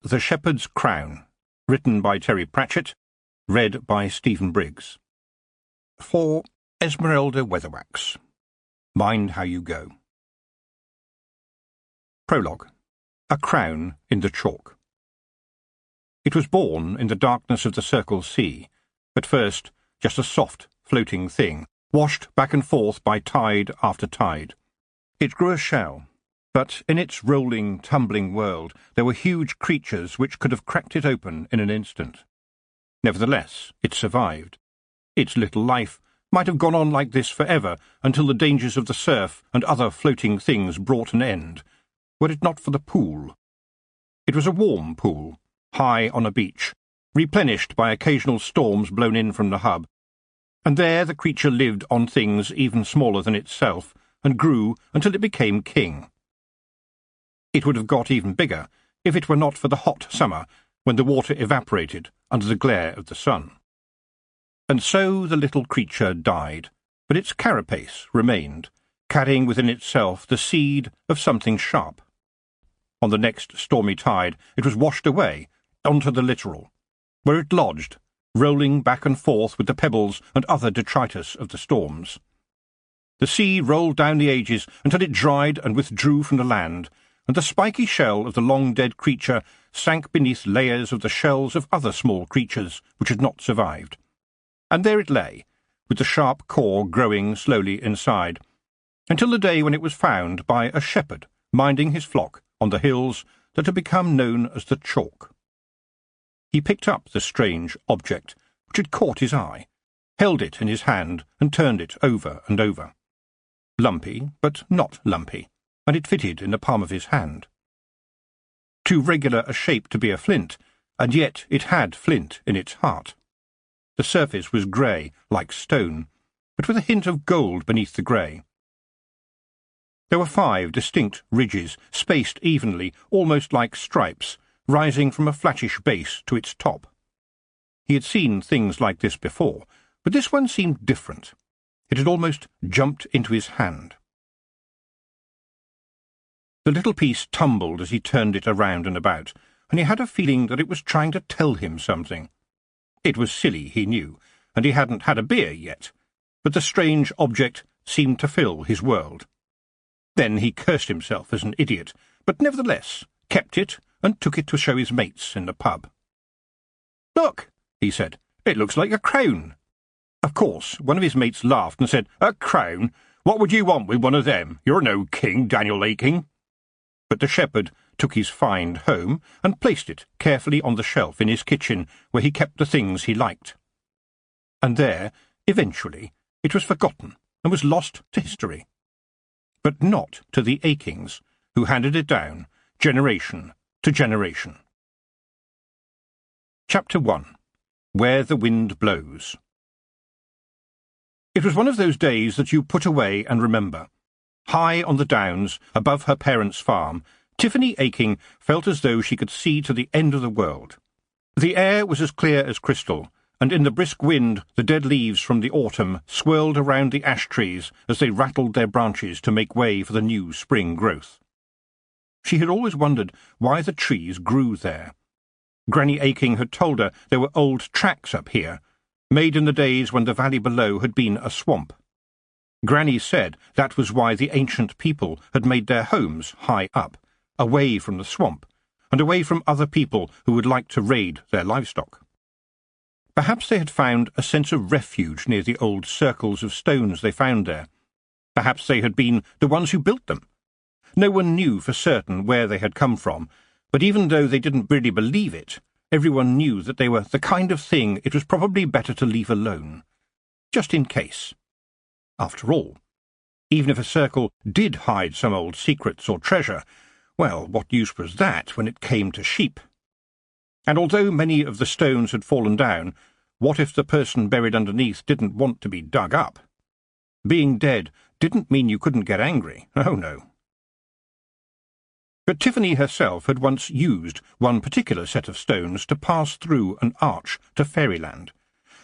The Shepherd's Crown, written by Terry Pratchett, read by Stephen Briggs. For Esmeralda Weatherwax. Mind How You Go. Prologue. A Crown in the Chalk. It was born in the darkness of the Circle Sea, at first just a soft, floating thing, washed back and forth by tide after tide. It grew a shell, but in its rolling, tumbling world there were huge creatures which could have cracked it open in an instant. Nevertheless, it survived. Its little life might have gone on like this forever until the dangers of the surf and other floating things brought an end, were it not for the pool. It was a warm pool, high on a beach, replenished by occasional storms blown in from the hub, and there the creature lived on things even smaller than itself, and grew until it became king. It would have got even bigger if it were not for the hot summer, when the water evaporated under the glare of the sun. And so the little creature died, but its carapace remained, carrying within itself the seed of something sharp. On the next stormy tide it was washed away onto the littoral, where it lodged, rolling back and forth with the pebbles and other detritus of the storms. The sea rolled down the ages until it dried and withdrew from the land, and the spiky shell of the long-dead creature sank beneath layers of the shells of other small creatures which had not survived. And there it lay, with the sharp core growing slowly inside, until the day when it was found by a shepherd minding his flock on the hills that had become known as the Chalk. He picked up the strange object which had caught his eye, held it in his hand, and turned it over and over. Lumpy, but not lumpy, and it fitted in the palm of his hand. Too regular a shape to be a flint, and yet it had flint in its heart. The surface was grey, like stone, but with a hint of gold beneath the grey. There were 5 distinct ridges, spaced evenly, almost like stripes, rising from a flattish base to its top. He had seen things like this before, but this one seemed different. It had almost jumped into his hand. The little piece tumbled as he turned it around and about, and he had a feeling that it was trying to tell him something. It was silly, he knew, and he hadn't had a beer yet, but the strange object seemed to fill his world. Then he cursed himself as an idiot, but nevertheless kept it and took it to show his mates in the pub. "Look," he said, "it looks like a crown." Of course, one of his mates laughed and said, "A crown? What would you want with one of them? You're no king, Daniel Aking." But the shepherd took his find home and placed it carefully on the shelf in his kitchen, where he kept the things he liked. And there, eventually, it was forgotten and was lost to history. But not to the Akings, who handed it down, generation to generation. Chapter 1. Where the Wind Blows. It was one of those days that you put away and remember. High on the downs, above her parents' farm, Tiffany Aking felt as though she could see to the end of the world. The air was as clear as crystal, and in the brisk wind the dead leaves from the autumn swirled around the ash trees as they rattled their branches to make way for the new spring growth. She had always wondered why the trees grew there. Granny Aking had told her there were old tracks up here, made in the days when the valley below had been a swamp. Granny said that was why the ancient people had made their homes high up, away from the swamp, and away from other people who would like to raid their livestock. Perhaps they had found a sense of refuge near the old circles of stones they found there. Perhaps they had been the ones who built them. No one knew for certain where they had come from, but even though they didn't really believe it, everyone knew that they were the kind of thing it was probably better to leave alone, just in case. After all, even if a circle did hide some old secrets or treasure, well, what use was that when it came to sheep? And although many of the stones had fallen down, what if the person buried underneath didn't want to be dug up? Being dead didn't mean you couldn't get angry. Oh, no. But Tiffany herself had once used one particular set of stones to pass through an arch to fairyland,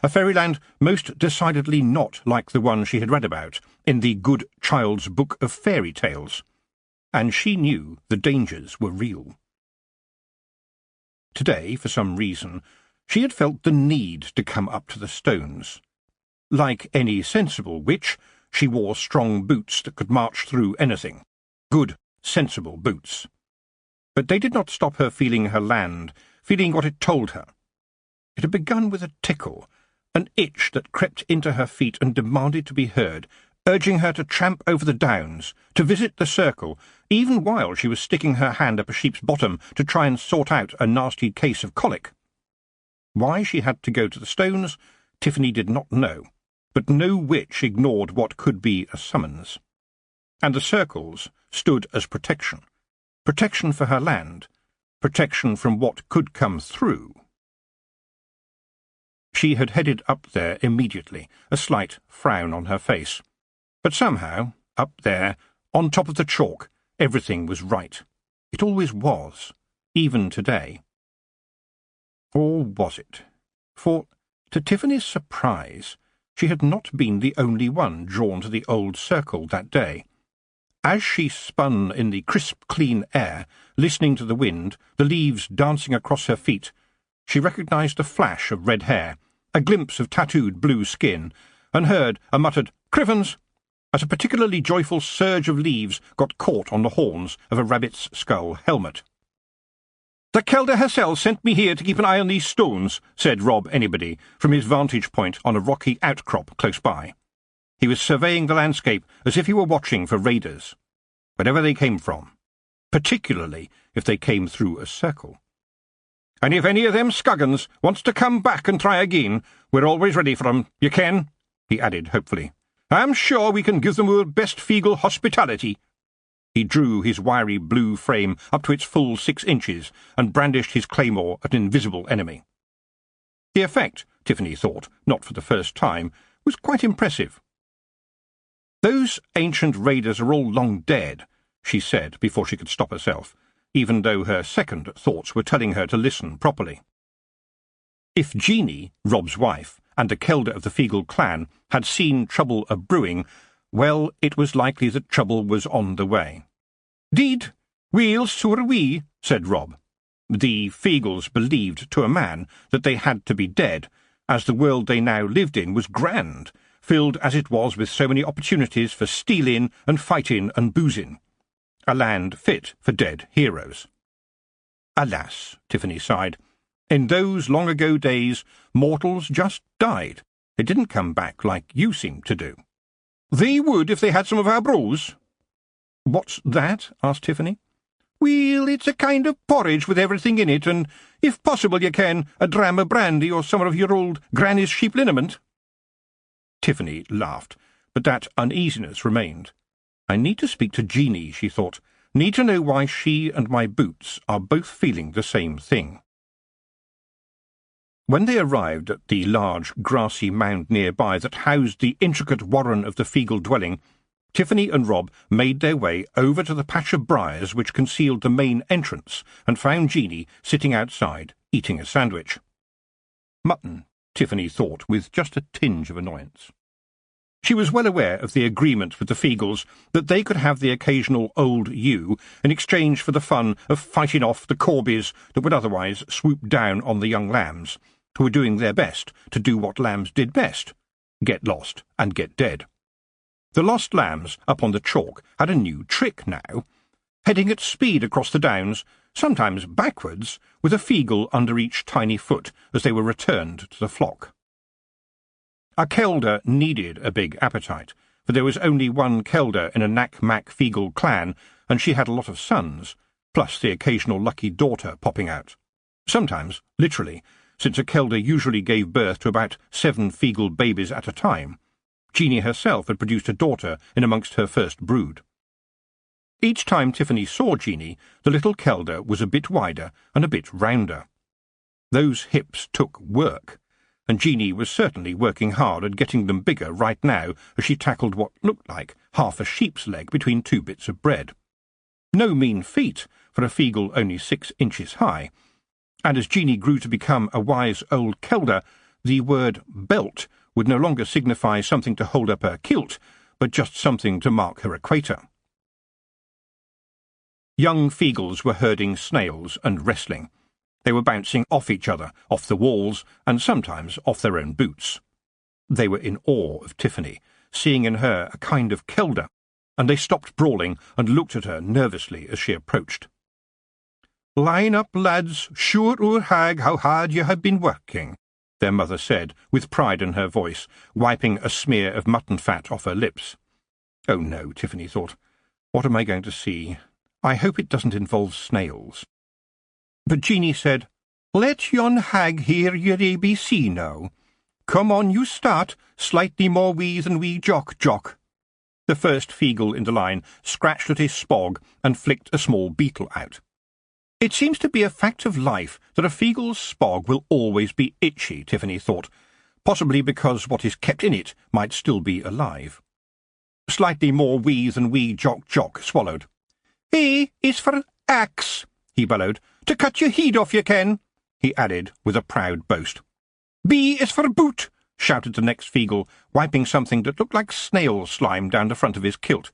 a fairyland most decidedly not like the one she had read about in the Good Child's Book of Fairy Tales, and she knew the dangers were real. today, for some reason, she had felt the need to come up to the stones. Like any sensible witch, she wore strong boots that could march through anything. Good, sensible boots. But they did not stop her feeling her land, feeling what it told her. It had begun with a tickle, an itch that crept into her feet and demanded to be heard, urging her to tramp over the downs, to visit the circle, even while she was sticking her hand up a sheep's bottom to try and sort out a nasty case of colic. Why she had to go to the stones, Tiffany did not know, but no witch ignored what could be a summons. And the circles stood as protection. Protection for her land, protection from what could come through. She had headed up there immediately, a slight frown on her face. But somehow, up there, on top of the chalk, everything was right. It always was, even today. Or was it? For, to Tiffany's surprise, she had not been the only one drawn to the old circle that day. As she spun in the crisp, clean air, listening to the wind, the leaves dancing across her feet, she recognized a flash of red hair, a glimpse of tattooed blue skin, and heard a muttered "Crivens!" as a particularly joyful surge of leaves got caught on the horns of a rabbit's skull helmet. "The Kelder herself sent me here to keep an eye on these stones," said Rob Anybody, from his vantage point on a rocky outcrop close by. He was surveying the landscape as if he were watching for raiders, wherever they came from, particularly if they came through a circle. "And if any of them scuggins wants to come back and try again, we're always ready for 'em, you ken," he added hopefully. "I'm sure we can give them our best feegle hospitality." He drew his wiry blue frame up to its full 6 inches and brandished his claymore at an invisible enemy. The effect, Tiffany thought, not for the first time, was quite impressive. "Those ancient raiders are all long dead," she said before she could stop herself, even though her second thoughts were telling her to listen properly. If Jeanie, Rob's wife, and the Kelder of the Feagle clan had seen trouble a-brewing, well, it was likely that trouble was on the way. "Deed, we'll sure we," said Rob. The Feagles believed to a man that they had to be dead, as the world they now lived in was grand, filled as it was with so many opportunities for stealing and fighting and boozing. A land fit for dead heroes. Alas, Tiffany sighed, in those long-ago days mortals just died. They didn't come back like you seem to do. "They would if they had some of our brose." "What's that?" asked Tiffany. "Well, it's a kind of porridge with everything in it, and, if possible you can, a dram of brandy or some of your old granny's sheep liniment." Tiffany laughed, but that uneasiness remained. "I need to speak to Jeanie," she thought. "Need to know why she and my boots are both feeling the same thing." When they arrived at the large grassy mound nearby that housed the intricate warren of the Feagle dwelling, Tiffany and Rob made their way over to the patch of briars which concealed the main entrance and found Jeanie sitting outside, eating a sandwich. Mutton, Tiffany thought, with just a tinge of annoyance. She was well aware of the agreement with the Feagles that they could have the occasional old ewe in exchange for the fun of fighting off the corbies that would otherwise swoop down on the young lambs, who were doing their best to do what lambs did best, get lost and get dead. The lost lambs up on the chalk had a new trick now, heading at speed across the downs, sometimes backwards, with a Feagle under each tiny foot as they were returned to the flock. A Kelder needed a big appetite, for there was only one Kelder in a Knack-Mack Feagle clan, and she had a lot of sons, plus the occasional lucky daughter popping out. Sometimes, literally, since a Kelder usually gave birth to about 7 Feagle babies at a time. Jeanie herself had produced a daughter in amongst her first brood. Each time Tiffany saw Jeanie, the little Kelder was a bit wider and a bit rounder. Those hips took work, and Jeanie was certainly working hard at getting them bigger right now as she tackled what looked like half a sheep's leg between 2 bits of bread. No mean feat for a Feagle only 6 inches high, and as Jeanie grew to become a wise old Kelder, the word belt would no longer signify something to hold up her kilt, but just something to mark her equator. Young Feagles were herding snails and wrestling. They were bouncing off each other, off the walls, and sometimes off their own boots. They were in awe of Tiffany, seeing in her a kind of Kelda, and they stopped brawling and looked at her nervously as she approached. "Line up, lads, sure oor hag how hard you have been working," their mother said, with pride in her voice, wiping a smear of mutton fat off her lips. Oh no, Tiffany thought. What am I going to see? I hope it doesn't involve snails. But Jeanie said, "Let yon hag hear your ABC now. Come on, you start, slightly more wee than wee Jock. The first Feegle in the line scratched at his spog and flicked a small beetle out. It seems to be a fact of life that a Feegle's spog will always be itchy, Tiffany thought, possibly because what is kept in it might still be alive. Slightly more wee than wee Jock swallowed. "A is for axe," he bellowed. "To cut your head off you can," he added with a proud boast. "B is for boot," shouted the next Feegle, wiping something that looked like snail slime down the front of his kilt.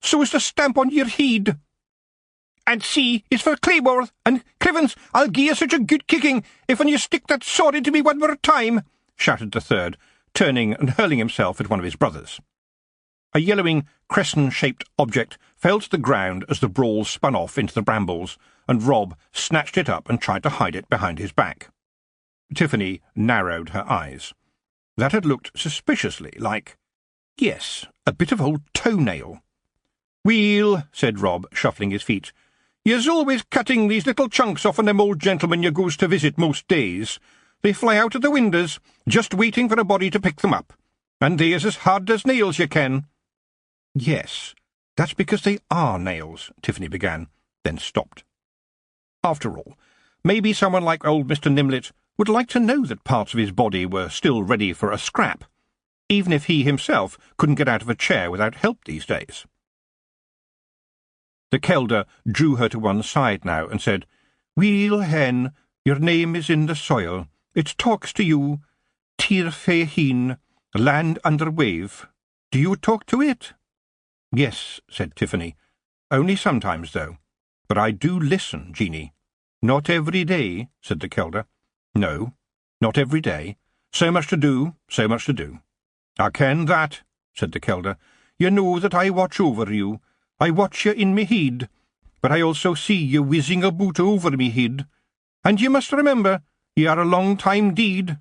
"So as to stamp on your head." "And C is for Claymore, and Crivens, I'll gie you such a good kicking if when you stick that sword into me one more time," shouted the third, turning and hurling himself at one of his brothers. A yellowing, crescent-shaped object fell to the ground as the brawl spun off into the brambles, and Rob snatched it up and tried to hide it behind his back. Tiffany narrowed her eyes. That had looked suspiciously like, yes, a bit of old toenail. "Weel," said Rob, shuffling his feet, "you's always cutting these little chunks off on them old gentlemen you goes to visit most days. They fly out of the windows, just waiting for a body to pick them up. And they's as hard as nails, you ken." "Yes, that's because they are nails," Tiffany began, then stopped. After all, maybe someone like old Mr. Nimlet would like to know that parts of his body were still ready for a scrap, even if he himself couldn't get out of a chair without help these days. The Kelda drew her to one side now and said, "Weel, hen, your name is in the soil. It talks to you. Tir fe heen, land under wave. Do you talk to it?" "Yes," said Tiffany. "Only sometimes, though. But I do listen, Jeanie." "Not every day," said the Kelda. "No, not every day. So much to do, so much to do." "I ken that," said the Kelda. "You know that I watch over you. I watch you in me head, but I also see you whizzing about over me head. And you must remember, you are a long time deed."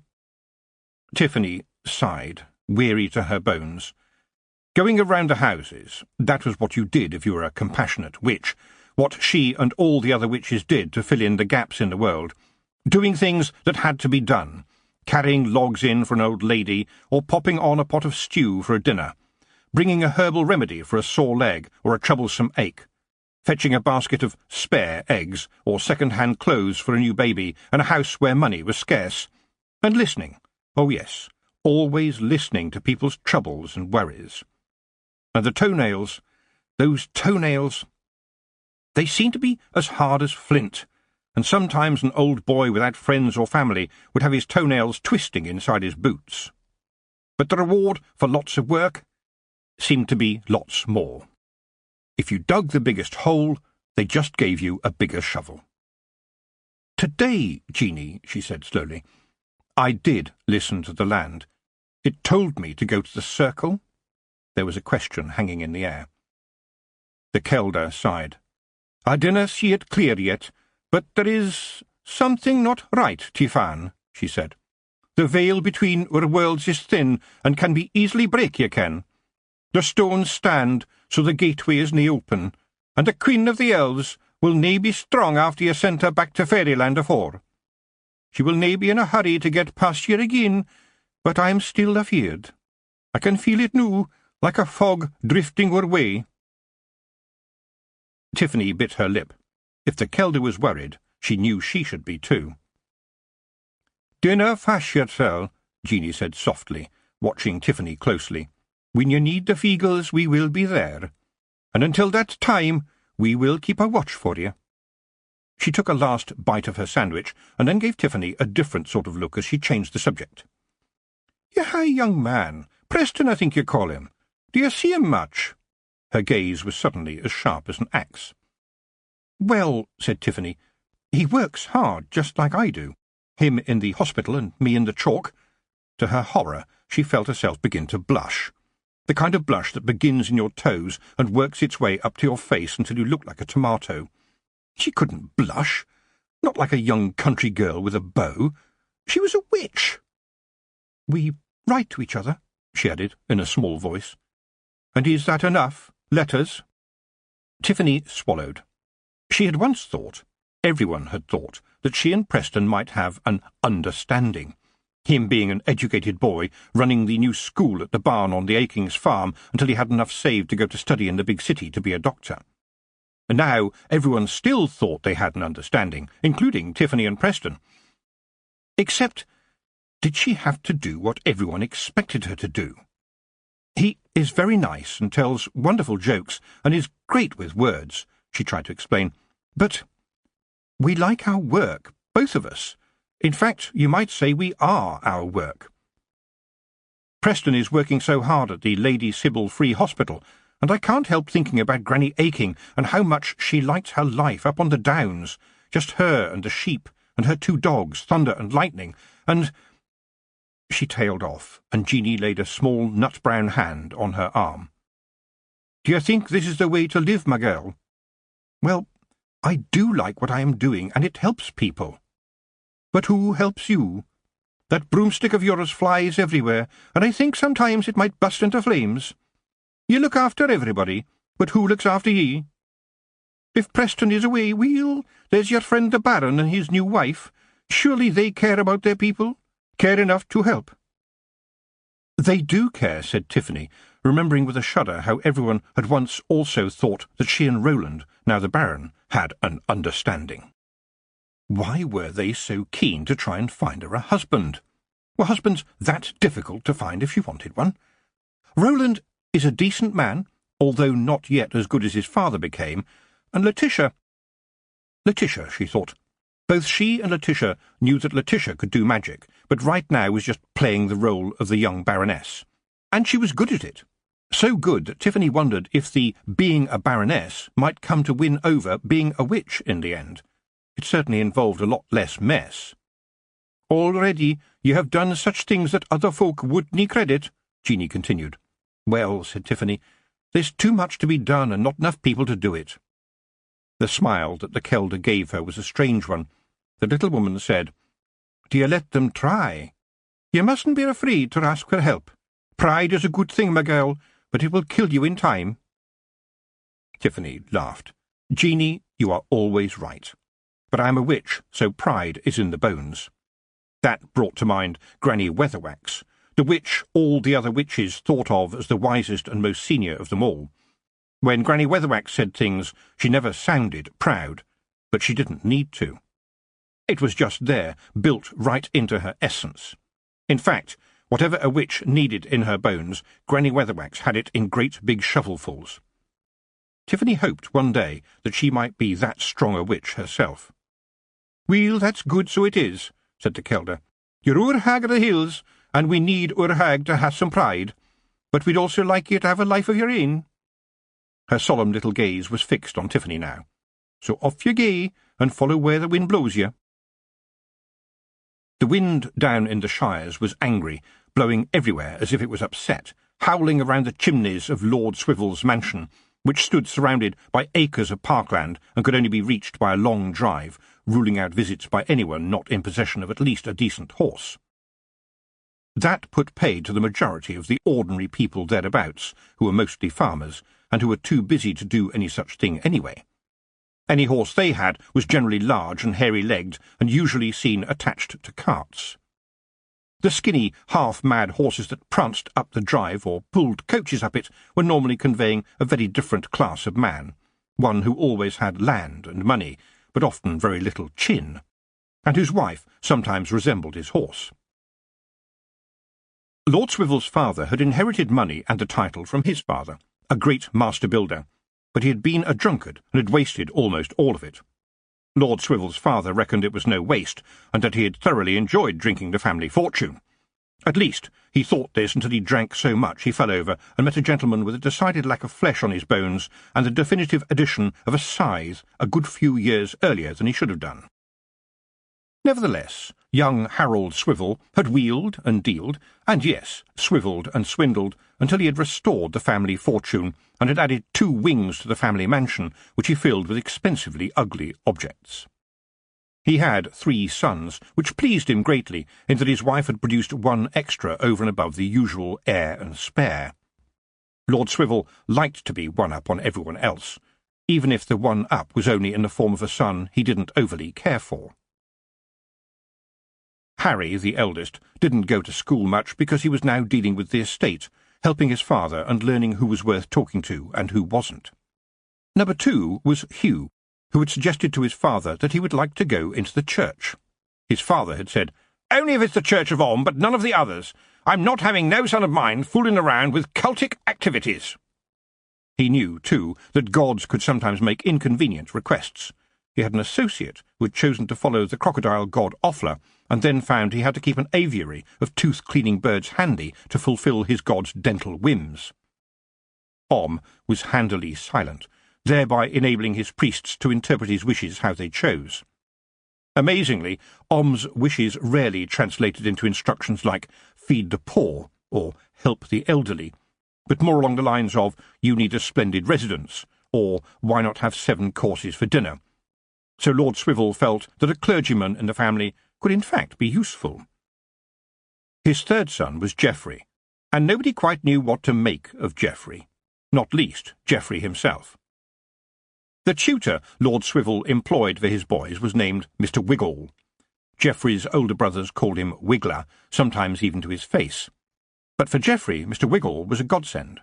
Tiffany sighed, weary to her bones. Going around the houses, that was what you did if you were a compassionate witch, what she and all the other witches did to fill in the gaps in the world, doing things that had to be done, carrying logs in for an old lady, or popping on a pot of stew for a dinner, bringing a herbal remedy for a sore leg or a troublesome ache, fetching a basket of spare eggs or second-hand clothes for a new baby and a house where money was scarce, and listening, oh yes, always listening to people's troubles and worries. And the toenails, those toenails, they seemed to be as hard as flint, and sometimes an old boy without friends or family would have his toenails twisting inside his boots. But the reward for lots of work seemed to be lots more. If you dug the biggest hole, they just gave you a bigger shovel. "Today, Jeanie," she said slowly, "I did listen to the land. It told me to go to the circle." There was a question hanging in the air. The Kelda sighed. "I dinna see it clear yet, but there is something not right, Tifan," she said. "The veil between our worlds is thin and can be easily break, ye ken. The stones stand, so the gateway is nae open, and the Queen of the Elves will nae be strong after ye sent her back to fairyland afore. She will nae be in a hurry to get past ye again, but I am still afeard. I can feel it noo, like a fog drifting our way." Tiffany bit her lip. If the Kelda was worried, she knew she should be too. "Dinna fash yoursel," Jeanie said softly, watching Tiffany closely. "When you need the Feegles, we will be there. And until that time, we will keep a watch for you." She took a last bite of her sandwich, and then gave Tiffany a different sort of look as she changed the subject. "You hae a young man, Preston I think you call him. Do you see him much?" Her gaze was suddenly as sharp as an axe. "Well," said Tiffany, He works hard, just like I do. Him in the hospital and me in the chalk." To her horror, she felt herself begin to blush. The kind of blush that begins in your toes and works its way up to your face until you look like a tomato. She couldn't blush. Not like a young country girl with a beau. She was a witch. "We write to each other," she added in a small voice. "And is that enough? Letters?" Tiffany swallowed. She had once thought, everyone had thought, that she and Preston might have an understanding. Him being an educated boy, running the new school at the barn on the Akings farm until he had enough saved to go to study in the big city to be a doctor. And now everyone still thought they had an understanding, including Tiffany and Preston. Except, did she have to do what everyone expected her to do? "He is very nice and tells wonderful jokes and is great with words," she tried to explain. "But we like our work, both of us. In fact, you might say we are our work. Preston is working so hard at the Lady Sybil Free Hospital, and I can't help thinking about Granny Aking and how much she liked her life up on the downs, just her and the sheep and her 2 dogs, Thunder and Lightning, and—" She tailed off, and Jeanie laid a small nut-brown hand on her arm. "Do you think this is the way to live, my girl?" "Well, I do like what I am doing, and it helps people." "But who helps you? That broomstick of yours flies everywhere, and I think sometimes it might bust into flames. You look after everybody, but who looks after ye? If Preston is away, there's your friend the Baron and his new wife. Surely they care about their people, care enough to help." "They do care," said Tiffany, remembering with a shudder how everyone had once also thought that she and Roland, now the Baron, had an understanding. Why were they so keen to try and find her a husband? Were husbands that difficult to find if she wanted one? Roland is a decent man, although not yet as good as his father became, and Letitia, she thought. Both she and Letitia knew that Letitia could do magic, but right now was just playing the role of the young Baroness. And she was good at it. So good that Tiffany wondered if the being a Baroness might come to win over being a witch in the end. It certainly involved a lot less mess. "Already you have done such things that other folk wouldn't credit," Jeanie continued. "Well," said Tiffany, "there's too much to be done and not enough people to do it." The smile that the Kelder gave her was a strange one. The little woman said, "Do you let them try? You mustn't be afraid to ask for help. Pride is a good thing, my girl, but it will kill you in time." Tiffany laughed. "Jeanie, you are always right. But I am a witch, so pride is in the bones." That brought to mind Granny Weatherwax, the witch all the other witches thought of as the wisest and most senior of them all. When Granny Weatherwax said things, she never sounded proud, but she didn't need to. It was just there, built right into her essence. In fact, whatever a witch needed in her bones, Granny Weatherwax had it in great big shovelfuls. Tiffany hoped one day that she might be that strong a witch herself. "Well, that's good, so it is," said the Kelder. "You're oor hag of the hills, and we need oor hag to have some pride, but we'd also like you to have a life of your own." Her solemn little gaze was fixed on Tiffany now. "So off you gae, and follow where the wind blows you." The wind down in the shires was angry, blowing everywhere as if it was upset, howling around the chimneys of Lord Swivel's mansion, which stood surrounded by acres of parkland and could only be reached by a long drive, ruling out visits by anyone not in possession of at least a decent horse. That put paid to the majority of the ordinary people thereabouts, who were mostly farmers, and who were too busy to do any such thing anyway. Any horse they had was generally large and hairy-legged, and usually seen attached to carts. The skinny, half-mad horses that pranced up the drive or pulled coaches up it were normally conveying a very different class of man, one who always had land and money, but often very little chin, and whose wife sometimes resembled his horse. Lord Swivel's father had inherited money and a title from his father, a great master builder, but he had been a drunkard and had wasted almost all of it. Lord Swivel's father reckoned it was no waste, and that he had thoroughly enjoyed drinking the family fortune. At least, he thought this until he drank so much he fell over and met a gentleman with a decided lack of flesh on his bones and the definitive addition of a scythe a good few years earlier than he should have done. Nevertheless, young Harold Swivel had wheeled and dealed, and yes, swivelled and swindled, until he had restored the family fortune and had added 2 wings to the family mansion, which he filled with expensively ugly objects. He had 3 sons, which pleased him greatly, in that his wife had produced 1 extra over and above the usual heir and spare. Lord Swivel liked to be one-up on everyone else, even if the one-up was only in the form of a son he didn't overly care for. Harry, the eldest, didn't go to school much because he was now dealing with the estate, helping his father and learning who was worth talking to and who wasn't. Number 2 was Hugh, who had suggested to his father that he would like to go into the church. His father had said, "Only if it's the Church of Om, but none of the others. I'm not having no son of mine fooling around with cultic activities." He knew, too, that gods could sometimes make inconvenient requests. He had an associate who had chosen to follow the crocodile god Offler, and then found he had to keep an aviary of tooth-cleaning birds handy to fulfil his god's dental whims. Om was handily silent, thereby enabling his priests to interpret his wishes how they chose. Amazingly, Om's wishes rarely translated into instructions like feed the poor or help the elderly, but more along the lines of you need a splendid residence, or why not have 7 courses for dinner. So Lord Swivel felt that a clergyman in the family could in fact be useful. His 3rd son was Geoffrey, and nobody quite knew what to make of Geoffrey, not least Geoffrey himself. The tutor Lord Swivel employed for his boys was named Mr. Wiggle. Geoffrey's older brothers called him Wiggler, sometimes even to his face. But for Geoffrey, Mr. Wiggle was a godsend.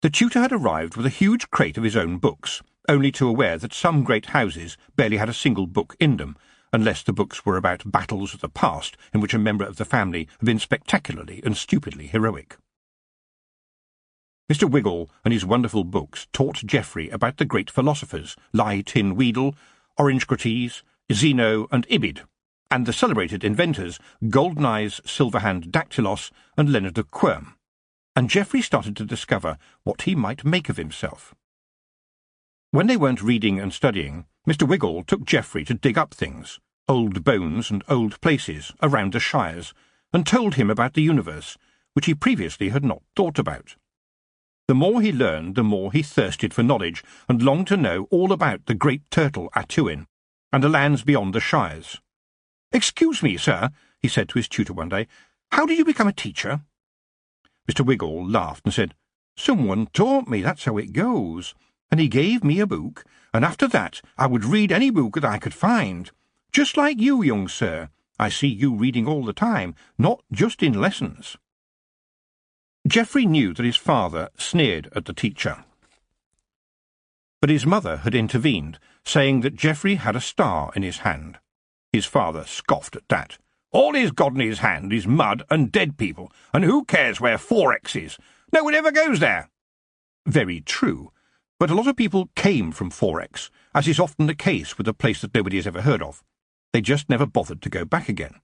The tutor had arrived with a huge crate of his own books, only too aware that some great houses barely had a single book in them, unless the books were about battles of the past in which a member of the family had been spectacularly and stupidly heroic. Mr. Wiggle and his wonderful books taught Geoffrey about the great philosophers, Lai Tin Weedle, Orangekrates, Zeno and Ibid, and the celebrated inventors Goldeneyes Silverhand Dactylos and Leonard of Quirm, and Geoffrey started to discover what he might make of himself. When they weren't reading and studying, Mr. Wiggle took Geoffrey to dig up things, old bones and old places, around the shires, and told him about the universe, which he previously had not thought about. The more he learned, the more he thirsted for knowledge, and longed to know all about the great turtle Atuin, and the lands beyond the shires. "Excuse me, sir," he said to his tutor one day, "how did you become a teacher?" Mr. Wiggle laughed and said, "Someone taught me, that's how it goes. And he gave me a book, and after that I would read any book that I could find. Just like you, young sir. I see you reading all the time, not just in lessons." Geoffrey knew that his father sneered at the teacher. But his mother had intervened, saying that Geoffrey had a star in his hand. His father scoffed at that. "All he's got in his hand is mud and dead people, and who cares where 4X is? No one ever goes there." Very true. But a lot of people came from 4X, as is often the case with a place that nobody has ever heard of. They just never bothered to go back again.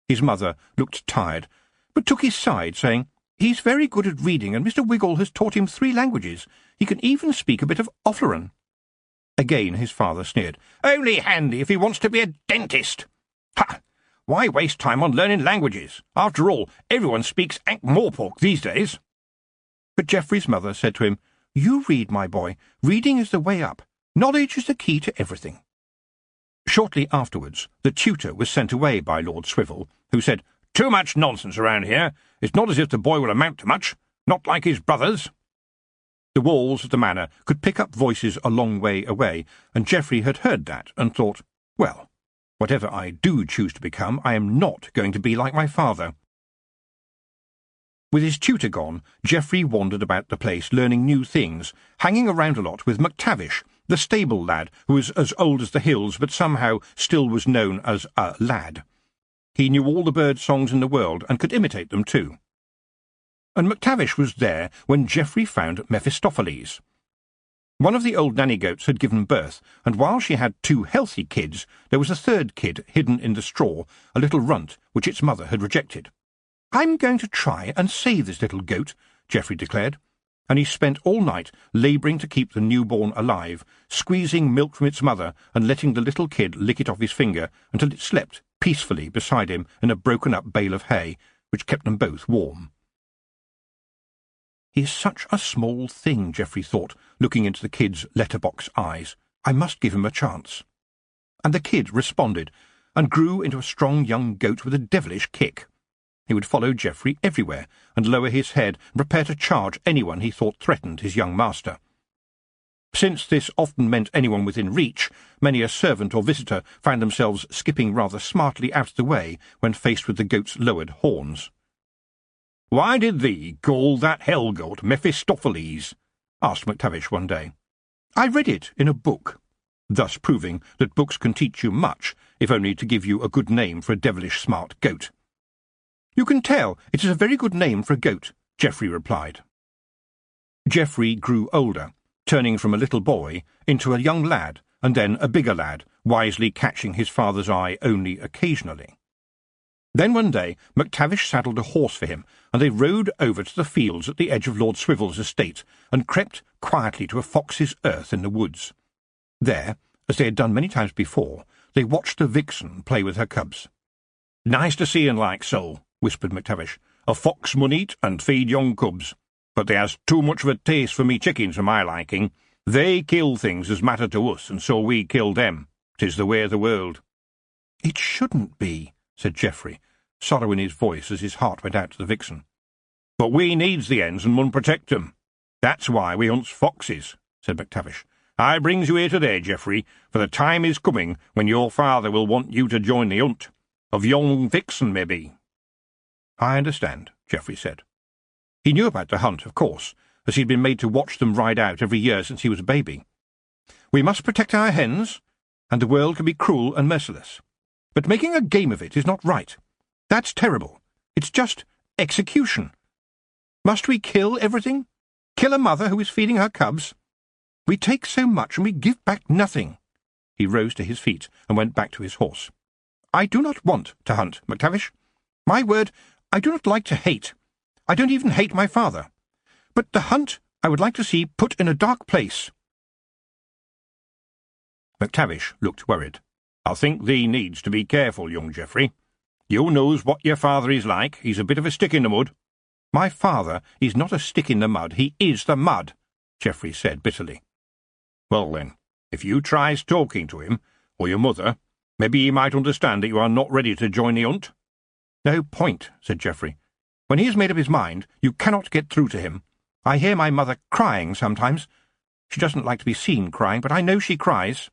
His mother looked tired, but took his side, saying, "He's very good at reading, and Mr. Wiggle has taught him 3 languages. He can even speak a bit of Offleran." Again his father sneered. "Only handy if he wants to be a dentist. Ha! Why waste time on learning languages? After all, everyone speaks Ankh-Morpork these days." But Geoffrey's mother said to him, "You read, my boy. Reading is the way up. Knowledge is the key to everything." Shortly afterwards, the tutor was sent away by Lord Swivel, who said, "Too much nonsense around here. It's not as if the boy will amount to much. Not like his brothers." The walls of the manor could pick up voices a long way away, and Geoffrey had heard that and thought, well, whatever I do choose to become, I am not going to be like my father. With his tutor gone, Geoffrey wandered about the place learning new things, hanging around a lot with McTavish, the stable lad who was as old as the hills but somehow still was known as a lad. He knew all the bird songs in the world and could imitate them too. And McTavish was there when Geoffrey found Mephistopheles. One of the old nanny goats had given birth, and while she had 2 healthy kids, there was a 3rd kid hidden in the straw, a little runt, which its mother had rejected. "I'm going to try and save this little goat," Geoffrey declared. and he spent all night labouring to keep the newborn alive, squeezing milk from its mother and letting the little kid lick it off his finger until it slept peacefully beside him in a broken-up bale of hay, which kept them both warm. "He is such a small thing," Geoffrey thought, looking into the kid's letterbox eyes. "I must give him a chance." And the kid responded, and grew into a strong young goat with a devilish kick. He would follow Geoffrey everywhere, and lower his head, and prepare to charge anyone he thought threatened his young master. Since this often meant anyone within reach, many a servant or visitor found themselves skipping rather smartly out of the way when faced with the goat's lowered horns. "Why did thee call that hell-goat Mephistopheles?" asked MacTavish one day. "I read it in a book," thus proving that books can teach you much, if only to give you a good name for a devilish smart goat. "You can tell it is a very good name for a goat," Geoffrey replied. Geoffrey grew older, turning from a little boy into a young lad, and then a bigger lad, wisely catching his father's eye only occasionally. Then one day MacTavish saddled a horse for him, and they rode over to the fields at the edge of Lord Swivel's estate, and crept quietly to a fox's earth in the woods. There, as they had done many times before, they watched the vixen play with her cubs. "Nice to see 'en like so," whispered MacTavish. "A fox mun eat and feed young cubs, but they has too much of a taste for me chickens for my liking. They kill things as matter to us, and so we kill them. 'Tis the way of the world." "It shouldn't be," said Geoffrey, sorrow in his voice as his heart went out to the vixen. "But we needs the hens and mun protect 'em. That's why we hunts foxes," said MacTavish. "I brings you here today, Geoffrey, for the time is coming when your father will want you to join the hunt. Of young vixen, maybe." "I understand," Geoffrey said. He knew about the hunt, of course, as he'd been made to watch them ride out every year since he was a baby. "We must protect our hens, and the world can be cruel and merciless. But making a game of it is not right. That's terrible. It's just execution. Must we kill everything? Kill a mother who is feeding her cubs? We take so much and we give back nothing." He rose to his feet and went back to his horse. "I do not want to hunt, MacTavish. My word, I do not like to hate. I don't even hate my father. But the hunt I would like to see put in a dark place." MacTavish looked worried. "I think thee needs to be careful, young Geoffrey. You knows what your father is like. He's a bit of a stick in the mud." "My father is not a stick in the mud. He is the mud," Geoffrey said bitterly. "Well then, if you tries talking to him, or your mother, maybe he might understand that you are not ready to join the hunt." "No point," said Geoffrey. "When he has made up his mind, you cannot get through to him. I hear my mother crying sometimes. She doesn't like to be seen crying, but I know she cries."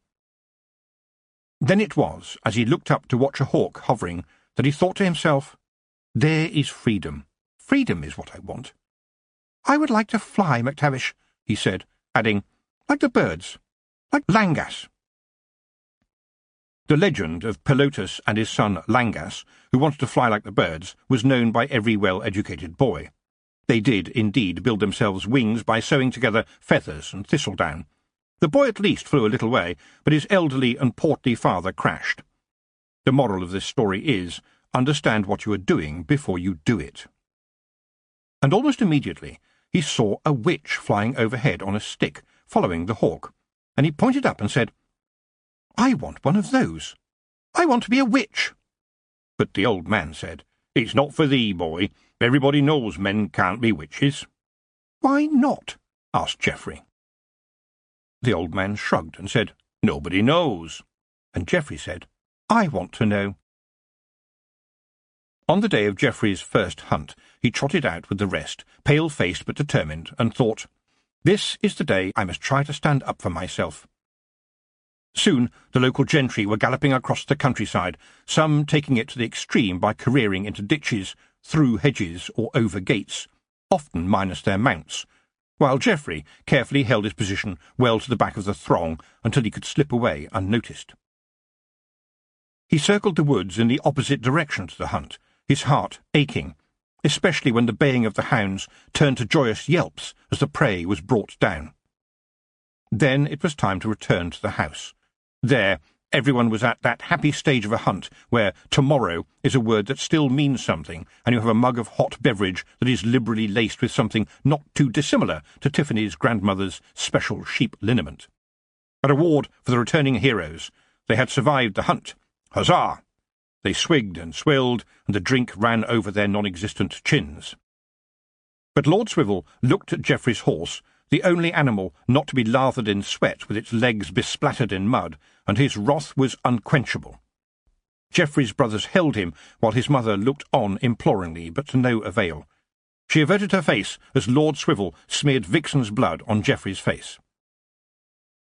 Then it was, as he looked up to watch a hawk hovering, that he thought to himself, "There is freedom. Freedom is what I want." "I would like to fly, MacTavish," he said, adding, "like the birds, like Langas." The legend of Pelotus and his son Langas, who wanted to fly like the birds, was known by every well-educated boy. They did, indeed, build themselves wings by sewing together feathers and thistledown. The boy at least flew a little way, but his elderly and portly father crashed. The moral of this story is, understand what you are doing before you do it. And almost immediately he saw a witch flying overhead on a stick, following the hawk, and he pointed up and said, "I want one of those. I want to be a witch." But the old man said, "It's not for thee, boy. Everybody knows men can't be witches." "Why not?" asked Geoffrey. The old man shrugged and said, "Nobody knows." And Geoffrey said, "I want to know." On the day of Geoffrey's first hunt, he trotted out with the rest, pale-faced but determined, and thought, "This is the day I must try to stand up for myself." Soon the local gentry were galloping across the countryside, some taking it to the extreme by careering into ditches, through hedges or over gates, often minus their mounts, while Geoffrey carefully held his position well to the back of the throng until he could slip away unnoticed. He circled the woods in the opposite direction to the hunt, his heart aching, especially when the baying of the hounds turned to joyous yelps as the prey was brought down. Then it was time to return to the house. There, Everyone was at that happy stage of a hunt where tomorrow is a word that still means something, and you have a mug of hot beverage that is liberally laced with something not too dissimilar to Tiffany's grandmother's special sheep liniment. A reward for the returning heroes. They had survived the hunt. Huzzah! They swigged and swilled, and the drink ran over their non-existent chins. But Lord Swivel looked at Geoffrey's horse, the only animal not to be lathered in sweat with its legs besplattered in mud, and his wrath was unquenchable. Geoffrey's brothers held him, while his mother looked on imploringly, but to no avail. She averted her face as Lord Swivel smeared Vixen's blood on Geoffrey's face.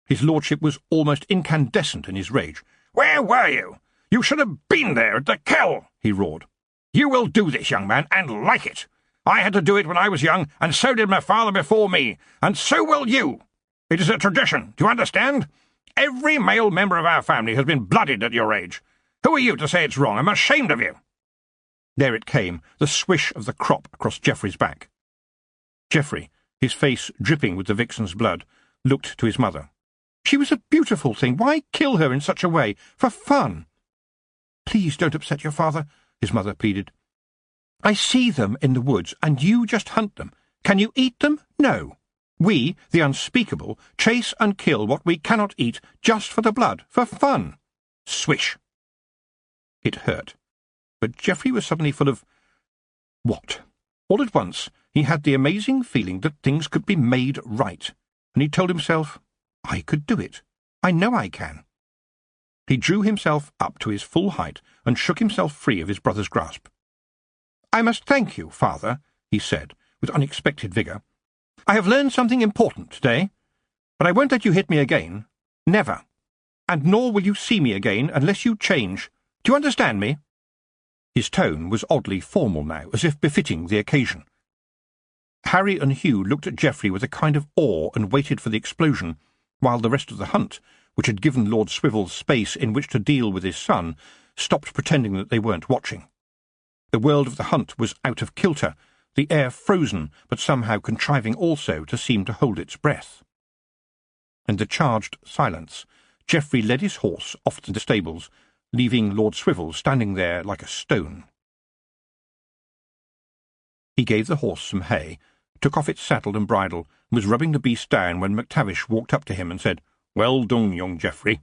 His lordship was almost incandescent in his rage. "Where were you? You should have been there at the Kell," he roared. "You will do this, young man, and like it. I had to do it when I was young, and so did my father before me, and so will you. It is a tradition, do you understand? Every male member of our family has been blooded at your age. Who are you to say it's wrong? I'm ashamed of you." There it came, the swish of the crop across Geoffrey's back. Geoffrey, his face dripping with the Vixen's blood, looked to his mother. "She was a beautiful thing. Why kill her in such a way? For fun?" "Please don't upset your father," his mother pleaded. "I see them in the woods, and you just hunt them. Can you eat them? No. We, the unspeakable, chase and kill what we cannot eat just for the blood, for fun." Swish! It hurt. But Geoffrey was suddenly full of... what? All at once he had the amazing feeling that things could be made right, and he told himself, "I could do it. I know I can." He drew himself up to his full height and shook himself free of his brother's grasp. "I must thank you, father," he said, with unexpected vigour. "I have learned something important today, but I won't let you hit me again. Never. And nor will you see me again unless you change. Do you understand me?" His tone was oddly formal now, as if befitting the occasion. Harry and Hugh looked at Geoffrey with a kind of awe and waited for the explosion, while the rest of the hunt, which had given Lord Swivel space in which to deal with his son, stopped pretending that they weren't watching. The world of the hunt was out of kilter, the air frozen, but somehow contriving also to seem to hold its breath. In the charged silence, Geoffrey led his horse off to the stables, leaving Lord Swivel standing there like a stone. He gave the horse some hay, took off its saddle and bridle, and was rubbing the beast down when McTavish walked up to him and said, "Well done, young Geoffrey."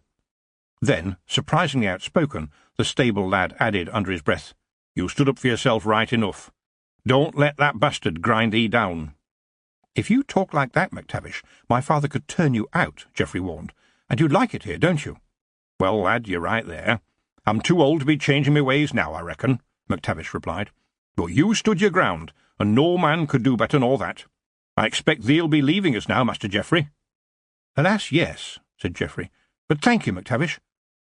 Then, surprisingly outspoken, the stable lad added under his breath, "You stood up for yourself right enough. Don't let that bastard grind thee down." "If you talk like that, McTavish, my father could turn you out," Geoffrey warned. "And you like it here, don't you?" "Well, lad, you're right there. I'm too old to be changing my ways now, I reckon," McTavish replied. "But you stood your ground, and no man could do better nor that. I expect thee'll be leaving us now, Master Geoffrey." "Alas, yes," said Geoffrey. "But thank you, McTavish.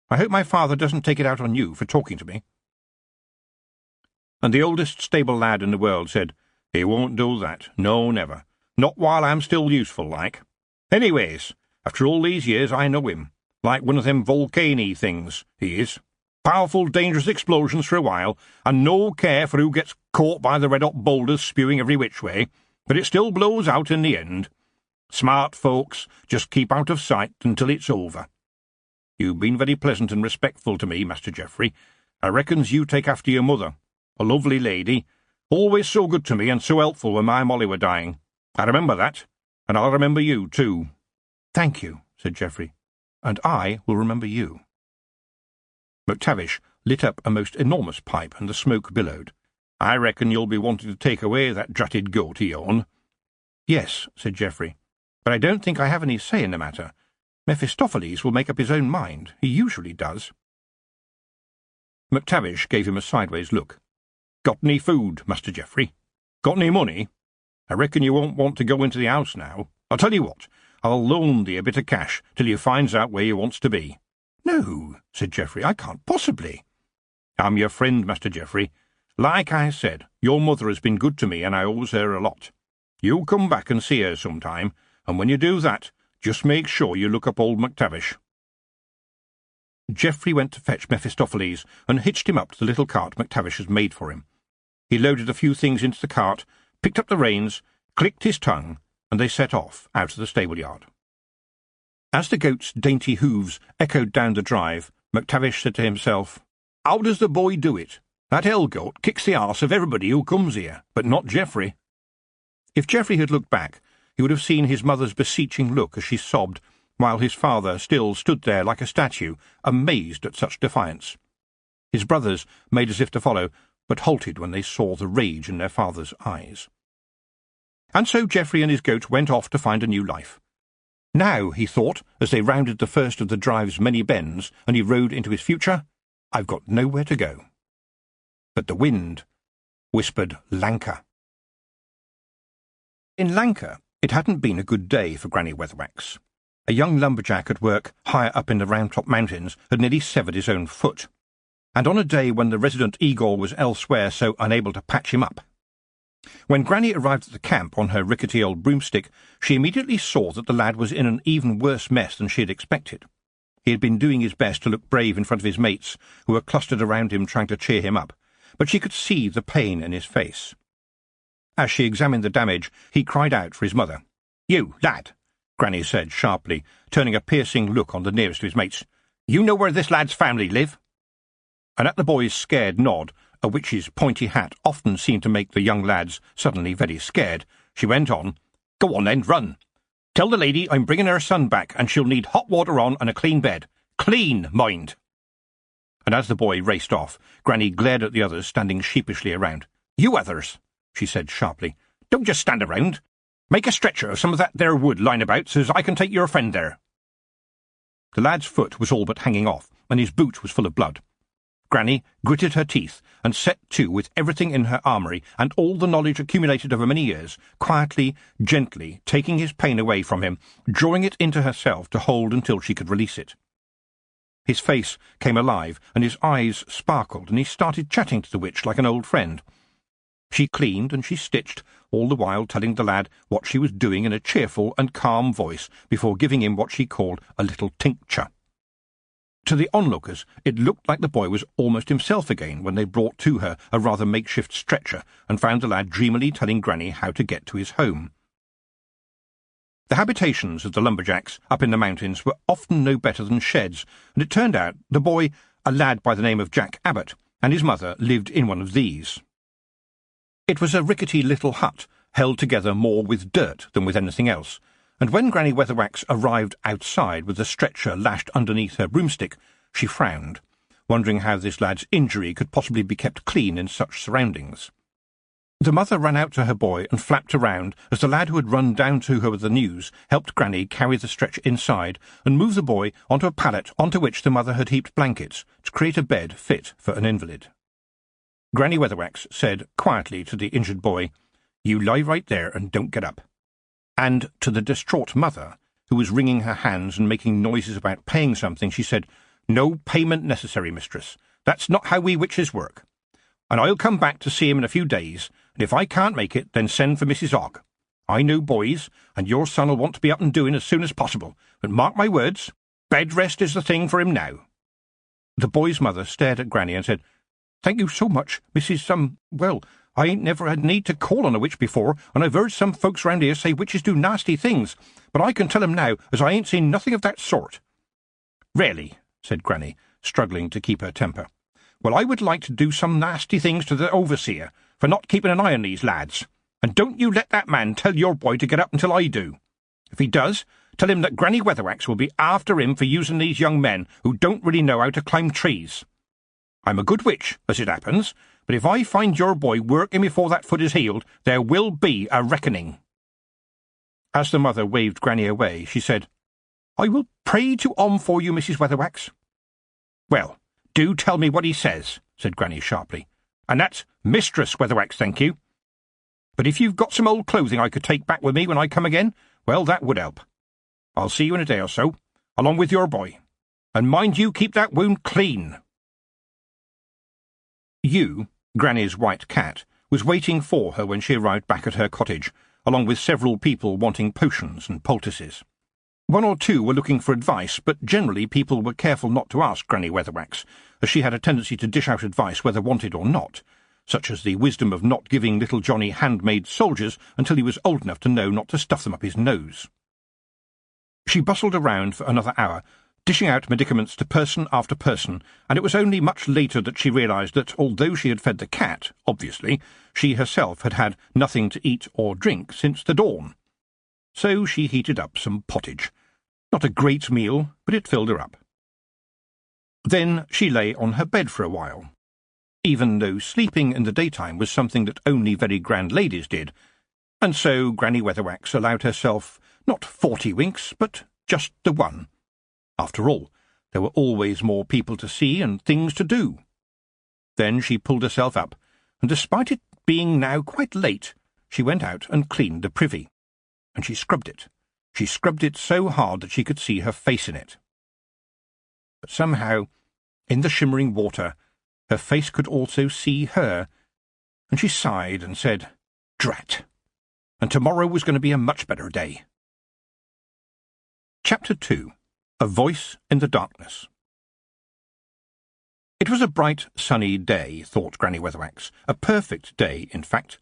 I hope my father doesn't take it out on you for talking to me." And the oldest stable lad in the world said, "He won't do that. No, never. Not while I'm still useful, like. Anyways, after all these years I know him. Like one of them volcany things, he is. Powerful, dangerous explosions for a while, and no care for who gets caught by the red-hot boulders spewing every which way, but it still blows out in the end. Smart folks just keep out of sight until it's over. You've been very pleasant and respectful to me, Master Geoffrey. I reckons you take after your mother. A lovely lady, always so good to me and so helpful when my Molly were dying. I remember that, and I'll remember you too." "Thank you," said Geoffrey, "and I will remember you." McTavish lit up a most enormous pipe, and the smoke billowed. "I reckon you'll be wanting to take away that dratted goat of yourn." "Yes," said Geoffrey, "but I don't think I have any say in the matter. Mephistopheles will make up his own mind. He usually does." McTavish gave him a sideways look. "Got any food, Master Geoffrey? Got any money? I reckon you won't want to go into the house now. I'll tell you what, I'll loan thee a bit of cash till you finds out where you wants to be." "No," said Geoffrey, "I can't possibly." "I'm your friend, Master Geoffrey. Like I said, your mother has been good to me, and I owes her a lot. You come back and see her sometime, and when you do that, just make sure you look up old McTavish." Geoffrey went to fetch Mephistopheles and hitched him up to the little cart McTavish had made for him. He loaded a few things into the cart, picked up the reins, clicked his tongue, and they set off out of the stable-yard. As the goat's dainty hoofs echoed down the drive, McTavish said to himself, "How does the boy do it? That hell-goat kicks the arse of everybody who comes here, but not Geoffrey." If Geoffrey had looked back, he would have seen his mother's beseeching look as she sobbed, while his father still stood there like a statue, amazed at such defiance. His brothers made as if to follow, but halted when they saw the rage in their father's eyes. And so Geoffrey and his goat went off to find a new life. Now, he thought, as they rounded the first of the drive's many bends, and he rode into his future, I've got nowhere to go. But the wind whispered Lanka. In Lanka, it hadn't been a good day for Granny Weatherwax. A young lumberjack at work higher up in the Round Top Mountains had nearly severed his own foot, and on a day when the resident Igor was elsewhere so unable to patch him up. When Granny arrived at the camp on her rickety old broomstick, she immediately saw that the lad was in an even worse mess than she had expected. He had been doing his best to look brave in front of his mates, who were clustered around him trying to cheer him up, but she could see the pain in his face. As she examined the damage, he cried out for his mother. "You, lad," Granny said sharply, turning a piercing look on the nearest of his mates. "You know where this lad's family live?" And at the boy's scared nod, a witch's pointy hat often seemed to make the young lads suddenly very scared, she went on, "Go on then, run. Tell the lady I'm bringing her son back, and she'll need hot water on and a clean bed. Clean, mind." And as the boy raced off, Granny glared at the others standing sheepishly around. "You others," she said sharply, "don't just stand around. Make a stretcher of some of that there wood lying about so's I can take your friend there." The lad's foot was all but hanging off, and his boot was full of blood. Granny gritted her teeth and set to with everything in her armoury and all the knowledge accumulated over many years, quietly, gently taking his pain away from him, drawing it into herself to hold until she could release it. His face came alive, and his eyes sparkled, and he started chatting to the witch like an old friend. She cleaned and she stitched, all the while telling the lad what she was doing in a cheerful and calm voice before giving him what she called a little tincture. To the onlookers, it looked like the boy was almost himself again when they brought to her a rather makeshift stretcher and found the lad dreamily telling Granny how to get to his home. The habitations of the lumberjacks up in the mountains were often no better than sheds, and it turned out the boy, a lad by the name of Jack Abbott, and his mother lived in one of these. It was a rickety little hut, held together more with dirt than with anything else, and when Granny Weatherwax arrived outside with the stretcher lashed underneath her broomstick, she frowned, wondering how this lad's injury could possibly be kept clean in such surroundings. The mother ran out to her boy and flapped around as the lad who had run down to her with the news helped Granny carry the stretcher inside and move the boy onto a pallet onto which the mother had heaped blankets to create a bed fit for an invalid. Granny Weatherwax said quietly to the injured boy, "You lie right there and don't get up." And to the distraught mother, who was wringing her hands and making noises about paying something, she said, "No payment necessary, mistress. That's not how we witches work. And I'll come back to see him in a few days, and if I can't make it, then send for Mrs. Ogg. I know boys, and your son'll want to be up and doing as soon as possible, but mark my words, bed rest is the thing for him now." The boy's mother stared at Granny and said, "Thank you so much, Mrs. Well, I ain't never had need to call on a witch before, and I've heard some folks round here say witches do nasty things, but I can tell 'em now as I ain't seen nothing of that sort." "Really?" said Granny, struggling to keep her temper. "Well, I would like to do some nasty things to the overseer for not keeping an eye on these lads, and don't you let that man tell your boy to get up until I do. If he does, tell him that Granny Weatherwax will be after him for using these young men who don't really know how to climb trees. I'm a good witch, as it happens, but if I find your boy working before that foot is healed, there will be a reckoning." As the mother waved Granny away, she said, "I will pray to for you, Mrs. Weatherwax." "Well, do tell me what he says," said Granny sharply. "And that's Mistress Weatherwax, thank you. But if you've got some old clothing I could take back with me when I come again, well, that would help. I'll see you in a day or so, along with your boy. And mind you keep that wound clean." Ewe, Granny's white cat, was waiting for her when she arrived back at her cottage, along with several people wanting potions and poultices. One or two were looking for advice, but generally people were careful not to ask Granny Weatherwax, as she had a tendency to dish out advice whether wanted or not, such as the wisdom of not giving little Johnny handmade soldiers until he was old enough to know not to stuff them up his nose. She bustled around for another hour, dishing out medicaments to person after person, and it was only much later that she realised that, although she had fed the cat, obviously, she herself had had nothing to eat or drink since the dawn. So she heated up some pottage. Not a great meal, but it filled her up. Then she lay on her bed for a while. Even though sleeping in the daytime was something that only very grand ladies did, and so Granny Weatherwax allowed herself not 40 winks, but just the one. After all, there were always more people to see and things to do. Then she pulled herself up, and despite it being now quite late, she went out and cleaned the privy. And she scrubbed it. She scrubbed it so hard that she could see her face in it. But somehow, in the shimmering water, her face could also see her, and she sighed and said, "Drat! And tomorrow was going to be a much better day." Chapter 2. A Voice in the Darkness. It was a bright, sunny day, thought Granny Weatherwax. A perfect day, in fact.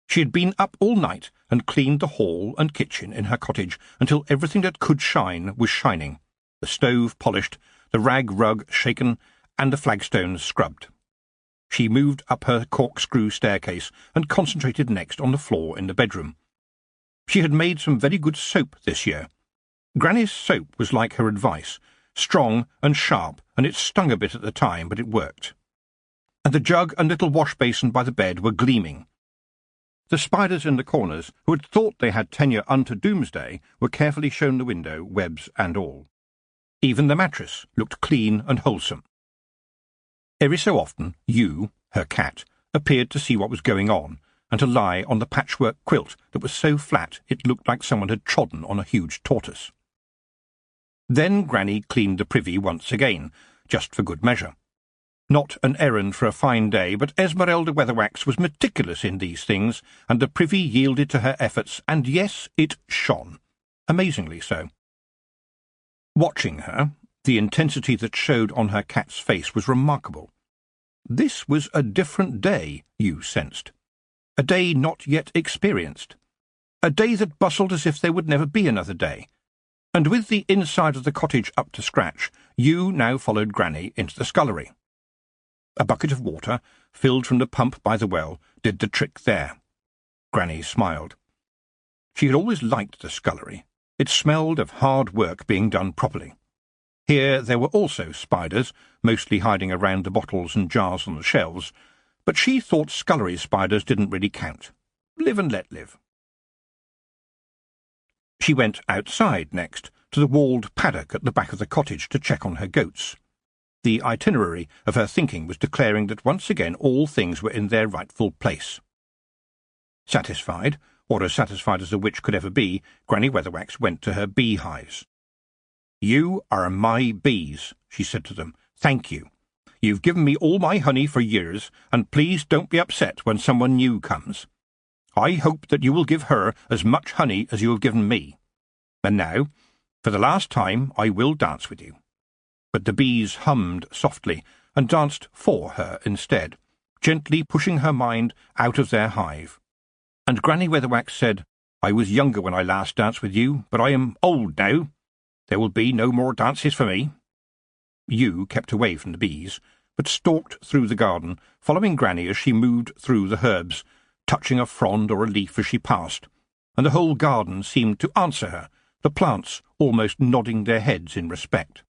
She had been up all night and cleaned the hall and kitchen in her cottage until everything that could shine was shining, the stove polished, the rag rug shaken, and the flagstones scrubbed. She moved up her corkscrew staircase and concentrated next on the floor in the bedroom. She had made some very good soap this year. Granny's soap was like her advice, strong and sharp, and it stung a bit at the time, but it worked. And the jug and little wash-basin by the bed were gleaming. The spiders in the corners, who had thought they had tenure unto doomsday, were carefully shown the window, webs and all. Even the mattress looked clean and wholesome. Every so often, you, her cat, appeared to see what was going on, and to lie on the patchwork quilt that was so flat it looked like someone had trodden on a huge tortoise. Then Granny cleaned the privy once again, just for good measure. Not an errand for a fine day, but Esmeralda Weatherwax was meticulous in these things, and the privy yielded to her efforts, and yes, it shone. Amazingly so. Watching her, the intensity that showed on her cat's face was remarkable. This was a different day, you sensed. A day not yet experienced. A day that bustled as if there would never be another day. And with the inside of the cottage up to scratch, you now followed Granny into the scullery. A bucket of water, filled from the pump by the well, did the trick there. Granny smiled. She had always liked the scullery. It smelled of hard work being done properly. Here there were also spiders, mostly hiding around the bottles and jars on the shelves, but she thought scullery spiders didn't really count. Live and let live. She went outside next, to the walled paddock at the back of the cottage to check on her goats. The itinerary of her thinking was declaring that once again all things were in their rightful place. Satisfied, or as satisfied as a witch could ever be, Granny Weatherwax went to her beehives. "You are my bees," she said to them. "Thank you. You've given me all my honey for years, and please don't be upset when someone new comes. I hope that you will give her as much honey as you have given me. And now, for the last time, I will dance with you." But the bees hummed softly and danced for her instead, gently pushing her mind out of their hive. And Granny Weatherwax said, "I was younger when I last danced with you, but I am old now. There will be no more dances for me." You kept away from the bees, but stalked through the garden, following Granny as she moved through the herbs, touching a frond or a leaf as she passed, and the whole garden seemed to answer her, the plants almost nodding their heads in respect.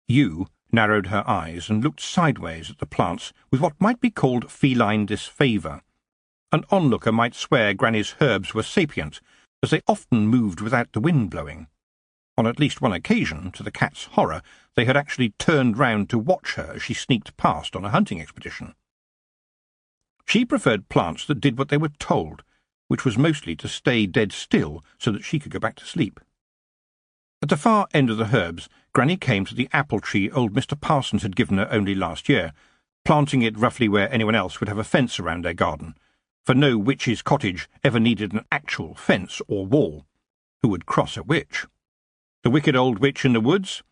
You narrowed her eyes and looked sideways at the plants with what might be called feline disfavour. An onlooker might swear Granny's herbs were sapient, as they often moved without the wind blowing. On at least one occasion, to the cat's horror, they had actually turned round to watch her as she sneaked past on a hunting expedition. She preferred plants that did what they were told, which was mostly to stay dead still so that she could go back to sleep. At the far end of the herbs, Granny came to the apple tree old Mr. Parsons had given her only last year, planting it roughly where anyone else would have a fence around their garden, for no witch's cottage ever needed an actual fence or wall. Who would cross a witch? The wicked old witch in the woods?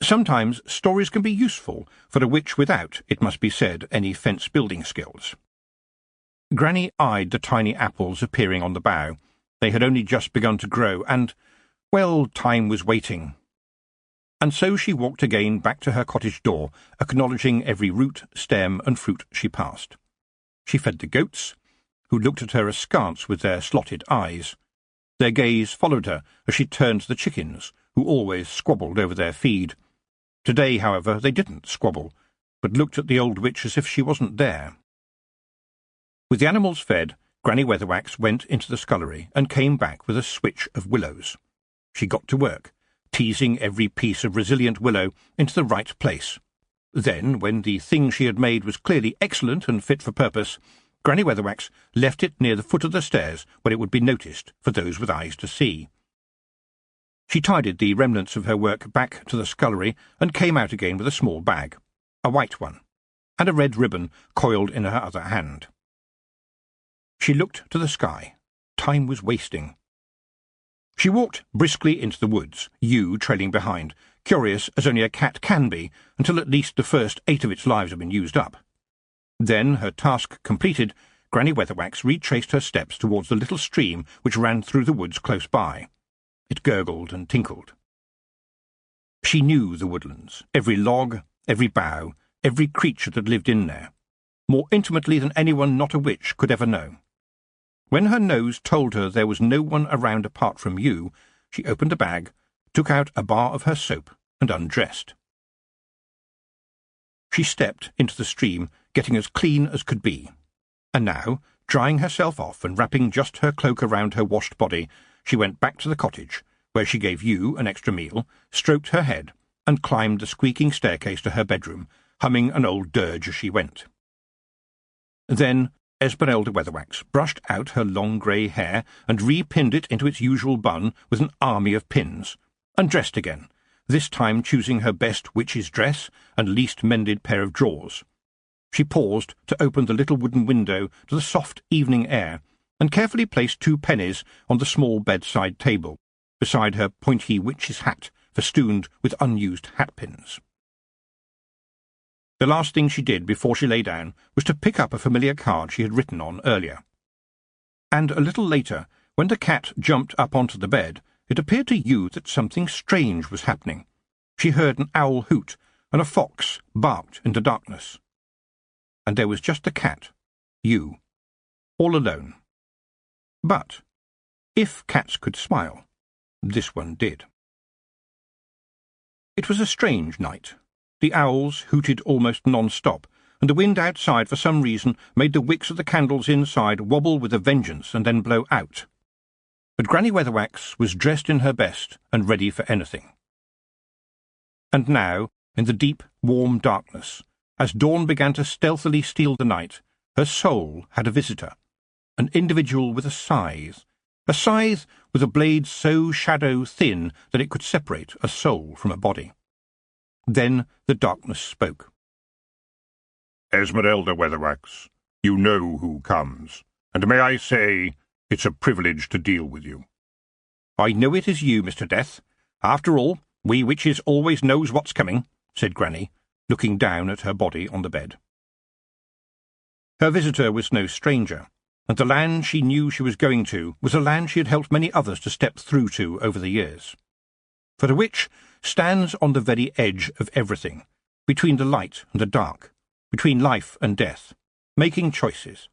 Sometimes stories can be useful for a witch without, it must be said, any fence-building skills. Granny eyed the tiny apples appearing on the bough. They had only just begun to grow, and, well, time was waiting. And so she walked again back to her cottage door, acknowledging every root, stem, and fruit she passed. She fed the goats, who looked at her askance with their slotted eyes. Their gaze followed her as she turned to the chickens, who always squabbled over their feed. Today, however, they didn't squabble, but looked at the old witch as if she wasn't there. With the animals fed, Granny Weatherwax went into the scullery and came back with a switch of willows. She got to work, teasing every piece of resilient willow into the right place. Then, when the thing she had made was clearly excellent and fit for purpose, Granny Weatherwax left it near the foot of the stairs where it would be noticed for those with eyes to see. She tidied the remnants of her work back to the scullery and came out again with a small bag, a white one, and a red ribbon coiled in her other hand. She looked to the sky. Time was wasting. She walked briskly into the woods, Hugh trailing behind, curious as only a cat can be, until at least the first 8 of its lives have been used up. Then, her task completed, Granny Weatherwax retraced her steps towards the little stream which ran through the woods close by. It gurgled and tinkled. She knew the woodlands, every log, every bough, every creature that lived in there, more intimately than anyone not a witch could ever know. When her nose told her there was no one around apart from you, she opened a bag, took out a bar of her soap, and undressed. She stepped into the stream, getting as clean as could be, and now, drying herself off and wrapping just her cloak around her washed body, she went back to the cottage, where she gave you an extra meal, stroked her head, and climbed the squeaking staircase to her bedroom, humming an old dirge as she went. Then Esmeralda Weatherwax brushed out her long grey hair and repinned it into its usual bun with an army of pins, and dressed again, this time choosing her best witch's dress and least mended pair of drawers. She paused to open the little wooden window to the soft evening air, and carefully placed 2 pennies on the small bedside table, beside her pointy witch's hat, festooned with unused hatpins. The last thing she did before she lay down was to pick up a familiar card she had written on earlier. And a little later, when the cat jumped up onto the bed, it appeared to you that something strange was happening. She heard an owl hoot, and a fox barked in the darkness. And there was just the cat, you, all alone. But if cats could smile, this one did. It was a strange night. The owls hooted almost non-stop, and the wind outside for some reason made the wicks of the candles inside wobble with a vengeance and then blow out. But Granny Weatherwax was dressed in her best and ready for anything. And now, in the deep, warm darkness, as dawn began to stealthily steal the night, her soul had a visitor, an individual with a scythe with a blade so shadow-thin that it could separate a soul from a body. Then the darkness spoke. Esmeralda Weatherwax, you know who comes, and may I say, it's a privilege to deal with you. I know it is you, Mr. Death. After all, we witches always knows what's coming, said Granny, looking down at her body on the bed. Her visitor was no stranger, and the land she knew she was going to was a land she had helped many others to step through to over the years. For the witch stands on the very edge of everything, between the light and the dark, between life and death, making choices,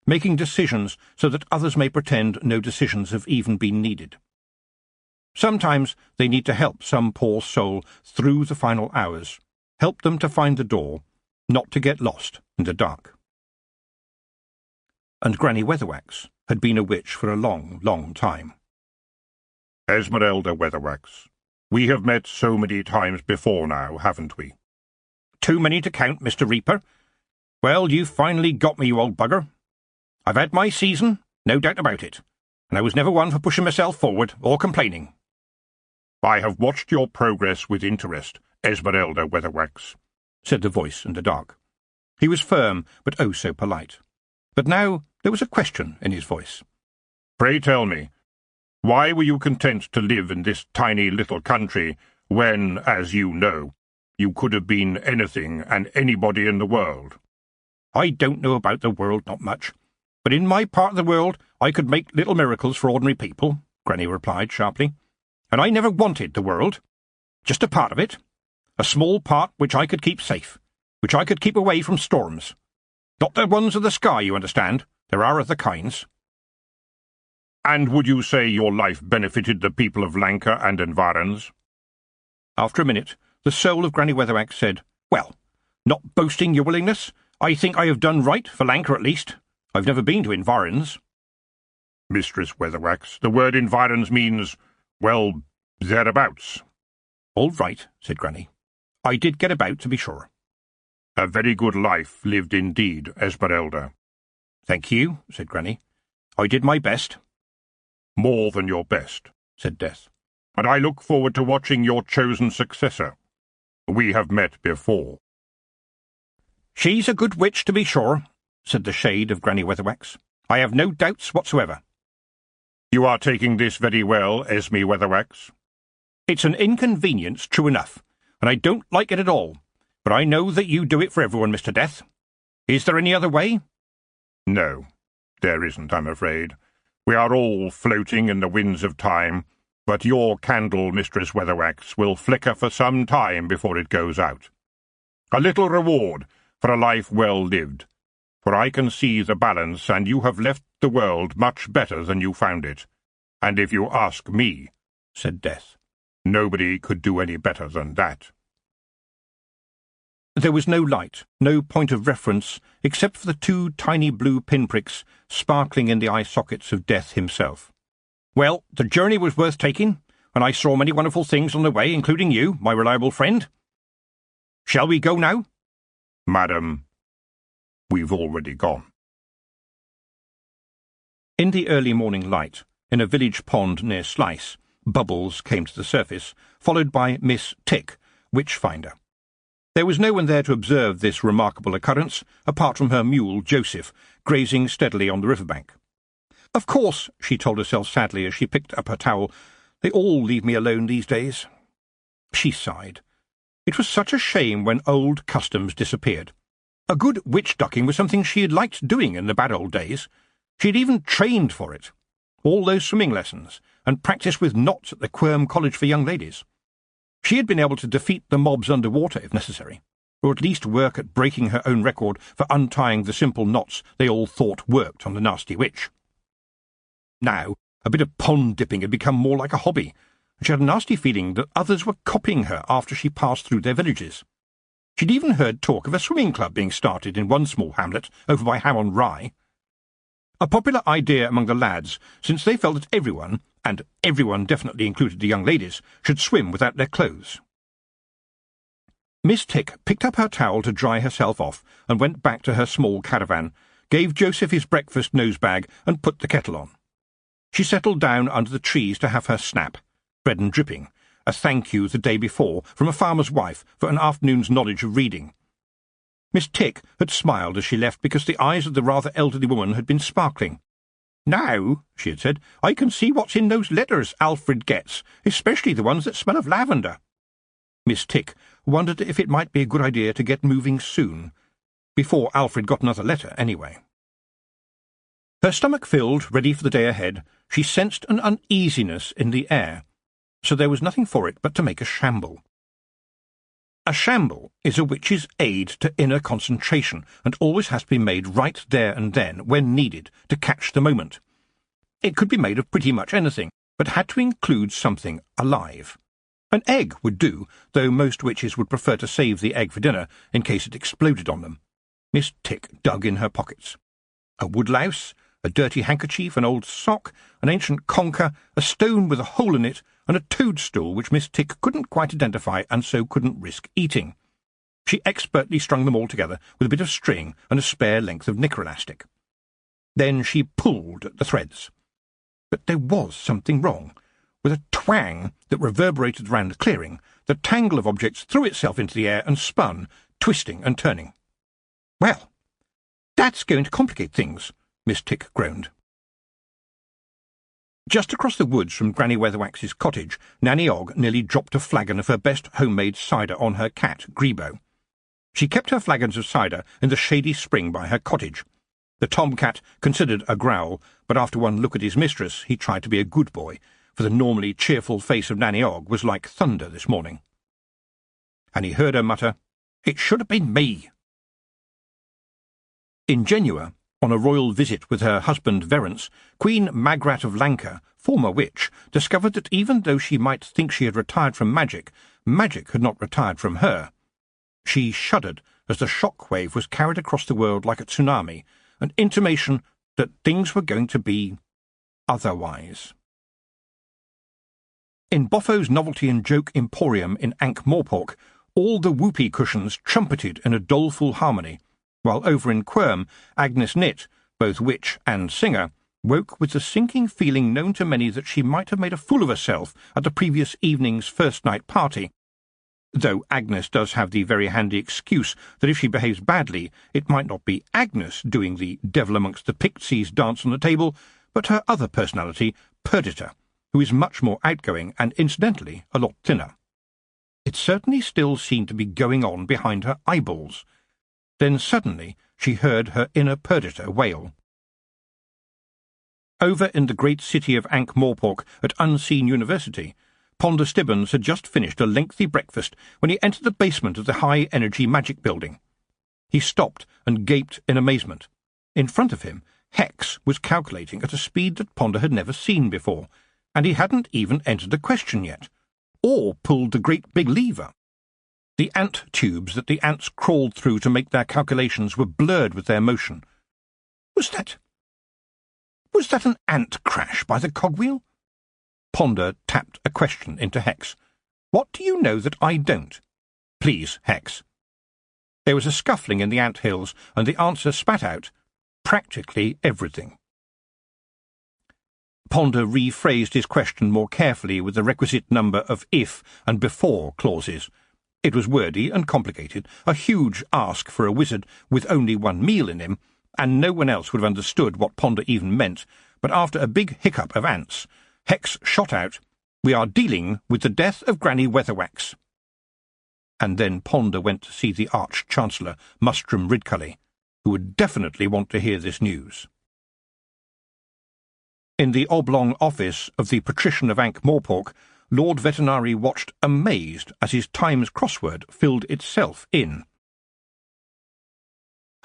making decisions so that others may pretend no decisions have even been needed. Sometimes they need to help some poor soul through the final hours, help them to find the door, not to get lost in the dark. And Granny Weatherwax had been a witch for a long, long time. Esmeralda Weatherwax, we have met so many times before now, haven't we? Too many to count, Mr. Reaper. Well, you've finally got me, you old bugger. I've had my season, no doubt about it, and I was never one for pushing myself forward or complaining. I have watched your progress with interest, Esmeralda Weatherwax, said the voice in the dark. He was firm, but oh so polite. But now there was a question in his voice. Pray tell me, why were you content to live in this tiny little country when, as you know, you could have been anything and anybody in the world? I don't know about the world, not much. But in my part of the world I could make little miracles for ordinary people, Granny replied sharply. And I never wanted the world. Just a part of it. A small part which I could keep safe, which I could keep away from storms. Not the ones of the sky, you understand. There are other kinds. And would you say your life benefited the people of Lanka and environs? After a minute, the soul of Granny Weatherwax said, Well, not boasting your willingness, I think I have done right, for Lanka at least. I've never been to environs. Mistress Weatherwax, the word environs means, well, thereabouts. All right, said Granny. I did get about, to be sure. A very good life lived indeed, Esmeralda. Thank you, said Granny. I did my best. More than your best, said Death. And I look forward to watching your chosen successor. We have met before. She's a good witch, to be sure, said the shade of Granny Weatherwax. I have no doubts whatsoever. You are taking this very well, Esme Weatherwax. It's an inconvenience, true enough, and I don't like it at all, but I know that you do it for everyone, Mr. Death. Is there any other way? No, there isn't, I'm afraid. We are all floating in the winds of time, but your candle, Mistress Weatherwax, will flicker for some time before it goes out. A little reward for a life well lived, for I can see the balance, and you have left the world much better than you found it. And if you ask me, said Death, nobody could do any better than that. There was no light, no point of reference, except for the 2 tiny blue pinpricks sparkling in the eye sockets of Death himself. Well, the journey was worth taking, and I saw many wonderful things on the way, including you, my reliable friend. Shall we go now? Madam, we've already gone. In the early morning light, in a village pond near Slice, Bubbles came to the surface, followed by Miss Tick, witch-finder. There was no one there to observe this remarkable occurrence, apart from her mule, Joseph, grazing steadily on the riverbank. Of course, she told herself sadly as she picked up her towel, they all leave me alone these days. She sighed. It was such a shame when old customs disappeared. A good witch-ducking was something she had liked doing in the bad old days. She had even trained for it. All those swimming lessons, and practice with knots at the Quirm College for Young Ladies. She had been able to defeat the mobs under water if necessary, or at least work at breaking her own record for untying the simple knots they all thought worked on the nasty witch. Now, a bit of pond-dipping had become more like a hobby, and she had a nasty feeling that others were copying her after she passed through their villages. She'd even heard talk of a swimming club being started in one small hamlet over by Ham-on-Rye. A popular idea among the lads, since they felt that everyone, and everyone definitely included the young ladies, should swim without their clothes. Miss Tick picked up her towel to dry herself off and went back to her small caravan, gave Joseph his breakfast nosebag and put the kettle on. She settled down under the trees to have her snap, bread and dripping, a thank you the day before from a farmer's wife for an afternoon's knowledge of reading. Miss Tick had smiled as she left because the eyes of the rather elderly woman had been sparkling. "Now," she had said, "I can see what's in those letters Alfred gets, especially the ones that smell of lavender." Miss Tick wondered if it might be a good idea to get moving soon, before Alfred got another letter anyway. Her stomach filled, ready for the day ahead, she sensed an uneasiness in the air, so there was nothing for it but to make a shamble. A shamble is a witch's aid to inner concentration, and always has to be made right there and then, when needed, to catch the moment. It could be made of pretty much anything, but had to include something alive. An egg would do, though most witches would prefer to save the egg for dinner, in case it exploded on them. Miss Tick dug in her pockets. A woodlouse, a dirty handkerchief, an old sock, an ancient conker, a stone with a hole in it, and a toadstool which Miss Tick couldn't quite identify and so couldn't risk eating. She expertly strung them all together with a bit of string and a spare length of knicker elastic. Then she pulled at the threads. But there was something wrong. With a twang that reverberated round the clearing, the tangle of objects threw itself into the air and spun, twisting and turning. "Well, that's going to complicate things," Miss Tick groaned. Just across the woods from Granny Weatherwax's cottage, Nanny Ogg nearly dropped a flagon of her best homemade cider on her cat, Grebo. She kept her flagons of cider in the shady spring by her cottage. The tomcat considered a growl, but after one look at his mistress he tried to be a good boy, for the normally cheerful face of Nanny Ogg was like thunder this morning. and he heard her mutter, "It should have been me." In Genua, on a royal visit with her husband Verence, Queen Magrat of Lanka, former witch, discovered that even though she might think she had retired from magic, magic had not retired from her. She shuddered as the shock wave was carried across the world like a tsunami, an intimation that things were going to be otherwise. In Boffo's Novelty and Joke Emporium in Ankh-Morpork, all the whoopee cushions trumpeted in a doleful harmony, while over in Quirm, Agnes Nitt, both witch and singer, woke with the sinking feeling known to many that she might have made a fool of herself at the previous evening's first-night party, though Agnes does have the very handy excuse that if she behaves badly, it might not be Agnes doing the devil amongst the Pixies dance on the table, but her other personality, Perdita, who is much more outgoing and, incidentally, a lot thinner. It certainly still seemed to be going on behind her eyeballs. Then suddenly she heard her inner Perdita wail. Over in the great city of Ankh-Morpork at Unseen University, Ponder Stibbons had just finished a lengthy breakfast when he entered the basement of the high-energy magic building. He stopped and gaped in amazement. In front of him, Hex was calculating at a speed that Ponder had never seen before, and he hadn't even entered the question yet, or pulled the great big lever. The ant tubes that the ants crawled through to make their calculations were blurred with their motion. Was that an ant crash by the cogwheel? Ponder tapped a question into Hex. What do you know that I don't? Please, Hex. There was a scuffling in the ant hills, and the answer spat out, practically everything. Ponder rephrased his question more carefully with the requisite number of if and before clauses. It was wordy and complicated, a huge ask for a wizard with only one meal in him, and no one else would have understood what Ponder even meant, but after a big hiccup of ants, Hex shot out, "We are dealing with the death of Granny Weatherwax." And then Ponder went to see the Arch-Chancellor, Mustrum Ridcully, who would definitely want to hear this news. In the oblong office of the Patrician of Ankh-Morpork, Lord Vetinari watched amazed as his Times crossword filled itself in.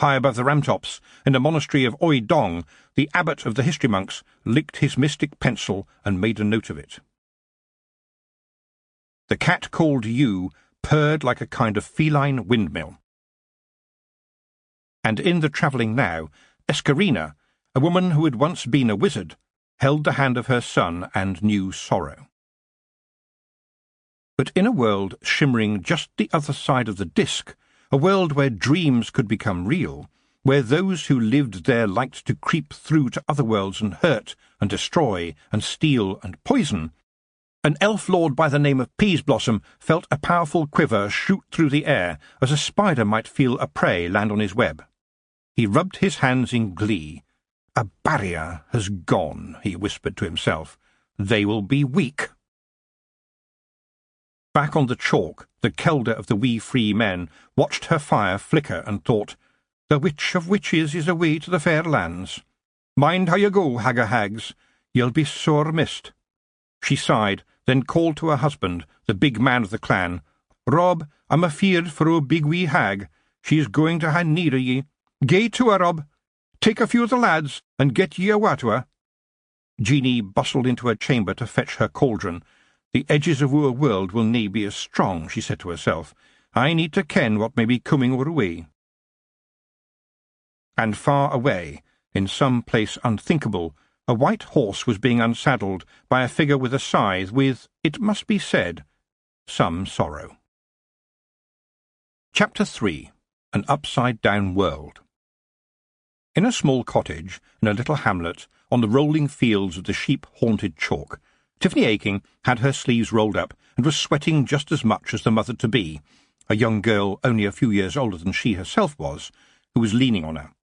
High above the ramtops, in the monastery of Oi Dong, the abbot of the history monks licked his mystic pencil and made a note of it. The cat called Yu purred like a kind of feline windmill. And in the travelling now, Escarina, a woman who had once been a wizard, held the hand of her son and knew sorrow. But in a world shimmering just the other side of the disk, a world where dreams could become real, where those who lived there liked to creep through to other worlds and hurt and destroy and steal and poison, an elf lord by the name of Peaseblossom felt a powerful quiver shoot through the air as a spider might feel a prey land on his web. He rubbed his hands in glee. "A barrier has gone," he whispered to himself. "They will be weak." Back on the chalk, the Kelder of the Wee Free Men watched her fire flicker and thought, "The witch of witches is away to the fair lands. Mind how you go, Hagger Hags. You'll be sore missed." She sighed, then called to her husband, the big man of the clan. "Rob, I'm afeard for o' big wee hag. She's going to ha' need o' ye. Gae to her, Rob. Take a few of the lads, and get ye a wa to her." Jeanie bustled into her chamber to fetch her cauldron. "The edges of our world will nae be as strong," she said to herself. "I need to ken what may be coming our way." And far away, in some place unthinkable, a white horse was being unsaddled by a figure with a scythe with, it must be said, some sorrow. Chapter 3. An Upside-Down World. In a small cottage, in a little hamlet, on the rolling fields of the sheep-haunted chalk, Tiffany Aching had her sleeves rolled up and was sweating just as much as the mother-to-be, a young girl only a few years older than she herself was, who was leaning on her.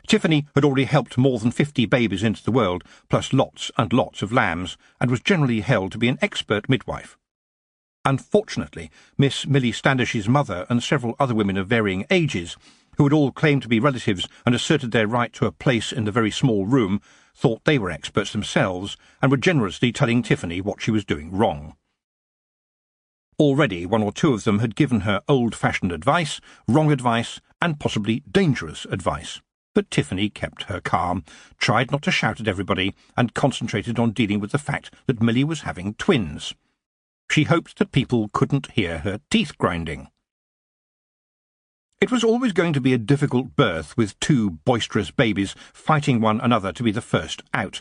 Tiffany had already helped more than 50 babies into the world, plus lots and lots of lambs, and was generally held to be an expert midwife. Unfortunately, Miss Millie Standish's mother and several other women of varying ages, who had all claimed to be relatives and asserted their right to a place in the very small room, thought they were experts themselves, and were generously telling Tiffany what she was doing wrong. Already one or two of them had given her old-fashioned advice, wrong advice, and possibly dangerous advice. But Tiffany kept her calm, tried not to shout at everybody, and concentrated on dealing with the fact that Millie was having twins. She hoped that people couldn't hear her teeth grinding. It was always going to be a difficult birth, with two boisterous babies fighting one another to be the first out.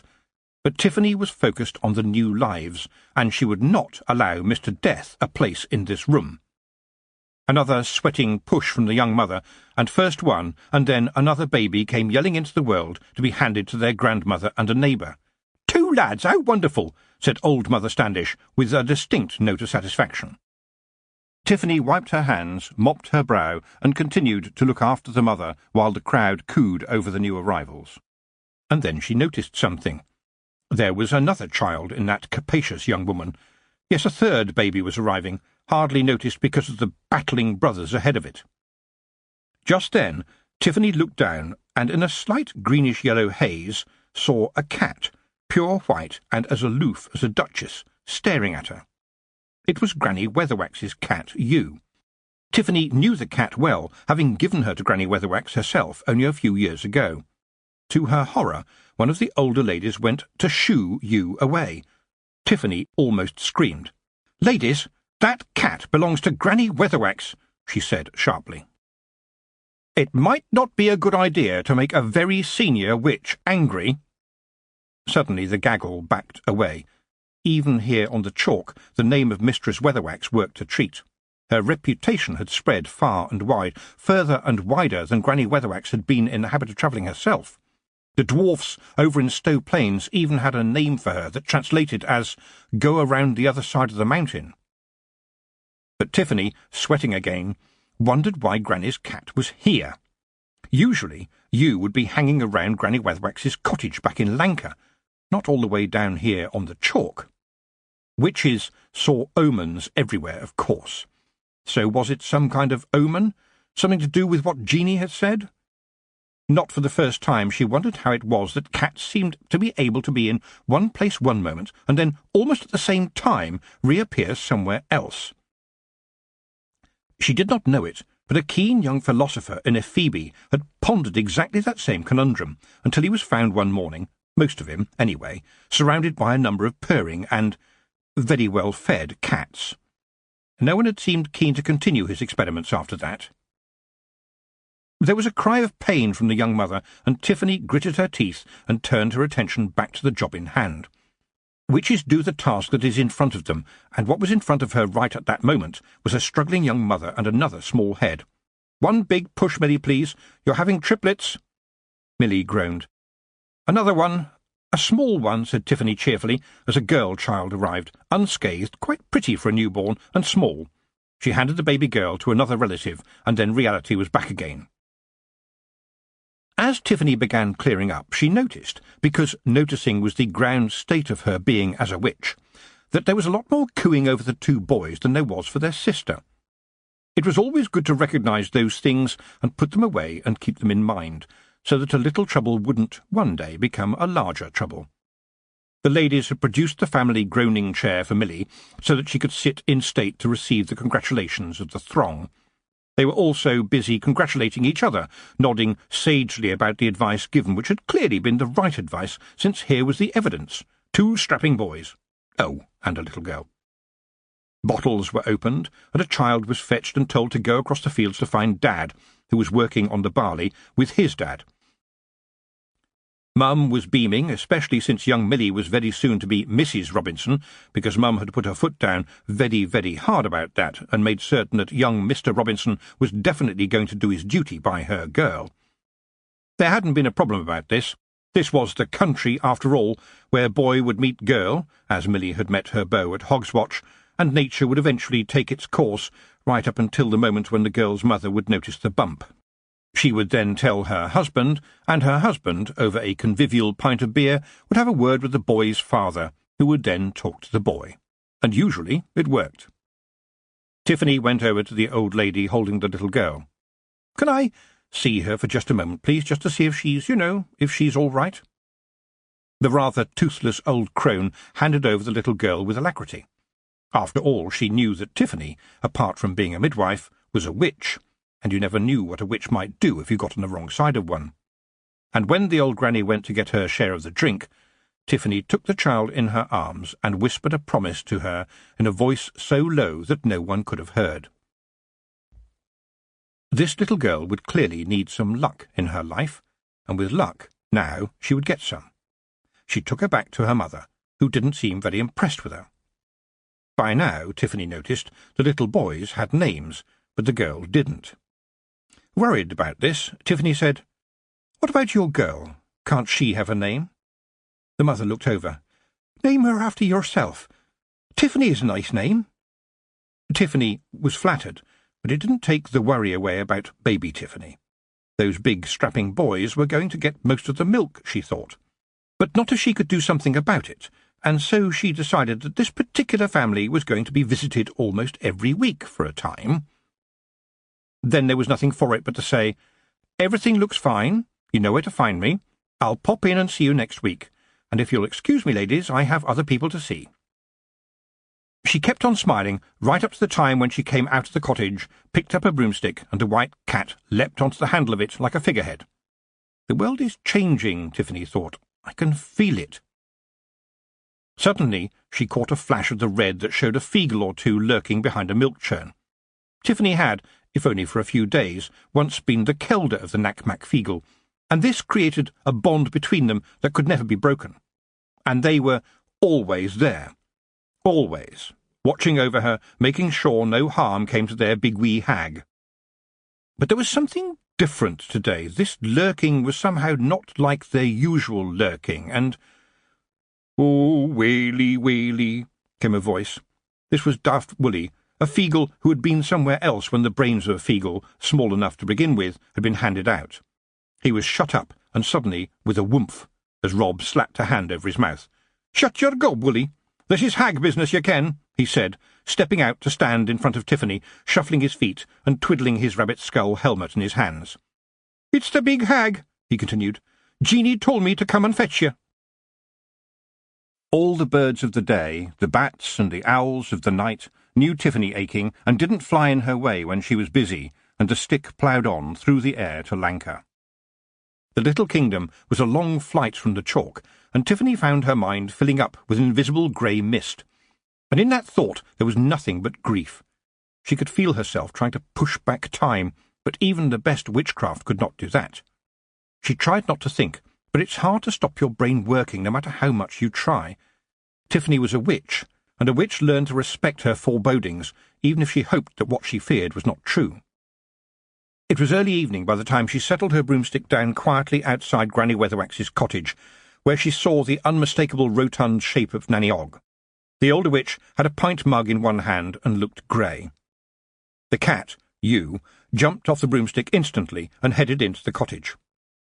But Tiffany was focused on the new lives, and she would not allow Mr. Death a place in this room. Another sweating push from the young mother, and first one and then another baby came yelling into the world to be handed to their grandmother and a neighbour. "Two lads, how wonderful!" said old Mother Standish, with a distinct note of satisfaction. Tiffany wiped her hands, mopped her brow, and continued to look after the mother while the crowd cooed over the new arrivals. And then she noticed something. There was another child in that capacious young woman. Yes, a third baby was arriving, hardly noticed because of the battling brothers ahead of it. Just then, Tiffany looked down and, in a slight greenish-yellow haze, saw a cat, pure white and as aloof as a duchess, staring at her. It was Granny Weatherwax's cat, Ewe. Tiffany knew the cat well, having given her to Granny Weatherwax herself only a few years ago. To her horror, one of the older ladies went to shoo Ewe away. Tiffany almost screamed. "Ladies, that cat belongs to Granny Weatherwax," she said sharply. "It might not be a good idea to make a very senior witch angry." Suddenly the gaggle backed away. Even here on the chalk, the name of Mistress Weatherwax worked a treat. Her reputation had spread far and wide, further and wider than Granny Weatherwax had been in the habit of travelling herself. The dwarfs over in Stow Plains even had a name for her that translated as "go around the other side of the mountain." But Tiffany, sweating again, wondered why Granny's cat was here. Usually, Ewe would be hanging around Granny Weatherwax's cottage back in Lanka, not all the way down here on the chalk. Witches saw omens everywhere, of course. So was it some kind of omen? Something to do with what Jeanie had said? Not for the first time she wondered how it was that cats seemed to be able to be in one place one moment and then, almost at the same time, reappear somewhere else. She did not know it, but a keen young philosopher in Ephebi had pondered exactly that same conundrum until he was found one morning, most of him, anyway, surrounded by a number of purring and very well-fed cats. No one had seemed keen to continue his experiments after that. There was a cry of pain from the young mother, and Tiffany gritted her teeth and turned her attention back to the job in hand. Witches do the task that is in front of them, and what was in front of her right at that moment was a struggling young mother and another small head. "One big push, Millie, please. You're having triplets." Millie groaned. "Another one. A small one," said Tiffany cheerfully, as a girl child arrived, unscathed, quite pretty for a newborn, and small. She handed the baby girl to another relative, and then reality was back again. As Tiffany began clearing up, she noticed, because noticing was the ground state of her being as a witch, that there was a lot more cooing over the two boys than there was for their sister. It was always good to recognise those things and put them away and keep them in mind, so that a little trouble wouldn't one day become a larger trouble. The ladies had produced the family groaning chair for Millie, so that she could sit in state to receive the congratulations of the throng. They were also busy congratulating each other, nodding sagely about the advice given, which had clearly been the right advice, since here was the evidence. 2 strapping boys. Oh, and a little girl. Bottles were opened, and a child was fetched and told to go across the fields to find Dad, who was working on the barley, with his dad. Mum was beaming, especially since young Millie was very soon to be Mrs. Robinson, because Mum had put her foot down very, very hard about that, and made certain that young Mr. Robinson was definitely going to do his duty by her girl. There hadn't been a problem about this. This was the country, after all, where boy would meet girl, as Millie had met her beau at Hogswatch, and nature would eventually take its course, right up until the moment when the girl's mother would notice the bump. She would then tell her husband, and her husband, over a convivial pint of beer, would have a word with the boy's father, who would then talk to the boy. And usually it worked. Tiffany went over to the old lady holding the little girl. "Can I see her for just a moment, please, just to see if she's, if she's all right?" The rather toothless old crone handed over the little girl with alacrity. After all, she knew that Tiffany, apart from being a midwife, was a witch, and you never knew what a witch might do if you got on the wrong side of one. And when the old granny went to get her share of the drink, Tiffany took the child in her arms and whispered a promise to her in a voice so low that no one could have heard. This little girl would clearly need some luck in her life, and with luck, now, she would get some. She took her back to her mother, who didn't seem very impressed with her. By now, Tiffany noticed, the little boys had names, but the girl didn't. Worried about this, Tiffany said, "What about your girl? Can't she have a name?" The mother looked over. "Name her after yourself. Tiffany is a nice name." Tiffany was flattered, but it didn't take the worry away about baby Tiffany. Those big, strapping boys were going to get most of the milk, she thought. But not if she could do something about it, and so she decided that this particular family was going to be visited almost every week for a time. Then there was nothing for it but to say, "Everything looks fine. You know where to find me. I'll pop in and see you next week, and if you'll excuse me, ladies, I have other people to see." She kept on smiling right up to the time when she came out of the cottage, picked up a broomstick, and the white cat leapt onto the handle of it like a figurehead. The world is changing, Tiffany thought. I can feel it. Suddenly she caught a flash of the red that showed a feagle or two lurking behind a milk churn. Tiffany had, if only for a few days, once been the kelder of the Knack-Mack feagle, and this created a bond between them that could never be broken. And they were always there. Always, watching over her, making sure no harm came to their big wee hag. But there was something different today. This lurking was somehow not like their usual lurking, and— "Oh, Whaley, Whaley," came a voice. This was Daft Woolly, a feagle who had been somewhere else when the brains of a feagle, small enough to begin with, had been handed out. He was shut up, and suddenly, with a whoomph, as Rob slapped a hand over his mouth. "Shut your gob, Woolly. This is hag business, you ken," he said, stepping out to stand in front of Tiffany, shuffling his feet and twiddling his rabbit-skull helmet in his hands. "It's the big hag," he continued. "Jeanie told me to come and fetch you." All the birds of the day, the bats and the owls of the night, knew Tiffany aching and didn't fly in her way when she was busy, and the stick ploughed on through the air to Lanka. The little kingdom was a long flight from the chalk, and Tiffany found her mind filling up with invisible grey mist. And in that thought there was nothing but grief. She could feel herself trying to push back time, but even the best witchcraft could not do that. She tried not to think, but it's hard to stop your brain working no matter how much you try. Tiffany was a witch, and a witch learned to respect her forebodings, even if she hoped that what she feared was not true. It was early evening by the time she settled her broomstick down quietly outside Granny Weatherwax's cottage, where she saw the unmistakable rotund shape of Nanny Ogg. The older witch had a pint mug in one hand and looked grey. The cat, Ewe, jumped off the broomstick instantly and headed into the cottage.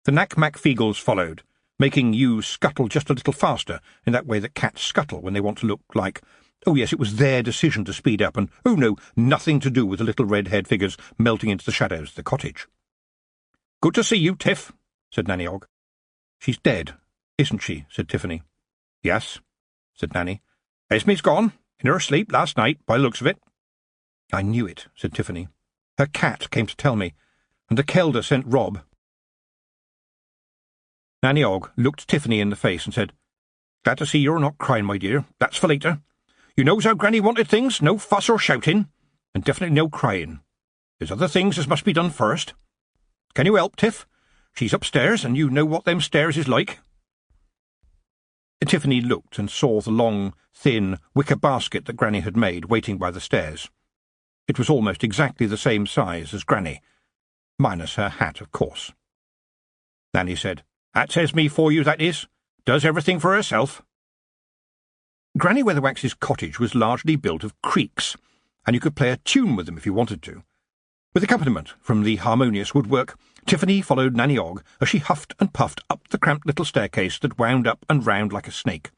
The Knack-Mack feagles followed, making Ewe scuttle just a little faster, in that way that cats scuttle when they want to look like— oh yes, it was their decision to speed up, and oh no, nothing to do with the little red-haired figures melting into the shadows of the cottage. "Good to see you, Tiff," said Nanny Ogg. "She's dead, isn't she?" said Tiffany. "Yes," said Nanny. "Esme's gone, in her sleep last night, by the looks of it." "I knew it," said Tiffany. "Her cat came to tell me, and the kelder sent Rob." Nanny Ogg looked Tiffany in the face and said, "Glad to see you're not crying, my dear. That's for later. You knows how Granny wanted things, no fuss or shouting, and definitely no crying. There's other things as must be done first. Can you help, Tiff? She's upstairs, and you know what them stairs is like." Tiffany looked and saw the long, thin, wicker basket that Granny had made waiting by the stairs. It was almost exactly the same size as Granny, minus her hat, of course. Nanny said, "That's Esme for you, that is. Does everything for herself." Granny Weatherwax's cottage was largely built of creaks, and you could play a tune with them if you wanted to. With accompaniment from the harmonious woodwork, Tiffany followed Nanny Ogg as she huffed and puffed up the cramped little staircase that wound up and round like a snake.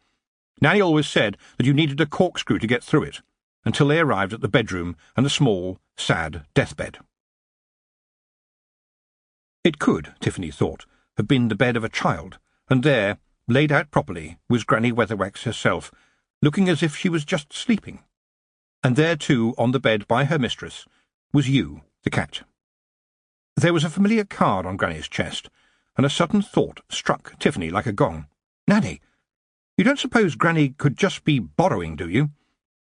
Nanny always said that you needed a corkscrew to get through it, until they arrived at the bedroom and the small, sad deathbed. It could, Tiffany thought, have been the bed of a child, and there, laid out properly, was Granny Weatherwax herself, looking as if she was just sleeping. And there too, on the bed by her mistress, was you, the cat. There was a familiar card on Granny's chest, and a sudden thought struck Tiffany like a gong. Nanny, you don't suppose Granny could just be borrowing, do you?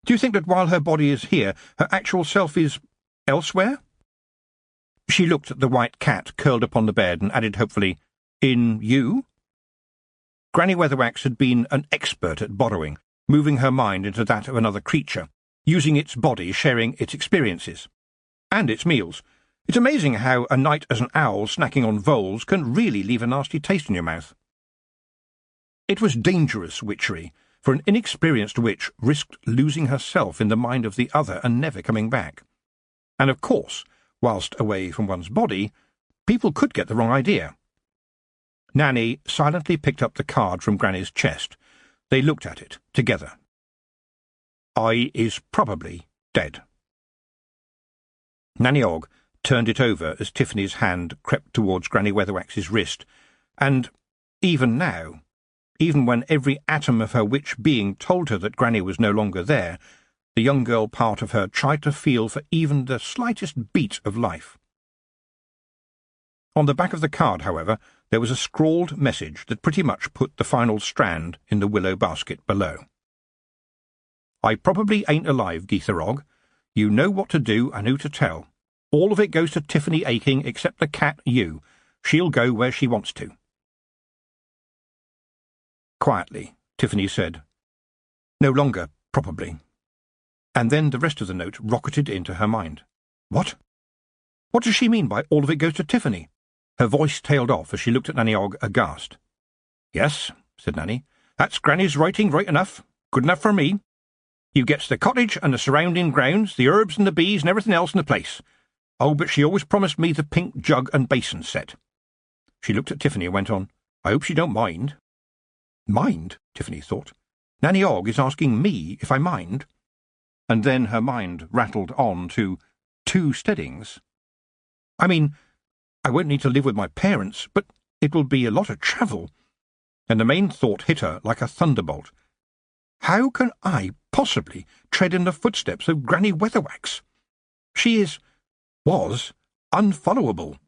Do you think that while her body is here, her actual self is elsewhere? She looked at the white cat curled upon the bed and added hopefully, In you? Granny Weatherwax had been an expert at borrowing, moving her mind into that of another creature, using its body, sharing its experiences. And its meals. It's amazing how a night as an owl snacking on voles can really leave a nasty taste in your mouth. It was dangerous witchery, for an inexperienced witch risked losing herself in the mind of the other and never coming back. And of course, whilst away from one's body, people could get the wrong idea. Nanny silently picked up the card from Granny's chest. They looked at it, together. I is probably dead. Nanny Og turned it over as Tiffany's hand crept towards Granny Weatherwax's wrist, and even now, even when every atom of her witch being told her that Granny was no longer there, the young girl part of her tried to feel for even the slightest beat of life. On the back of the card, however, there was a scrawled message that pretty much put the final strand in the willow basket below. I probably ain't alive, Geetha Og. You know what to do and who to tell. All of it goes to Tiffany Aching except the cat, you. She'll go where she wants to. Quietly, Tiffany said, No longer, probably. And then the rest of the note rocketed into her mind. What? What does she mean by all of it goes to Tiffany? Her voice tailed off as she looked at Nanny Og aghast. Yes, said Nanny, that's Granny's writing right enough. Good enough for me. You gets the cottage and the surrounding grounds, the herbs and the bees and everything else in the place. Oh, but she always promised me the pink jug and basin set. She looked at Tiffany and went on, I hope she don't mind. Mind? Tiffany thought. Nanny Og is asking me if I mind. And then her mind rattled on to 2 steadings. I mean, I won't need to live with my parents, but it will be a lot of travel. And the main thought hit her like a thunderbolt. How can I possibly tread in the footsteps of Granny Weatherwax? She was unfollowable.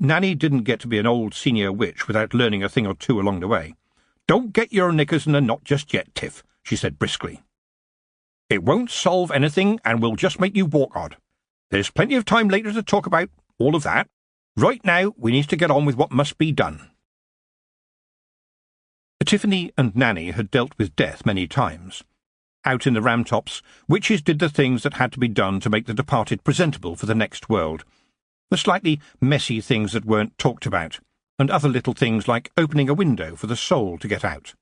Nanny didn't get to be an old senior witch without learning a thing or two along the way. Don't get your knickers in a knot just yet, Tiff, she said briskly. It won't solve anything and will just make you walk odd. There's plenty of time later to talk about all of that. Right now, we need to get on with what must be done. Tiffany and Nanny had dealt with death many times. Out in the ramtops, witches did the things that had to be done to make the departed presentable for the next world. The slightly messy things that weren't talked about, and other little things like opening a window for the soul to get out.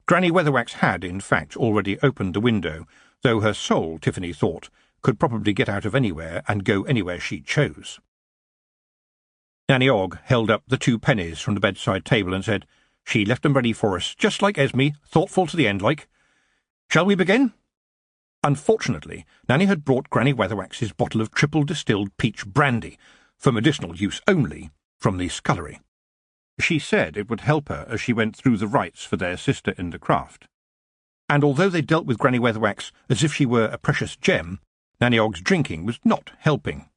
Granny Weatherwax had, in fact, already opened the window, though her soul, Tiffany thought, could probably get out of anywhere and go anywhere she chose. Nanny Og held up the 2 pennies from the bedside table and said, She left them ready for us, just like Esme, thoughtful to the end like. Shall we begin? Unfortunately, Nanny had brought Granny Weatherwax's bottle of triple-distilled peach brandy, for medicinal use only, from the scullery. She said it would help her as she went through the rites for their sister in the craft. And although they dealt with Granny Weatherwax as if she were a precious gem, Nanny Og's drinking was not helping.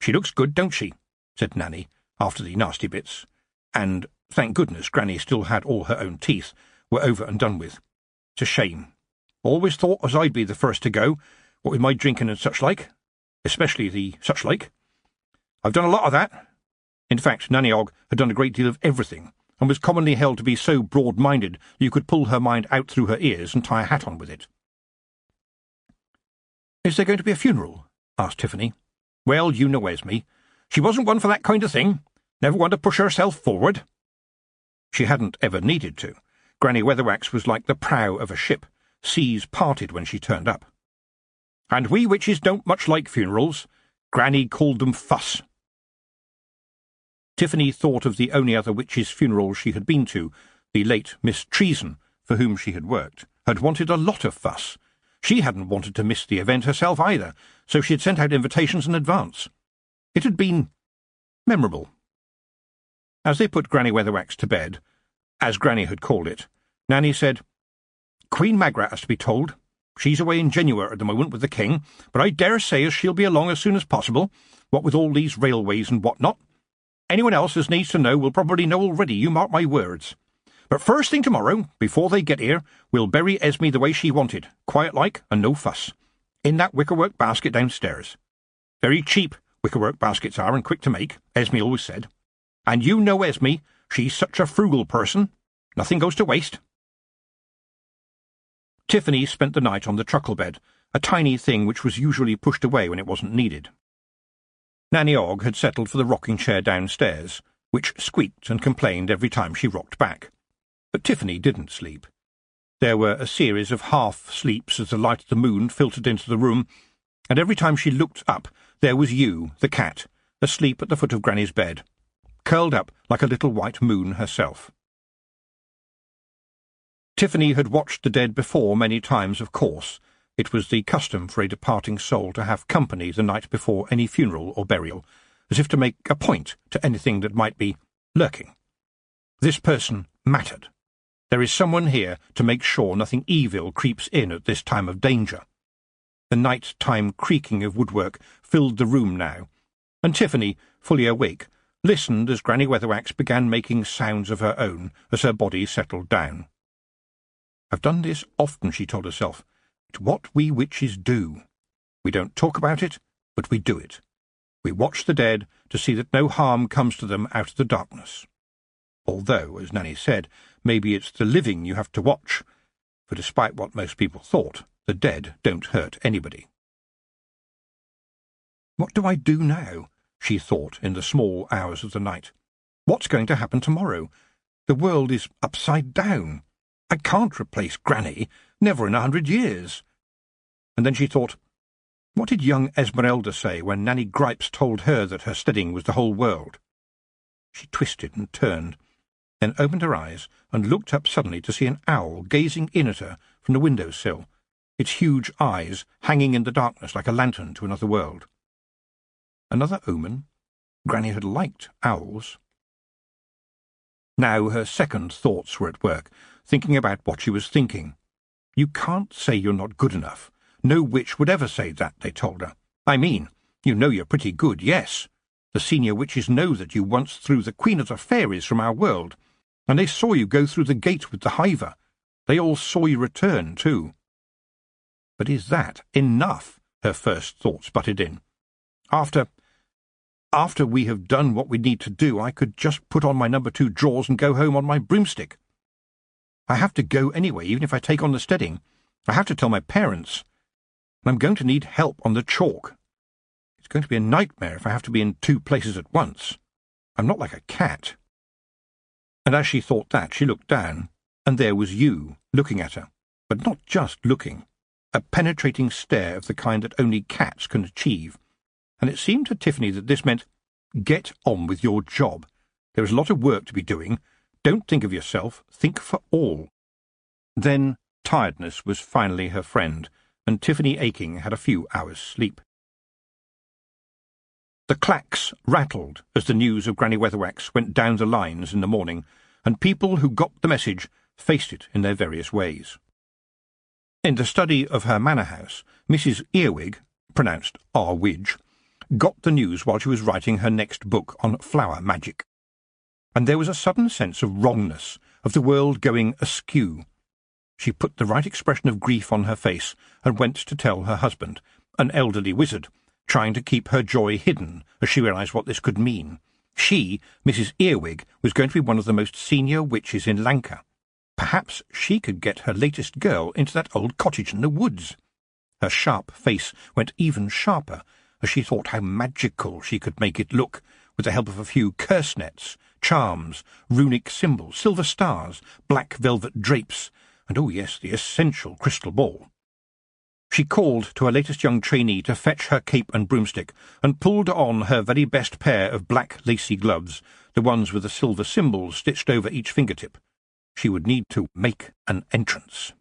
She looks good, don't she? Said Nanny, after the nasty bits. And, thank goodness, Granny still had all her own teeth, were over and done with. It's a shame. Always thought as I'd be the first to go, what with my drinking and such like, especially the such like. I've done a lot of that. In fact, Nanny Og had done a great deal of everything, and was commonly held to be so broad-minded you could pull her mind out through her ears and tie a hat on with it. Is there going to be a funeral? Asked Tiffany. Well, you know Esme. She wasn't one for that kind of thing. Never one to push herself forward. She hadn't ever needed to. Granny Weatherwax was like the prow of a ship. Seas parted when she turned up. And we witches don't much like funerals. Granny called them fuss. Tiffany thought of the only other witch's funeral she had been to, the late Miss Treason, for whom she had worked, had wanted a lot of fuss. She hadn't wanted to miss the event herself either, so she had sent out invitations in advance. It had been memorable. As they put Granny Weatherwax to bed, as Granny had called it, Nanny said, Queen Magrat has to be told. She's away in Genua at the moment with the King, but I dare say as she'll be along as soon as possible, what with all these railways and what not. Anyone else as needs to know will probably know already, you mark my words. But first thing tomorrow, before they get here, we'll bury Esme the way she wanted, quiet-like and no fuss, in that wickerwork basket downstairs. Very cheap wickerwork baskets are and quick to make, Esme always said. And you know Esme, she's such a frugal person. Nothing goes to waste. Tiffany spent the night on the truckle bed, a tiny thing which was usually pushed away when it wasn't needed. Nanny Ogg had settled for the rocking chair downstairs, which squeaked and complained every time she rocked back. But Tiffany didn't sleep. There were a series of half-sleeps as the light of the moon filtered into the room, and every time she looked up there was you, the cat, asleep at the foot of Granny's bed, curled up like a little white moon herself. Tiffany had watched the dead before many times, of course. It was the custom for a departing soul to have company the night before any funeral or burial, as if to make a point to anything that might be lurking. This person mattered. There is someone here to make sure nothing evil creeps in at this time of danger. The night-time creaking of woodwork filled the room now, and Tiffany, fully awake, listened as Granny Weatherwax began making sounds of her own as her body settled down. "I've done this often," she told herself. "It's what we witches do. We don't talk about it, but we do it. We watch the dead to see that no harm comes to them out of the darkness. Although, as Nanny said, maybe it's the living you have to watch, for despite what most people thought, the dead don't hurt anybody." "What do I do now?" she thought in the small hours of the night. "What's going to happen tomorrow? The world is upside down. I can't replace Granny, never in 100 years. And then she thought, what did young Esmeralda say when Nanny Gripes told her that her steading was the whole world? She twisted and turned, then opened her eyes and looked up suddenly to see an owl gazing in at her from the window-sill, its huge eyes hanging in the darkness like a lantern to another world. Another omen? Granny had liked owls. Now her second thoughts were at work, thinking about what she was thinking. You can't say you're not good enough. No witch would ever say that, they told her. I mean, you know you're pretty good, yes. The senior witches know that you once threw the Queen of the Fairies from our world, and they saw you go through the gate with the hiver. They all saw you return, too. But is that enough? Her first thoughts butted in. After we have done what we need to do, I could just put on my number 2 drawers and go home on my broomstick. I have to go anyway, even if I take on the steading. I have to tell my parents. And I'm going to need help on the chalk. It's going to be a nightmare if I have to be in 2 places at once. I'm not like a cat. And as she thought that, she looked down, and there was you, looking at her. But not just looking. A penetrating stare of the kind that only cats can achieve. And it seemed to Tiffany that this meant, get on with your job. There is a lot of work to be doing. Don't think of yourself, think for all. Then tiredness was finally her friend, and Tiffany Aching had a few hours' sleep. The clacks rattled as the news of Granny Weatherwax went down the lines in the morning, and people who got the message faced it in their various ways. In the study of her manor house, Mrs. Earwig, pronounced Arwidge, got the news while she was writing her next book on flower magic. And there was a sudden sense of wrongness, of the world going askew. She put the right expression of grief on her face and went to tell her husband, an elderly wizard, trying to keep her joy hidden as she realized what this could mean. She, Mrs. Earwig, was going to be one of the most senior witches in Lanka. Perhaps she could get her latest girl into that old cottage in the woods. Her sharp face went even sharper as she thought how magical she could make it look, with the help of a few curse nets, charms, runic symbols, silver stars, black velvet drapes, and, oh yes, the essential crystal ball. She called to her latest young trainee to fetch her cape and broomstick, and pulled on her very best pair of black lacy gloves, the ones with the silver symbols stitched over each fingertip. She would need to make an entrance.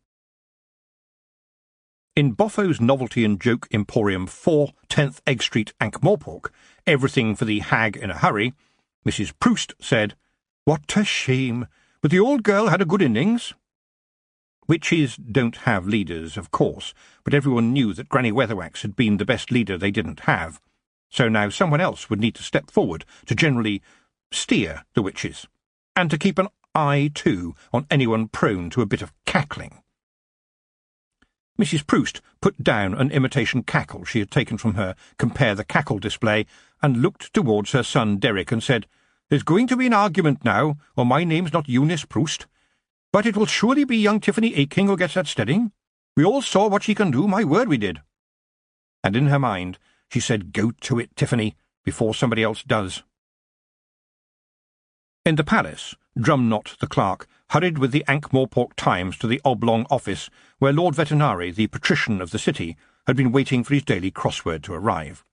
In Boffo's Novelty and Joke Emporium, 4 10th Egg Street, Ankh-Morpork, everything for the hag in a hurry, Mrs. Proust said, "What a shame, but the old girl had a good innings." Witches don't have leaders, of course, but everyone knew that Granny Weatherwax had been the best leader they didn't have. So now someone else would need to step forward to generally steer the witches, and to keep an eye, too, on anyone prone to a bit of cackling. Mrs. Proust put down an imitation cackle she had taken from her Compare the Cackle display, and looked towards her son Derek and said, "There's going to be an argument now, or my name's not Eunice Proust. But it will surely be young Tiffany Aking who gets that steading. We all saw what she can do, my word we did." And in her mind she said, "Go to it, Tiffany, before somebody else does." In the palace, Drumknott the clerk hurried with the Ankh-Morpork Times to the oblong office where Lord Vetinari, the patrician of the city, had been waiting for his daily crossword to arrive.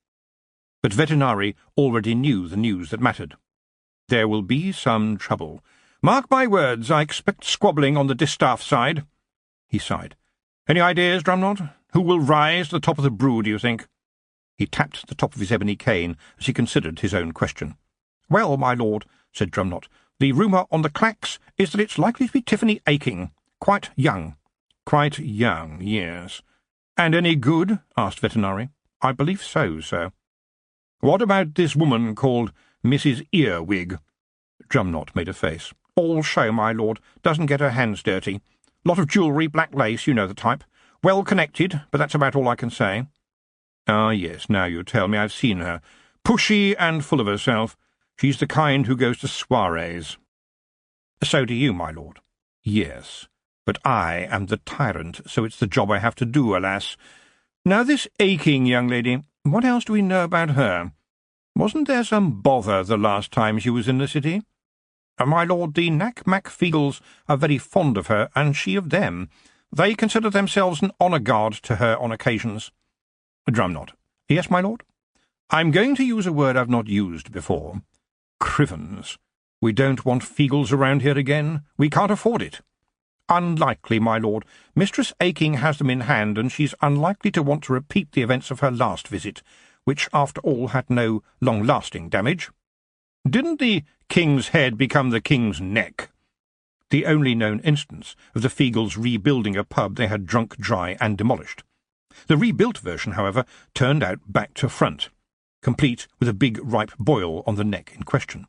But Vetinari already knew the news that mattered. There will be some trouble. "Mark my words, I expect squabbling on the distaff side," he sighed. "Any ideas, Drumknott? Who will rise to the top of the brew, do you think?" He tapped the top of his ebony cane as he considered his own question. "Well, my lord," said Drumknott, "the rumour on the clacks is that it's likely to be Tiffany Aking. Quite young." "Quite young, yes." "And any good?" asked Vetinari. "I believe so, sir." "What about this woman called Mrs. Earwig?" Drumknott made a face. "All show, my lord. Doesn't get her hands dirty. Lot of jewellery, black lace, you know the type. Well connected, but that's about all I can say." "Ah, yes, now you tell me. I've seen her. Pushy and full of herself. She's the kind who goes to soirees." "So do you, my lord." "Yes, but I am the tyrant, so it's the job I have to do, alas. Now this Aking young lady, what else do we know about her? Wasn't there some bother the last time she was in the city?" "My lord, the Knack-Mack-Feagles are very fond of her, and she of them. They consider themselves an honour-guard to her on occasions." Drumknott. "Yes, my lord?" "I'm going to use a word I've not used before. Crivens. We don't want Feagles around here again. We can't afford it." "Unlikely, my lord. Mistress Aking has them in hand, and she's unlikely to want to repeat the events of her last visit, which, after all, had no long-lasting damage." "Didn't the king's head become the king's neck?" The only known instance of the Feagles rebuilding a pub they had drunk dry and demolished. The rebuilt version, however, turned out back to front, complete with a big ripe boil on the neck in question.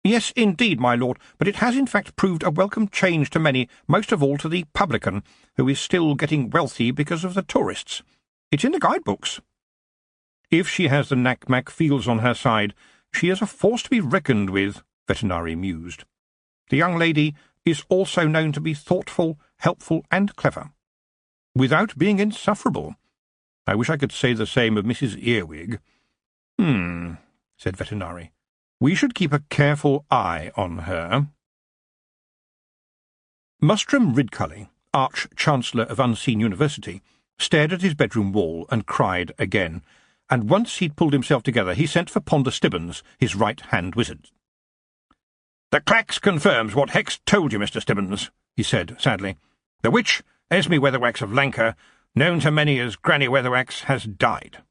"Yes, indeed, my lord, but it has in fact proved a welcome change to many, most of all to the publican, who is still getting wealthy because of the tourists. It's in the guidebooks." "If she has the Knack-Mack-Feagles on her side, she is a force to be reckoned with," Vetinari mused. "The young lady is also known to be thoughtful, helpful, and clever, without being insufferable. I wish I could say the same of Mrs. Earwig." Said Vetinari. "We should keep a careful eye on her." Mustrum Ridcully, Arch-Chancellor of Unseen University, stared at his bedroom wall and cried again, and once he'd pulled himself together he sent for Ponder Stibbons, his right-hand wizard. "The clacks confirms what Hex told you, Mr. Stibbons," he said sadly. "The witch, Esme Weatherwax of Lancre, known to many as Granny Weatherwax, has died."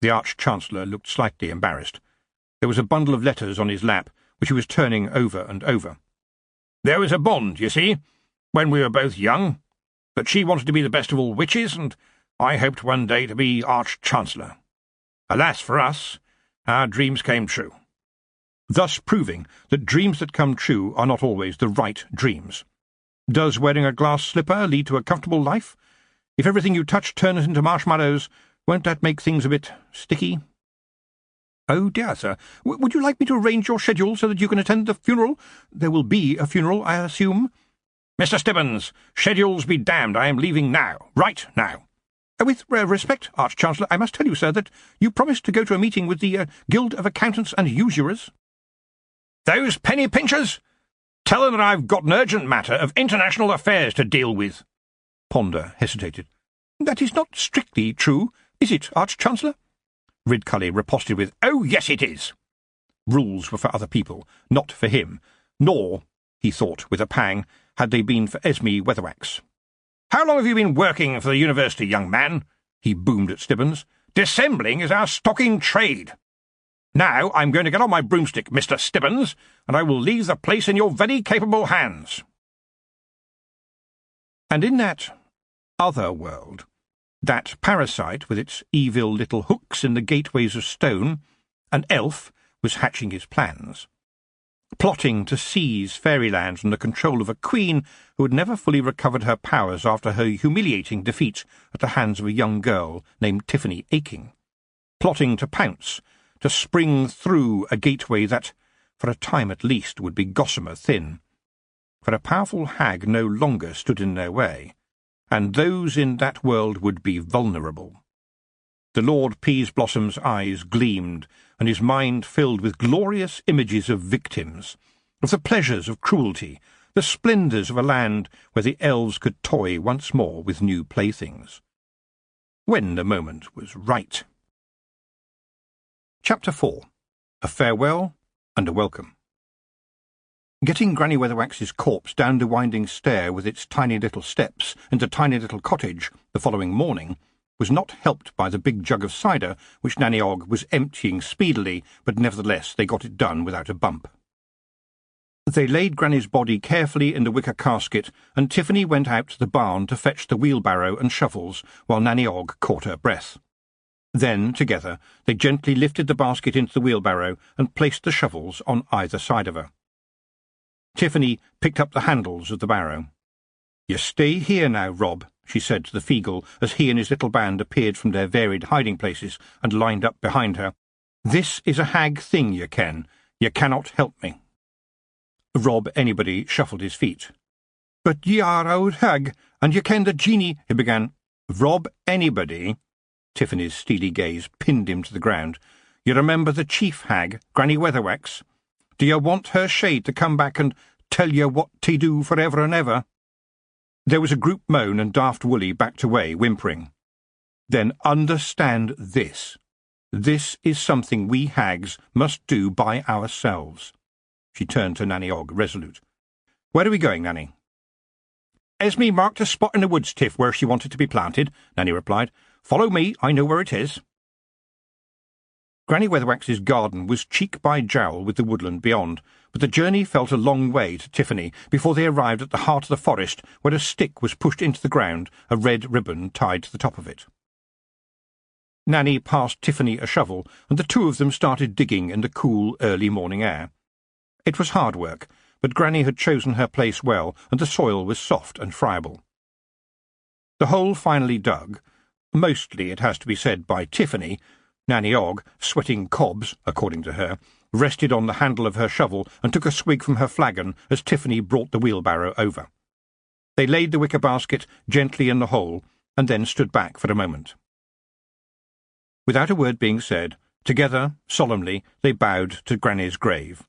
The Arch-Chancellor looked slightly embarrassed. There was a bundle of letters on his lap, which he was turning over and over. "There was a bond, you see, when we were both young, that she wanted to be the best of all witches, and I hoped one day to be Arch-Chancellor. Alas for us, our dreams came true." Thus proving that dreams that come true are not always the right dreams. Does wearing a glass slipper lead to a comfortable life? If everything you touch turns into marshmallows, won't that make things a bit sticky? "Oh dear, sir, would you like me to arrange your schedule so that you can attend the funeral? There will be a funeral, I assume?" "Mr. Stibbons, schedules be damned, I am leaving now, right now." "With respect, Arch-Chancellor, I must tell you, sir, that you promised to go to a meeting with the Guild of Accountants and Usurers." "Those penny pinchers? Tell them that I've got an urgent matter of international affairs to deal with." Ponder hesitated. "That is not strictly true, is it, Arch-Chancellor?" Ridcully riposted with, "Oh, yes, it is." Rules were for other people, not for him, nor, he thought with a pang, had they been for Esme Weatherwax. "How long have you been working for the university, young man?" he boomed at Stibbons. "Dissembling is our stock in trade. Now I'm going to get on my broomstick, Mr. Stibbons, and I will leave the place in your very capable hands." And in that other world, that parasite with its evil little hooks in the gateways of stone, an elf was hatching his plans, plotting to seize fairyland from the control of a queen who had never fully recovered her powers after her humiliating defeat at the hands of a young girl named Tiffany Aching, plotting to pounce, to spring through a gateway that, for a time at least, would be gossamer thin. For a powerful hag no longer stood in their way, and those in that world would be vulnerable. The Lord Peaseblossom's eyes gleamed, and his mind filled with glorious images of victims, of the pleasures of cruelty, the splendours of a land where the elves could toy once more with new playthings. When the moment was right. Chapter 4. A Farewell and a Welcome. Getting Granny Weatherwax's corpse down the winding stair with its tiny little steps into tiny little cottage the following morning was not helped by the big jug of cider which Nanny Og was emptying speedily, but nevertheless they got it done without a bump. They laid Granny's body carefully in the wicker casket, and Tiffany went out to the barn to fetch the wheelbarrow and shovels while Nanny Og caught her breath. Then, together, they gently lifted the basket into the wheelbarrow and placed the shovels on either side of her. Tiffany picked up the handles of the barrow. "You stay here now, Rob," she said to the Feegle as he and his little band appeared from their varied hiding places and lined up behind her. "This is a hag thing, you ken. You cannot help me." Rob Anybody shuffled his feet. "But ye are old hag, and ye ken the genie," he began. "Rob Anybody," Tiffany's steely gaze pinned him to the ground. "You remember the chief hag, Granny Weatherwax? Do you want her shade to come back and tell you what to do for ever and ever?" There was a group moan, and Daft Woolly backed away, whimpering. "Then understand this. This is something we hags must do by ourselves." She turned to Nanny Og, resolute. "Where are we going, Nanny?" "Esme marked a spot in the woods, Tiff, where she wanted to be planted," Nanny replied. "Follow me, I know where it is." Granny Weatherwax's garden was cheek by jowl with the woodland beyond, but the journey felt a long way to Tiffany before they arrived at the heart of the forest, where a stick was pushed into the ground, a red ribbon tied to the top of it. Nanny passed Tiffany a shovel, and the two of them started digging in the cool, early morning air. It was hard work, but Granny had chosen her place well, and the soil was soft and friable. The hole finally dug, mostly, it has to be said, by Tiffany. Nanny Og, sweating cobs, according to her, rested on the handle of her shovel and took a swig from her flagon as Tiffany brought the wheelbarrow over. They laid the wicker basket gently in the hole, and then stood back for a moment. Without a word being said, together, solemnly, they bowed to Granny's grave.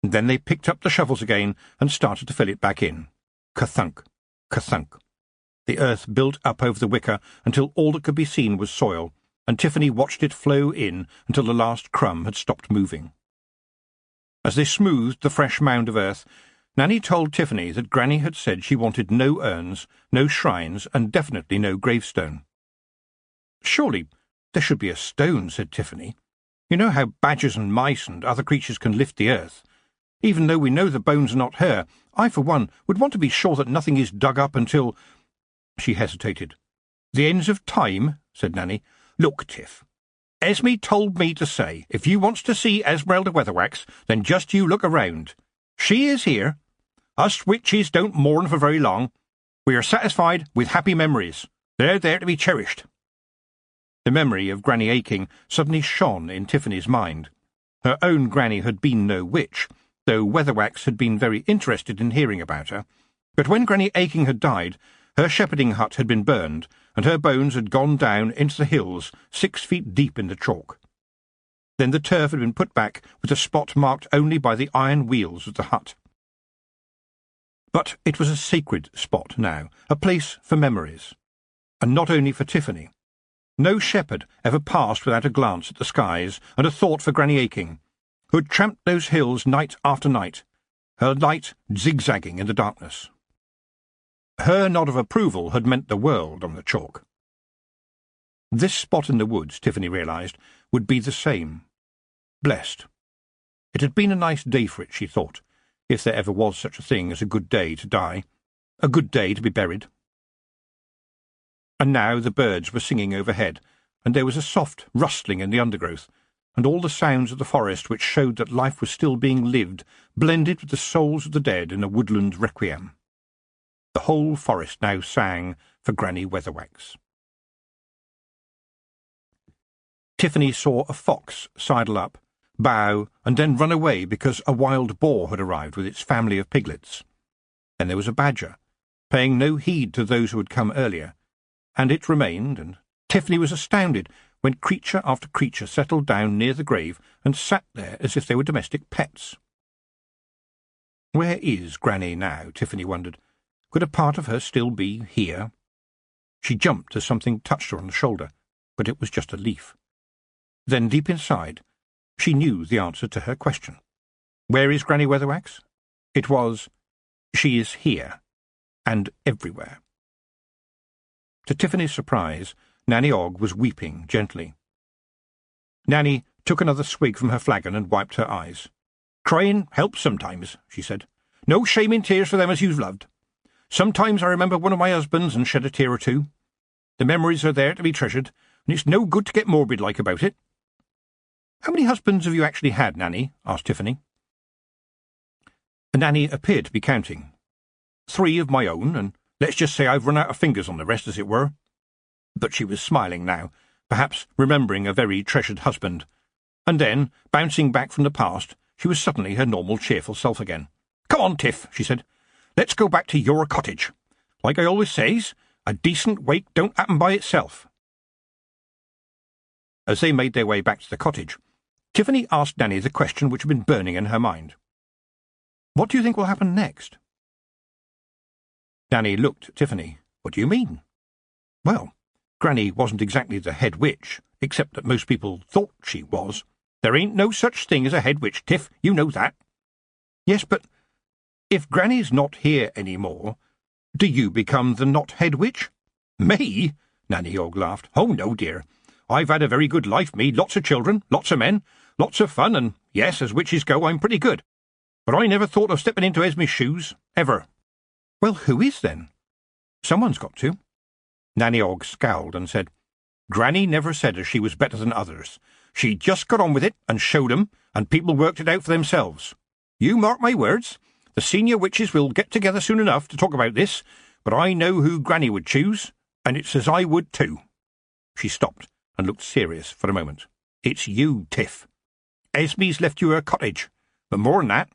And then they picked up the shovels again and started to fill it back in. Ka-thunk, ka-thunk. The earth built up over the wicker until all that could be seen was soil, and Tiffany watched it flow in until the last crumb had stopped moving. As they smoothed the fresh mound of earth, Nanny told Tiffany that Granny had said she wanted no urns, no shrines, and definitely no gravestone. "Surely there should be a stone," said Tiffany. "You know how badgers and mice and other creatures can lift the earth. Even though we know the bones are not her, I, for one, would want to be sure that nothing is dug up until—" She hesitated. "The ends of time," said Nanny. "Look, Tiff, Esme told me to say, if you wants to see Esmeralda Weatherwax, then just you look around. She is here. Us witches don't mourn for very long. We are satisfied with happy memories. They're there to be cherished." The memory of Granny Aching suddenly shone in Tiffany's mind. Her own Granny had been no witch, though Weatherwax had been very interested in hearing about her. But when Granny Aching had died, her shepherding hut had been burned, and her bones had gone down into the hills 6 feet deep in the chalk. Then the turf had been put back with a spot marked only by the iron wheels of the hut. But it was a sacred spot now, a place for memories. And not only for Tiffany. No shepherd ever passed without a glance at the skies and a thought for Granny Aching, who had tramped those hills night after night, her light zigzagging in the darkness. Her nod of approval had meant the world on the chalk. This spot in the woods, Tiffany realised, would be the same. Blessed. It had been a nice day for it, she thought, if there ever was such a thing as a good day to die, a good day to be buried. And now the birds were singing overhead, and there was a soft rustling in the undergrowth, and all the sounds of the forest which showed that life was still being lived blended with the souls of the dead in a woodland requiem. The whole forest now sang for Granny Weatherwax. Tiffany saw a fox sidle up, bow, and then run away because a wild boar had arrived with its family of piglets. Then there was a badger, paying no heed to those who had come earlier, and it remained, and Tiffany was astounded when creature after creature settled down near the grave and sat there as if they were domestic pets. Where is Granny now? Tiffany wondered. Could a part of her still be here? She jumped as something touched her on the shoulder, but it was just a leaf. Then, deep inside, she knew the answer to her question. Where is Granny Weatherwax? It was, she is here, and everywhere. To Tiffany's surprise, Nanny Ogg was weeping gently. Nanny took another swig from her flagon and wiped her eyes. Crying helps sometimes, she said. No shame in tears for them as you've loved. Sometimes I remember one of my husbands and shed a tear or two. The memories are there to be treasured, and it's no good to get morbid-like about it. How many husbands have you actually had, Nanny? Asked Tiffany. Nanny appeared to be counting. 3 of my own, and let's just say I've run out of fingers on the rest, as it were. But she was smiling now, perhaps remembering a very treasured husband. And then, bouncing back from the past, she was suddenly her normal cheerful self again. Come on, Tiff, she said. Let's go back to your cottage. Like I always says, a decent wake don't happen by itself. As they made their way back to the cottage, Tiffany asked Nanny the question which had been burning in her mind. What do you think will happen next? Nanny looked at Tiffany. What do you mean? Well, Granny wasn't exactly the head witch, except that most people thought she was. There ain't no such thing as a head witch, Tiff, you know that. Yes, but if Granny's not here any more, do you become the not head witch? Me? Nanny Ogg laughed. Oh, no, dear. I've had a very good life, me. Lots of children, lots of men, lots of fun, and yes, as witches go, I'm pretty good. But I never thought of stepping into Esme's shoes, ever. Well, who is, then? Someone's got to. Nanny Ogg scowled and said, Granny never said as she was better than others. She just got on with it and showed 'em, and people worked it out for themselves. You mark my words, the senior witches will get together soon enough to talk about this, but I know who Granny would choose, and it's as I would too. She stopped and looked serious for a moment. It's you, Tiff. Esme's left you her cottage, but more than that,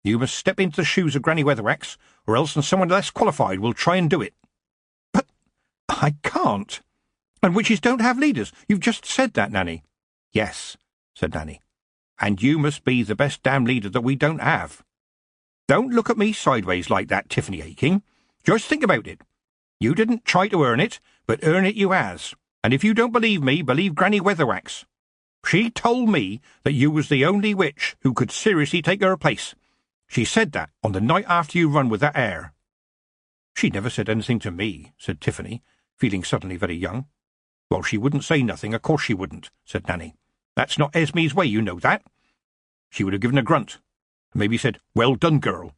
you must step into the shoes of Granny Weatherwax, or else someone less qualified will try and do it. But I can't. And witches don't have leaders. You've just said that, Nanny. Yes, said Nanny. And you must be the best damn leader that we don't have. Don't look at me sideways like that, Tiffany Aching. Just think about it. You didn't try to earn it, but earn it you has. And if you don't believe me, believe Granny Weatherwax. She told me that you was the only witch who could seriously take her place. She said that on the night after you run with that air. She never said anything to me, said Tiffany, feeling suddenly very young. Well, she wouldn't say nothing, of course she wouldn't, said Nanny. That's not Esme's way, you know that. She would have given a grunt, and maybe said, Well done, girl.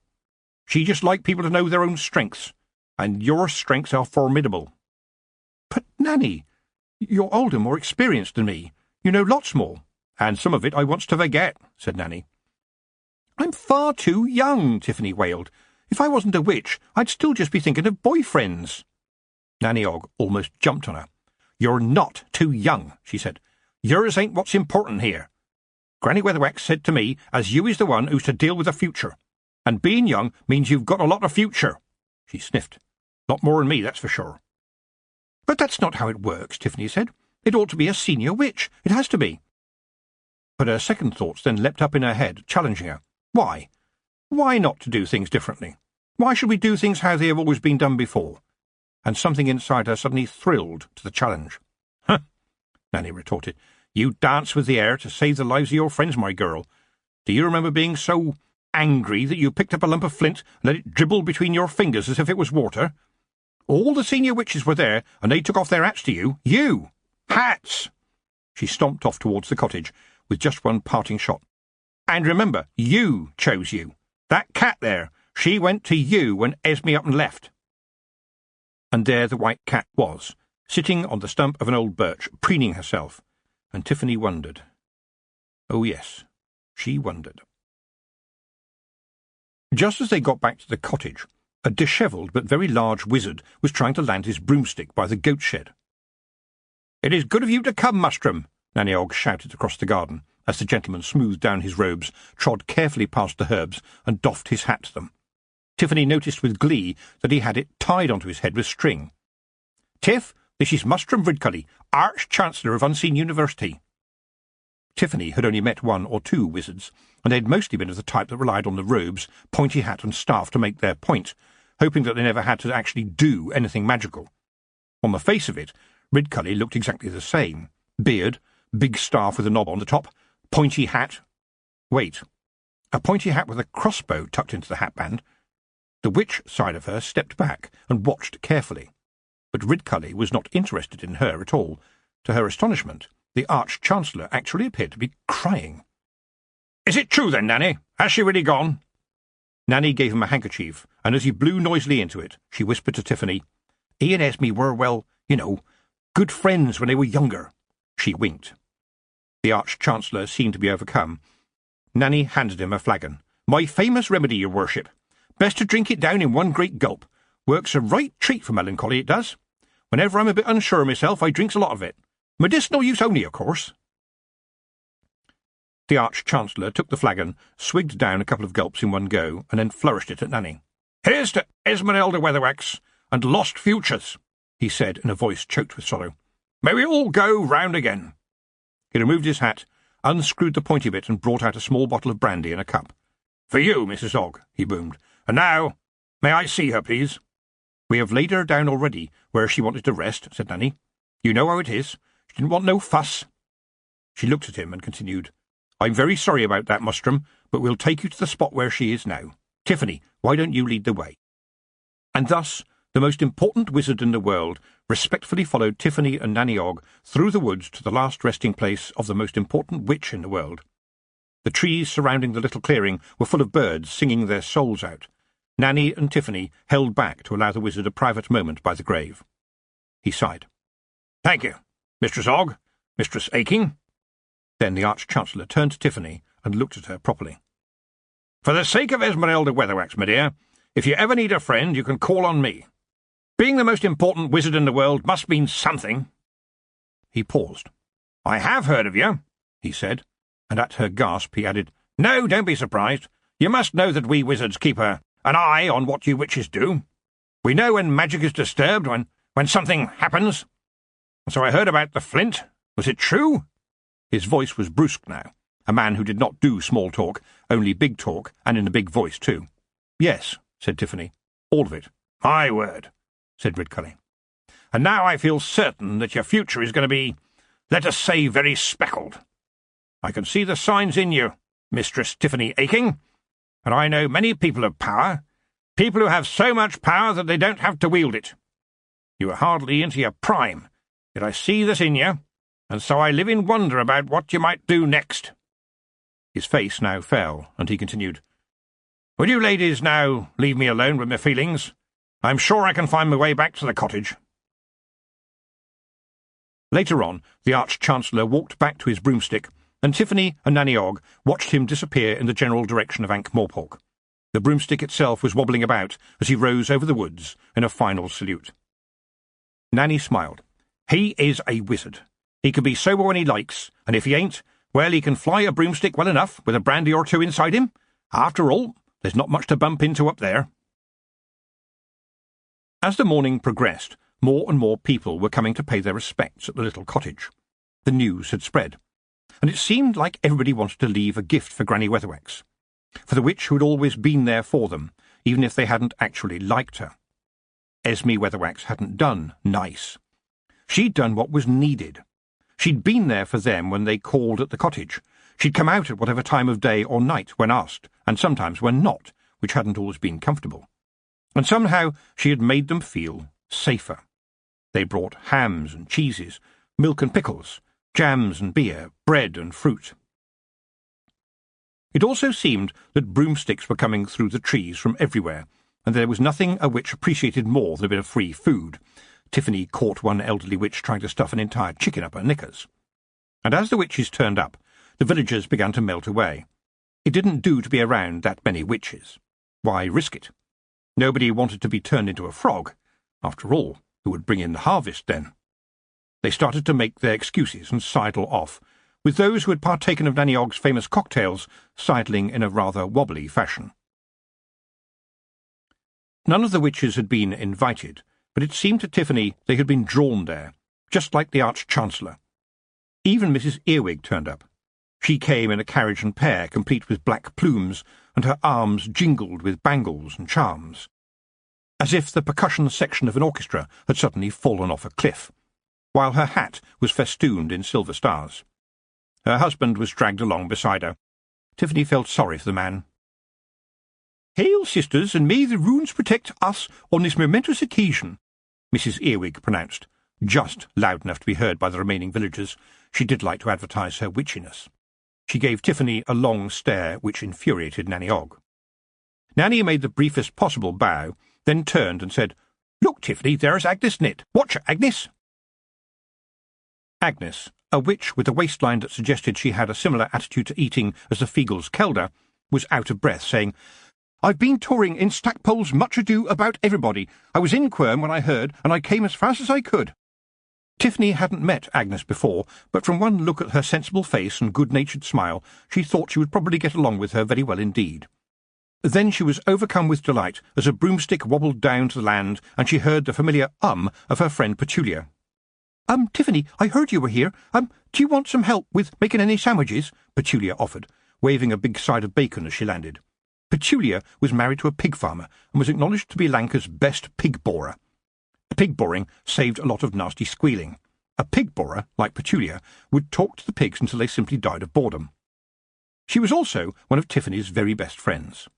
She just liked people to know their own strengths, and your strengths are formidable. But, Nanny, you're older, more experienced than me. You know lots more. And some of it I wants to forget, said Nanny. I'm far too young, Tiffany wailed. If I wasn't a witch, I'd still just be thinking of boyfriends. Nanny Ogg almost jumped on her. You're not too young, she said. Yours ain't what's important here. Granny Weatherwax said to me as you is the one who's to deal with the future. And being young means you've got a lot of future. She sniffed. Lot more than me, that's for sure. But that's not how it works, Tiffany said. It ought to be a senior witch. It has to be. But her second thoughts then leapt up in her head, challenging her. Why? Why not to do things differently? Why should we do things how they have always been done before? And something inside her suddenly thrilled to the challenge. Huh, Nanny retorted. You dance with the air to save the lives of your friends, my girl. Do you remember being so angry that you picked up a lump of flint and let it dribble between your fingers as if it was water? All the senior witches were there, and they took off their hats to you. You! Hats! She stomped off towards the cottage, with just one parting shot. And remember, you chose you. That cat there, she went to you when Esme up and left. And there the white cat was, sitting on the stump of an old birch, preening herself, and Tiffany wondered. Oh yes, she wondered. Just as they got back to the cottage, a dishevelled but very large wizard was trying to land his broomstick by the goat shed. "It is good of you to come, Mustrum," Nanny Ogg shouted across the garden, as the gentleman smoothed down his robes, trod carefully past the herbs, and doffed his hat to them. Tiffany noticed with glee that he had it tied onto his head with string. "Tiff, this is Mustrum Ridcully, Arch-Chancellor of Unseen University." Tiffany had only met one or two wizards, and they had mostly been of the type that relied on the robes, pointy hat and staff to make their point, hoping that they never had to actually do anything magical. On the face of it, Ridcully looked exactly the same. Beard, big staff with a knob on the top, pointy hat. Wait, a pointy hat with a crossbow tucked into the hatband. The witch side of her stepped back and watched carefully, but Ridcully was not interested in her at all. To her astonishment, the Arch-Chancellor actually appeared to be crying. "Is it true then, Nanny? Has she really gone?" Nanny gave him a handkerchief, and as he blew noisily into it, she whispered to Tiffany, "He and Esme were, well, good friends when they were younger." She winked. The Arch-Chancellor seemed to be overcome. Nanny handed him a flagon. "My famous remedy, your worship. Best to drink it down in one great gulp. Works a right treat for melancholy, it does. Whenever I'm a bit unsure of myself, I drinks a lot of it. Medicinal use only, of course." The Arch-Chancellor took the flagon, swigged down a couple of gulps in one go, and then flourished it at Nanny. "Here's to Esmeralda Weatherwax and lost futures," he said in a voice choked with sorrow. "May we all go round again." He removed his hat, unscrewed the pointy bit, and brought out a small bottle of brandy in a cup. "For you, Mrs. Ogg," he boomed. "And now, may I see her, please?" "We have laid her down already, where she wanted to rest," said Nanny. "You know how it is. She didn't want no fuss." She looked at him and continued, "I'm very sorry about that, Mustrum, but we'll take you to the spot where she is now. Tiffany, why don't you lead the way?" And thus the most important wizard in the world respectfully followed Tiffany and Nanny Ogg through the woods to the last resting place of the most important witch in the world. The trees surrounding the little clearing were full of birds singing their souls out. Nanny and Tiffany held back to allow the wizard a private moment by the grave. He sighed. "Thank you, Mistress Ogg, Mistress Aching." Then the Arch-Chancellor turned to Tiffany and looked at her properly. "For the sake of Esmeralda Weatherwax, my dear, if you ever need a friend, you can call on me. Being the most important wizard in the world must mean something." He paused. "I have heard of you," he said, and at her gasp he added, "No, don't be surprised. You must know that we wizards keep an eye on what you witches do. We know when magic is disturbed, when something happens. And so I heard about the flint. Was it true?" His voice was brusque now, a man who did not do small talk, only big talk, and in a big voice too. "Yes," said Tiffany, "all of it." "My word," said Ridcully. "And now I feel certain that your future is going to be, let us say, very speckled. I can see the signs in you, Mistress Tiffany Aching, and I know many people of power, people who have so much power that they don't have to wield it. You are hardly into your prime, yet I see this in you, and so I live in wonder about what you might do next." His face now fell, and he continued, "Would you ladies now leave me alone with my feelings? I'm sure I can find my way back to the cottage." Later on, the Arch-Chancellor walked back to his broomstick, and Tiffany and Nanny Ogg watched him disappear in the general direction of Ankh-Morpork. The broomstick itself was wobbling about as he rose over the woods in a final salute. Nanny smiled. "He is a wizard. He can be sober when he likes, and if he ain't, well, he can fly a broomstick well enough with a brandy or two inside him. After all, there's not much to bump into up there." As the morning progressed, more and more people were coming to pay their respects at the little cottage. The news had spread, and it seemed like everybody wanted to leave a gift for Granny Weatherwax, for the witch who had always been there for them, even if they hadn't actually liked her. Esme Weatherwax hadn't done nice. She'd done what was needed. She'd been there for them when they called at the cottage. She'd come out at whatever time of day or night when asked, and sometimes when not, which hadn't always been comfortable. And somehow she had made them feel safer. They brought hams and cheeses, milk and pickles, jams and beer, bread and fruit. It also seemed that broomsticks were coming through the trees from everywhere, and there was nothing a witch appreciated more than a bit of free food. Tiffany caught one elderly witch trying to stuff an entire chicken up her knickers. And as the witches turned up, the villagers began to melt away. It didn't do to be around that many witches. Why risk it? Nobody wanted to be turned into a frog. After all, who would bring in the harvest then? They started to make their excuses and sidle off, with those who had partaken of Nanny Ogg's famous cocktails sidling in a rather wobbly fashion. None of the witches had been invited, but it seemed to Tiffany they had been drawn there, just like the Arch-Chancellor. Even Mrs. Earwig turned up. She came in a carriage and pair, complete with black plumes, and her arms jingled with bangles and charms, as if the percussion section of an orchestra had suddenly fallen off a cliff, while her hat was festooned in silver stars. Her husband was dragged along beside her. Tiffany felt sorry for the man. "Hail, sisters, and may the runes protect us on this momentous occasion," Mrs. Earwig pronounced, just loud enough to be heard by the remaining villagers. She did like to advertise her witchiness. She gave Tiffany a long stare which infuriated Nanny Ogg. Nanny made the briefest possible bow, then turned and said, "Look, Tiffany, there's Agnes Nitt. Watch her, Agnes." Agnes, a witch with a waistline that suggested she had a similar attitude to eating as the Feagles Kelder, was out of breath, saying, "I've been touring in Stackpole's Much Ado About Everybody. I was in Quern when I heard, and I came as fast as I could." Tiffany hadn't met Agnes before, but from one look at her sensible face and good-natured smile, she thought she would probably get along with her very well indeed. Then she was overcome with delight as a broomstick wobbled down to the land, and she heard the familiar of her friend Petulia. Tiffany, I heard you were here. Do you want some help with making any sandwiches?" Petulia offered, waving a big side of bacon as she landed. Petulia was married to a pig farmer and was acknowledged to be Lanca's best pig borer. Pig boring saved a lot of nasty squealing. A pig borer, like Petulia, would talk to the pigs until they simply died of boredom. She was also one of Tiffany's very best friends.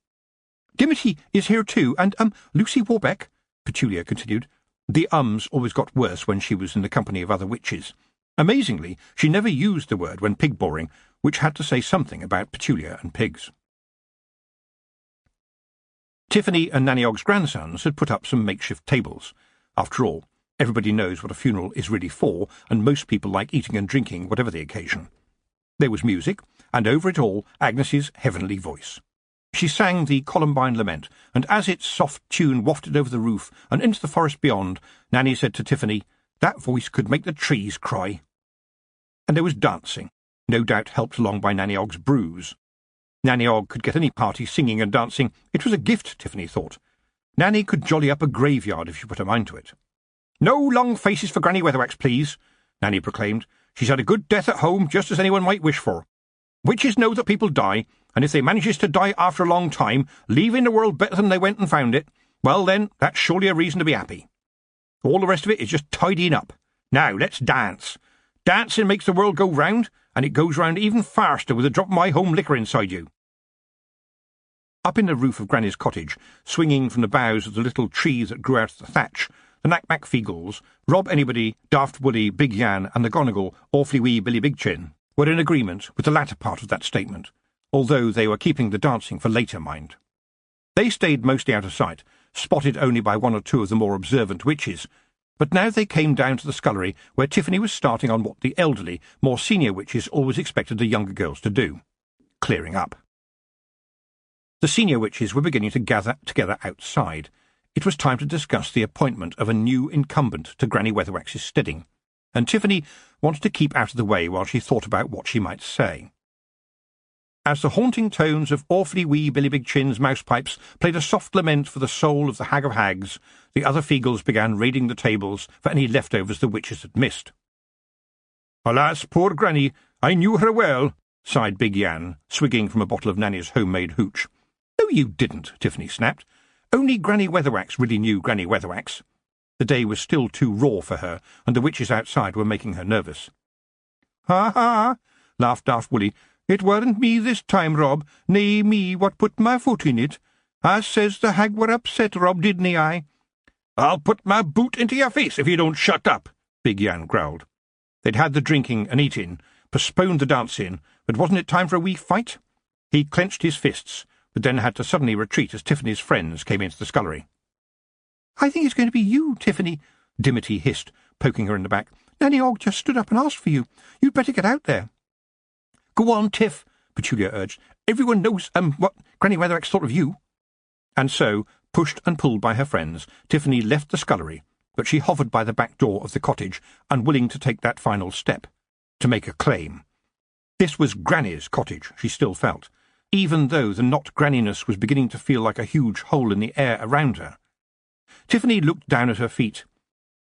"Dimity is here too, and, Lucy Warbeck," Petulia continued. The always got worse when she was in the company of other witches. Amazingly, she never used the word when pig boring, which had to say something about Petulia and pigs. Tiffany and Nanny Ogg's grandsons had put up some makeshift tables. After all, everybody knows what a funeral is really for, and most people like eating and drinking, whatever the occasion. There was music, and over it all Agnes's heavenly voice. She sang the Columbine Lament, and as its soft tune wafted over the roof and into the forest beyond, Nanny said to Tiffany, "That voice could make the trees cry." And there was dancing, no doubt helped along by Nanny Ogg's brews. Nanny Ogg could get any party singing and dancing. It was a gift, Tiffany thought. Nanny could jolly up a graveyard if she put her mind to it. "No long faces for Granny Weatherwax, please," Nanny proclaimed. "She's had a good death at home, just as anyone might wish for. Witches know that people die, and if they manages to die after a long time, leaving the world better than they went and found it, well then, that's surely a reason to be happy. All the rest of it is just tidying up. Now, let's dance. Dancing makes the world go round, and it goes round even faster with a drop of my home liquor inside you." Up in the roof of Granny's cottage, swinging from the boughs of the little trees that grew out of the thatch, the Knack-Mack Feagles, Rob Anybody, Daft Woody, Big Yan, and the Gonigal, Awfully Wee Billy Big Chin, were in agreement with the latter part of that statement, although they were keeping the dancing for later, mind. They stayed mostly out of sight, spotted only by one or two of the more observant witches, but now they came down to the scullery, where Tiffany was starting on what the elderly, more senior witches always expected the younger girls to do: clearing up. The senior witches were beginning to gather together outside. It was time to discuss the appointment of a new incumbent to Granny Weatherwax's steading, and Tiffany wanted to keep out of the way while she thought about what she might say. As the haunting tones of Awfully Wee Billy Big Chin's mouse-pipes played a soft lament for the soul of the Hag of Hags, the other Feagles began raiding the tables for any leftovers the witches had missed. "Alas, poor Granny, I knew her well," sighed Big Yan, swigging from a bottle of Nanny's homemade hooch. "No, you didn't," Tiffany snapped. "Only Granny Weatherwax really knew Granny Weatherwax." The day was still too raw for her, and the witches outside were making her nervous. "Ha ha!" laughed Daft Woolly. "It weren't me this time, Rob, nay me what put my foot in it. As says the hag were upset, Rob, didn't I?" "I'll put my boot into your face if you don't shut up," Big Yan growled. They'd had the drinking and eating, postponed the dancing, but wasn't it time for a wee fight? He clenched his fists, but then had to suddenly retreat as Tiffany's friends came into the scullery. "I think it's going to be you, Tiffany. Dimity hissed, poking her in the back. "Nanny Ogg just stood up and asked for you. You'd better get out there." "Go on, Tiff," Petulia urged. "Everyone knows, what Granny Weatherwax thought of you." And so, pushed and pulled by her friends, Tiffany left the scullery, but she hovered by the back door of the cottage, unwilling to take that final step, to make a claim. This was Granny's cottage, she still felt, even though the not-granniness was beginning to feel like a huge hole in the air around her. Tiffany looked down at her feet.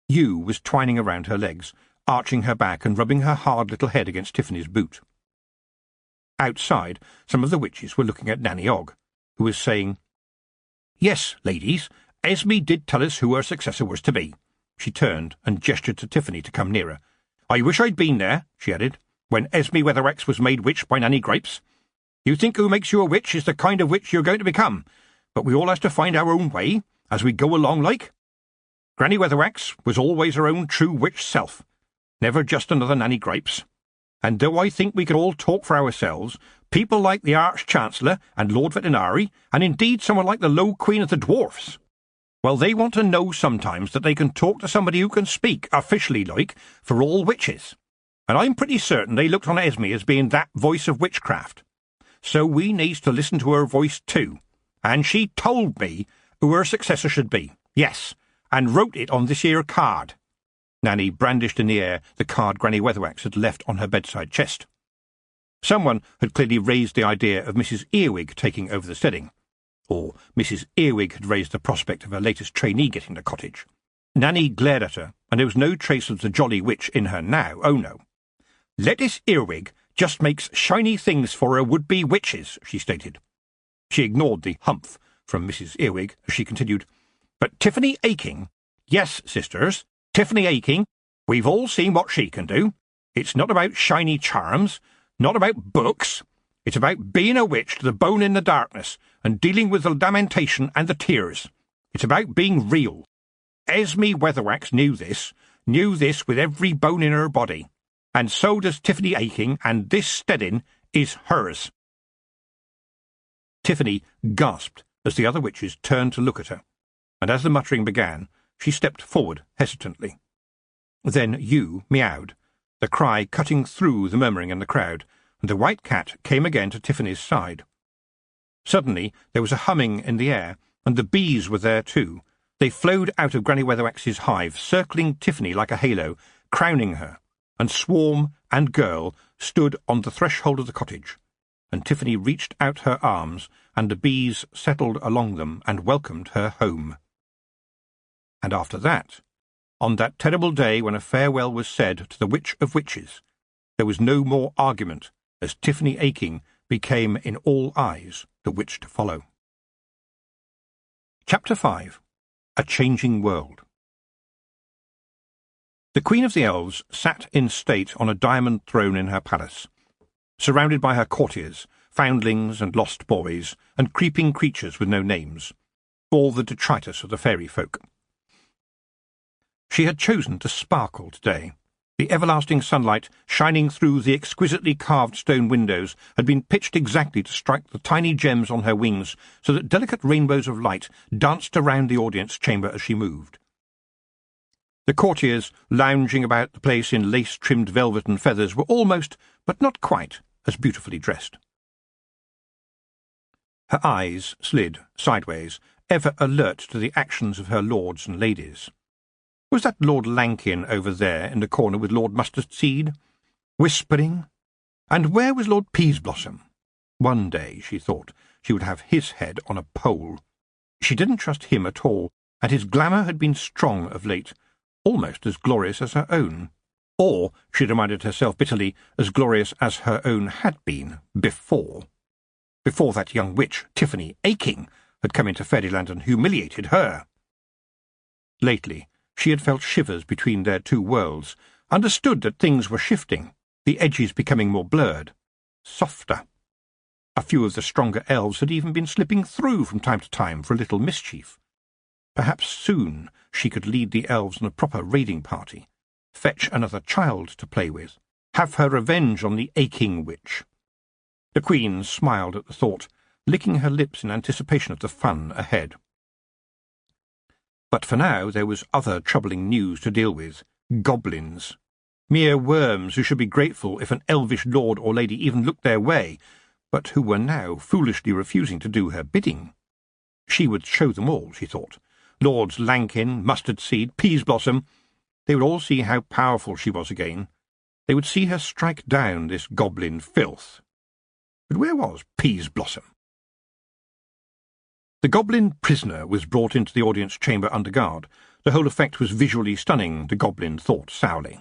Yew was twining around her legs, arching her back and rubbing her hard little head against Tiffany's boot. Outside, some of the witches were looking at Nanny Ogg, who was saying, "Yes, ladies, Esme did tell us who her successor was to be." She turned and gestured to Tiffany to come nearer. "I wish I'd been there," she added, "when Esme Weatherwax was made witch by Nanny Gripes. You think who makes you a witch is the kind of witch you're going to become, but we all has to find our own way, as we go along like. Granny Weatherwax was always her own true witch self, never just another Nanny Gripes. And though I think we could all talk for ourselves, people like the Arch-Chancellor and Lord Vetinari, and indeed someone like the Low Queen of the Dwarfs, well, they want to know sometimes that they can talk to somebody who can speak, officially like, for all witches. And I'm pretty certain they looked on Esme as being that voice of witchcraft. So we needs to listen to her voice too. And she told me who her successor should be. Yes, and wrote it on this here card." Nanny brandished in the air the card Granny Weatherwax had left on her bedside chest. Someone had clearly raised the idea of Mrs. Earwig taking over the steading, or Mrs. Earwig had raised the prospect of her latest trainee getting the cottage. Nanny glared at her, and there was no trace of the jolly witch in her now, oh no. "Lettice Earwig just makes shiny things for her would-be witches," she stated. She ignored the humph from Mrs. Earwig as she continued, "But Tiffany Aching, yes, sisters, Tiffany Aching, we've all seen what she can do. It's not about shiny charms, not about books. It's about being a witch to the bone in the darkness and dealing with the lamentation and the tears. It's about being real. Esme Weatherwax knew this with every bone in her body. And so does Tiffany Aching, and this steading is hers." Tiffany gasped as the other witches turned to look at her, and as the muttering began, she stepped forward hesitantly. Then Yew meowed, the cry cutting through the murmuring in the crowd, and the white cat came again to Tiffany's side. Suddenly there was a humming in the air, and the bees were there too. They flowed out of Granny Weatherwax's hive, circling Tiffany like a halo, crowning her, and Swarm and Girl stood on the threshold of the cottage, and Tiffany reached out her arms, and the bees settled along them and welcomed her home. And after that, on that terrible day when a farewell was said to the Witch of Witches, there was no more argument, as Tiffany Aching became in all eyes the witch to follow. Chapter 5. A Changing World. The Queen of the Elves sat in state on a diamond throne in her palace, surrounded by her courtiers, foundlings and lost boys, and creeping creatures with no names, all the detritus of the fairy folk. She had chosen to sparkle today. The everlasting sunlight, shining through the exquisitely carved stone windows, had been pitched exactly to strike the tiny gems on her wings, so that delicate rainbows of light danced around the audience chamber as she moved. The courtiers, lounging about the place in lace-trimmed velvet and feathers, were almost, but not quite, as beautifully dressed. Her eyes slid sideways, ever alert to the actions of her lords and ladies. Was that Lord Lankin over there in the corner with Lord Mustardseed, whispering? And where was Lord Peaseblossom? One day, she thought, she would have his head on a pole. She didn't trust him at all, and his glamour had been strong of late, almost as glorious as her own. Or, she reminded herself bitterly, as glorious as her own had been before. Before that young witch, Tiffany Aching, had come into Fairyland and humiliated her. Lately, she had felt shivers between their two worlds, understood that things were shifting, the edges becoming more blurred, softer. A few of the stronger elves had even been slipping through from time to time for a little mischief. Perhaps soon she could lead the elves on a proper raiding party, fetch another child to play with, have her revenge on the Aching witch. The Queen smiled at the thought, licking her lips in anticipation of the fun ahead. But for now there was other troubling news to deal with. Goblins. Mere worms who should be grateful if an elvish lord or lady even looked their way, but who were now foolishly refusing to do her bidding. She would show them all, she thought. Lords Lankin, Mustard Seed, Peaseblossom. They would all see how powerful she was again. They would see her strike down this goblin filth. But where was Peaseblossom? The goblin prisoner was brought into the audience chamber under guard. The whole effect was visually stunning, the goblin thought sourly.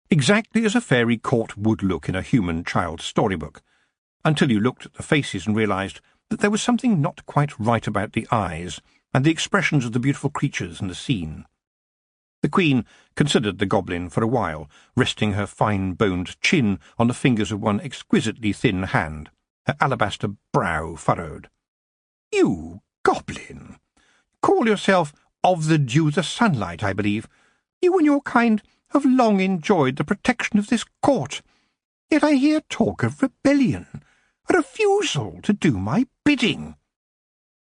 Exactly as a fairy court would look in a human child's storybook, until you looked at the faces and realised that there was something not quite right about the eyes and the expressions of the beautiful creatures in the scene. The Queen considered the goblin for a while, resting her fine-boned chin on the fingers of one exquisitely thin hand, her alabaster brow furrowed. "You, goblin! Call yourself of the dew the sunlight, I believe. You and your kind have long enjoyed the protection of this court. Yet I hear talk of rebellion, a refusal to do my bidding.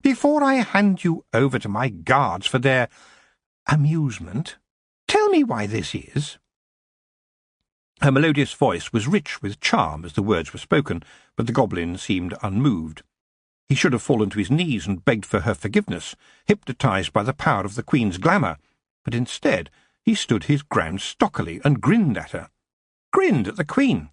Before I hand you over to my guards for their amusement, tell me why this is." Her melodious voice was rich with charm as the words were spoken, but the goblin seemed unmoved. He should have fallen to his knees and begged for her forgiveness, hypnotised by the power of the Queen's glamour, but instead he stood his ground stockily and grinned at her. Grinned at the Queen.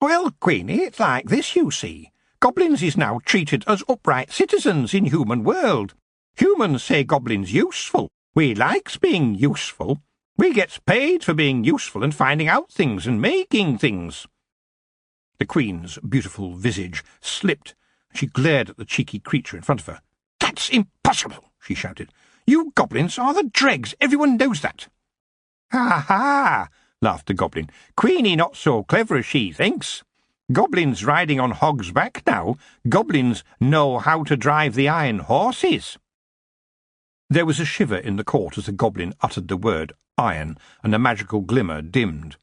"Well, Queenie, it's like this, you see. Goblins is now treated as upright citizens in human world. Humans say goblins useful. We likes being useful. We gets paid for being useful and finding out things and making things." The Queen's beautiful visage slipped. She glared at the cheeky creature in front of her. "That's impossible," she shouted. "You goblins are the dregs. Everyone knows that." "Ha ha!" laughed the goblin. "Queenie not so clever as she thinks. Goblins riding on hogs' back now. Goblins know how to drive the iron horses." There was a shiver in the court as the goblin uttered the word iron, and the magical glimmer dimmed.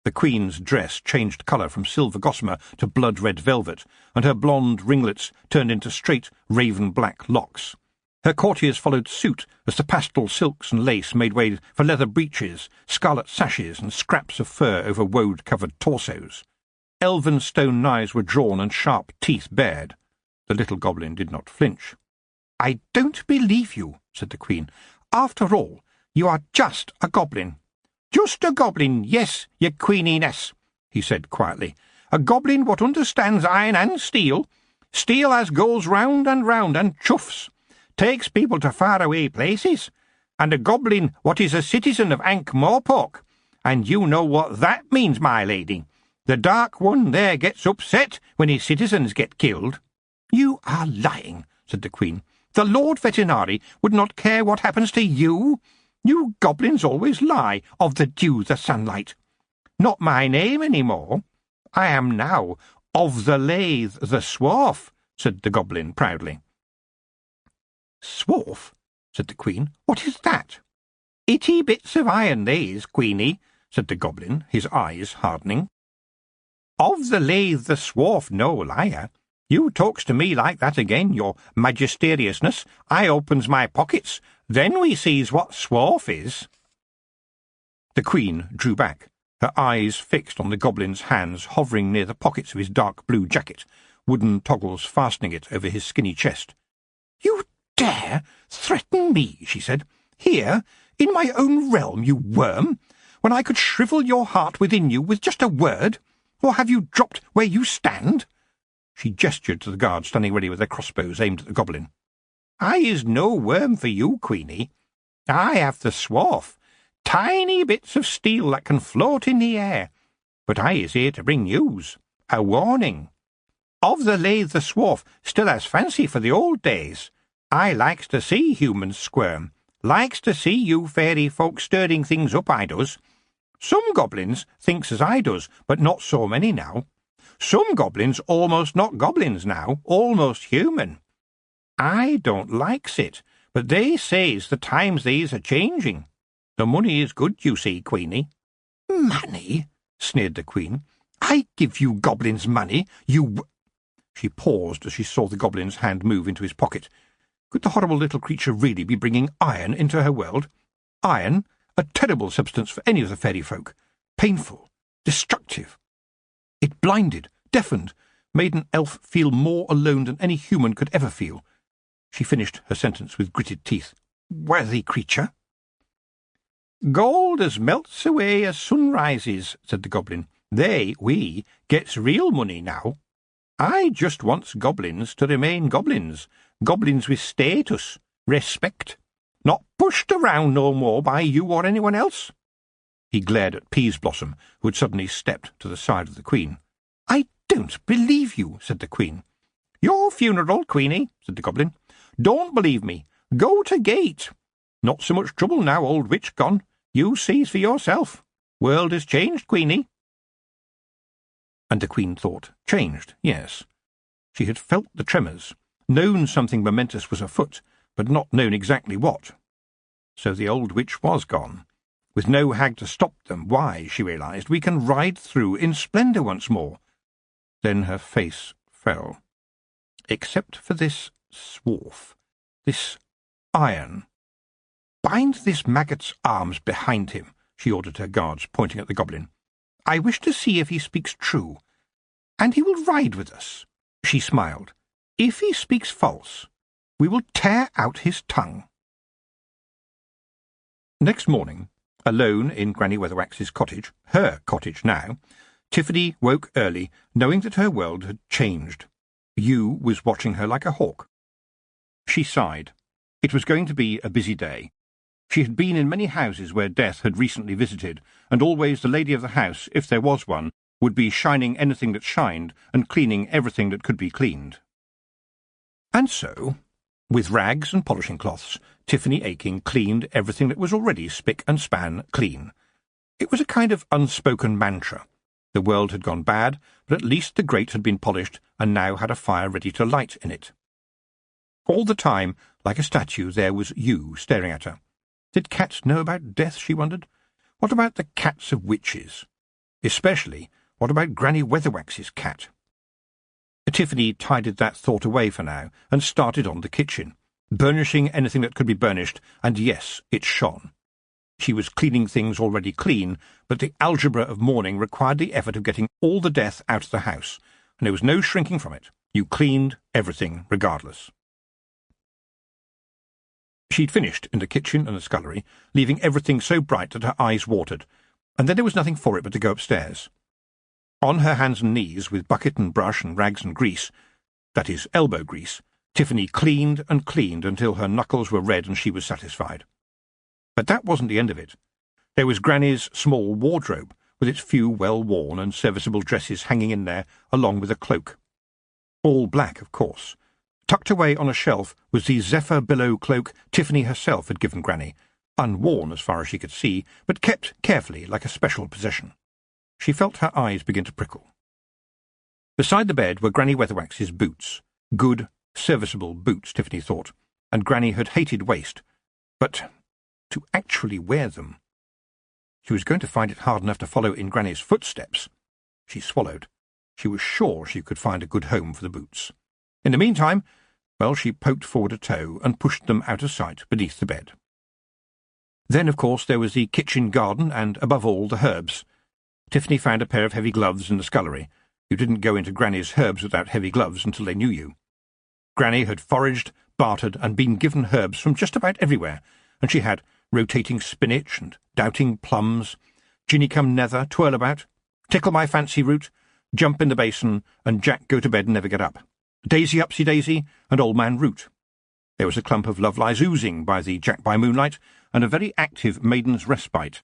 The Queen's dress changed colour from silver gossamer to blood-red velvet, and her blonde ringlets turned into straight, raven-black locks. Her courtiers followed suit as the pastel silks and lace made way for leather breeches, scarlet sashes, and scraps of fur over woad-covered torsos. Elven stone knives were drawn and sharp teeth bared. The little goblin did not flinch. "I don't believe you," said the Queen. "After all, you are just a goblin." "Just a goblin, yes, your queeniness," he said quietly. "A goblin what understands iron and steel as goes round and chuffs, takes people to far-away places, and a goblin what is a citizen of Ankh-Morpork, and you know what that means, my lady. The Dark One there gets upset when his citizens get killed." "You are lying," said the Queen. "The Lord Veterinary would not care what happens to you. You goblins always lie, of the dew the sunlight. Not my name any more. I am now of the lathe the swarf," said the goblin proudly. "Swarf?" said the Queen. "What is that?" "Itty bits of iron, these, Queenie," said the goblin, his eyes hardening. "Of the lathe the swarf, no liar. You talks to me like that again, your magisтерiousness. I opens my pockets. Then we sees what swarf is." The Queen drew back, her eyes fixed on the goblin's hands hovering near the pockets of his dark blue jacket, wooden toggles fastening it over his skinny chest. "You dare threaten me," she said, "here, in my own realm, you worm, when I could shrivel your heart within you with just a word? Or have you dropped where you stand?" She gestured to the guards standing ready with their crossbows aimed at the goblin. "I is no worm for you, Queenie. I have the swarf, tiny bits of steel that can float in the air, but I is here to bring news, a warning. Of the lathe the swarf still has fancy for the old days. I likes to see humans squirm, likes to see you fairy folk stirring things up, I does. Some goblins thinks as I does, but not so many now. Some goblins almost not goblins now, almost human. I don't likes it, but they says the times these are changing. The money is good, you see, Queenie." "Money?" sneered the Queen. "I give you goblins money, you—" She paused as she saw the goblin's hand move into his pocket. Could the horrible little creature really be bringing iron into her world? Iron, a terrible substance for any of the fairy folk. Painful, destructive. It blinded, deafened, made an elf feel more alone than any human could ever feel. She finished her sentence with gritted teeth. Worthy creature. Gold as melts away as sun rises, said the goblin. We, gets real money now. I just wants goblins to remain goblins, goblins with status, respect, not pushed around no more by you or anyone else. He glared at Peaseblossom, who had suddenly stepped to the side of the Queen. I don't believe you, said the Queen. Your funeral, Queenie, said the goblin. Don't believe me. Go to gate. Not so much trouble now, old witch gone. You sees for yourself. World has changed, Queenie. And the Queen thought, changed, yes. She had felt the tremors, known something momentous was afoot, but not known exactly what. So the old witch was gone. With no hag to stop them, why, she realised, we can ride through in splendour once more. Then her face fell. Except for this swarf, this iron. Bind this maggot's arms behind him, she ordered her guards, pointing at the goblin. I wish to see if he speaks true. And he will ride with us. She smiled. If he speaks false, we will tear out his tongue. Next morning, alone in Granny Weatherwax's cottage, her cottage now, Tiffany woke early, knowing that her world had changed. Yew was watching her like a hawk. She sighed. It was going to be a busy day. She had been in many houses where death had recently visited, and always the lady of the house, if there was one, would be shining anything that shined and cleaning everything that could be cleaned. And so, with rags and polishing cloths, Tiffany Aching cleaned everything that was already spick and span clean. It was a kind of unspoken mantra. The world had gone bad, but at least the grate had been polished and now had a fire ready to light in it. All the time, like a statue, there was Yew staring at her. Did cats know about death, she wondered? What about the cats of witches? Especially, what about Granny Weatherwax's cat? Tiffany tidied that thought away for now and started on the kitchen, burnishing anything that could be burnished, and yes, it shone. She was cleaning things already clean, but the algebra of mourning required the effort of getting all the death out of the house, and there was no shrinking from it. You cleaned everything regardless. She'd finished in the kitchen and the scullery, leaving everything so bright that her eyes watered, and then there was nothing for it but to go upstairs. On her hands and knees, with bucket and brush and rags and grease, that is, elbow grease, Tiffany cleaned and cleaned until her knuckles were red and she was satisfied. But that wasn't the end of it. There was Granny's small wardrobe, with its few well-worn and serviceable dresses hanging in there, along with a cloak. All black, of course. Tucked away on a shelf was the Zephyr Billow cloak Tiffany herself had given Granny, unworn as far as she could see, but kept carefully like a special possession. She felt her eyes begin to prickle. Beside the bed were Granny Weatherwax's boots. Good, serviceable boots, Tiffany thought, and Granny had hated waste. But to actually wear them... She was going to find it hard enough to follow in Granny's footsteps. She swallowed. She was sure she could find a good home for the boots. In the meantime, well, she poked forward a toe and pushed them out of sight beneath the bed. Then, of course, there was the kitchen garden and, above all, the herbs. Tiffany found a pair of heavy gloves in the scullery. You didn't go into Granny's herbs without heavy gloves until they knew you. Granny had foraged, bartered, and been given herbs from just about everywhere, and she had rotating spinach and doubting plums, ginny-come-nether, twirl-about, tickle-my-fancy root, jump in the basin, and Jack go to bed and never get up. Daisy-upsy-daisy, and Old Man Root. There was a clump of love-lies oozing by the Jack-by-Moonlight, and a very active Maiden's Respite.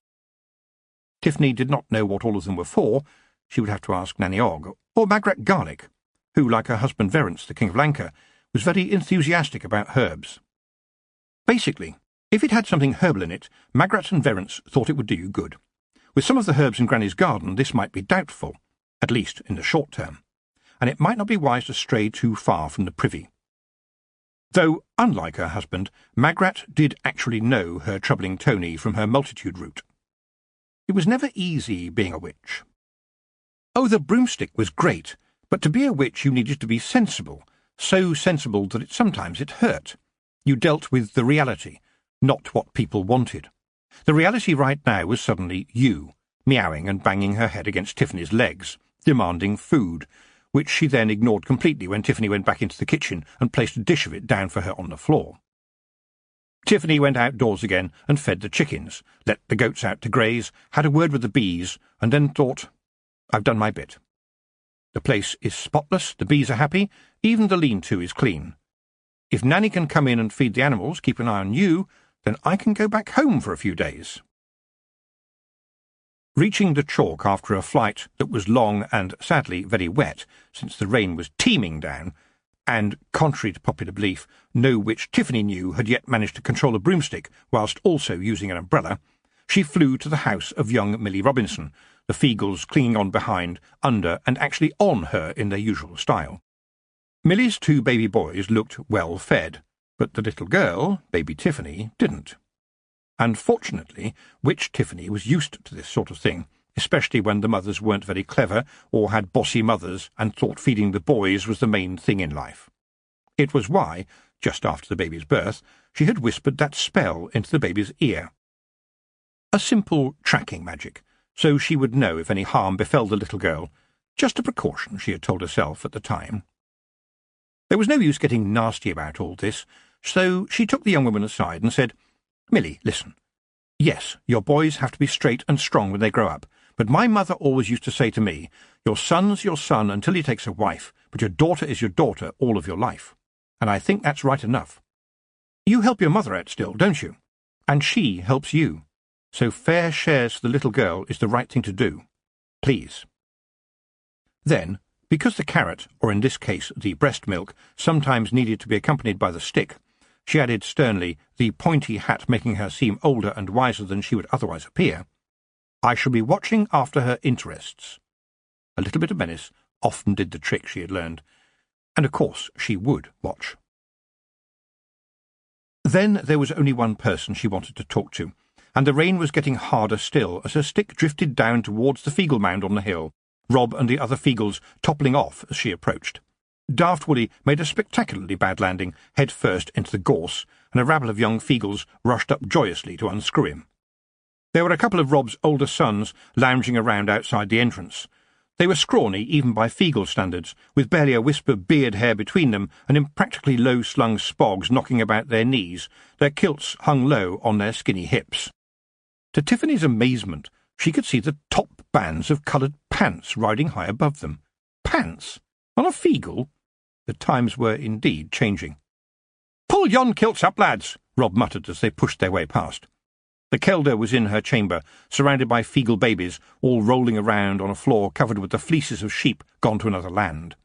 Tiffany did not know what all of them were for. She would have to ask Nanny Ogg, or Magrat Garlic, who, like her husband Verence, the King of Lanka, was very enthusiastic about herbs. Basically, if it had something herbal in it, Magrat and Verence thought it would do you good. With some of the herbs in Granny's garden, this might be doubtful, at least in the short term, and it might not be wise to stray too far from the privy. Though, unlike her husband, Magrat did actually know her troubling Tony from her multitude route. It was never easy being a witch. Oh, the broomstick was great, but to be a witch you needed to be sensible, so sensible that sometimes it hurt. You dealt with the reality, not what people wanted. The reality right now was suddenly you, meowing and banging her head against Tiffany's legs, demanding food, which she then ignored completely when Tiffany went back into the kitchen and placed a dish of it down for her on the floor. Tiffany went outdoors again and fed the chickens, let the goats out to graze, had a word with the bees, and then thought, I've done my bit. The place is spotless, the bees are happy, even the lean-to is clean. If Nanny can come in and feed the animals, keep an eye on you, then I can go back home for a few days. Reaching the chalk after a flight that was long and, sadly, very wet, since the rain was teeming down, and, contrary to popular belief, no witch Tiffany knew had yet managed to control a broomstick whilst also using an umbrella, she flew to the house of young Milly Robinson, the Feagles clinging on behind, under, and actually on her in their usual style. Milly's 2 baby boys looked well fed, but the little girl, baby Tiffany, didn't. Unfortunately, witch Tiffany was used to this sort of thing, especially when the mothers weren't very clever or had bossy mothers and thought feeding the boys was the main thing in life. It was why, just after the baby's birth, she had whispered that spell into the baby's ear. A simple tracking magic, so she would know if any harm befell the little girl, just a precaution, she had told herself at the time. There was no use getting nasty about all this, so she took the young woman aside and said, Milly, listen. Yes, your boys have to be straight and strong when they grow up, but my mother always used to say to me, your son's your son until he takes a wife, but your daughter is your daughter all of your life. And I think that's right enough. You help your mother out still, don't you? And she helps you. So fair shares for the little girl is the right thing to do. Please. Then, because the carrot, or in this case the breast milk, sometimes needed to be accompanied by the stick, she added sternly, the pointy hat making her seem older and wiser than she would otherwise appear, I shall be watching after her interests. A little bit of menace often did the trick, she had learned, and of course she would watch. Then there was only one person she wanted to talk to, and the rain was getting harder still as her stick drifted down towards the Feagle mound on the hill, Rob and the other Feagles toppling off as she approached. Daft Woolly made a spectacularly bad landing, head first into the gorse, and a rabble of young Feagles rushed up joyously to unscrew him. There were a couple of Rob's older sons lounging around outside the entrance. They were scrawny, even by Feagle standards, with barely a wisp of beard hair between them, and in practically low-slung spogs knocking about their knees, their kilts hung low on their skinny hips. To Tiffany's amazement, she could see the top bands of coloured pants riding high above them. Pants? On a Feagle? The times were indeed changing. "Pull yon kilts up, lads," Rob muttered as they pushed their way past. The Kelder was in her chamber, surrounded by Feagle babies, all rolling around on a floor covered with the fleeces of sheep gone to another land.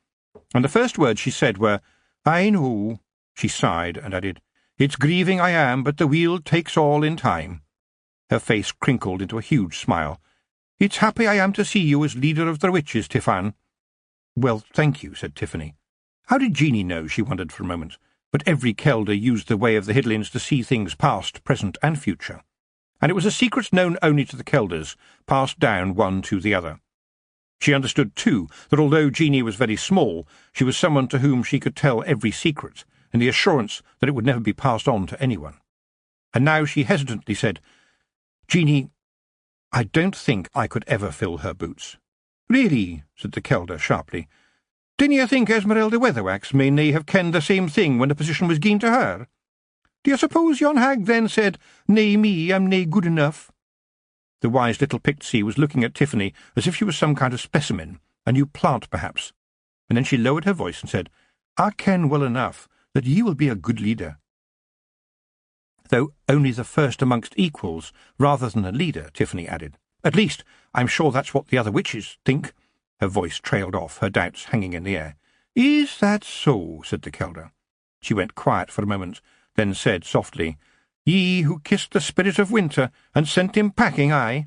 And the first words she said were, "I know." She sighed and added, "It's grieving I am, but the wheel takes all in time." Her face crinkled into a huge smile. "It's happy I am to see you as leader of the witches, Tiffan." "Well, thank you," said Tiffany. How did Jeanie know, she wondered for a moment, but every Kelder used the way of the Hiddlins to see things past, present, and future. And it was a secret known only to the Kelders, passed down one to the other. She understood, too, that although Jeanie was very small, she was someone to whom she could tell every secret, in the assurance that it would never be passed on to anyone. And now she hesitantly said, "Jeanie, I don't think I could ever fill her boots." "Really?" said the Kelder sharply. "Dinna you think Esmeralda Weatherwax may nae have kenned the same thing when the position was given to her? Do you suppose yon hag then said, 'Nay, me, I'm nae good enough'?" The wise little Pixie was looking at Tiffany as if she was some kind of specimen, a new plant perhaps, and then she lowered her voice and said, "I ken well enough that ye will be a good leader." "Though only the first amongst equals, rather than a leader," Tiffany added. "At least, I'm sure that's what the other witches think." Her voice trailed off, her doubts hanging in the air. "Is that so?" said the Kelder. She went quiet for a moment, then said softly, "Ye who kissed the spirit of winter, and sent him packing, aye.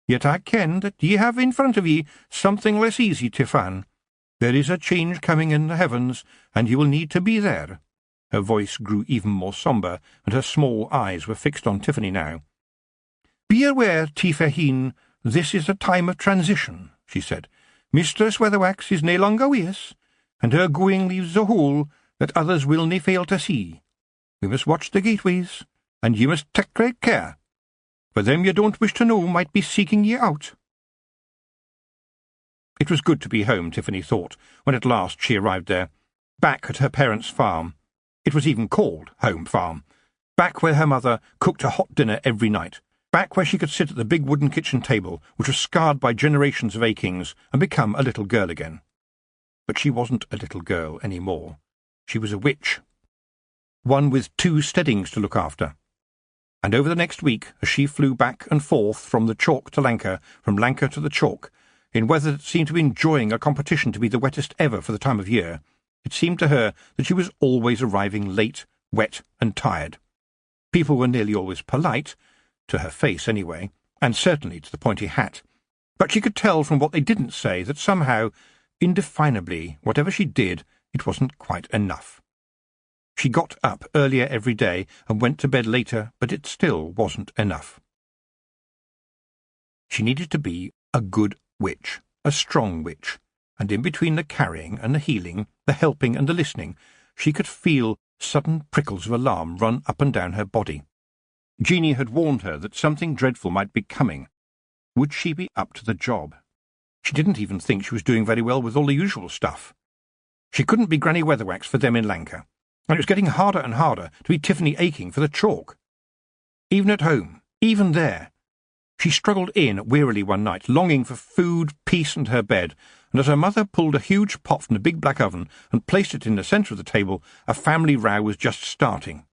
Yet I ken that ye have in front of ye something less easy, Tiffan. There is a change coming in the heavens, and ye will need to be there." Her voice grew even more sombre, and her small eyes were fixed on Tiffany now. "Be aware, Tiffaheen, this is a time of transition," she said. "Mistress Weatherwax is nae longer wi' us, and her going leaves a hole that others will nae fail to see. We must watch the gateways, and you must take great care, for them you don't wish to know might be seeking ye out." It was good to be home, Tiffany thought, when at last she arrived there, back at her parents' farm. It was even called Home Farm. Back where her mother cooked a hot dinner every night. Back where she could sit at the big wooden kitchen table, which was scarred by generations of Akings, and become a little girl again. But she wasn't a little girl any more. She was a witch. One with 2 steadings to look after. And over the next week, as she flew back and forth from the chalk to Lanka, from Lanka to the chalk, in weather that seemed to be enjoying a competition to be the wettest ever for the time of year, it seemed to her that she was always arriving late, wet, and tired. People were nearly always polite, to her face anyway, and certainly to the pointy hat, but she could tell from what they didn't say that somehow, indefinably, whatever she did, it wasn't quite enough. She got up earlier every day and went to bed later, but it still wasn't enough. She needed to be a good witch, a strong witch, and in between the carrying and the healing, the helping and the listening, she could feel sudden prickles of alarm run up and down her body. Jeanie had warned her that something dreadful might be coming. Would she be up to the job? She didn't even think she was doing very well with all the usual stuff. She couldn't be Granny Weatherwax for them in Lanka, and it was getting harder and harder to be Tiffany Aking for the chalk. Even at home, even there, she struggled in wearily one night, longing for food, peace, and her bed, and as her mother pulled a huge pot from the big black oven and placed it in the centre of the table, a family row was just starting.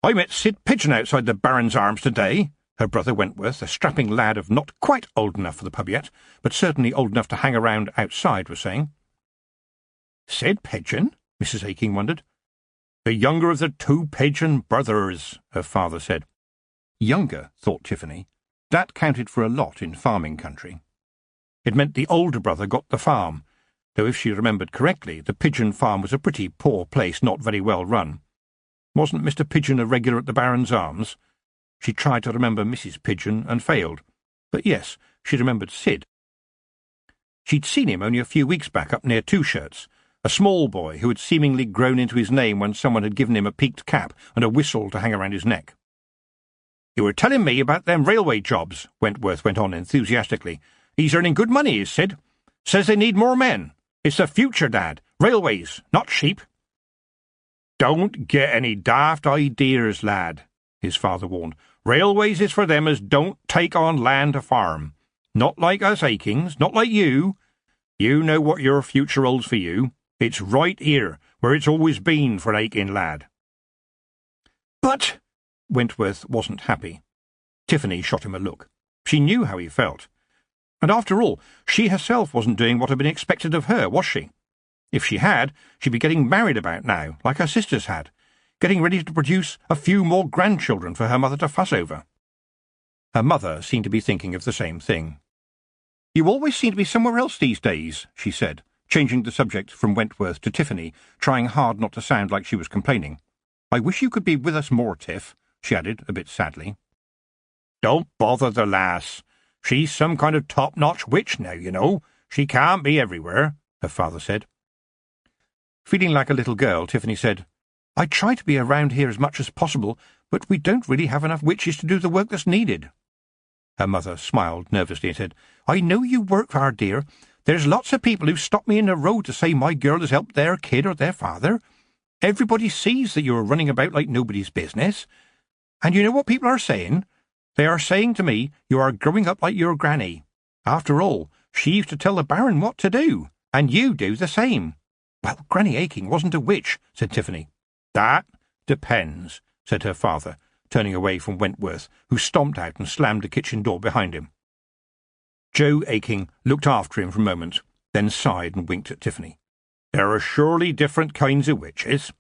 "I met Sid Pigeon outside the Baron's Arms today," her brother Wentworth, a strapping lad of not quite old enough for the pub yet, but certainly old enough to hang around outside, was saying. "Sid Pigeon?" Mrs. Aking wondered. "The younger of the 2 Pigeon brothers," her father said. Younger, thought Tiffany. That counted for a lot in farming country. It meant the older brother got the farm, though if she remembered correctly, the Pigeon farm was a pretty poor place, not very well run. Wasn't Mr. Pigeon a regular at the Baron's Arms? She tried to remember Mrs. Pigeon and failed, but yes, she remembered Sid. She'd seen him only a few weeks back up near Two Shirts, a small boy who had seemingly grown into his name when someone had given him a peaked cap and a whistle to hang around his neck. "You were telling me about them railway jobs," Wentworth went on enthusiastically. "He's earning good money, is Sid. Says they need more men. It's the future, Dad. Railways, not sheep." "Don't get any daft ideas, lad," his father warned. "Railways is for them as don't take on land to farm. Not like us Akings, not like you. You know what your future holds for you. It's right here, where it's always been for an Aking lad." "But—" Wentworth wasn't happy. Tiffany shot him a look. She knew how he felt. And after all, she herself wasn't doing what had been expected of her, was she? If she had, she'd be getting married about now, like her sisters had, getting ready to produce a few more grandchildren for her mother to fuss over. Her mother seemed to be thinking of the same thing. "You always seem to be somewhere else these days," she said, changing the subject from Wentworth to Tiffany, trying hard not to sound like she was complaining. "I wish you could be with us more, Tiff," she added, a bit sadly. "Don't bother the lass. She's some kind of top-notch witch now, you know. She can't be everywhere," her father said. Feeling like a little girl, Tiffany said, "I try to be around here as much as possible, but we don't really have enough witches to do the work that's needed." Her mother smiled nervously and said, "I know you work hard, dear. There's lots of people who stop me in the road to say my girl has helped their kid or their father. Everybody sees that you're running about like nobody's business. And you know what people are saying? They are saying to me you are growing up like your granny. After all, she used to tell the Baron what to do, and you do the same." "Well, Granny Aking wasn't a witch," said Tiffany. "That depends," said her father, turning away from Wentworth, who stomped out and slammed the kitchen door behind him. Joe Aking looked after him for a moment, then sighed and winked at Tiffany. "There are surely different kinds of witches.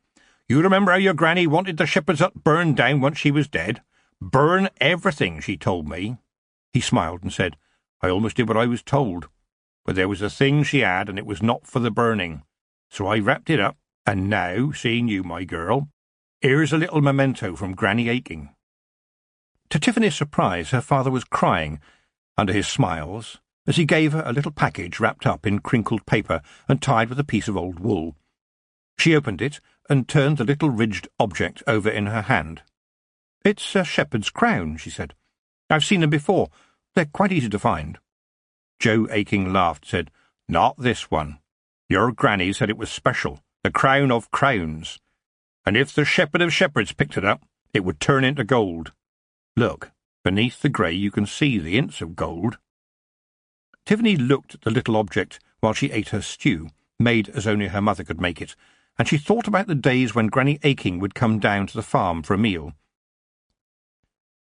You remember how your granny wanted the shepherd's hut burned down once she was dead? Burn everything, she told me." He smiled and said, "I almost did what I was told. But there was a thing she had, and it was not for the burning. So I wrapped it up, and now, seeing you, my girl, here's a little memento from Granny Aking." To Tiffany's surprise, her father was crying, under his smiles, as he gave her a little package wrapped up in crinkled paper and tied with a piece of old wool. She opened it and turned the little ridged object over in her hand. "It's a shepherd's crown," she said. "I've seen them before. They're quite easy to find." Joe Aching laughed, said, "Not this one. Your granny said it was special, the crown of crowns. And if the shepherd of shepherds picked it up, it would turn into gold. Look, beneath the grey you can see the hints of gold." Tiffany looked at the little object while she ate her stew, made as only her mother could make it, and she thought about the days when Granny Aching would come down to the farm for a meal.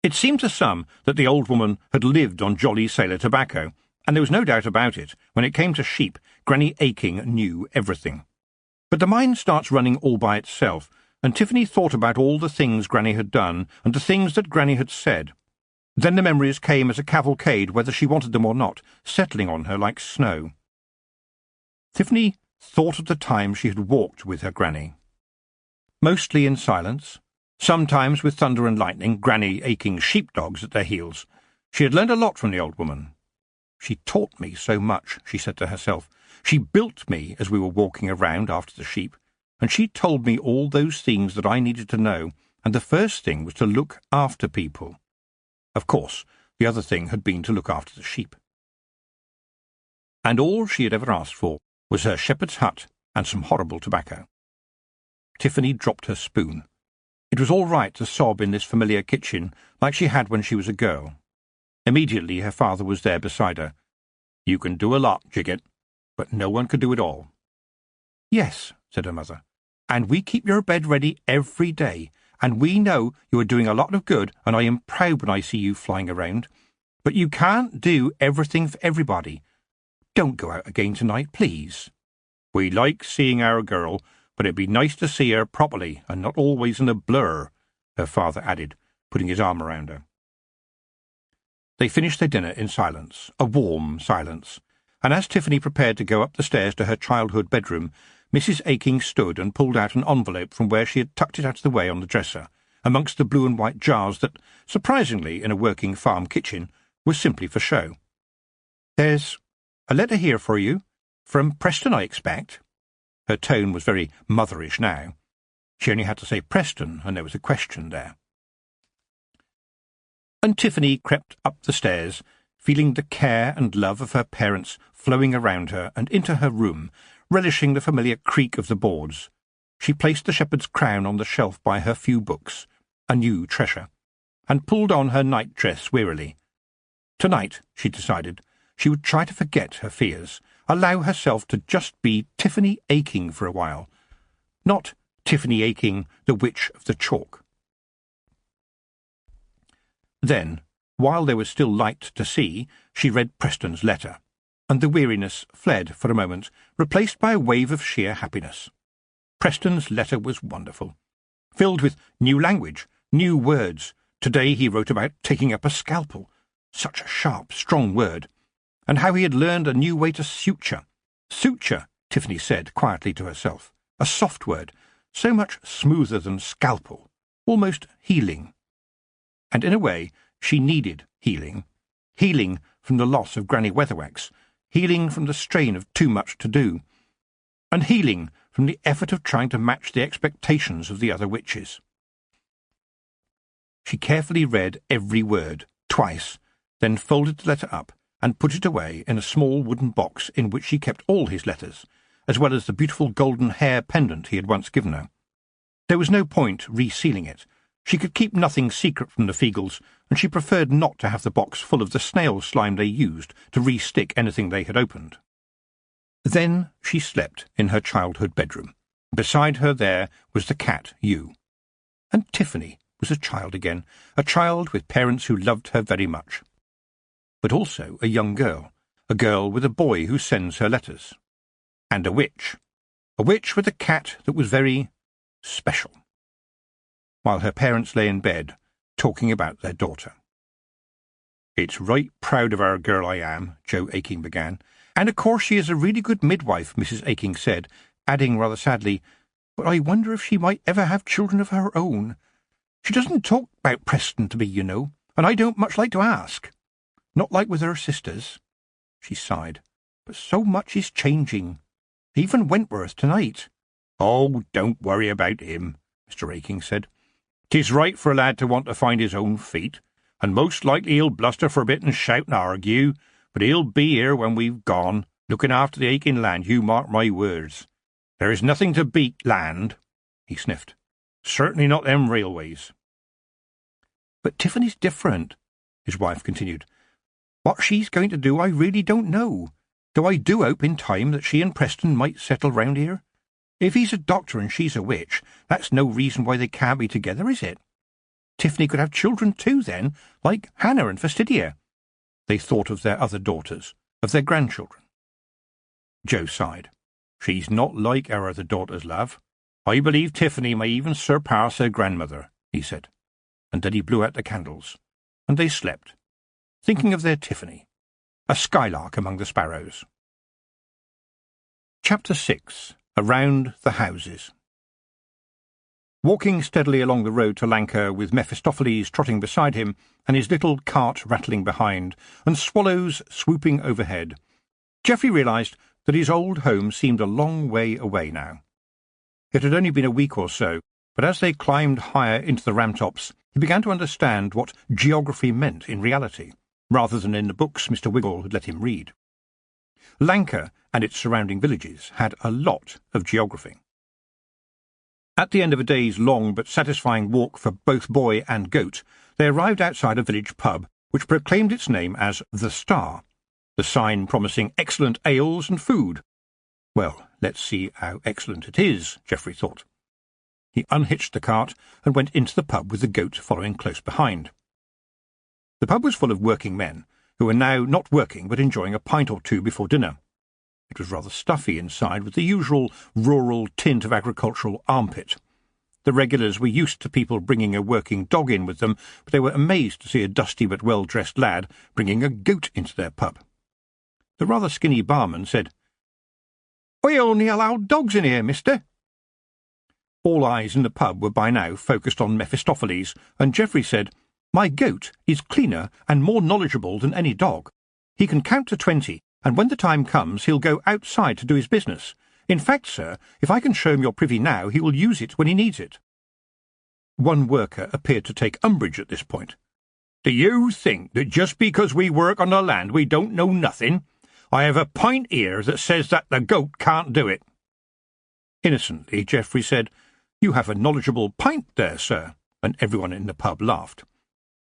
It seemed to some that the old woman had lived on jolly sailor tobacco, and there was no doubt about it. When it came to sheep, Granny Aching knew everything. But the mind starts running all by itself, and Tiffany thought about all the things Granny had done and the things that Granny had said. Then the memories came as a cavalcade, whether she wanted them or not, settling on her like snow. Tiffany thought of the time she had walked with her Granny. Mostly in silence, sometimes with thunder and lightning, Granny Aching's sheepdogs at their heels. She had learned a lot from the old woman. "She taught me so much," she said to herself. "She built me as we were walking around after the sheep, and she told me all those things that I needed to know, and the first thing was to look after people. Of course, the other thing had been to look after the sheep." And all she had ever asked for was her shepherd's hut and some horrible tobacco. Tiffany dropped her spoon. It was all right to sob in this familiar kitchen like she had when she was a girl. Immediately her father was there beside her. "You can do a lot, Jiggett, but no one can do it all." "Yes," said her mother, "and we keep your bed ready every day, and we know you are doing a lot of good, and I am proud when I see you flying around. But you can't do everything for everybody. Don't go out again tonight, please." "We like seeing our girl, but it'd be nice to see her properly, and not always in a blur," her father added, putting his arm around her. They finished their dinner in silence, a warm silence, and as Tiffany prepared to go up the stairs to her childhood bedroom, Mrs. Aching stood and pulled out an envelope from where she had tucked it out of the way on the dresser, amongst the blue and white jars that, surprisingly in a working farm kitchen, was simply for show. "There's a letter here for you, from Preston, I expect." Her tone was very motherish now. She only had to say Preston, and there was a question there. And Tiffany crept up the stairs, feeling the care and love of her parents flowing around her, and into her room, relishing the familiar creak of the boards. She placed the shepherd's crown on the shelf by her few books, a new treasure, and pulled on her night-dress wearily. Tonight, she decided, she would try to forget her fears, allow herself to just be Tiffany Aching for a while, not Tiffany Aching, the witch of the chalk. Then, while there was still light to see, she read Preston's letter, and the weariness fled for a moment, replaced by a wave of sheer happiness. Preston's letter was wonderful, filled with new language, new words. Today he wrote about taking up a scalpel, such a sharp, strong word, and how he had learned a new way to suture. Suture, Tiffany said quietly to herself, a soft word, so much smoother than scalpel, almost healing. And in a way, she needed healing. Healing from the loss of Granny Weatherwax, healing from the strain of too much to do, and healing from the effort of trying to match the expectations of the other witches. She carefully read every word, twice, then folded the letter up and put it away in a small wooden box in which she kept all his letters, as well as the beautiful golden hair pendant he had once given her. There was no point resealing it. She could keep nothing secret from the Feagles, and she preferred not to have the box full of the snail slime they used to re-stick anything they had opened. Then she slept in her childhood bedroom. Beside her there was the cat, Hugh. And Tiffany was a child again, a child with parents who loved her very much. But also a young girl, a girl with a boy who sends her letters. And a witch with a cat that was very special. While her parents lay in bed, talking about their daughter. "It's right proud of our girl I am," Joe Aching began. "And of course she is a really good midwife," Mrs. Aching said, adding rather sadly, "but I wonder if she might ever have children of her own. She doesn't talk about Preston to me, you know, and I don't much like to ask. Not like with her sisters." She sighed. "But so much is changing. Even Wentworth tonight. "Oh, don't worry about him," Mr. Aking said. "'Tis right for a lad to want to find his own feet, and most likely he'll bluster for a bit and shout and argue, but he'll be here when we've gone, looking after the Aking land, you mark my words. There is nothing to beat land," he sniffed. "Certainly not them railways." "But Tiffany's different," his wife continued. "What she's going to do I really don't know, though I do hope in time that she and Preston might settle round here. If he's a doctor and she's a witch, that's no reason why they can't be together, is it? Tiffany could have children too then, like Hannah and Fastidia." They thought of their other daughters, of their grandchildren. Joe sighed. "She's not like our other daughters, love. I believe Tiffany may even surpass her grandmother," he said, and then he blew out the candles, and they slept, thinking of their Tiffany, a skylark among the sparrows. Chapter 6. Around the Houses. Walking steadily along the road to Lanka, with Mephistopheles trotting beside him, and his little cart rattling behind, and swallows swooping overhead, Geoffrey realised that his old home seemed a long way away now. It had only been a week or so, but as they climbed higher into the ramtops, he began to understand what geography meant in reality, rather than in the books Mr. Wiggle had let him read. Lanka and its surrounding villages had a lot of geography. At the end of a day's long but satisfying walk for both boy and goat, they arrived outside a village pub which proclaimed its name as The Star, the sign promising excellent ales and food. Well, let's see how excellent it is, Geoffrey thought. He unhitched the cart and went into the pub with the goat following close behind. The pub was full of working men, who were now not working but enjoying a pint or two before dinner. It was rather stuffy inside, with the usual rural tint of agricultural armpit. The regulars were used to people bringing a working dog in with them, but they were amazed to see a dusty but well-dressed lad bringing a goat into their pub. The rather skinny barman said, "We only allow dogs in here, mister." All eyes in the pub were by now focused on Mephistopheles, and Geoffrey said, "My goat is cleaner and more knowledgeable than any dog. He can count to 20, and when the time comes he'll go outside to do his business. In fact, sir, if I can show him your privy now, he will use it when he needs it." One worker appeared to take umbrage at this point. "Do you think that just because we work on the land we don't know nothing? I have a pint here that says that the goat can't do it." Innocently, Geoffrey said, "You have a knowledgeable pint there, sir," and everyone in the pub laughed.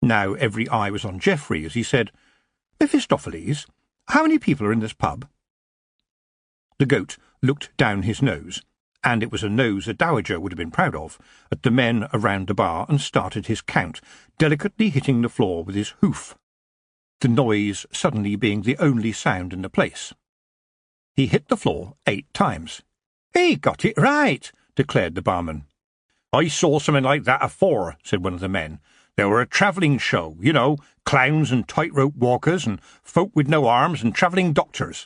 Now every eye was on Geoffrey as he said, "Mephistopheles, how many people are in this pub?" The goat looked down his nose, and it was a nose a dowager would have been proud of, at the men around the bar and started his count, delicately hitting the floor with his hoof, the noise suddenly being the only sound in the place. He hit the floor 8 times. "He got it right," declared the barman. "I saw something like that afore," said one of the men. "There were a travelling show, you know, clowns and tightrope walkers and folk with no arms and travelling doctors.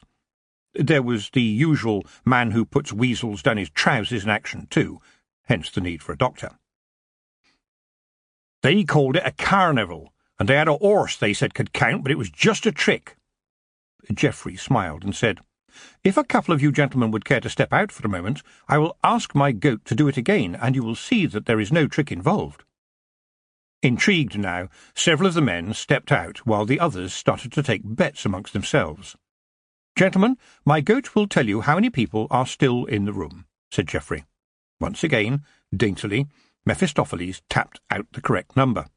There was the usual man who puts weasels down his trousers in action too, hence the need for a doctor. They called it a carnival, and they had a horse they said could count, but it was just a trick." Geoffrey smiled and said, "If a couple of you gentlemen would care to step out for a moment, I will ask my goat to do it again, and you will see that there is no trick involved." Intrigued now, several of the men stepped out, while the others started to take bets amongst themselves. "Gentlemen, my goat will tell you how many people are still in the room," said Geoffrey. Once again, daintily, Mephistopheles tapped out the correct number.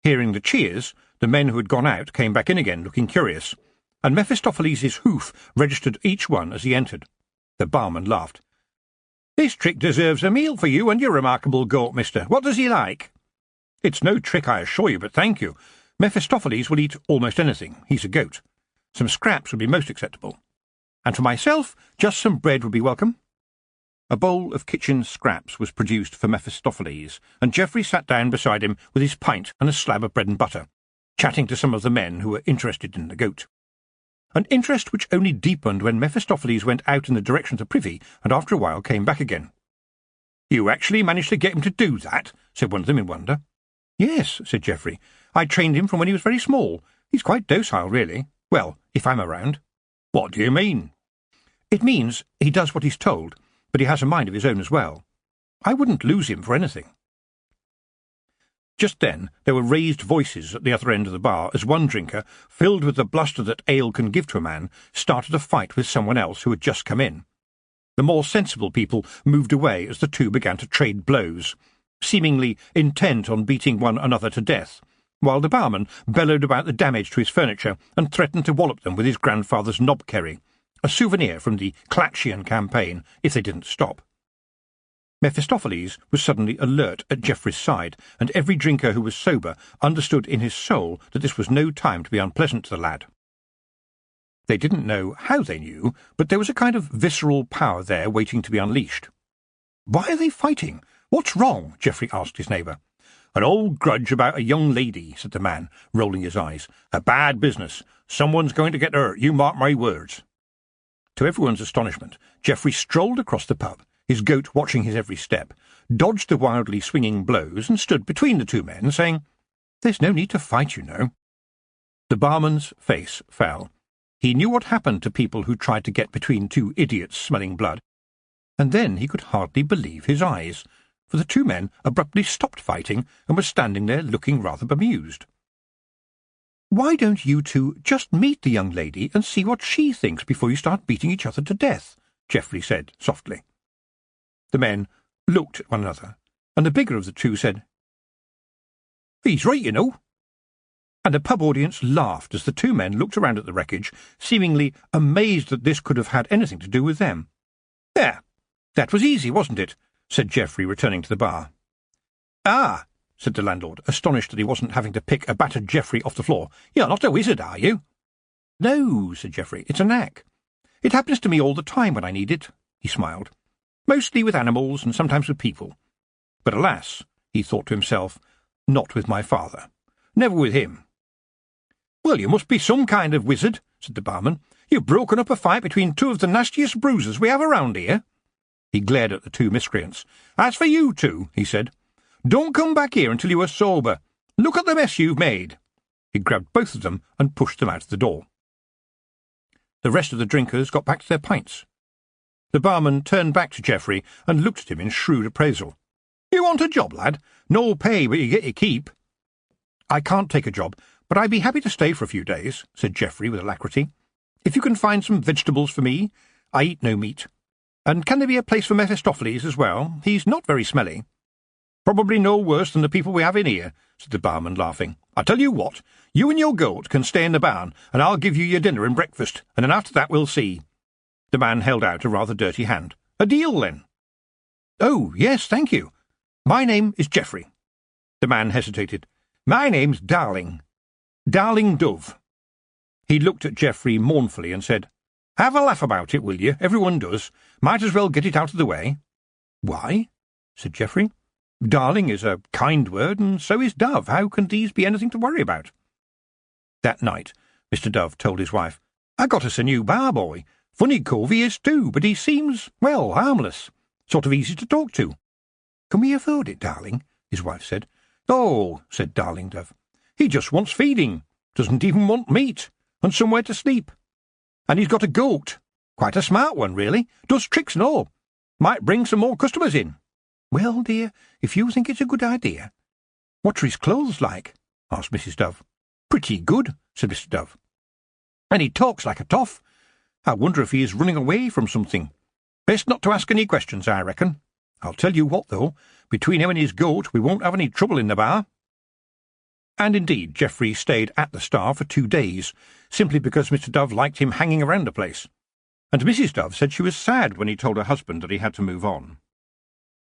Hearing the cheers, the men who had gone out came back in again, looking curious, and Mephistopheles' hoof registered each one as he entered. The barman laughed. "This trick deserves a meal for you and your remarkable goat, mister. What does he like?" "It's no trick, I assure you, but thank you. Mephistopheles will eat almost anything. He's a goat. Some scraps would be most acceptable. And for myself, just some bread would be welcome." A bowl of kitchen scraps was produced for Mephistopheles, and Geoffrey sat down beside him with his pint and a slab of bread and butter, chatting to some of the men who were interested in the goat. An interest which only deepened when Mephistopheles went out in the direction of the privy, and after a while came back again. "You actually managed to get him to do that?" said one of them in wonder. "Yes," said Geoffrey. "I trained him from when he was very small. He's quite docile, really. Well, if I'm around." "What do you mean?" "It means he does what he's told. but he has a mind of his own as well. I wouldn't lose him for anything." Just then there were raised voices at the other end of the bar as one drinker, filled with the bluster that ale can give to a man, started a fight with someone else who had just come in. The more sensible people moved away as the two began to trade blows, seemingly intent on beating one another to death, while the barman bellowed about the damage to his furniture and threatened to wallop them with his grandfather's knobkerry, a souvenir from the Clatchian campaign, if they didn't stop. Mephistopheles was suddenly alert at Geoffrey's side, and every drinker who was sober understood in his soul that this was no time to be unpleasant to the lad. They didn't know how they knew, but there was a kind of visceral power there waiting to be unleashed. "Why are they fighting? What's wrong?" Geoffrey asked his neighbour. "An old grudge about a young lady," said the man, rolling his eyes. "A bad business. Someone's going to get hurt, you mark my words." To everyone's astonishment, Geoffrey strolled across the pub, his goat watching his every step, dodged the wildly swinging blows, and stood between the two men, saying, "There's no need to fight, you know." The barman's face fell. He knew what happened to people who tried to get between two idiots smelling blood, and then he could hardly believe his eyes, for the two men abruptly stopped fighting and were standing there looking rather bemused. "Why don't you two just meet the young lady and see what she thinks before you start beating each other to death?" Geoffrey said softly. The men looked at one another, and the bigger of the two said, "He's right, you know." And the pub audience laughed as the two men looked around at the wreckage, seemingly amazed that this could have had anything to do with them. "There, that was easy, wasn't it?" said Geoffrey, returning to the bar. "Ah," said the landlord, astonished that he wasn't having to pick a battered Geoffrey off the floor. "You're not a wizard, are you?" "No," said Geoffrey, "it's a knack. It happens to me all the time when I need it," he smiled. "Mostly with animals and sometimes with people. But alas," he thought to himself, "not with my father. Never with him." "Well, you must be some kind of wizard," said the barman. "You've broken up a fight between two of the nastiest bruisers we have around here." He glared at the two miscreants. "As for you two," he said, "don't come back here until you are sober. Look at the mess you've made." He grabbed both of them and pushed them out of the door. The rest of the drinkers got back to their pints. The barman turned back to Geoffrey and looked at him in shrewd appraisal. "You want a job, lad? No pay, but you get your keep." "I can't take a job, but I'd be happy to stay for a few days," said Geoffrey with alacrity. "If you can find some vegetables for me. I eat no meat. And can there be a place for Mephistopheles as well? He's not very smelly." "Probably no worse than the people we have in here," said the barman, laughing. "I'll tell you what, you and your goat can stay in the barn, and I'll give you your dinner and breakfast, and then after that we'll see." The man held out a rather dirty hand. "A deal, then?" "Oh, yes, thank you. My name is Geoffrey." The man hesitated. "My name's Darling. Darling Dove." He looked at Geoffrey mournfully and said, "Have a laugh about it, will you? Everyone does. Might as well get it out of the way." "Why?" said Geoffrey. "Darling is a kind word, and so is Dove. How can these be anything to worry about?" That night, Mr. Dove told his wife, "I got us a new bar boy. Funny cove he is too, but he seems, well, harmless. Sort of easy to talk to." "Can we afford it, Darling?" his wife said. "Oh," said Darling Dove, "he just wants feeding. Doesn't even want meat, and somewhere to sleep. And he's got a goat. Quite a smart one, really. Does tricks and all. Might bring some more customers in." "Well, dear, if you think it's a good idea." "What are his clothes like?" asked Mrs. Dove. "Pretty good," said Mr. Dove. "And he talks like a toff. I wonder if he is running away from something. Best not to ask any questions, I reckon. I'll tell you what, though, between him and his goat we won't have any trouble in the bar." And indeed, Geoffrey stayed at the Star for 2 days, simply because Mr. Dove liked him hanging around the place. And Mrs. Dove said she was sad when he told her husband that he had to move on.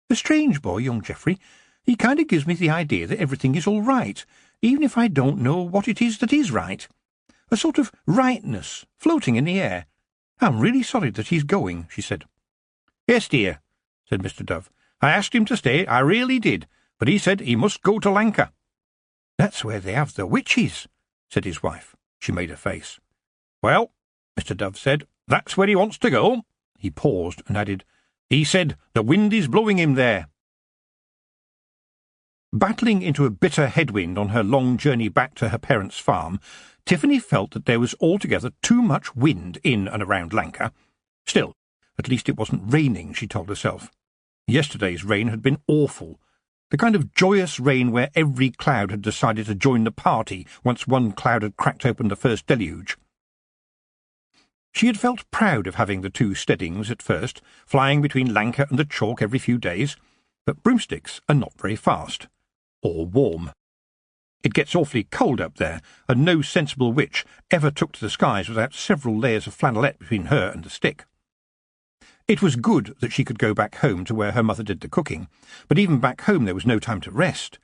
"A strange boy, young Geoffrey. He kind of gives me the idea that everything is all right, even if I don't know what it is that is right. A sort of rightness floating in the air. I'm really sorry that he's going," she said. "Yes, dear," said Mr. Dove. "I asked him to stay, I really did, but he said he must go to Lanka." "That's where they have the witches," said his wife. She made a face. "Well," Mr. Dove said, "that's where he wants to go." He paused and added, "He said the wind is blowing him there." Battling into a bitter headwind on her long journey back to her parents' farm, Tiffany felt that there was altogether too much wind in and around Lanka. Still, At least it wasn't raining, she told herself. Yesterday's rain had been awful. The kind of joyous rain where every cloud had decided to join the party once one cloud had cracked open the first deluge. She had felt proud of having the two steadings at first, flying between Lanka and the chalk every few days, but broomsticks are not very fast. Or warm. It gets awfully cold up there, and no sensible witch ever took to the skies without several layers of flannelette between her and the stick. It was good that she could go back home to where her mother did the cooking, but even back home there was no time to rest,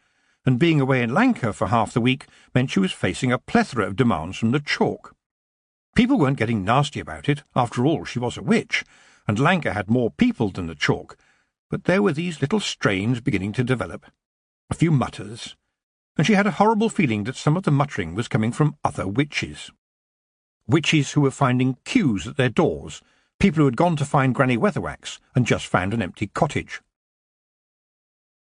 and being away in Lanka for half the week meant she was facing a plethora of demands from the chalk. People weren't getting nasty about it. After all, she was a witch, and Lanka had more people than the chalk, but there were these little strains beginning to develop, a few mutters, and she had a horrible feeling that some of the muttering was coming from other witches. Witches who were finding queues at their doors, people who had gone to find Granny Weatherwax and just found an empty cottage.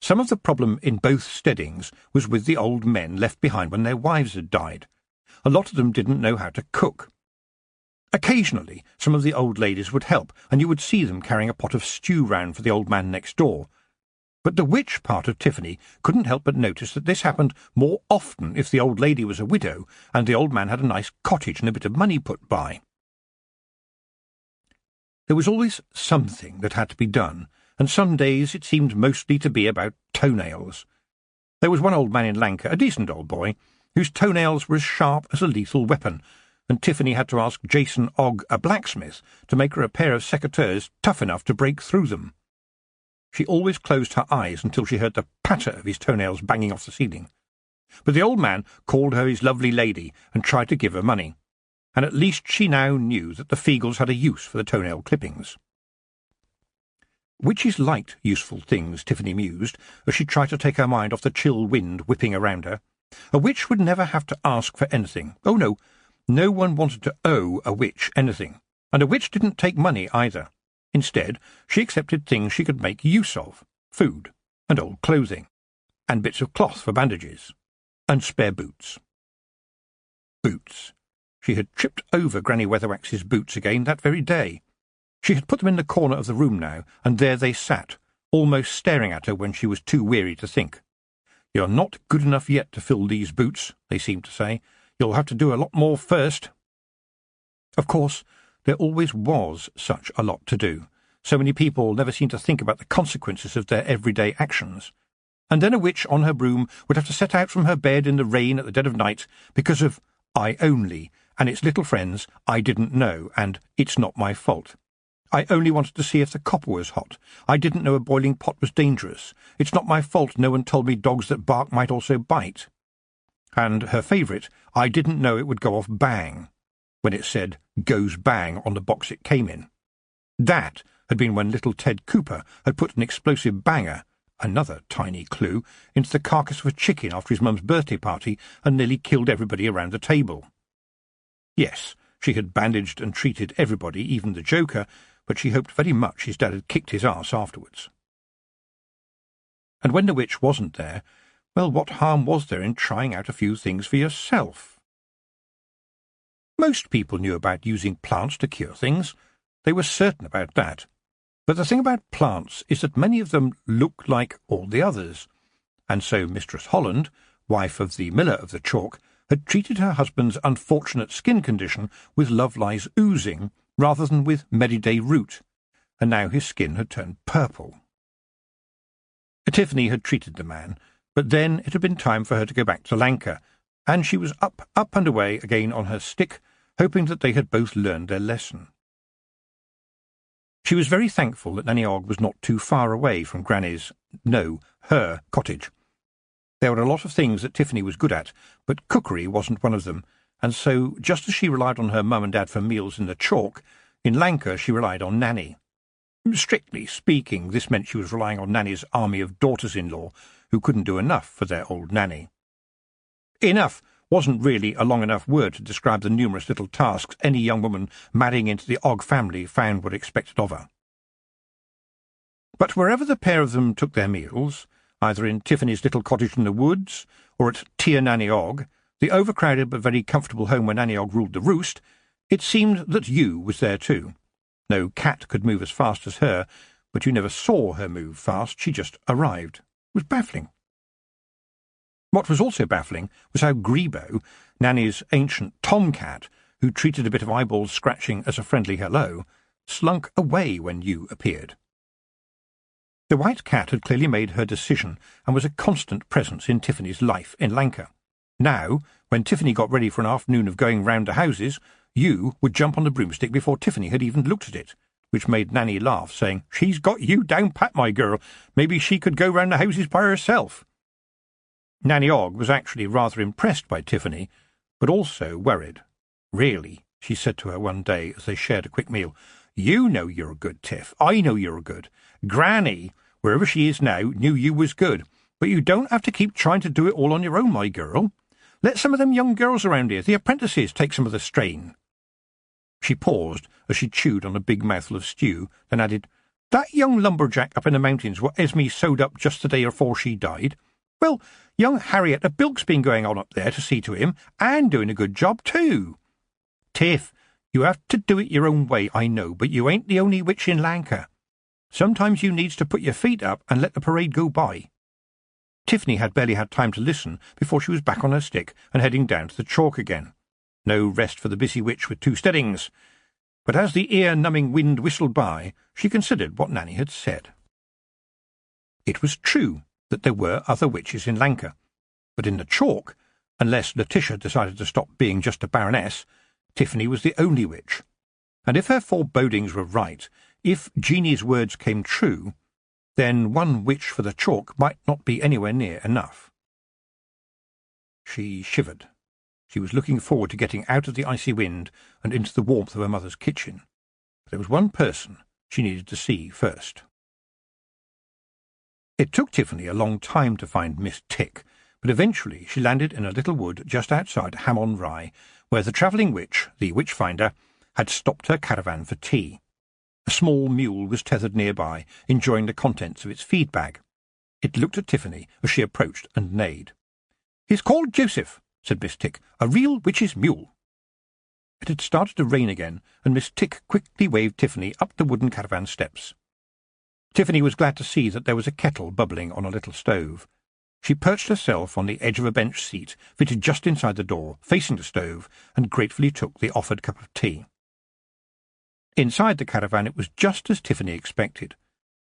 Some of the problem in both steadings was with the old men left behind when their wives had died. A lot of them didn't know how to cook. Occasionally some of the old ladies would help, and you would see them carrying a pot of stew round for the old man next door. But the witch part of Tiffany couldn't help but notice that this happened more often if the old lady was a widow and the old man had a nice cottage and a bit of money put by. There was always something that had to be done, and some days it seemed mostly to be about toenails. There was one old man in Lanka, a decent old boy, whose toenails were as sharp as a lethal weapon, and Tiffany had to ask Jason Ogg, a blacksmith, to make her a pair of secateurs tough enough to break through them. She always closed her eyes until she heard the patter of his toenails banging off the ceiling. But the old man called her his lovely lady and tried to give her money, and at least she now knew that the Feagles had a use for the toenail clippings. Witches liked useful things, Tiffany mused, as she tried to take her mind off the chill wind whipping around her. A witch would never have to ask for anything. Oh, no, no one wanted to owe a witch anything, and a witch didn't take money either. Instead, she accepted things she could make use of, food, and old clothing, and bits of cloth for bandages, and spare boots. Boots. She had tripped over Granny Weatherwax's boots again that very day. She had put them in the corner of the room now, and there they sat, almost staring at her when she was too weary to think. "You're not good enough yet to fill these boots," they seemed to say. "You'll have to do a lot more first." Of course, there always was such a lot to do. So many people never seemed to think about the consequences of their everyday actions. And then a witch on her broom would have to set out from her bed in the rain at the dead of night because of I Only, and its little friends I Didn't Know, and It's Not My Fault. I only wanted to see if the copper was hot. I didn't know a boiling pot was dangerous. It's not my fault no one told me dogs that bark might also bite. And her favourite, I didn't know it would go off bang, when it said "Goes Bang" on the box it came in. That had been when little Ted Cooper had put an explosive banger, another tiny clue, into the carcass of a chicken after his mum's birthday party and nearly killed everybody around the table. Yes, she had bandaged and treated everybody, even the Joker, but she hoped very much his dad had kicked his arse afterwards. And when the witch wasn't there, well, what harm was there in trying out a few things for yourself? Most people knew about using plants to cure things. They were certain about that. But the thing about plants is that many of them look like all the others, and so Mistress Holland, wife of the miller of the chalk, had treated her husband's unfortunate skin condition with Love Lies Oozing rather than with Mediday Root, and now his skin had turned purple. Tiffany had treated the man, but then it had been time for her to go back to Lanka, and she was up and away again on her stick, hoping that they had both learned their lesson. She was very thankful that Nanny Ogg was not too far away from her cottage. There were a lot of things that Tiffany was good at, but cookery wasn't one of them, and so, just as she relied on her mum and dad for meals in the chalk, in Lanka she relied on Nanny. Strictly speaking, this meant she was relying on Nanny's army of daughters-in-law, who couldn't do enough for their old Nanny. Enough wasn't really a long enough word to describe the numerous little tasks any young woman marrying into the Ogg family found were expected of her. But wherever the pair of them took their meals, either in Tiffany's little cottage in the woods, or at Tia Nanny Ogg, the overcrowded but very comfortable home where Nanny Ogg ruled the roost, it seemed that you was there too. No cat could move as fast as her, but you never saw her move fast. She just arrived. It was baffling. What was also baffling was how Grebo, Nanny's ancient tomcat, who treated a bit of eyeball scratching as a friendly hello, slunk away when you appeared. The white cat had clearly made her decision and was a constant presence in Tiffany's life in Lanka. Now, when Tiffany got ready for an afternoon of going round to houses, you would jump on the broomstick before Tiffany had even looked at it, which made Nanny laugh, saying, "She's got you down pat, my girl. Maybe she could go round the houses by herself." Nanny Ogg was actually rather impressed by Tiffany, but also worried. "Really," she said to her one day as they shared a quick meal, "you know you're good, Tiff. I know you're good. Granny, wherever she is now, knew you was good. But you don't have to keep trying to do it all on your own, my girl. Let some of them young girls around here, the apprentices, take some of the strain." She paused as she chewed on a big mouthful of stew, then added, "That young lumberjack up in the mountains what Esme sewed up just the day afore she died, well, young Harriet the Bilk's been going on up there to see to him, and doing a good job too. Tiff, you have to do it your own way, I know, but you ain't the only witch in Lanka. Sometimes you needs to put your feet up and let the parade go by." Tiffany had barely had time to listen before she was back on her stick and heading down to the chalk again. No rest for the busy witch with two steadings. But as the ear-numbing wind whistled by, she considered what Nanny had said. It was true that there were other witches in Lanka, but in the chalk, unless Letitia decided to stop being just a baroness, Tiffany was the only witch. And if her forebodings were right, if Jeanie's words came true, then one witch for the chalk might not be anywhere near enough. She shivered. She was looking forward to getting out of the icy wind and into the warmth of her mother's kitchen. But there was one person she needed to see first. It took Tiffany a long time to find Miss Tick, but eventually she landed in a little wood just outside Ham-on-Rye, where the travelling witch, the witch-finder, had stopped her caravan for tea. A small mule was tethered nearby, enjoying the contents of its feed bag. It looked at Tiffany as she approached and neighed. "He's called Joseph," said Miss Tick, "a real witch's mule." It had started to rain again, and Miss Tick quickly waved Tiffany up the wooden caravan steps. Tiffany was glad to see that there was a kettle bubbling on a little stove. She perched herself on the edge of a bench seat, fitted just inside the door, facing the stove, and gratefully took the offered cup of tea. Inside the caravan it was just as Tiffany expected.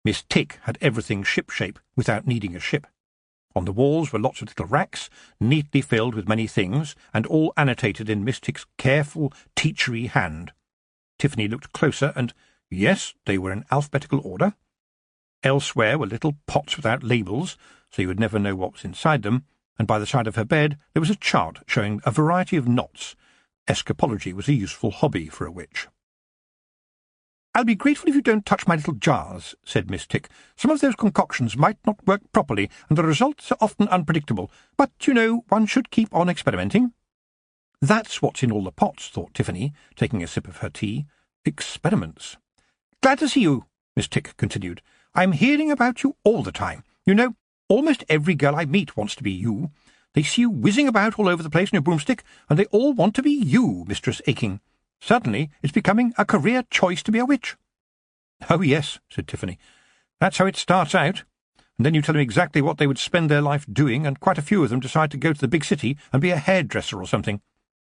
Miss Tick had everything ship-shape without needing a ship. On the walls were lots of little racks, neatly filled with many things, and all annotated in Miss Tick's careful, teachery hand. Tiffany looked closer, and, yes, they were in alphabetical order. Elsewhere were little pots without labels, so you would never know what was inside them, and by the side of her bed there was a chart showing a variety of knots. Escapology was a useful hobby for a witch. "I'll be grateful if you don't touch my little jars," said Miss Tick. "Some of those concoctions might not work properly, and the results are often unpredictable. But, you know, one should keep on experimenting." "That's what's in all the pots," thought Tiffany, taking a sip of her tea. "Experiments." "Glad to see you," Miss Tick continued. "I'm hearing about you all the time. You know, almost every girl I meet wants to be you. They see you whizzing about all over the place on your broomstick, and they all want to be you, Mistress Aching. Suddenly it's becoming a career choice to be a witch." "Oh, yes," said Tiffany. "That's how it starts out. And then you tell them exactly what they would spend their life doing, and quite a few of them decide to go to the big city and be a hairdresser or something."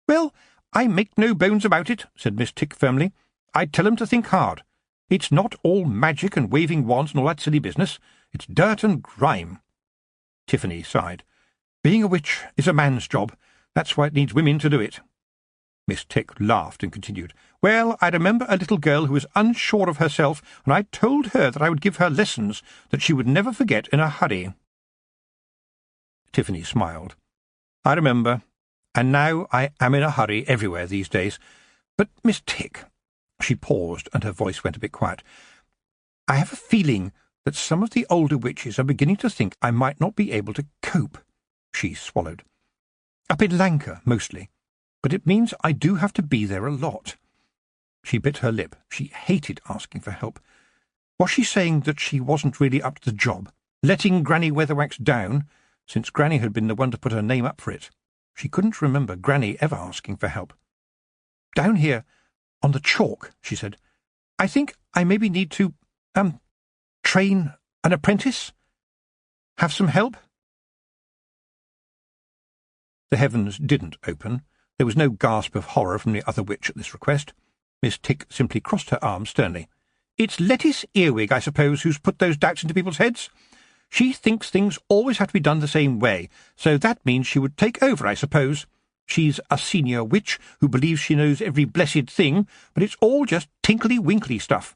"Well, I make no bones about it," said Miss Tick firmly. "I tell them to think hard. It's not all magic and waving wands and all that silly business. It's dirt and grime." Tiffany sighed. "Being a witch is a man's job. That's why it needs women to do it." Miss Tick laughed and continued, "Well, I remember a little girl who was unsure of herself, and I told her that I would give her lessons that she would never forget in a hurry." Tiffany smiled. "I remember, and now I am in a hurry everywhere these days. But, Miss Tick—" She paused, and her voice went a bit quiet. "I have a feeling that some of the older witches are beginning to think I might not be able to cope." She swallowed. "Up in Lanka, mostly. But it means I do have to be there a lot." She bit her lip. She hated asking for help. Was she saying that she wasn't really up to the job, letting Granny Weatherwax down, since Granny had been the one to put her name up for it? She couldn't remember Granny ever asking for help. "Down here, on the chalk," she said, I think I maybe need to, train an apprentice? Have some help?" The heavens didn't open. There was no gasp of horror from the other witch at this request. Miss Tick simply crossed her arms sternly. "It's Lettice Earwig, I suppose, who's put those doubts into people's heads? She thinks things always have to be done the same way, so that means she would take over, I suppose. She's a senior witch who believes she knows every blessed thing, but it's all just tinkly-winkly stuff.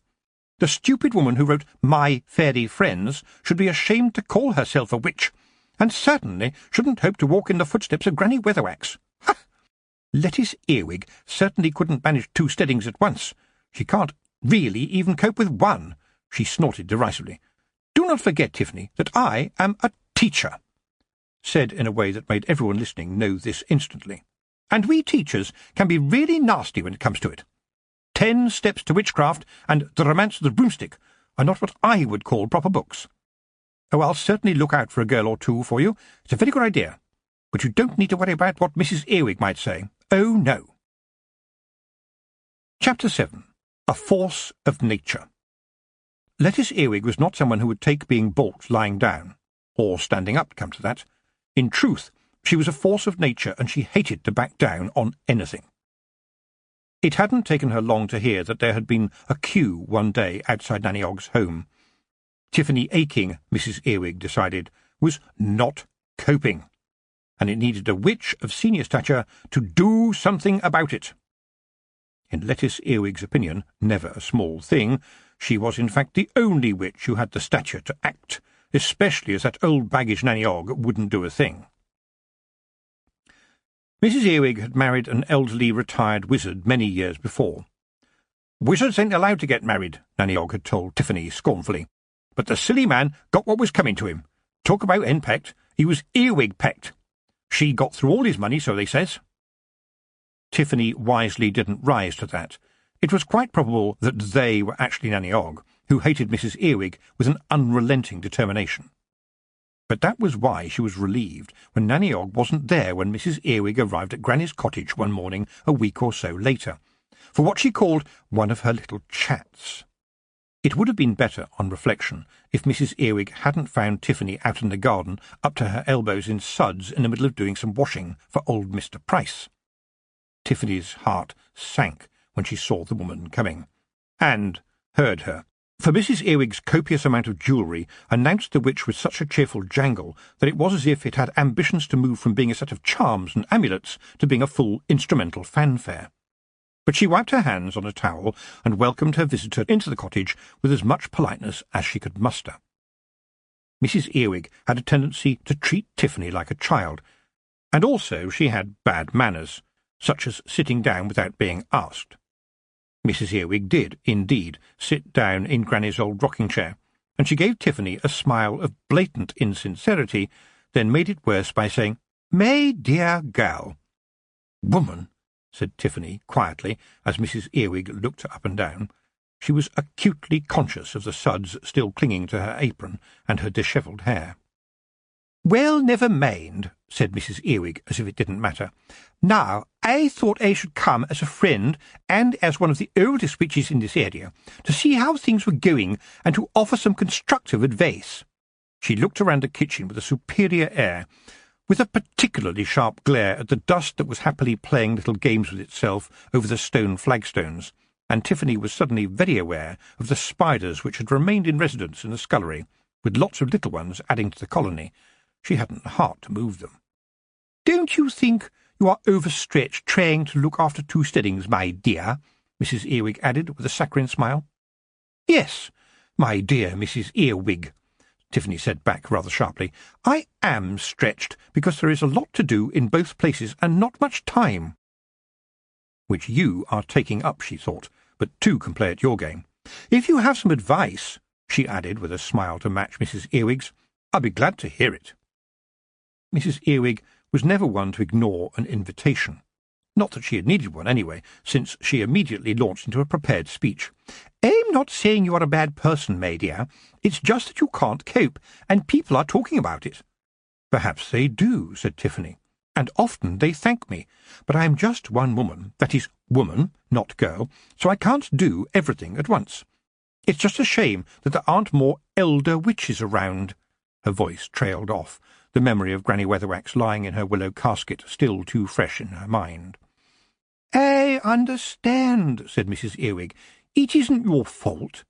The stupid woman who wrote My Fairy Friends should be ashamed to call herself a witch, and certainly shouldn't hope to walk in the footsteps of Granny Weatherwax. Ha! Lettice Earwig certainly couldn't manage 2 steadings at once. She can't really even cope with 1, she snorted derisively. Do not forget, Tiffany, that I am a teacher, said in a way that made everyone listening know this instantly. And we teachers can be really nasty when it comes to it. 10 Steps to Witchcraft and The Romance of the Broomstick are not what I would call proper books. Oh, I'll certainly look out for a girl or 2 for you. It's a very good idea. But you don't need to worry about what Mrs. Earwig might say. Oh, no. Chapter 7. A Force of Nature. Lettice Earwig was not someone who would take being balked lying down, or standing up, come to that. In truth, she was a force of nature, and she hated to back down on anything. It hadn't taken her long to hear that there had been a queue one day outside Nanny Ogg's home. Tiffany Aching, Mrs. Earwig decided, was not coping, and it needed a witch of senior stature to do something about it. In Lettice Earwig's opinion, never a small thing, she was in fact the only witch who had the stature to act, especially as that old baggage Nanny Ogg wouldn't do a thing. Mrs. Earwig had married an elderly retired wizard many years before. "Wizards ain't allowed to get married," Nanny Ogg had told Tiffany scornfully. "But the silly man got what was coming to him. Talk about henpecked, he was Earwig-pecked. She got through all his money, so they says." Tiffany wisely didn't rise to that. It was quite probable that they were actually Nanny Ogg, who hated Mrs. Earwig with an unrelenting determination. But that was why she was relieved when Nanny Ogg wasn't there when Mrs. Earwig arrived at Granny's cottage one morning a week or so later, for what she called one of her little chats. It would have been better, on reflection, if Mrs. Earwig hadn't found Tiffany out in the garden, up to her elbows in suds in the middle of doing some washing for old Mr. Price. Tiffany's heart sank when she saw the woman coming, and heard her, for Mrs. Earwig's copious amount of jewellery announced the witch with such a cheerful jangle that it was as if it had ambitions to move from being a set of charms and amulets to being a full instrumental fanfare. But she wiped her hands on a towel and welcomed her visitor into the cottage with as much politeness as she could muster. Mrs. Earwig had a tendency to treat Tiffany like a child, and also she had bad manners, such as sitting down without being asked. Mrs. Earwig did, indeed, sit down in Granny's old rocking-chair, and she gave Tiffany a smile of blatant insincerity, then made it worse by saying, "My dear girl." "Woman," said Tiffany quietly, as Mrs. Earwig looked up and down. She was acutely conscious of the suds still clinging to her apron and her dishevelled hair. "Well, never mind," said Mrs. Earwig, as if it didn't matter. "Now, I thought I should come as a friend, and as one of the oldest witches in this area, to see how things were going, and to offer some constructive advice." She looked around the kitchen with a superior air, with a particularly sharp glare at the dust that was happily playing little games with itself over the stone flagstones, and Tiffany was suddenly very aware of the spiders which had remained in residence in the scullery, with lots of little ones adding to the colony. She hadn't the heart to move them. "Don't you think you are overstretched trying to look after 2 steadings, my dear?" Mrs. Earwig added, with a saccharine smile. "Yes, my dear Mrs. Earwig," Tiffany said back rather sharply. "I am stretched, because there is a lot to do in both places, and not much time." "Which you are taking up," she thought, "but 2 can play at your game. If you have some advice," she added, with a smile to match Mrs. Earwig's, "I'll be glad to hear it." Mrs. Earwig was never one to ignore an invitation. Not that she had needed one, anyway, since she immediately launched into a prepared speech. "I'm not saying you are a bad person, my dear. It's just that you can't cope, and people are talking about it." "Perhaps they do," said Tiffany. and often they thank me, but I am just one woman, that is, woman, not girl, so I can't do everything at once. It's just a shame that there aren't more elder witches around." Her voice trailed off, the memory of Granny Weatherwax lying in her willow casket still too fresh in her mind. "I understand," said Mrs. Earwig. "It isn't your fault."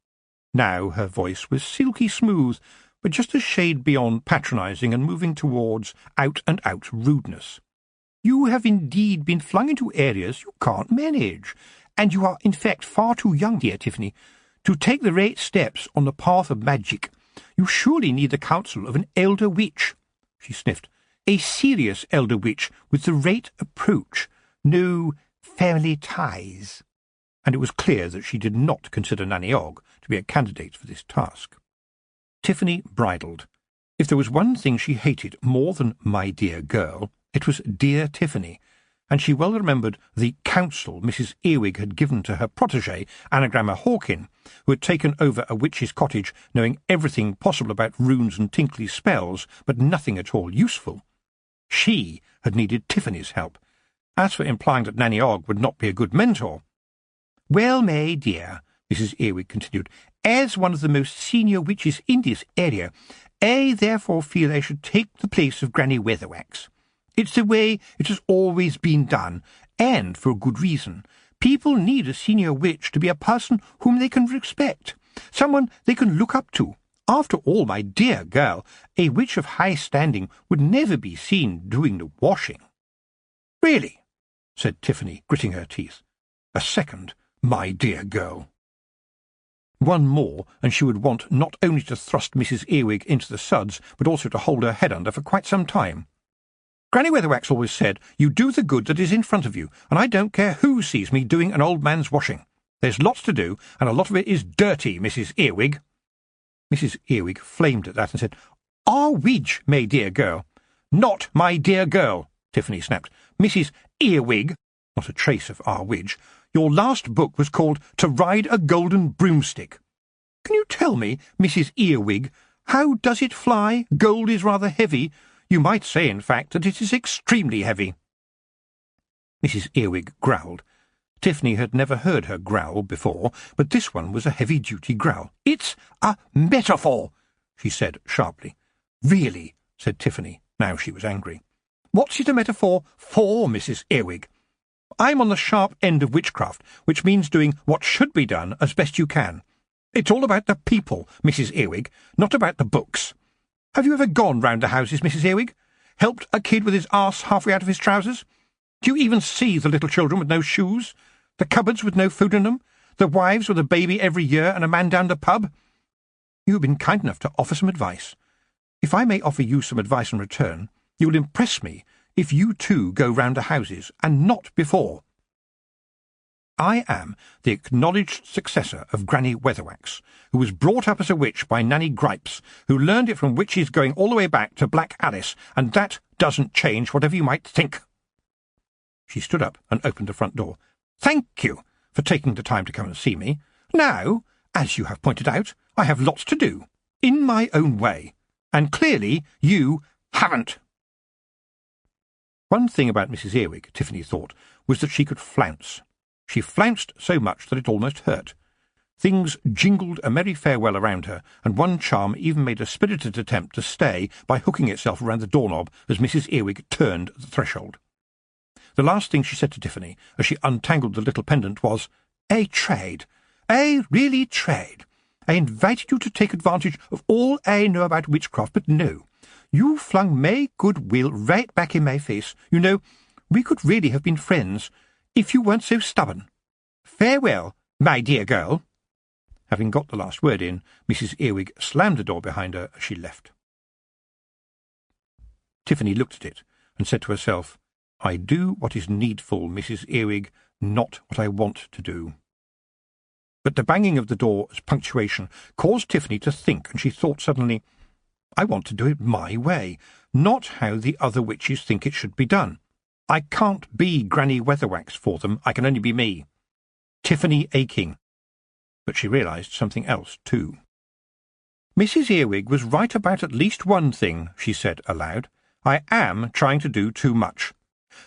Now her voice was silky smooth, but just a shade beyond patronising and moving towards out-and-out rudeness. "You have indeed been flung into areas you can't manage, and you are in fact far too young, dear Tiffany, to take the right steps on the path of magic. You surely need the counsel of an elder witch." She sniffed. "A serious elder witch with the right approach. No family ties." And it was clear that she did not consider Nanny Ogg to be a candidate for this task. Tiffany bridled. If there was one thing she hated more than "my dear girl," it was dear Tiffany, and she well remembered the counsel Mrs. Earwig had given to her protégé, Anagramma Hawkin, who had taken over a witch's cottage knowing everything possible about runes and tinkly spells, but nothing at all useful. She had needed Tiffany's help. As for implying that Nanny Ogg would not be a good mentor— "Well, May, dear," Mrs. Earwig continued, "as one of the most senior witches in this area, I therefore feel I should take the place of Granny Weatherwax. It's the way it has always been done, and for good reason. People need a senior witch to be a person whom they can respect, someone they can look up to. After all, my dear girl, a witch of high standing would never be seen doing the washing." "Really?" said Tiffany, gritting her teeth. A second "my dear girl." One more, and she would want not only to thrust Mrs. Earwig into the suds, but also to hold her head under for quite some time. "Granny Weatherwax always said, 'You do the good that is in front of you, and I don't care who sees me doing an old man's washing. There's lots to do, and a lot of it is dirty, Mrs. Earwig.'" Mrs. Earwig flamed at that and said, "Our widge, my dear girl." "Not my dear girl," Tiffany snapped. "Mrs. Earwig," not a trace of our widge, "your last book was called To Ride a Golden Broomstick. Can you tell me, Mrs. Earwig, how does it fly? Gold is rather heavy. You might say, in fact, that it is extremely heavy." Mrs. Earwig growled. Tiffany had never heard her growl before, but this one was a heavy-duty growl. "It's a metaphor," she said sharply. "Really?" said Tiffany. Now she was angry. "What's it a metaphor for, Mrs. Earwig? I'm on the sharp end of witchcraft, which means doing what should be done as best you can. It's all about the people, Mrs. Earwig, not about the books. Have you ever gone round the houses, Mrs. Earwig? Helped a kid with his arse halfway out of his trousers? Do you even see the little children with no shoes? The cupboards with no food in them? The wives with a baby every year and a man down the pub? You have been kind enough to offer some advice. If I may offer you some advice in return, you will impress me if you too go round the houses, and not before. I am the acknowledged successor of Granny Weatherwax, who was brought up as a witch by Nanny Gripes, who learned it from witches going all the way back to Black Alice, and that doesn't change whatever you might think." She stood up and opened the front door. "Thank you for taking the time to come and see me. Now, as you have pointed out, I have lots to do, in my own way, and clearly you haven't." One thing about Mrs. Earwig, Tiffany thought, was that she could flounce. She flounced so much that it almost hurt. Things jingled a merry farewell around her, and one charm even made a spirited attempt to stay by hooking itself around the doorknob as Mrs. Earwig turned at the threshold. The last thing she said to Tiffany, as she untangled the little pendant, was, "I tried. I really tried. I invited you to take advantage of all I know about witchcraft, but no. You flung my good will right back in my face. You know, we could really have been friends, if you weren't so stubborn. Farewell, my dear girl." Having got the last word in, Mrs. Earwig slammed the door behind her as she left. Tiffany looked at it and said to herself, "I do what is needful, Mrs. Earwig, not what I want to do." But the banging of the door as punctuation caused Tiffany to think, and she thought suddenly, "I want to do it my way, not how the other witches think it should be done. I can't be Granny Weatherwax for them, I can only be me. Tiffany Aching." But she realised something else, too. "Mrs. Earwig was right about at least one thing," she said aloud. "I am trying to do too much.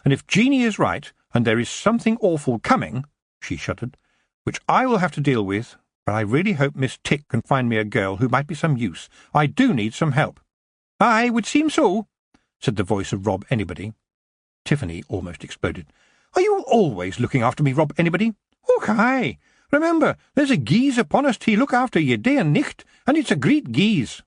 and if Jeanie is right, and there is something awful coming," she shuddered, "which I will have to deal with, but I really hope Miss Tick can find me a girl who might be some use. I do need some help." "Aye, would seem so," said the voice of Rob Anybody. Tiffany almost exploded. "Are you always looking after me, Rob Anybody?" "Och, aye. Remember, there's a geese upon us to look after ye day and nicht, and it's a great geese."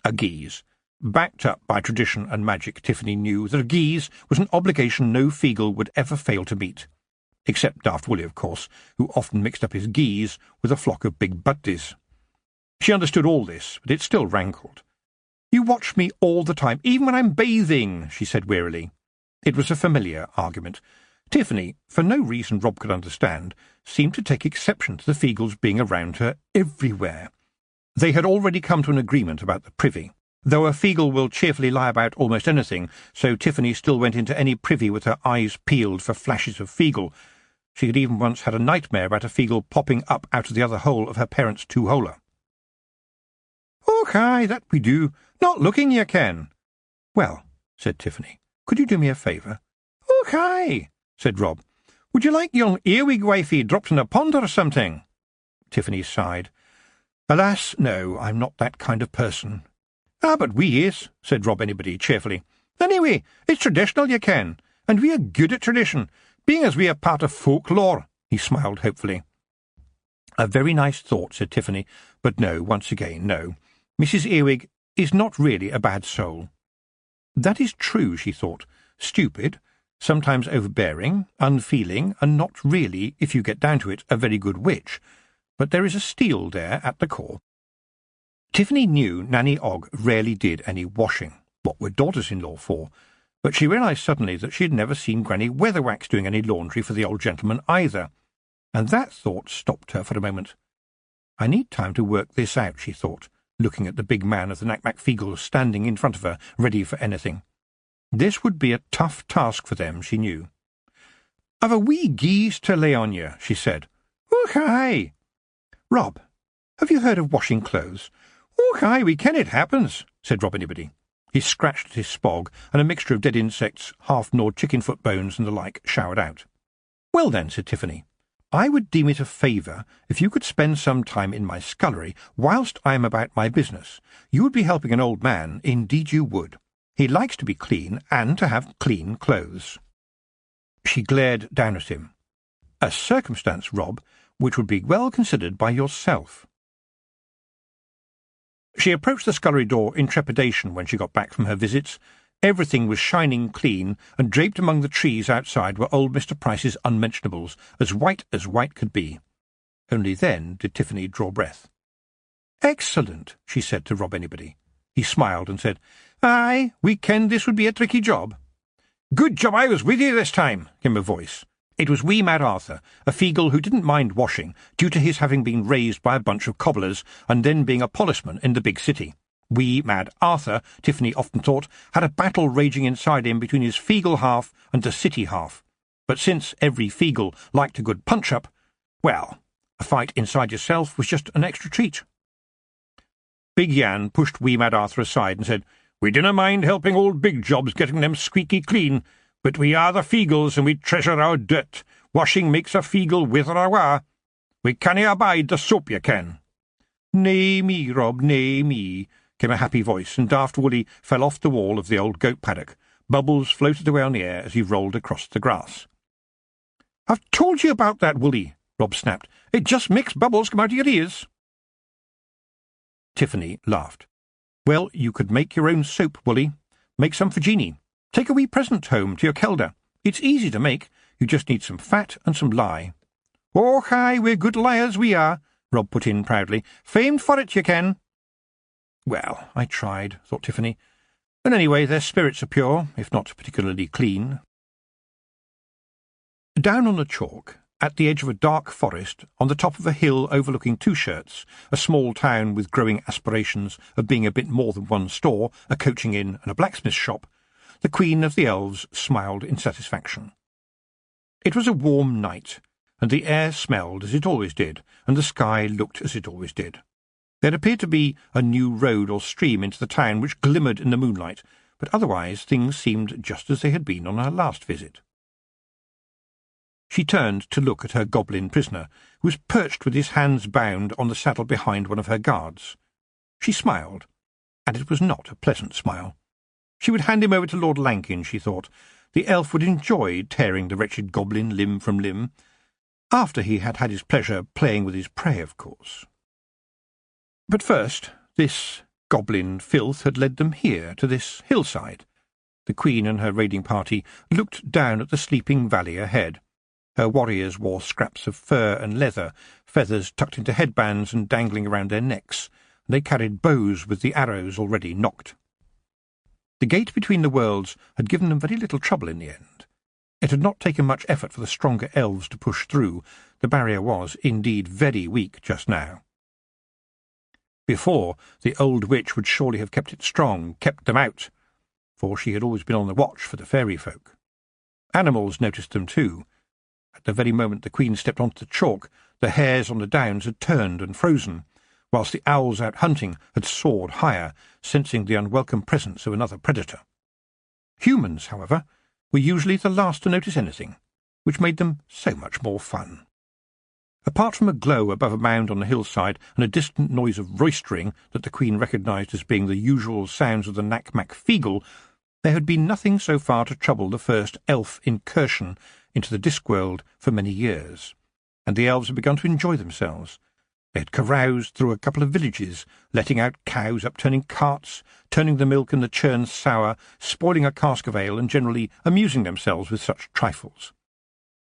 A geese. Backed up by tradition and magic, Tiffany knew that a geese was an obligation no Feegle would ever fail to meet. Except Daft Willie, of course, who often mixed up his geese with a flock of big butties. She understood all this, but it still rankled. "You watch me all the time, even when I'm bathing," she said wearily. It was a familiar argument. Tiffany, for no reason Rob could understand, seemed to take exception to the Feegles being around her everywhere. They had already come to an agreement about the privy, though a Feegle will cheerfully lie about almost anything, so Tiffany still went into any privy with her eyes peeled for flashes of Feegle. She had even once had a nightmare about a Feegle popping up out of the other hole of her parents' two-holer. "Och, aye, that we do. Not looking, ye can." "Well," said Tiffany, "could you do me a favour?" "Och, aye," said Rob. "Would you like young earwig wifey dropped in a pond or something?" Tiffany sighed. "Alas, no, I'm not that kind of person." "Ah, but we is," said Rob Anybody cheerfully. "Anyway, it's traditional, ye can, and we are good at tradition, being as we are part of folklore." He smiled hopefully. "A very nice thought," said Tiffany, "but no, once again, no. Mrs. Earwig is not really a bad soul." That is true, she thought. Stupid, sometimes overbearing, unfeeling, and not really, if you get down to it, a very good witch. But there is a steel there at the core. Tiffany knew Nanny Ogg rarely did any washing. What were daughters-in-law for? But she realised suddenly that she had never seen Granny Weatherwax doing any laundry for the old gentleman either. And that thought stopped her for a moment. "I need time to work this out," she thought, looking at the big man of the Knack-Mack Feegles standing in front of her, ready for anything. This would be a tough task for them, she knew. "I've a wee geese to lay on you," she said. "Och, aye." "Rob, have you heard of washing clothes?" "Och, aye, we ken it happens," said Rob Anybody. He scratched at his spog, and a mixture of dead insects, half-gnawed chicken-foot bones and the like showered out. "Well then," said Tiffany, "I would deem it a favour if you could spend some time in my scullery whilst I am about my business. You would be helping an old man, indeed you would. He likes to be clean and to have clean clothes." She glared down at him. "A circumstance, Rob, which would be well considered by yourself." She approached the scullery door in trepidation when she got back from her visits. Everything was shining clean, and draped among the trees outside were old Mr. Price's unmentionables, as white could be. Only then did Tiffany draw breath. "Excellent," she said to Rob Anybody. He smiled and said, "Aye, we kenned this would be a tricky job." "Good job I was with you this time," came a voice. It was wee Mad Arthur, a Feegle who didn't mind washing, due to his having been raised by a bunch of cobblers and then being a policeman in the big city. Wee Mad Arthur, Tiffany often thought, had a battle raging inside him between his Feegle half and the city half. But since every Feegle liked a good punch-up, well, a fight inside yourself was just an extra treat. Big Yan pushed wee Mad Arthur aside and said, "We dinna mind helping old Big Jobs getting them squeaky clean, but we are the Feegles and we treasure our dirt. Washing makes a Feegle wither awa. We canna abide the soap, ye can." "Nay me, Rob, nay me," came a happy voice, and Daft Willie fell off the wall of the old goat paddock. Bubbles floated away on the air as he rolled across the grass. "I've told you about that, Willie," Rob snapped. "It just makes bubbles come out of your ears." Tiffany laughed. "Well, you could make your own soap, Willie. Make some for Jeanie. Take a wee present home to your kelder. It's easy to make. You just need some fat and some lye." "Oh, aye, we're good liars, we are," Rob put in proudly. "Famed for it, you can." "Well, I tried," thought Tiffany. "And anyway, their spirits are pure, if not particularly clean." Down on the chalk, at the edge of a dark forest, on the top of a hill overlooking Two Shirts, a small town with growing aspirations of being a bit more than one store, a coaching inn and a blacksmith's shop, the Queen of the Elves smiled in satisfaction. It was a warm night, and the air smelled as it always did, and the sky looked as it always did. There appeared to be a new road or stream into the town which glimmered in the moonlight, but otherwise things seemed just as they had been on her last visit. She turned to look at her goblin prisoner, who was perched with his hands bound on the saddle behind one of her guards. She smiled, and it was not a pleasant smile. She would hand him over to Lord Lankin, she thought. The elf would enjoy tearing the wretched goblin limb from limb, after he had had his pleasure playing with his prey, of course. But first, this goblin filth had led them here, to this hillside. The Queen and her raiding party looked down at the sleeping valley ahead. Her warriors wore scraps of fur and leather, feathers tucked into headbands and dangling around their necks, and they carried bows with the arrows already nocked. The gate between the worlds had given them very little trouble in the end. It had not taken much effort for the stronger elves to push through. The barrier was, indeed, very weak just now. Before, the old witch would surely have kept it strong, kept them out, for she had always been on the watch for the fairy folk. Animals noticed them too. At the very moment the Queen stepped onto the chalk, the hares on the downs had turned and frozen, whilst the owls out hunting had soared higher, sensing the unwelcome presence of another predator. Humans, however, were usually the last to notice anything, which made them so much more fun. Apart from a glow above a mound on the hillside and a distant noise of roistering that the Queen recognised as being the usual sounds of the Knack-Mack-Feegle, there had been nothing so far to trouble the first elf incursion into the Discworld for many years, and the elves had begun to enjoy themselves. They had caroused through a couple of villages, letting out cows, upturning carts, turning the milk and the churn sour, spoiling a cask of ale, and generally amusing themselves with such trifles.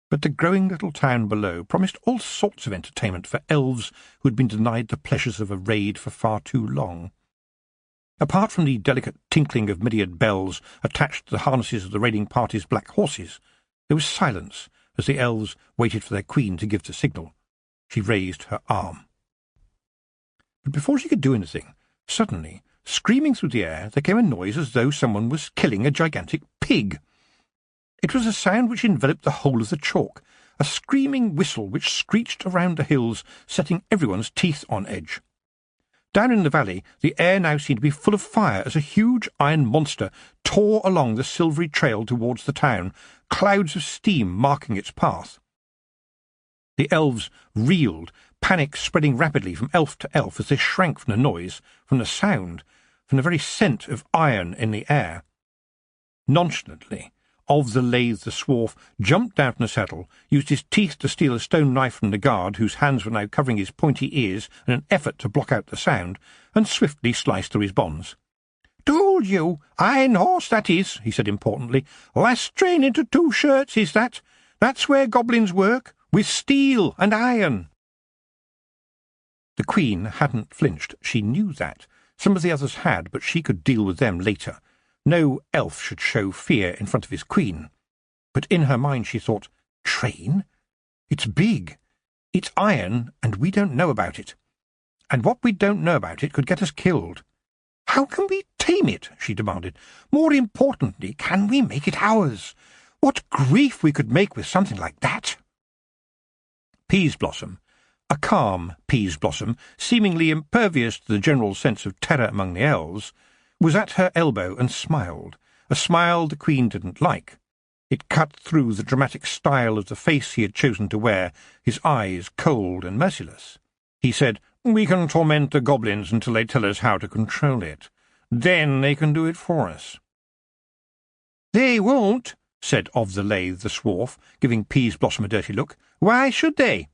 But the growing little town below promised all sorts of entertainment for elves who had been denied the pleasures of a raid for far too long. Apart from the delicate tinkling of myriad bells attached to the harnesses of the raiding party's black horses, there was silence as the elves waited for their Queen to give the signal. She raised her arm. But before she could do anything, suddenly, screaming through the air, there came a noise as though someone was killing a gigantic pig. It was a sound which enveloped the whole of the chalk, a screaming whistle which screeched around the hills, setting everyone's teeth on edge. Down in the valley, the air now seemed to be full of fire as a huge iron monster tore along the silvery trail towards the town, clouds of steam marking its path. The elves reeled, panic spreading rapidly from elf to elf as they shrank from the noise, from the sound, from the very scent of iron in the air. Nonchalantly, Of the Lathe the Swarf jumped down from the saddle, used his teeth to steal a stone knife from the guard, whose hands were now covering his pointy ears in an effort to block out the sound, and swiftly sliced through his bonds. "Told you! Iron horse, that is," he said importantly. "Last strain into 2 shirts, is that? That's where goblins work, with steel and iron." The Queen hadn't flinched. She knew that. Some of the others had, but she could deal with them later. No elf should show fear in front of his Queen. But in her mind she thought, train? It's big. It's iron, and we don't know about it. And what we don't know about it could get us killed. How can we tame it? She demanded. More importantly, can we make it ours? What grief we could make with something like that! Peaseblossom, a calm Peaseblossom, seemingly impervious to the general sense of terror among the elves, was at her elbow and smiled, a smile the Queen didn't like. It cut through the dramatic style of the face he had chosen to wear, his eyes cold and merciless. He said, "We can torment the goblins until they tell us how to control it. Then they can do it for us." "They won't," said Of the Lathe the Swarf, giving Peaseblossom a dirty look. "Why should they?"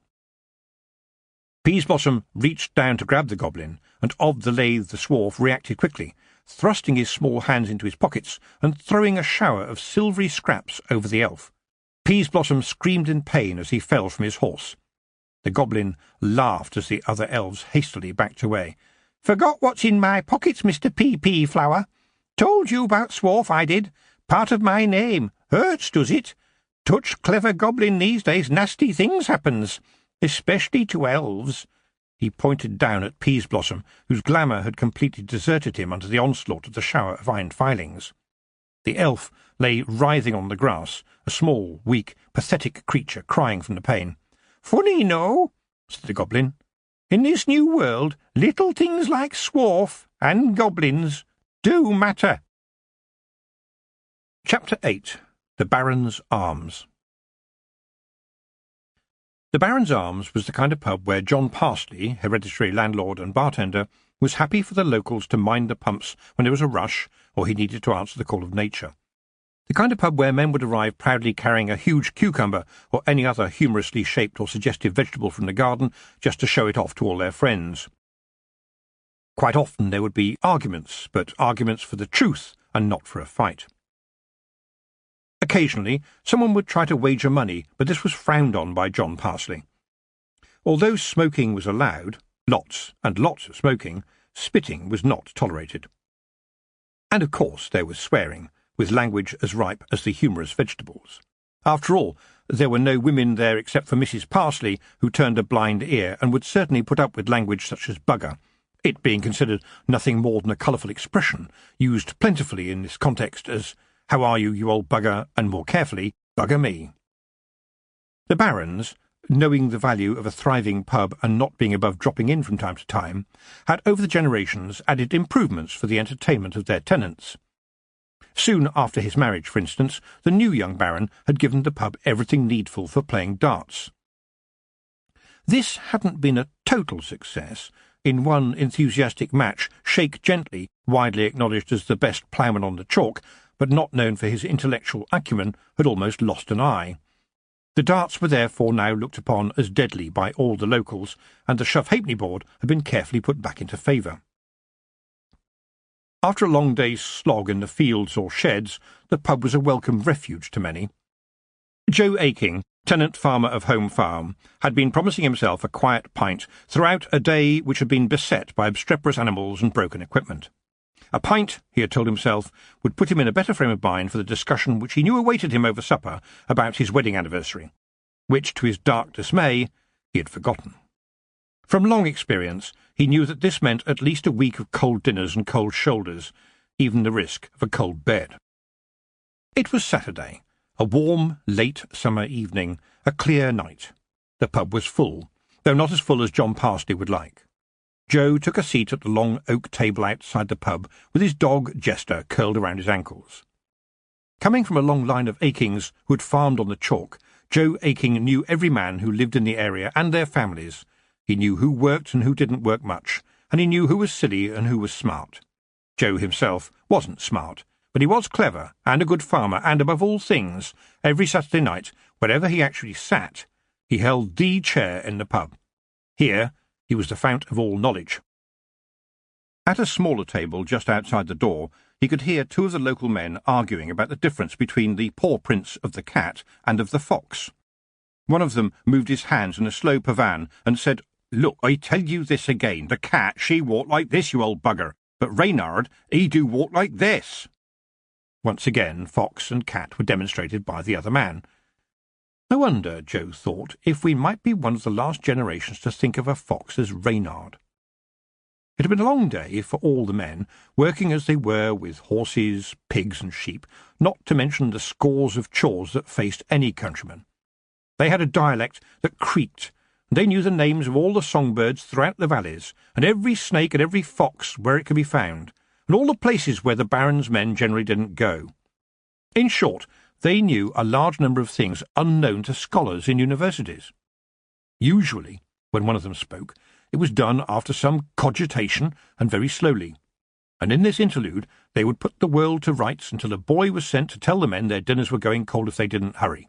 Peaseblossom reached down to grab the goblin, and Of the Lathe the Swarf reacted quickly, thrusting his small hands into his pockets and throwing a shower of silvery scraps over the elf. Peaseblossom screamed in pain as he fell from his horse. The goblin laughed as the other elves hastily backed away. "Forgot what's in my pockets, Mr. P.P. Flower. Told you about Swarf, I did. Part of my name. Hurts, does it? Touch clever goblin these days, nasty things happens. Especially to elves." He pointed down at Peaseblossom, whose glamour had completely deserted him under the onslaught of the shower of iron filings. The elf lay writhing on the grass, a small, weak, pathetic creature crying from the pain. "Funny, no?" said the goblin. "In this new world, little things like Swarf and goblins do matter." Chapter 8. The Baron's Arms. The Baron's Arms was the kind of pub where John Parsley, hereditary landlord and bartender, was happy for the locals to mind the pumps when there was a rush or he needed to answer the call of nature. The kind of pub where men would arrive proudly carrying a huge cucumber or any other humorously shaped or suggestive vegetable from the garden just to show it off to all their friends. Quite often there would be arguments, but arguments for the truth and not for a fight. Occasionally, someone would try to wager money, but this was frowned on by John Parsley. Although smoking was allowed, lots and lots of smoking, spitting was not tolerated. And of course there was swearing, with language as ripe as the humorous vegetables. After all, there were no women there except for Mrs. Parsley, who turned a blind ear and would certainly put up with language such as bugger, it being considered nothing more than a colourful expression, used plentifully in this context as "How are you, you old bugger?" and more carefully, "Bugger me." The barons, knowing the value of a thriving pub and not being above dropping in from time to time, had over the generations added improvements for the entertainment of their tenants. Soon after his marriage, for instance, the new young baron had given the pub everything needful for playing darts. This hadn't been a total success. In one enthusiastic match, Shake Gently, widely acknowledged as the best ploughman on the chalk, but not known for his intellectual acumen, had almost lost an eye. The darts were therefore now looked upon as deadly by all the locals, and the shove-halfpenny board had been carefully put back into favour. After a long day's slog in the fields or sheds, the pub was a welcome refuge to many. Joe Aking, tenant farmer of Home Farm, had been promising himself a quiet pint throughout a day which had been beset by obstreperous animals and broken equipment. A pint, he had told himself, would put him in a better frame of mind for the discussion which he knew awaited him over supper about his wedding anniversary, which, to his dark dismay, he had forgotten. From long experience, he knew that this meant at least a week of cold dinners and cold shoulders, even the risk of a cold bed. It was Saturday, a warm, late summer evening, a clear night. The pub was full, though not as full as John Parsley would like. Joe took a seat at the long oak table outside the pub, with his dog Jester curled around his ankles. Coming from a long line of Akings who had farmed on the chalk, Joe Aking knew every man who lived in the area and their families. He knew who worked and who didn't work much, and he knew who was silly and who was smart. Joe himself wasn't smart, but he was clever and a good farmer, and above all things, every Saturday night, wherever he actually sat, he held the chair in the pub. Here he was the fount of all knowledge. At a smaller table just outside the door, he could hear two of the local men arguing about the difference between the paw prints of the cat and of the fox. One of them moved his hands in a slow pavan and said, "Look, I tell you this again, the cat, she walked like this, you old bugger, but Reynard, he do walk like this." Once again, fox and cat were demonstrated by the other man. I wonder, Joe thought, if we might be one of the last generations to think of a fox as Reynard. It had been a long day for all the men, working as they were with horses, pigs and sheep, not to mention the scores of chores that faced any countryman. They had a dialect that creaked, and they knew the names of all the songbirds throughout the valleys, and every snake and every fox where it could be found, and all the places where the baron's men generally didn't go. In short, they knew a large number of things unknown to scholars in universities. Usually, when one of them spoke, it was done after some cogitation and very slowly, and in this interlude they would put the world to rights until a boy was sent to tell the men their dinners were going cold if they didn't hurry.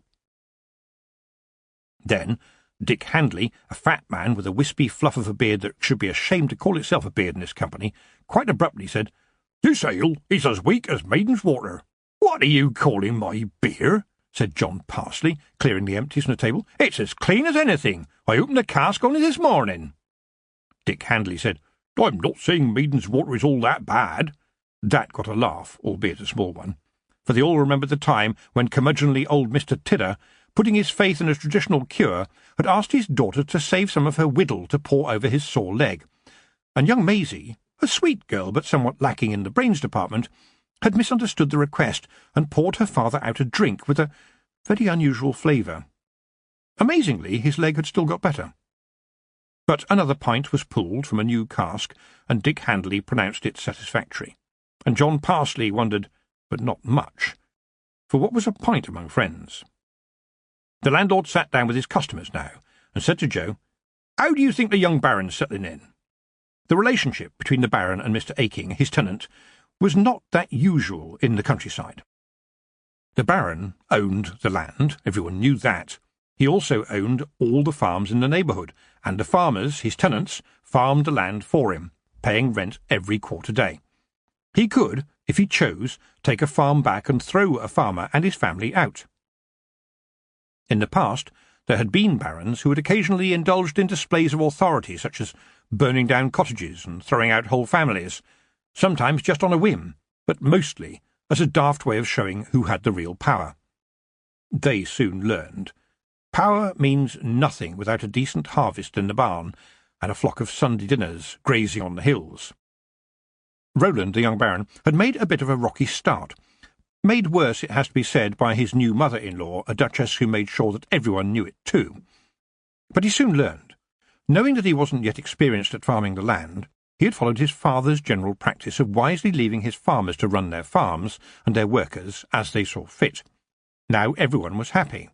Then Dick Handley, a fat man with a wispy fluff of a beard that should be ashamed to call itself a beard in this company, quite abruptly said, "This ale is as weak as maiden's water." "What are you calling my beer?" said John Parsley, clearing the empties from the table. "It's as clean as anything. I opened the cask only this morning." Dick Handley said, "I'm not saying maiden's water is all that bad." That got a laugh, albeit a small one, for they all remembered the time when curmudgeonly old Mr. Tidder, putting his faith in a traditional cure, had asked his daughter to save some of her whittle to pour over his sore leg, and young Maisie, a sweet girl but somewhat lacking in the brains department, had misunderstood the request and poured her father out a drink with a very unusual flavour. Amazingly, his leg had still got better. But another pint was pulled from a new cask, and Dick Handley pronounced it satisfactory, and John Parsley wondered, but not much, for what was a pint among friends. The landlord sat down with his customers now, and said to Joe, "How do you think the young Baron's settling in?" The relationship between the Baron and Mr. Aking, his tenant, was not that usual in the countryside. The Baron owned the land, everyone knew that. He also owned all the farms in the neighbourhood, and the farmers, his tenants, farmed the land for him, paying rent every quarter day. He could, if he chose, take a farm back and throw a farmer and his family out. In the past, there had been barons who had occasionally indulged in displays of authority, such as burning down cottages and throwing out whole families, sometimes just on a whim, but mostly as a daft way of showing who had the real power. They soon learned. Power means nothing without a decent harvest in the barn and a flock of Sunday dinners grazing on the hills. Roland, the young baron, had made a bit of a rocky start, made worse, it has to be said, by his new mother-in-law, a duchess who made sure that everyone knew it too. But he soon learned. Knowing that he wasn't yet experienced at farming the land, he had followed his father's general practice of wisely leaving his farmers to run their farms and their workers as they saw fit. Now everyone was happy.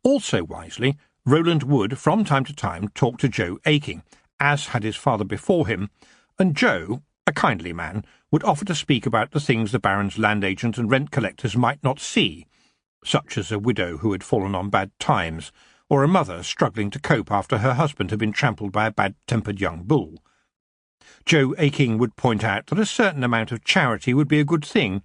Also wisely, Roland would, from time to time, talk to Joe Aking, as had his father before him, and Joe, a kindly man, would offer to speak about the things the Baron's land agents and rent collectors might not see, such as a widow who had fallen on bad times, or a mother struggling to cope after her husband had been trampled by a bad-tempered young bull. Joe Aking would point out that a certain amount of charity would be a good thing,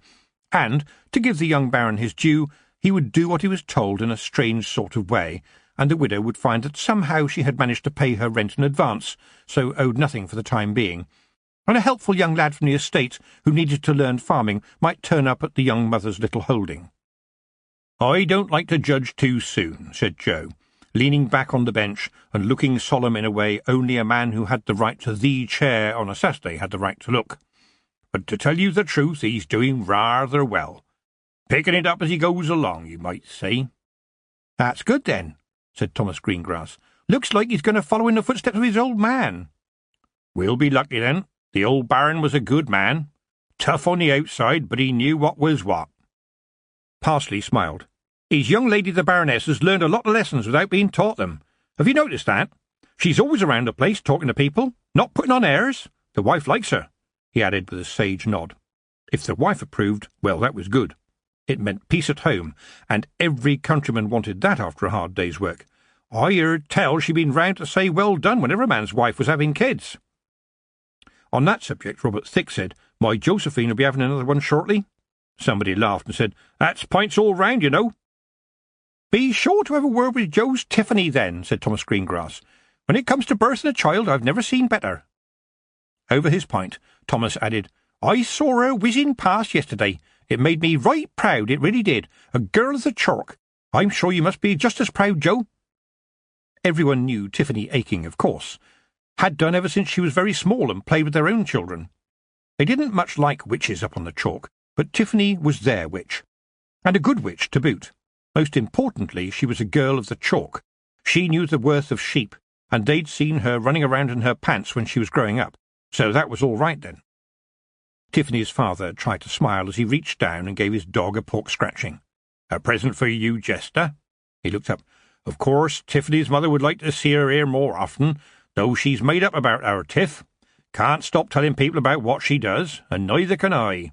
and, to give the young Baron his due, he would do what he was told in a strange sort of way, and the widow would find that somehow she had managed to pay her rent in advance, so owed nothing for the time being, and a helpful young lad from the estate who needed to learn farming might turn up at the young mother's little holding. "I don't like to judge too soon," said Joe, leaning back on the bench and looking solemn in a way only a man who had the right to the chair on a Saturday had the right to look. "But to tell you the truth, he's doing rather well. Picking it up as he goes along, you might say." "That's good, then," said Thomas Greengrass. "Looks like he's going to follow in the footsteps of his old man." "We'll be lucky, then. The old Baron was a good man. Tough on the outside, but he knew what was what." Parsley smiled. "His young lady the Baroness has learned a lot of lessons without being taught them. Have you noticed that? She's always around the place talking to people, not putting on airs. The wife likes her," he added with a sage nod. If the wife approved, well, that was good. It meant peace at home, and every countryman wanted that after a hard day's work. "I heard tell she'd been round to say well done whenever a man's wife was having kids." On that subject, Robert Thick said, "My Josephine will be having another one shortly." Somebody laughed and said, "That's pints all round, you know." "Be sure to have a word with Joe's Tiffany, then," said Thomas Greengrass. "When it comes to birthing a child, I've never seen better." Over his pint, Thomas added, "I saw her whizzing past yesterday. It made me right proud, it really did. A girl of the chalk. I'm sure you must be just as proud, Joe." Everyone knew Tiffany Aking, of course. Had done ever since she was very small and played with their own children. They didn't much like witches up on the chalk, but Tiffany was their witch. And a good witch to boot. Most importantly, she was a girl of the chalk. She knew the worth of sheep, and they'd seen her running around in her pants when she was growing up, so that was all right then. Tiffany's father tried to smile as he reached down and gave his dog a pork scratching. "A present for you, Jester." He looked up. "Of course, Tiffany's mother would like to see her here more often, though she's made up about our Tiff. Can't stop telling people about what she does, and neither can I."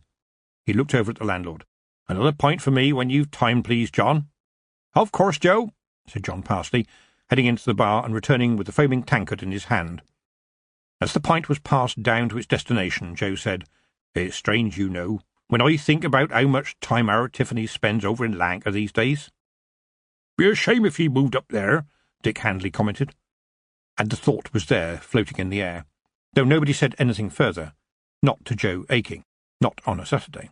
He looked over at the landlord. "Another pint for me when you've time, please, John." "Of course, Joe," said John Parsley, heading into the bar and returning with the foaming tankard in his hand. As the pint was passed down to its destination, Joe said, "It's strange, you know, when I think about how much time our Tiffany spends over in Lanka these days." "Be a shame if he moved up there," Dick Handley commented. And the thought was there, floating in the air, though nobody said anything further, not to Joe Aking, not on a Saturday.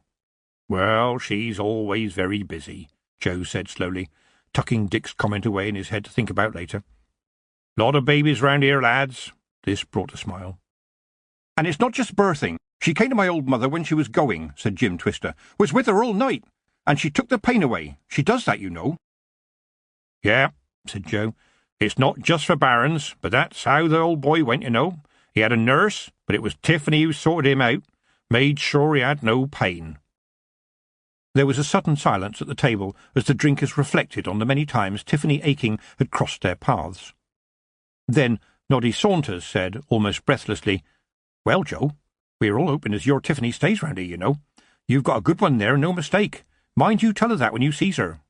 "Well, she's always very busy," Joe said slowly, tucking Dick's comment away in his head to think about later. "Lot of babies round here, lads." This brought a smile. "And it's not just birthing. She came to my old mother when she was going," said Jim Twister. "Was with her all night, and she took the pain away. She does that, you know." "Yeah," said Joe. "It's not just for barons, but that's how the old boy went, you know. He had a nurse, but it was Tiffany who sorted him out, made sure he had no pain." There was a sudden silence at the table as the drinkers reflected on the many times Tiffany Aching had crossed their paths. Then Noddy Saunders said, almost breathlessly, "Well, Joe, we're all hoping as your Tiffany stays round here, you know. You've got a good one there, and no mistake. Mind you tell her that when you sees her."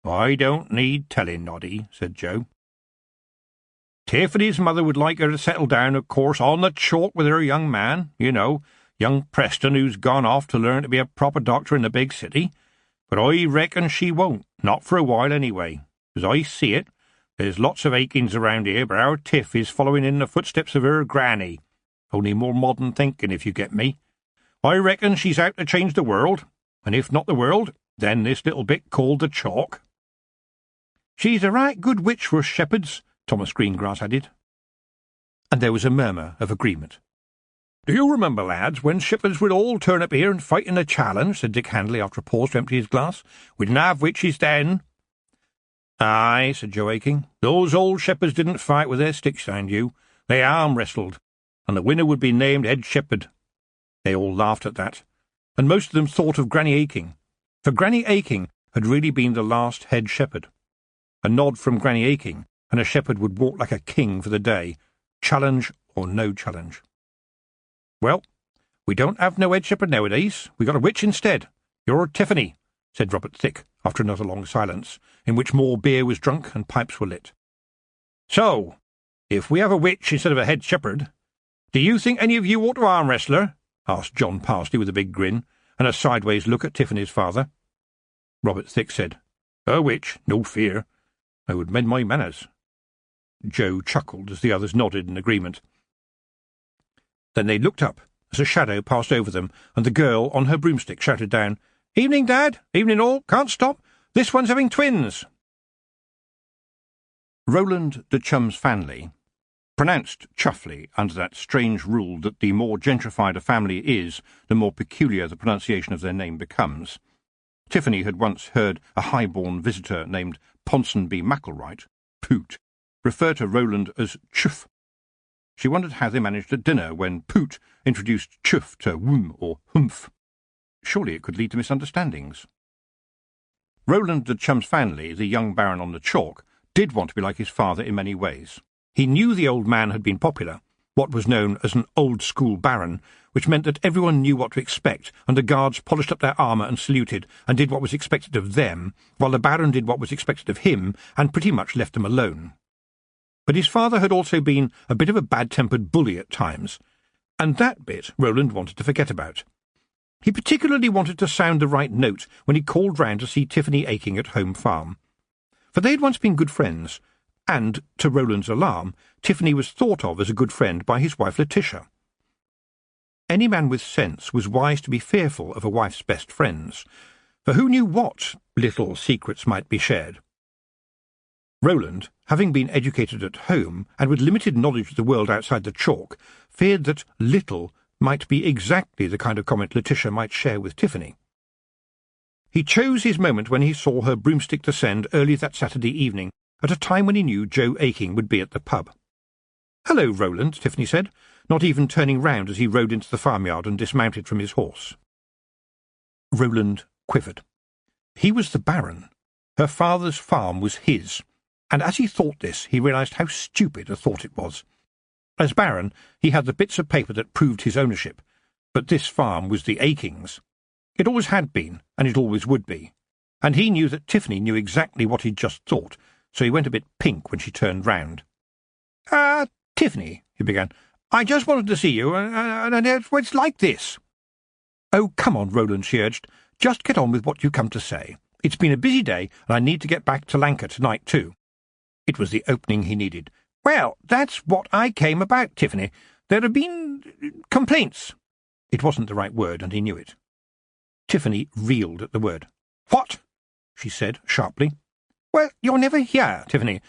"I don't need telling, Noddy," said Joe. "Tiffany's mother would like her to settle down, of course, on the chalk with her young man, you know, young Preston, who's gone off to learn to be a proper doctor in the big city. But I reckon she won't, not for a while anyway. As I see it, there's lots of Akins around here, but our Tiff is following in the footsteps of her granny. Only more modern thinking, if you get me. I reckon she's out to change the world, and if not the world, then this little bit called the chalk." "She's a right good witch for us shepherds," Thomas Greengrass added. And there was a murmur of agreement. "Do you remember, lads, when shepherds would all turn up here and fight in a challenge?" said Dick Handley after a pause to empty his glass. "We didn't have witches then." "Aye," said Joe Aching. "Those old shepherds didn't fight with their sticks, mind you. They arm-wrestled, and the winner would be named head shepherd." They all laughed at that, and most of them thought of Granny Aching, for Granny Aching had really been the last head shepherd. A nod from Granny Aching, and a shepherd would walk like a king for the day, challenge or no challenge. "Well, we don't have no head shepherd nowadays. We got a witch instead. You're Tiffany," said Robert Thick, after another long silence, in which more beer was drunk and pipes were lit. "So, if we have a witch instead of a head shepherd, do you think any of you ought to arm-wrestle her?" asked John Parsley with a big grin, and a sideways look at Tiffany's father. Robert Thick said, "A witch, no fear. I would mend my manners." Joe chuckled as the others nodded in agreement. Then they looked up as a shadow passed over them, and the girl on her broomstick shouted down, "Evening, Dad! Evening all! Can't stop! This one's having twins!" Roland de Chum's Fanley, pronounced Chuffley under that strange rule that the more gentrified a family is, the more peculiar the pronunciation of their name becomes. Tiffany had once heard a high-born visitor named Ponsonby McElwright, Poot, refer to Roland as Chuff. She wondered how they managed at dinner when Poot introduced Chuff to Wum or Humph. Surely it could lead to misunderstandings. Roland de Chum's Fanley, the young baron on the chalk, did want to be like his father in many ways. He knew the old man had been popular, what was known as an old-school baron, which meant that everyone knew what to expect, and the guards polished up their armour and saluted, and did what was expected of them, while the baron did what was expected of him, and pretty much left them alone. But his father had also been a bit of a bad-tempered bully at times, and that bit Roland wanted to forget about. He particularly wanted to sound the right note when he called round to see Tiffany Aching at Home Farm. For they had once been good friends, and, to Roland's alarm, Tiffany was thought of as a good friend by his wife Letitia. Any man with sense was wise to be fearful of a wife's best friends, for who knew what little secrets might be shared? Roland, having been educated at home, and with limited knowledge of the world outside the chalk, feared that little might be exactly the kind of comment Letitia might share with Tiffany. He chose his moment when he saw her broomstick descend early that Saturday evening, at a time when he knew Joe Aching would be at the pub. "Hello, Roland," Tiffany said, not even turning round as he rode into the farmyard and dismounted from his horse. Roland quivered. He was the baron. Her father's farm was his, and as he thought this, he realised how stupid a thought it was. As baron, he had the bits of paper that proved his ownership, but this farm was the Achings. It always had been, and it always would be, and he knew that Tiffany knew exactly what he'd just thought, so he went a bit pink when she turned round. Tiffany," he began, "I just wanted to see you, and it's like this." "Oh, come on, Roland," she urged. "Just get on with what you come to say. It's been a busy day, and I need to get back to Lanka tonight, too." It was the opening he needed. "Well, that's what I came about, Tiffany. There have been complaints." It wasn't the right word, and he knew it. Tiffany reeled at the word. "What?" she said sharply. "Well, you're never here, Tiffany.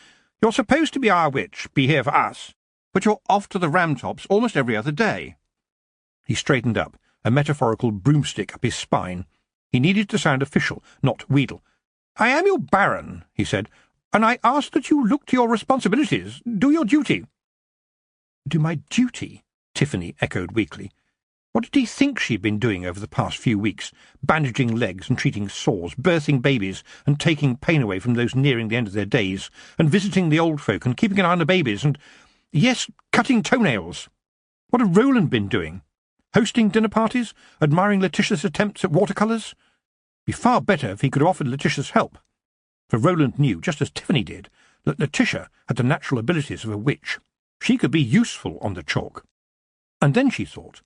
You're supposed to be our witch, be here for us, but you're off to the Ramtops almost every other day." He straightened up, a metaphorical broomstick up his spine. He needed to sound official, not wheedle. "I am your baron," he said, "and I ask that you look to your responsibilities. Do your duty." "Do my duty?" Tiffany echoed weakly. What did he think she'd been doing over the past few weeks? Bandaging legs and treating sores, birthing babies and taking pain away from those nearing the end of their days, and visiting the old folk and keeping an eye on the babies and, yes, cutting toenails. What had Roland been doing? Hosting dinner parties? Admiring Letitia's attempts at watercolours? Be far better if he could have offered Letitia's help. For Roland knew, just as Tiffany did, that Letitia had the natural abilities of a witch. She could be useful on the chalk. And then she thought,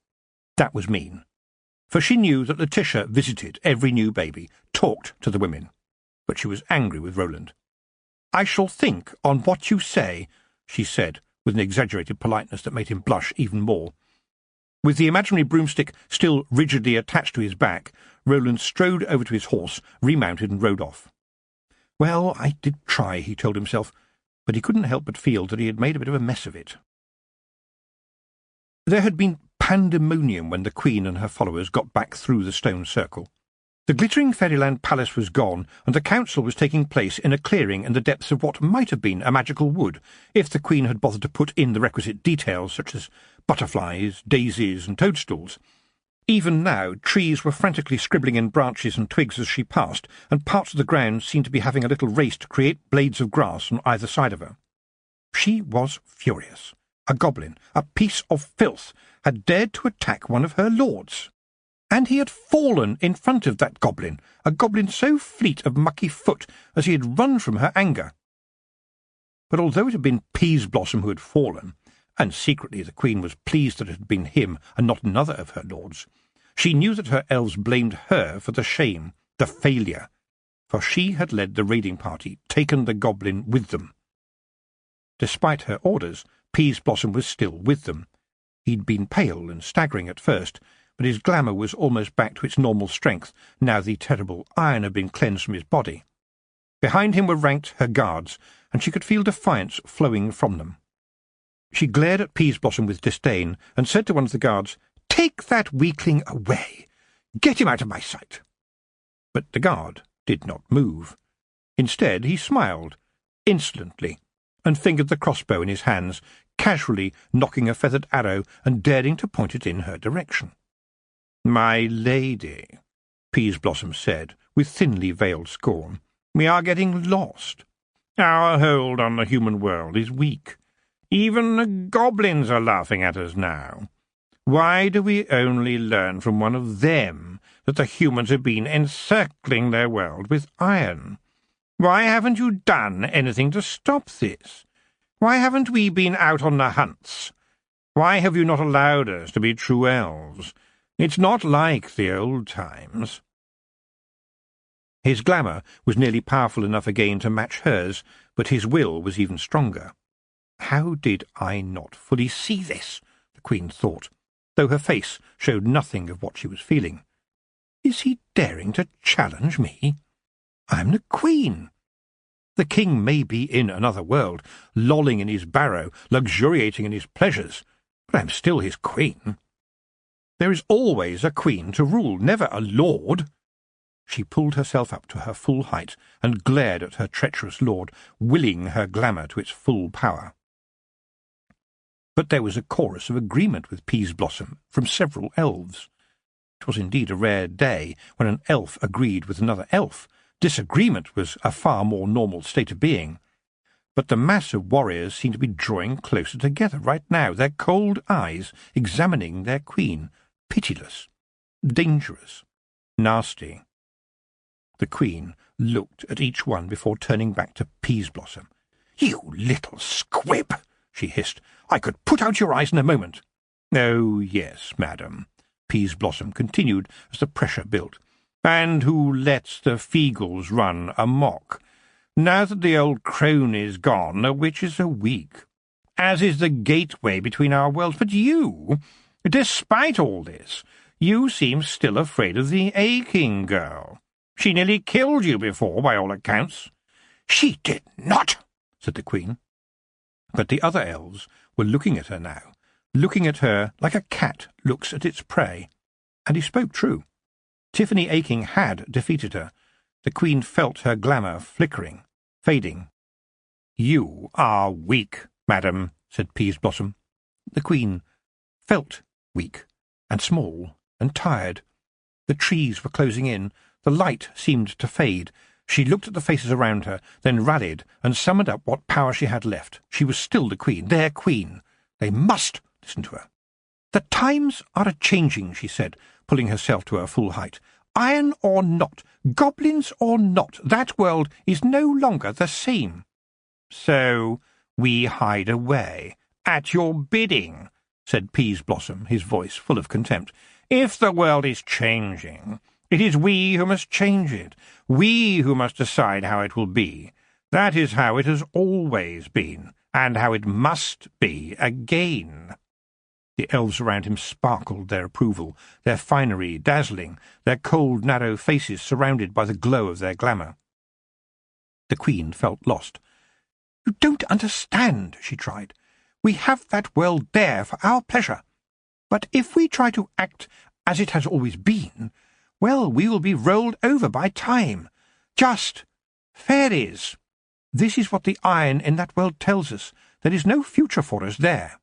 that was mean. For she knew that Letitia visited every new baby, talked to the women. But she was angry with Roland. "I shall think on what you say," she said, with an exaggerated politeness that made him blush even more. With the imaginary broomstick still rigidly attached to his back, Roland strode over to his horse, remounted and rode off. Well, I did try, he told himself, but he couldn't help but feel that he had made a bit of a mess of it. There had been pandemonium when the Queen and her followers got back through the stone circle. The glittering fairyland palace was gone, and the council was taking place in a clearing in the depths of what might have been a magical wood, if the Queen had bothered to put in the requisite details, such as butterflies, daisies, and toadstools. Even now, trees were frantically scribbling in branches and twigs as she passed, and parts of the ground seemed to be having a little race to create blades of grass on either side of her. She was furious. A goblin, a piece of filth, had dared to attack one of her lords. And he had fallen in front of that goblin, a goblin so fleet of mucky foot as he had run from her anger. But although it had been Peaseblossom who had fallen, and secretly the Queen was pleased that it had been him and not another of her lords, she knew that her elves blamed her for the shame, the failure, for she had led the raiding party, taken the goblin with them. Despite her orders, Peaseblossom was still with them. He'd been pale and staggering at first, but his glamour was almost back to its normal strength, now the terrible iron had been cleansed from his body. Behind him were ranked her guards, and she could feel defiance flowing from them. She glared at Peaseblossom with disdain, and said to one of the guards, "Take that weakling away! Get him out of my sight!" But the guard did not move. Instead he smiled, insolently, and fingered the crossbow in his hands, casually knocking a feathered arrow and daring to point it in her direction. "My lady," Peaseblossom said, with thinly veiled scorn, "we are getting lost. Our hold on the human world is weak. Even the goblins are laughing at us now. Why do we only learn from one of them that the humans have been encircling their world with iron? Why haven't you done anything to stop this? Why haven't we been out on the hunts? Why have you not allowed us to be true elves? It's not like the old times." His glamour was nearly powerful enough again to match hers, but his will was even stronger. How did I not fully see this? The Queen thought, though her face showed nothing of what she was feeling. Is he daring to challenge me? I am the Queen. The King may be in another world, lolling in his barrow, luxuriating in his pleasures, but I am still his Queen. There is always a Queen to rule, never a lord. She pulled herself up to her full height and glared at her treacherous lord, willing her glamour to its full power. But there was a chorus of agreement with Peaseblossom from several elves. It was indeed a rare day when an elf agreed with another elf. Disagreement was a far more normal state of being. But the mass of warriors seemed to be drawing closer together right now, their cold eyes examining their queen, pitiless, dangerous, nasty. The Queen looked at each one before turning back to Peaseblossom. "You little squib!" she hissed. "I could put out your eyes in a moment." "Oh, yes, madam," Peaseblossom continued as the pressure built. "And who lets the Feagles run amok? Now that the old crone is gone, the witches are weak, as is the gateway between our worlds. But you, despite all this, you seem still afraid of the aching girl. She nearly killed you before, by all accounts." "She did not," said the Queen. But the other elves were looking at her now, looking at her like a cat looks at its prey. And he spoke true. Tiffany Aching had defeated her. The Queen felt her glamour flickering, fading. "You are weak, madam," said Peaseblossom. The Queen felt weak, and small and tired. The trees were closing in. The light seemed to fade. She looked at the faces around her, then rallied and summoned up what power she had left. She was still the queen, their queen. They must listen to her. "The times are a-changing," she said, pulling herself to her full height. "Iron or not, goblins or not, that world is no longer the same." "So we hide away, at your bidding," said Peaseblossom, his voice full of contempt. "If the world is changing, it is we who must change it. We who must decide how it will be. That is how it has always been, and how it must be again." The elves around him sparkled their approval, their finery dazzling, their cold, narrow faces surrounded by the glow of their glamour. The queen felt lost. "You don't understand," she tried. "We have that world there for our pleasure. But if we try to act as it has always been, well, we will be rolled over by time. Just fairies. This is what the iron in that world tells us. There is no future for us there."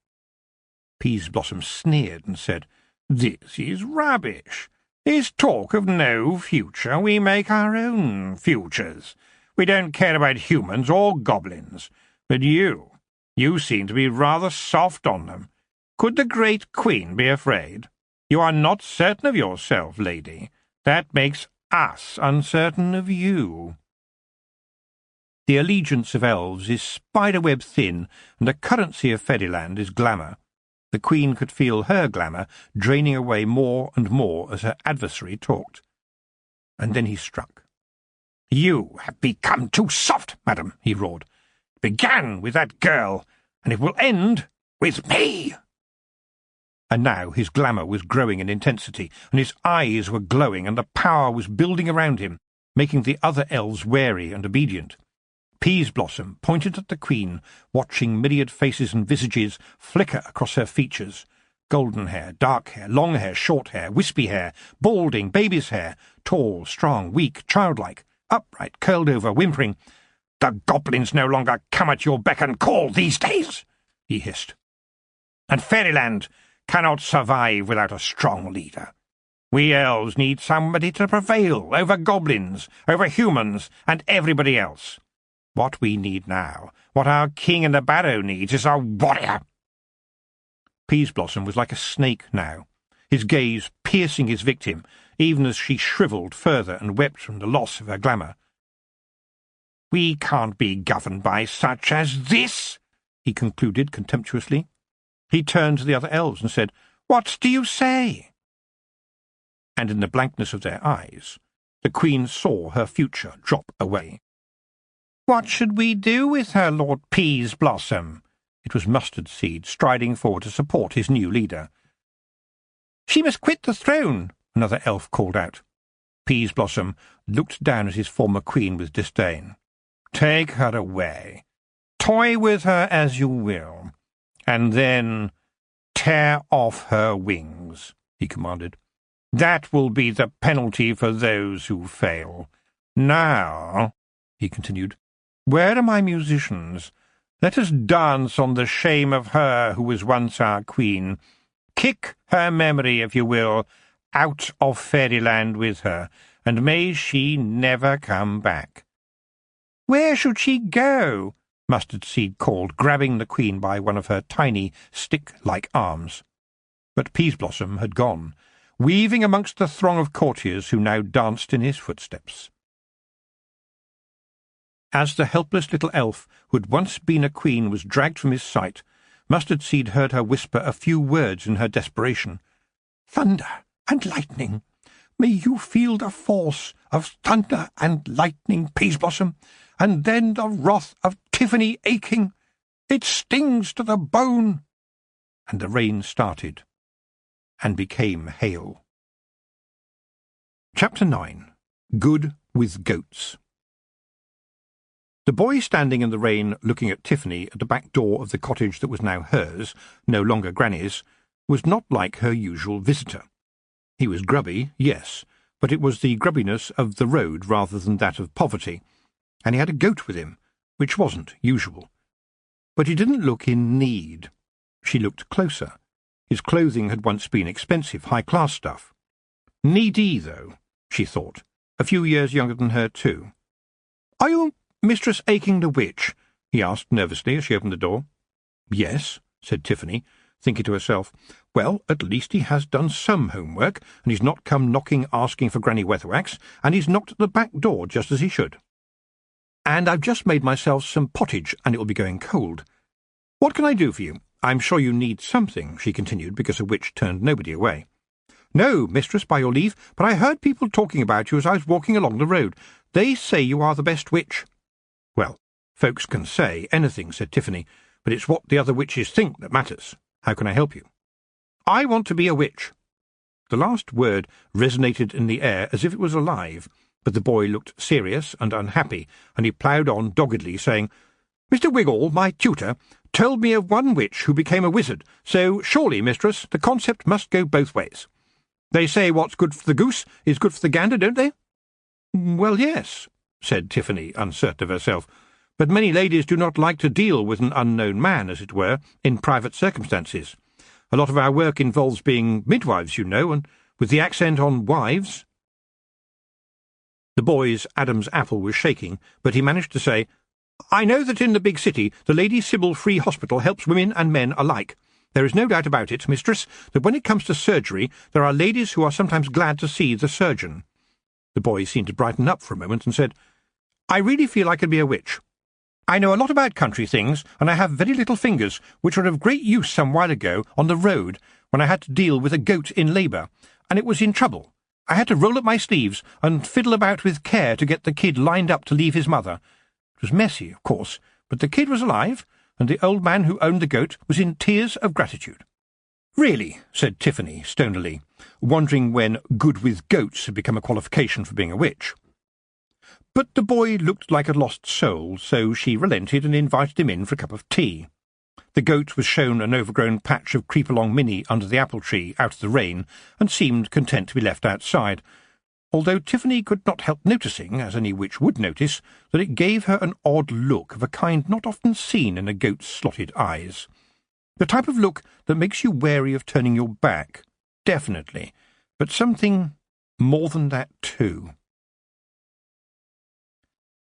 Peaseblossom sneered and said, "This is rubbish. This talk of no future. We make our own futures. We don't care about humans or goblins. But you seem to be rather soft on them. Could the great queen be afraid? You are not certain of yourself, lady. That makes us uncertain of you." The allegiance of elves is spiderweb thin, and the currency of Fairyland is glamour. The queen could feel her glamour draining away more and more as her adversary talked. And then he struck. "You have become too soft, madam," he roared. "It began with that girl, and it will end with me." And now his glamour was growing in intensity, and his eyes were glowing, and the power was building around him, making the other elves wary and obedient. Peaseblossom pointed at the queen, watching myriad faces and visages flicker across her features. Golden hair, dark hair, long hair, short hair, wispy hair, balding, baby's hair, tall, strong, weak, childlike, upright, curled over, whimpering. "The goblins no longer come at your beck and call these days," he hissed. "And Fairyland cannot survive without a strong leader. We elves need somebody to prevail over goblins, over humans, and everybody else. What we need now, what our king in the barrow needs, is a warrior." Peaseblossom was like a snake now, his gaze piercing his victim, even as she shriveled further and wept from the loss of her glamour. "We can't be governed by such as this," he concluded contemptuously. He turned to the other elves and said, "What do you say?" And in the blankness of their eyes, the queen saw her future drop away. "What should we do with her, Lord Peaseblossom?" It was Mustard Seed, striding forward to support his new leader. "She must quit the throne," another elf called out. Peaseblossom looked down at his former queen with disdain. "Take her away. Toy with her as you will. And then tear off her wings," he commanded. "That will be the penalty for those who fail. Now," he continued, "where are my musicians? Let us dance on the shame of her who was once our queen. Kick her memory, if you will, out of Fairyland with her, and may she never come back." "Where should she go?" Mustard Seed called, grabbing the queen by one of her tiny, stick-like arms. But Peaseblossom had gone, weaving amongst the throng of courtiers who now danced in his footsteps. As the helpless little elf who had once been a queen was dragged from his sight, Mustard Seed heard her whisper a few words in her desperation. "Thunder and lightning! May you feel the force of thunder and lightning, Peaseblossom, and then the wrath of Tiffany aching. It stings to the bone." And the rain started, and became hail. Chapter 9. Good with Goats. The boy standing in the rain looking at Tiffany at the back door of the cottage that was now hers, no longer Granny's, was not like her usual visitor. He was grubby, yes, but it was the grubbiness of the road rather than that of poverty, and he had a goat with him, which wasn't usual. But he didn't look in need. She looked closer. His clothing had once been expensive, high-class stuff. Needy, though, she thought, a few years younger than her, too. "Are you Mistress Aching the Witch?" he asked nervously as she opened the door. "Yes," said Tiffany, thinking to herself, "Well, at least he has done some homework, and he's not come knocking asking for Granny Weatherwax, and he's knocked at the back door just as he should. And I've just made myself some pottage, and it will be going cold. What can I do for you? I'm sure you need something," she continued, because a witch turned nobody away. "No, mistress, by your leave, but I heard people talking about you as I was walking along the road. They say you are the best witch." "Well, folks can say anything," said Tiffany, "but it's what the other witches think that matters. How can I help you?" "I want to be a witch." The last word resonated in the air as if it was alive, but the boy looked serious and unhappy, and he ploughed on doggedly, saying, "Mr. Wiggle, my tutor, told me of one witch who became a wizard, so surely, mistress, the concept must go both ways. They say what's good for the goose is good for the gander, don't they?" "Well, yes," said Tiffany, uncertain of herself, "but many ladies do not like to deal with an unknown man, as it were, in private circumstances. A lot of our work involves being midwives, you know, and with the accent on wives." The boy's Adam's apple was shaking, but he managed to say, "I know that in the big city the Lady Sybil Free Hospital helps women and men alike. There is no doubt about it, mistress, that when it comes to surgery there are ladies who are sometimes glad to see the surgeon." The boy seemed to brighten up for a moment and said, "I really feel I could be a witch. I know a lot about country things, and I have very little fingers, which were of great use some while ago on the road when I had to deal with a goat in labour, and it was in trouble. I had to roll up my sleeves and fiddle about with care to get the kid lined up to leave his mother. It was messy, of course, but the kid was alive, and the old man who owned the goat was in tears of gratitude." "Really," said Tiffany stonily, wondering when good with goats had become a qualification for being a witch. But the boy looked like a lost soul, so she relented and invited him in for a cup of tea. The goat was shown an overgrown patch of creep-along Minnie under the apple tree out of the rain, and seemed content to be left outside, although Tiffany could not help noticing, as any witch would notice, that it gave her an odd look of a kind not often seen in a goat's slotted eyes. The type of look that makes you wary of turning your back, definitely, but something more than that too.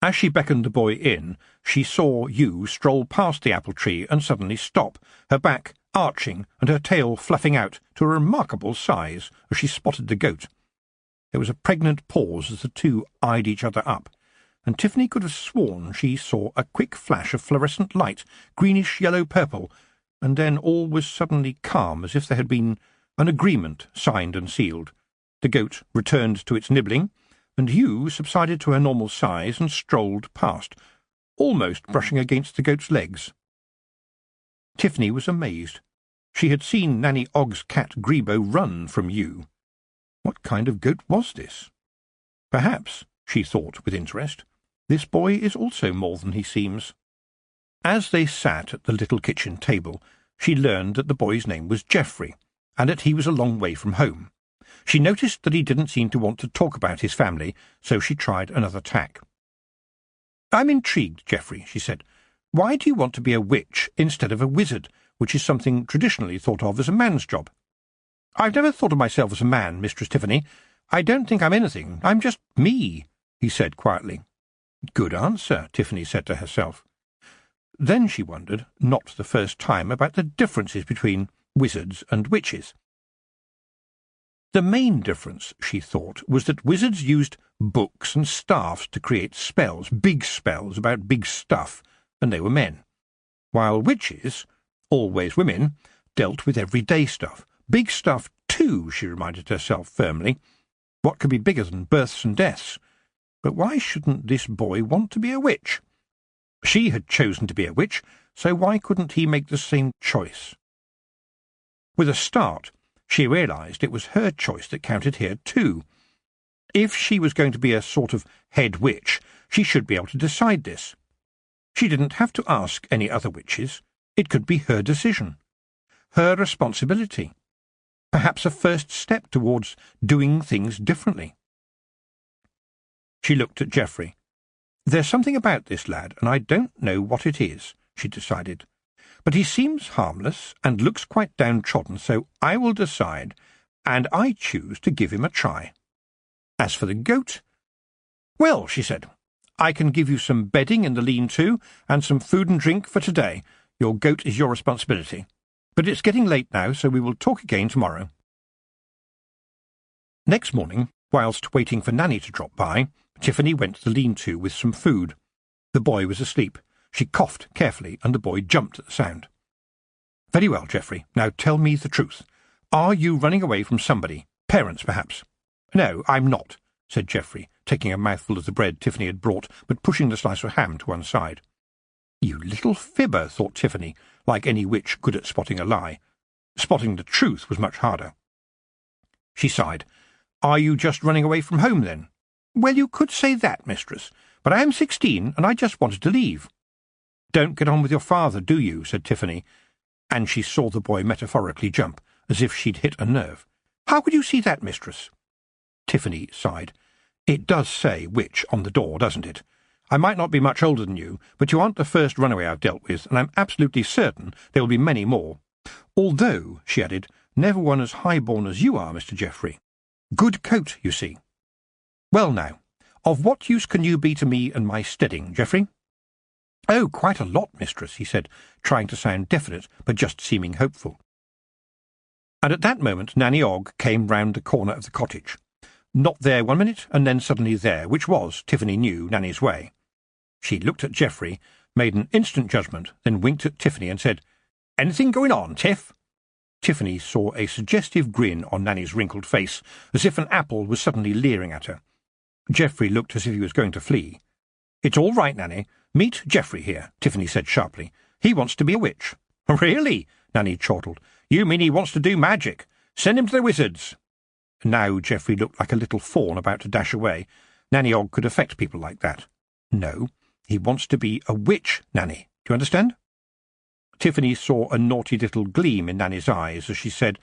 As she beckoned the boy in, she saw Hugh stroll past the apple tree and suddenly stop, her back arching and her tail fluffing out to a remarkable size as she spotted the goat. There was a pregnant pause as the two eyed each other up, and Tiffany could have sworn she saw a quick flash of fluorescent light, greenish-yellow-purple, and then all was suddenly calm, as if there had been an agreement signed and sealed. The goat returned to its nibbling, and Hugh subsided to her normal size and strolled past, almost brushing against the goat's legs. Tiffany was amazed. She had seen Nanny Ogg's cat Grebo run from Hugh. What kind of goat was this? Perhaps, she thought with interest, this boy is also more than he seems. As they sat at the little kitchen table, she learned that the boy's name was Geoffrey, and that he was a long way from home. She noticed that he didn't seem to want to talk about his family, so she tried another tack. "I'm intrigued, Geoffrey," she said. "Why do you want to be a witch instead of a wizard, which is something traditionally thought of as a man's job?" "I've never thought of myself as a man, Mistress Tiffany. I don't think I'm anything. I'm just me," he said quietly. Good answer, Tiffany said to herself. Then she wondered, not for the first time, about the differences between wizards and witches. The main difference, she thought, was that wizards used books and staffs to create spells, big spells about big stuff, and they were men, while witches, always women, dealt with everyday stuff. Big stuff, too, she reminded herself firmly. What could be bigger than births and deaths? But why shouldn't this boy want to be a witch? She had chosen to be a witch, so why couldn't he make the same choice? With a start, she realised it was her choice that counted here too. If she was going to be a sort of head witch, she should be able to decide this. She didn't have to ask any other witches. It could be her decision, her responsibility, perhaps a first step towards doing things differently. She looked at Geoffrey. There's something about this lad, and I don't know what it is, she decided. but he seems harmless and looks quite downtrodden, so I will decide, and I choose to give him a try. As for the goat, well, she said, I can give you some bedding in the lean-to and some food and drink for today. Your goat is your responsibility. But it's getting late now, so we will talk again tomorrow. Next morning, whilst waiting for Nanny to drop by, Tiffany went to the lean-to with some food. The boy was asleep. She coughed carefully, and the boy jumped at the sound. Very well, Geoffrey. Now tell me the truth. Are you running away from somebody? Parents, perhaps? No, I'm not, said Geoffrey, taking a mouthful of the bread Tiffany had brought, but pushing the slice of ham to one side. You little fibber, thought Tiffany, like any witch good at spotting a lie. Spotting the truth was much harder. She sighed. Are you just running away from home, then? Well, you could say that, mistress, but I am 16, and I just wanted to leave. Don't get on with your father, do you? Said Tiffany, and she saw the boy metaphorically jump, as if she'd hit a nerve. How could you see that, mistress? Tiffany sighed. It does say witch on the door, doesn't it? I might not be much older than you, but you aren't the first runaway I've dealt with, and I'm absolutely certain there will be many more. Although, she added, never one as high-born as you are, Mr. Geoffrey. Good coat, you see. Well, now, of what use can you be to me and my steading, Geoffrey? Oh, quite a lot, mistress, he said, trying to sound definite, but just seeming hopeful. And at that moment Nanny Ogg came round the corner of the cottage. Not there 1 minute, and then suddenly there, which was, Tiffany knew, Nanny's way. She looked at Geoffrey, made an instant judgment, then winked at Tiffany and said, Anything going on, Tiff? Tiffany saw a suggestive grin on Nanny's wrinkled face, as if an apple was suddenly leering at her. Geoffrey looked as if he was going to flee. It's all right, Nanny. Meet Geoffrey here, Tiffany said sharply. He wants to be a witch. Really? Nanny chortled. You mean he wants to do magic? Send him to the wizards. Now Geoffrey looked like a little fawn about to dash away. Nanny Ogg could affect people like that. No, he wants to be a witch, Nanny. Do you understand? Tiffany saw a naughty little gleam in Nanny's eyes as she said,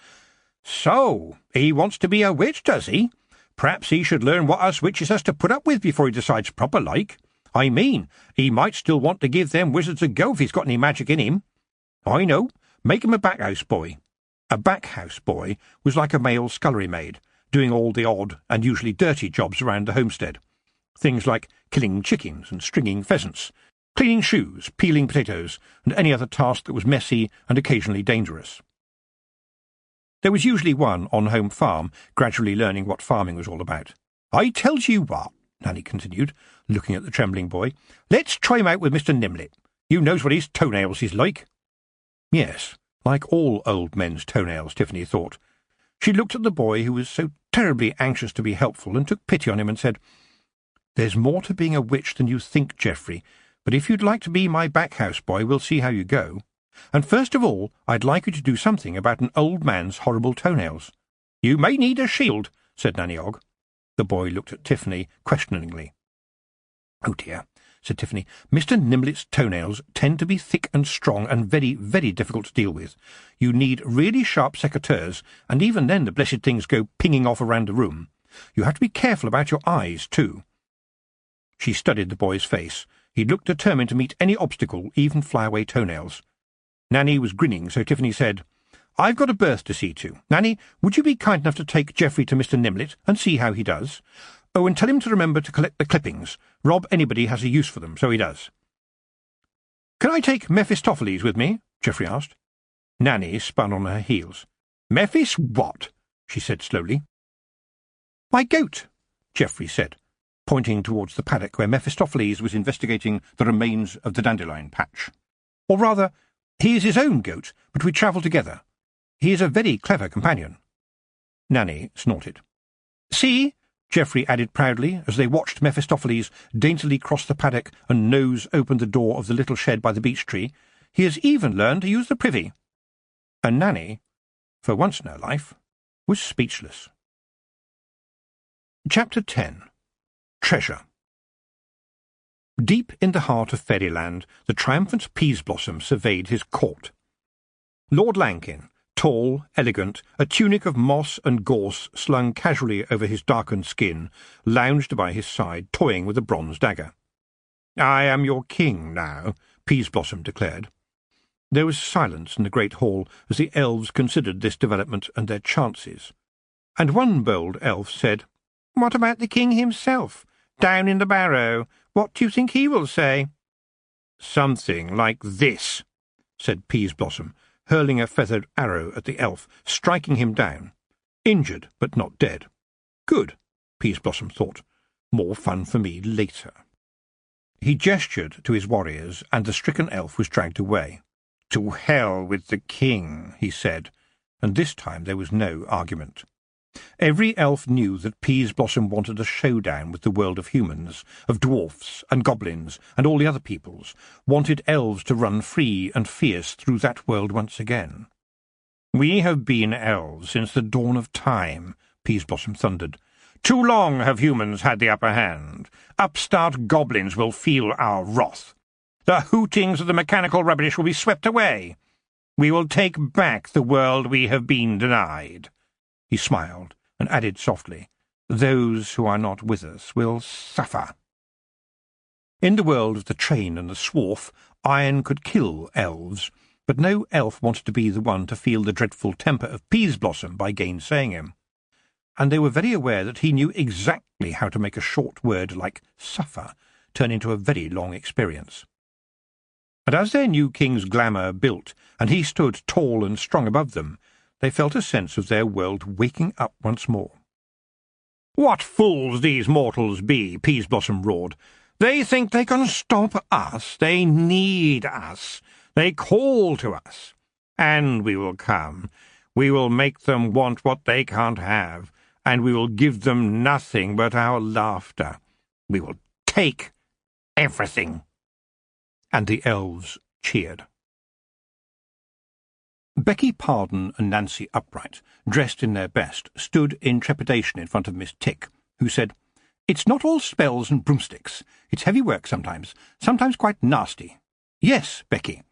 So, he wants to be a witch, does he? Perhaps he should learn what us witches has to put up with before he decides proper like. I mean, he might still want to give them wizards a go if he's got any magic in him. I know. Make him a back-house boy. A back-house boy was like a male scullery maid, doing all the odd and usually dirty jobs around the homestead. Things like killing chickens and stringing pheasants, cleaning shoes, peeling potatoes, and any other task that was messy and occasionally dangerous. There was usually one on home farm, gradually learning what farming was all about. I tells you what, Nanny continued, looking at the trembling boy, let's try him out with Mr. Nimlet. You knows what his toenails is like. Yes, like all old men's toenails, Tiffany thought. She looked at the boy, who was so terribly anxious to be helpful, and took pity on him and said, There's more to being a witch than you think, Geoffrey, but if you'd like to be my back-house boy, we'll see how you go. And first of all, I'd like you to do something about an old man's horrible toenails. You may need a shield, said Nanny Ogg. The boy looked at Tiffany questioningly. Oh dear, said Tiffany. Mr. Nimlet's toenails tend to be thick and strong and very, very difficult to deal with. You need really sharp secateurs, and even then the blessed things go pinging off around the room. You have to be careful about your eyes, too. She studied the boy's face. He looked determined to meet any obstacle, even fly-away toenails. Nanny was grinning, so Tiffany said, I've got a berth to see to. Nanny, would you be kind enough to take Geoffrey to Mr. Nimlet and see how he does? Oh, and tell him to remember to collect the clippings. Rob anybody has a use for them, so he does. Can I take Mephistopheles with me? Geoffrey asked. Nanny spun on her heels. Mephis what? She said slowly. My goat, Geoffrey said, pointing towards the paddock where Mephistopheles was investigating the remains of the dandelion patch. Or rather, he is his own goat, but we travel together. He is a very clever companion. Nanny snorted. See, Geoffrey added proudly, as they watched Mephistopheles daintily cross the paddock and nose open the door of the little shed by the beech tree, he has even learned to use the privy. And Nanny, for once in her life, was speechless. Chapter 10. Treasure. Deep in the heart of fairyland, the triumphant Peaseblossom surveyed his court. Lord Lankin, tall, elegant, a tunic of moss and gorse slung casually over his darkened skin, lounged by his side, toying with a bronze dagger. I am your king now, Peaseblossom declared. There was silence in the great hall as the elves considered this development and their chances, and one bold elf said, "What about the king himself, down in the barrow? What do you think he will say?" "Something like this," said Peaseblossom, hurling a feathered arrow at the elf, striking him down. Injured, but not dead. Good, Peaseblossom thought. More fun for me later. He gestured to his warriors, and the stricken elf was dragged away. "To hell with the king," he said, and this time there was no argument. Every elf knew that Peaseblossom wanted a showdown with the world of humans, of dwarfs and goblins and all the other peoples, wanted elves to run free and fierce through that world once again. "We have been elves since the dawn of time," Peaseblossom thundered. "Too long have humans had the upper hand. Upstart goblins will feel our wrath. The hootings of the mechanical rubbish will be swept away. We will take back the world we have been denied." He smiled and added softly, "Those who are not with us will suffer." In the world of the train and the swarf, iron could kill elves, but no elf wanted to be the one to feel the dreadful temper of Peaseblossom by gainsaying him. And they were very aware that he knew exactly how to make a short word like suffer turn into a very long experience. And as their new king's glamour built, and he stood tall and strong above them, they felt a sense of their world waking up once more. "What fools these mortals be!" Peaseblossom roared. "They think they can stop us. They need us. They call to us. And we will come. We will make them want what they can't have, and we will give them nothing but our laughter. We will take everything." And the elves cheered. Becky Pardon and Nancy Upright, dressed in their best, stood in trepidation in front of Miss Tick, who said, "It's not all spells and broomsticks. It's heavy work sometimes quite nasty." "Yes, Becky."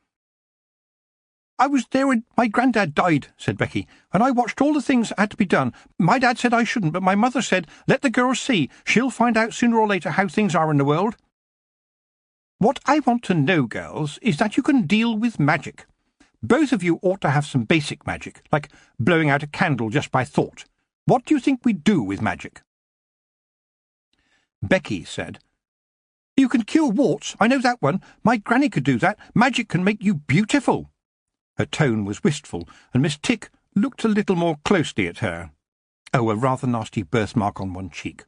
"I was there when my granddad died," said Becky, "and I watched all the things that had to be done. My dad said I shouldn't, but my mother said, 'Let the girl see. She'll find out sooner or later how things are in the world.' What I want to know, girls, is that you can deal with magic. Both of you ought to have some basic magic, like blowing out a candle just by thought. What do you think we do with magic?" Becky said, "You can cure warts, I know that one. My granny could do that. Magic can make you beautiful." Her tone was wistful, and Miss Tick looked a little more closely at her. Oh, a rather nasty birthmark on one cheek.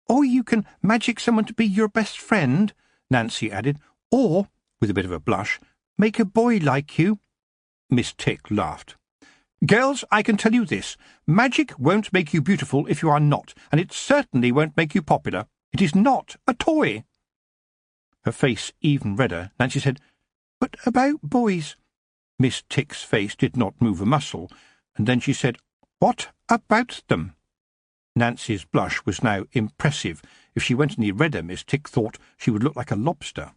"Or you can magic someone to be your best friend," Nancy added, "or," with a bit of a blush, "make a boy like you." Miss Tick laughed. "Girls, I can tell you this. Magic won't make you beautiful if you are not, and it certainly won't make you popular. It is not a toy." Her face even redder, Nancy said, "But about boys?" Miss Tick's face did not move a muscle, and then she said, "What about them?" Nancy's blush was now impressive. If she went any redder, Miss Tick thought she would look like a lobster.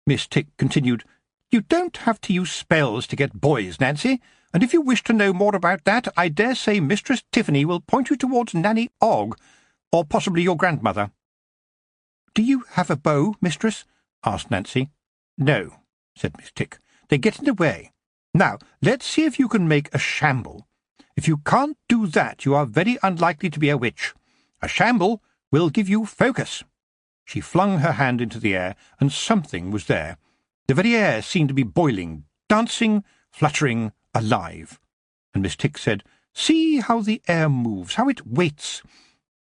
Miss Tick continued, "You don't have to use spells to get boys, Nancy, and if you wish to know more about that, I dare say Mistress Tiffany will point you towards Nanny Ogg, or possibly your grandmother." "Do you have a bow, mistress?" asked Nancy. "No," said Miss Tick. "They get in the way. Now, let's see if you can make a shamble. If you can't do that, you are very unlikely to be a witch. A shamble will give you focus." She flung her hand into the air, and something was there. The very air seemed to be boiling, dancing, fluttering, alive. And Miss Tick said, "See how the air moves, how it waits.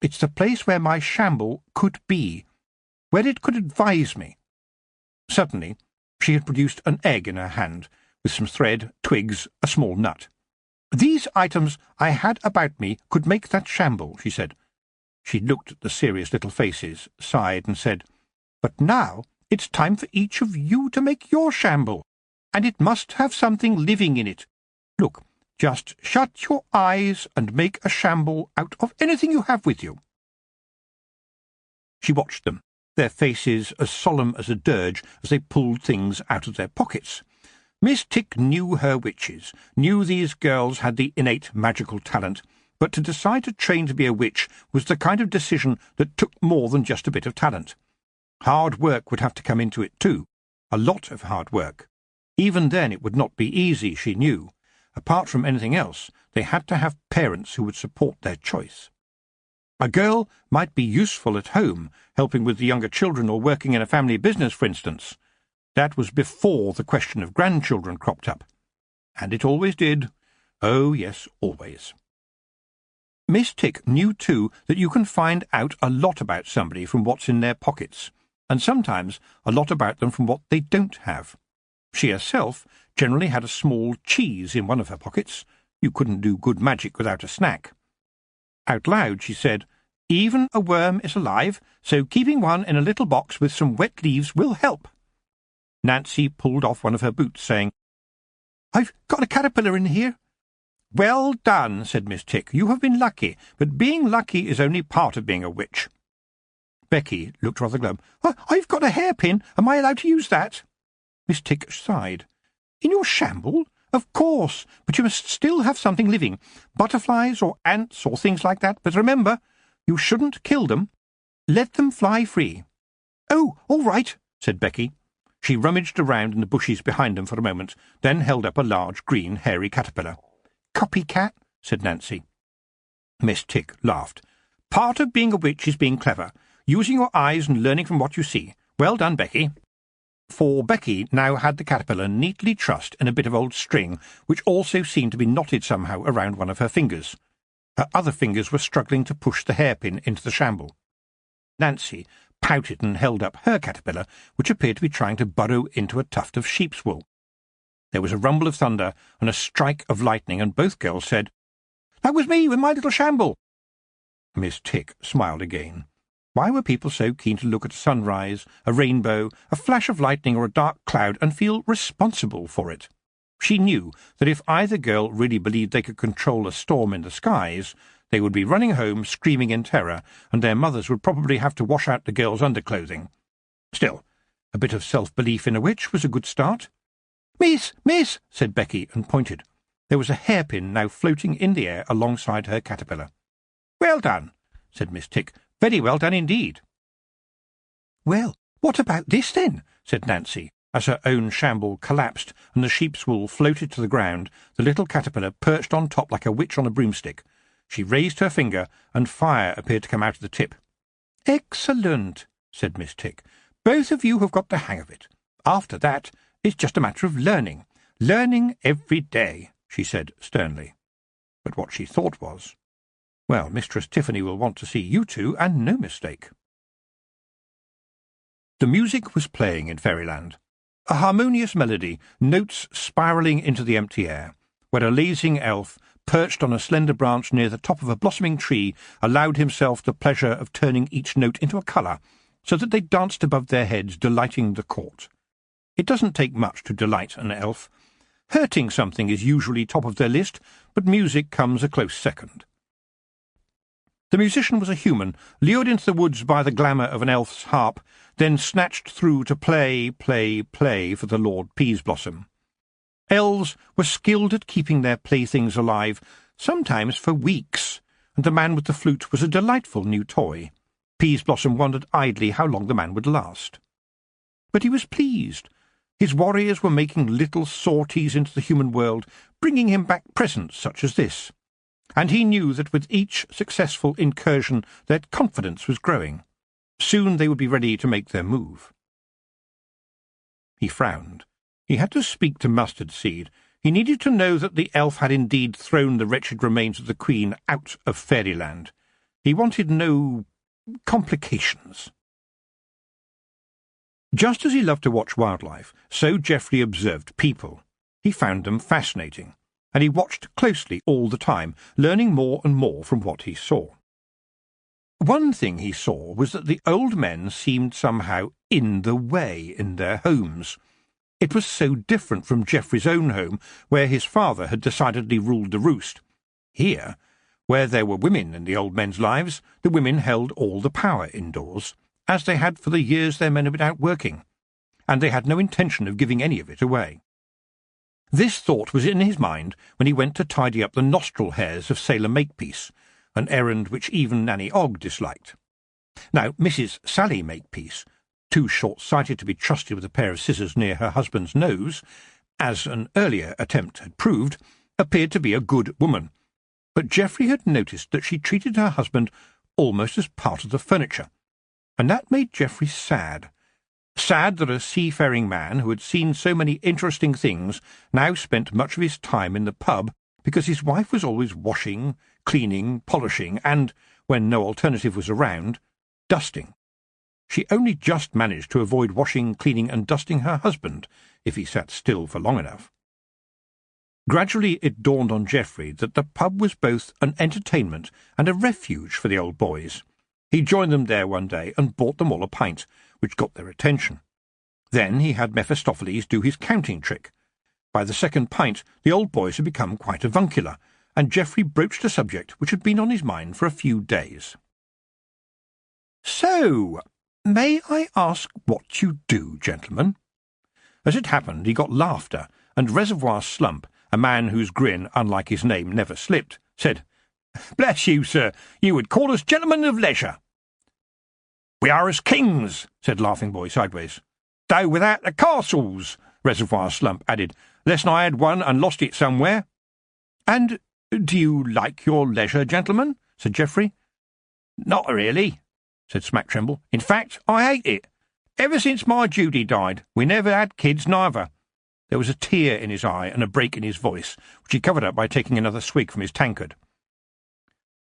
It's the place where my shamble could be, where it could advise me." Suddenly, she had produced an egg in her hand, with some thread, twigs, a small nut. "These items I had about me could make that shamble," she said. She looked at the serious little faces, sighed, and said, "But now it's time for each of you to make your shamble, and it must have something living in it. Look, just shut your eyes and make a shamble out of anything you have with you." She watched them, their faces as solemn as a dirge as they pulled things out of their pockets. Miss Tick knew her witches, knew these girls had the innate magical talent, but to decide to train to be a witch was the kind of decision that took more than just a bit of talent. Hard work would have to come into it too, a lot of hard work. Even then it would not be easy, she knew. Apart from anything else, they had to have parents who would support their choice. A girl might be useful at home, helping with the younger children or working in a family business, for instance. That was before the question of grandchildren cropped up. And it always did. Oh, yes, always. Miss Tick knew, too, that you can find out a lot about somebody from what's in their pockets, and sometimes a lot about them from what they don't have. She herself generally had a small cheese in one of her pockets. You couldn't do good magic without a snack. Out loud she said, "Even a worm is alive, so keeping one in a little box with some wet leaves will help." Nancy pulled off one of her boots, saying, "I've got a caterpillar in here." "Well done," said Miss Tick. "You have been lucky, but being lucky is only part of being a witch." Becky looked rather glum. "I've got a hairpin. Am I allowed to use that?" Miss Tick sighed. "In your shamble? Of course, but you must still have something living. Butterflies or ants or things like that. But remember, you shouldn't kill them. Let them fly free." "Oh, all right," said Becky. She rummaged around in the bushes behind them for a moment, then held up a large, green, hairy caterpillar. "Copycat," said Nancy. Miss Tick laughed. "Part of being a witch is being clever, using your eyes and learning from what you see. Well done, Becky." For Becky now had the caterpillar neatly trussed in a bit of old string, which also seemed to be knotted somehow around one of her fingers. Her other fingers were struggling to push the hairpin into the shamble. Nancy pouted and held up her caterpillar, which appeared to be trying to burrow into a tuft of sheep's wool. There was a rumble of thunder and a strike of lightning, and both girls said, "That was me with my little shamble." Miss Tick smiled again. Why were people so keen to look at a sunrise, a rainbow, a flash of lightning, or a dark cloud and feel responsible for it? She knew that if either girl really believed they could control a storm in the skies, they would be running home screaming in terror, and their mothers would probably have to wash out the girls' underclothing. Still, a bit of self-belief in a witch was a good start. "Miss, miss," said Becky, and pointed. There was a hairpin now floating in the air alongside her caterpillar. "Well done," said Miss Tick. "Very well done indeed." "Well, what about this, then?" said Nancy, as her own shamble collapsed and the sheep's wool floated to the ground, the little caterpillar perched on top like a witch on a broomstick. She raised her finger, and fire appeared to come out of the tip. "Excellent," said Miss Tick. "Both of you have got the hang of it. After that, it's just a matter of learning. Learning every day," she said sternly. But what she thought was, "Well, Mistress Tiffany will want to see you two, and no mistake." The music was playing in Fairyland. A harmonious melody, notes spiralling into the empty air, where a lazing elf, perched on a slender branch near the top of a blossoming tree, allowed himself the pleasure of turning each note into a colour, so that they danced above their heads, delighting the court. It doesn't take much to delight an elf. Hurting something is usually top of their list, but music comes a close second. The musician was a human, lured into the woods by the glamour of an elf's harp, then snatched through to play, play, play for the Lord Peaseblossom. Elves were skilled at keeping their playthings alive, sometimes for weeks, and the man with the flute was a delightful new toy. Peaseblossom wondered idly how long the man would last. But he was pleased. His warriors were making little sorties into the human world, bringing him back presents such as this. And he knew that with each successful incursion their confidence was growing. Soon they would be ready to make their move. He frowned. He had to speak to Mustard Seed. He needed to know that the elf had indeed thrown the wretched remains of the Queen out of Fairyland. He wanted no complications. Just as he loved to watch wildlife, so Geoffrey observed people. He found them fascinating, and he watched closely all the time, learning more and more from what he saw. One thing he saw was that the old men seemed somehow in the way in their homes. It was so different from Geoffrey's own home, where his father had decidedly ruled the roost. Here, where there were women in the old men's lives, the women held all the power indoors, as they had for the years their men had been out working, and they had no intention of giving any of it away. This thought was in his mind when he went to tidy up the nostril hairs of Sailor Makepeace, an errand which even Nanny Ogg disliked. Now, Mrs. Sally Makepeace, too short-sighted to be trusted with a pair of scissors near her husband's nose, as an earlier attempt had proved, appeared to be a good woman, but Geoffrey had noticed that she treated her husband almost as part of the furniture, and that made Geoffrey sad. Sad that a seafaring man who had seen so many interesting things now spent much of his time in the pub because his wife was always washing, cleaning, polishing, and, when no alternative was around, dusting. She only just managed to avoid washing, cleaning, and dusting her husband, if he sat still for long enough. Gradually it dawned on Geoffrey that the pub was both an entertainment and a refuge for the old boys. He joined them there one day and bought them all a pint, which got their attention. Then he had Mephistopheles do his counting trick. By the second pint the old boys had become quite avuncular, and Geoffrey broached a subject which had been on his mind for a few days. "So, may I ask what you do, gentlemen?" As it happened, he got laughter, and Reservoir Slump, a man whose grin, unlike his name, never slipped, said, "Bless you, sir, you would call us gentlemen of leisure." "We are as kings," said Laughing Boy Sideways. "Though without the castles," Reservoir Slump added, "lest I had one and lost it somewhere." "And do you like your leisure, gentlemen?" said Geoffrey. "Not really," said Smack Tremble. "In fact, I hate it. Ever since my Judy died, we never had kids neither." There was a tear in his eye and a break in his voice, which he covered up by taking another swig from his tankard.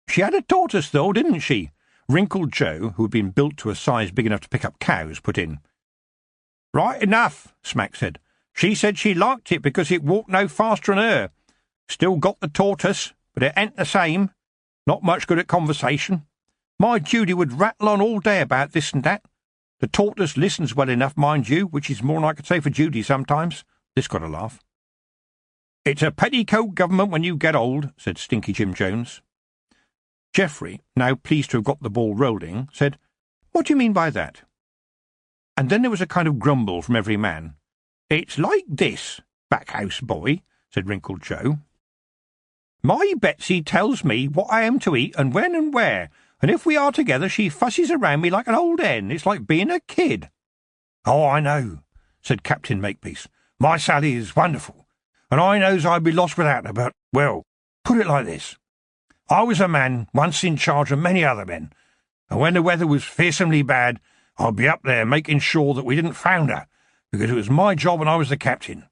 "She had a tortoise, though, didn't she?" Wrinkled Joe, who had been built to a size big enough to pick up cows, put in. "Right enough," Smack said. "She said she liked it because it walked no faster than her. Still got the tortoise, but it ain't the same. Not much good at conversation. My Judy would rattle on all day about this and that. The tortoise listens well enough, mind you, which is more than I could say for Judy sometimes." This got a laugh. "It's a petticoat government when you get old," said Stinky Jim Jones. Geoffrey, now pleased to have got the ball rolling, said, "What do you mean by that?" And then there was a kind of grumble from every man. "It's like this, Backhouse Boy," said Wrinkled Joe. "My Betsy tells me what I am to eat and when and where, and if we are together she fusses around me like an old hen. It's like being a kid." "Oh, I know," said Captain Makepeace. "My Sally is wonderful, and I knows I'd be lost without her, but, well, put it like this. I was a man once in charge of many other men, and when the weather was fearsomely bad, I'd be up there making sure that we didn't founder, because it was my job and I was the captain."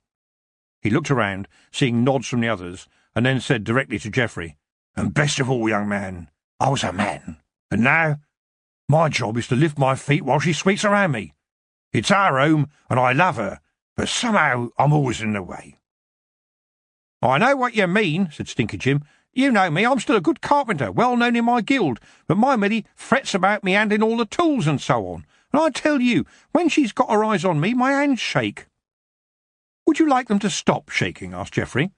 He looked around, seeing nods from the others, and then said directly to Geoffrey, "And best of all, young man, I was a man, and now my job is to lift my feet while she sweeps around me. It's our home, and I love her, but somehow I'm always in the way." "I know what you mean," said Stinker Jim. "You know me, I'm still a good carpenter, well known in my guild, but my Milly frets about me handling all the tools and so on, and I tell you, when she's got her eyes on me, my hands shake." "Would you like them to stop shaking?" asked Geoffrey,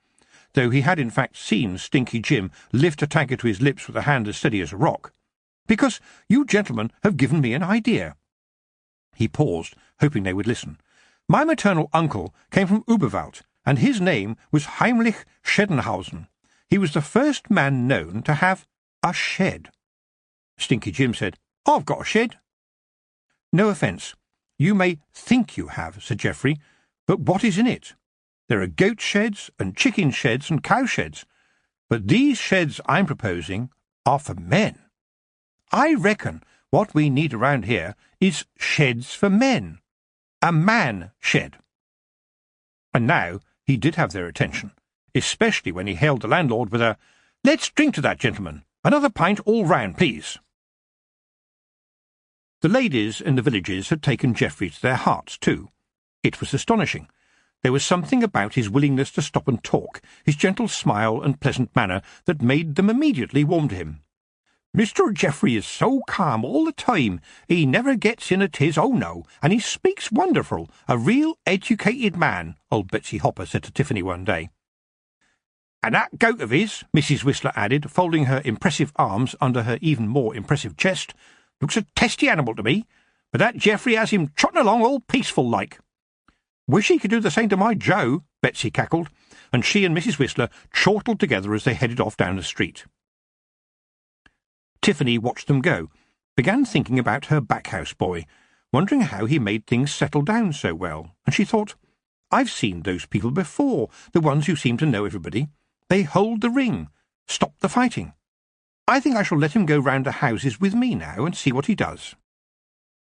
though he had in fact seen Stinky Jim lift a tankard to his lips with a hand as steady as a rock. "Because you gentlemen have given me an idea." He paused, hoping they would listen. "My maternal uncle came from Uberwald, and his name was Heimlich Schedenhausen. He was the first man known to have a shed." Stinky Jim said, "I've got a shed." "No offence. You may think you have," said Geoffrey, "but what is in it? There are goat sheds and chicken sheds and cow sheds, but these sheds I'm proposing are for men. I reckon what we need around here is sheds for men. A man shed." And now he did have their attention, especially when he hailed the landlord with a, "Let's drink to that, gentlemen. Another pint all round, please." The ladies in the villages had taken Geoffrey to their hearts, too. It was astonishing. There was something about his willingness to stop and talk, his gentle smile and pleasant manner, that made them immediately warm to him. "Mr. Geoffrey is so calm all the time. He never gets in at his, oh no, and he speaks wonderful. A real educated man," old Betsy Hopper said to Tiffany one day. "And that goat of his," Mrs. Whistler added, folding her impressive arms under her even more impressive chest, "looks a testy animal to me, but that Geoffrey has him trotting along all peaceful-like." "Wish he could do the same to my Joe," Betsy cackled, and she and Mrs. Whistler chortled together as they headed off down the street. Tiffany watched them go, began thinking about her backhouse boy, wondering how he made things settle down so well, and she thought, I've seen those people before, the ones who seem to know everybody. They hold the ring, stop the fighting. I think I shall let him go round the houses with me now and see what he does."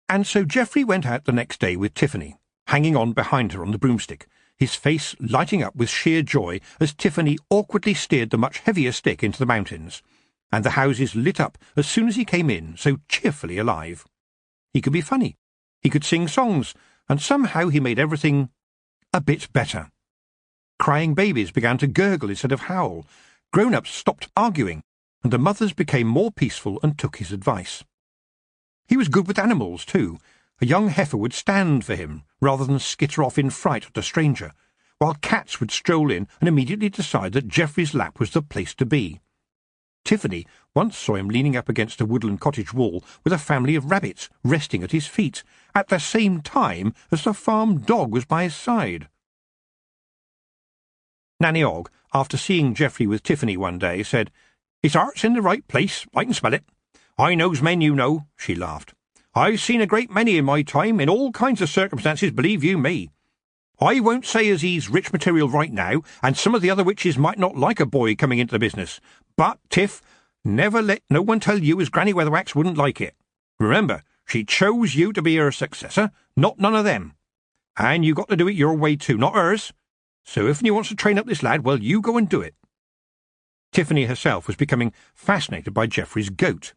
And so Geoffrey went out the next day with Tiffany, hanging on behind her on the broomstick, his face lighting up with sheer joy as Tiffany awkwardly steered the much heavier stick into the mountains, and the houses lit up as soon as he came in, so cheerfully alive. He could be funny, he could sing songs, and somehow he made everything a bit better. Crying babies began to gurgle instead of howl, grown-ups stopped arguing, and the mothers became more peaceful and took his advice. He was good with animals, too. A young heifer would stand for him, rather than skitter off in fright at a stranger, while cats would stroll in and immediately decide that Geoffrey's lap was the place to be. Tiffany once saw him leaning up against a woodland cottage wall with a family of rabbits resting at his feet, at the same time as the farm dog was by his side. Nanny Ogg, after seeing Geoffrey with Tiffany one day, said, "His heart's in the right place, I can smell it. I knows men you know," she laughed. "I've seen a great many in my time, in all kinds of circumstances, believe you me. I won't say as he's rich material right now, and some of the other witches might not like a boy coming into the business, but, Tiff, never let no one tell you as Granny Weatherwax wouldn't like it. Remember, she chose you to be her successor, not none of them. And you got to do it your way too, not hers. So if you wants to train up this lad, well, you go and do it." Tiffany herself was becoming fascinated by Geoffrey's goat.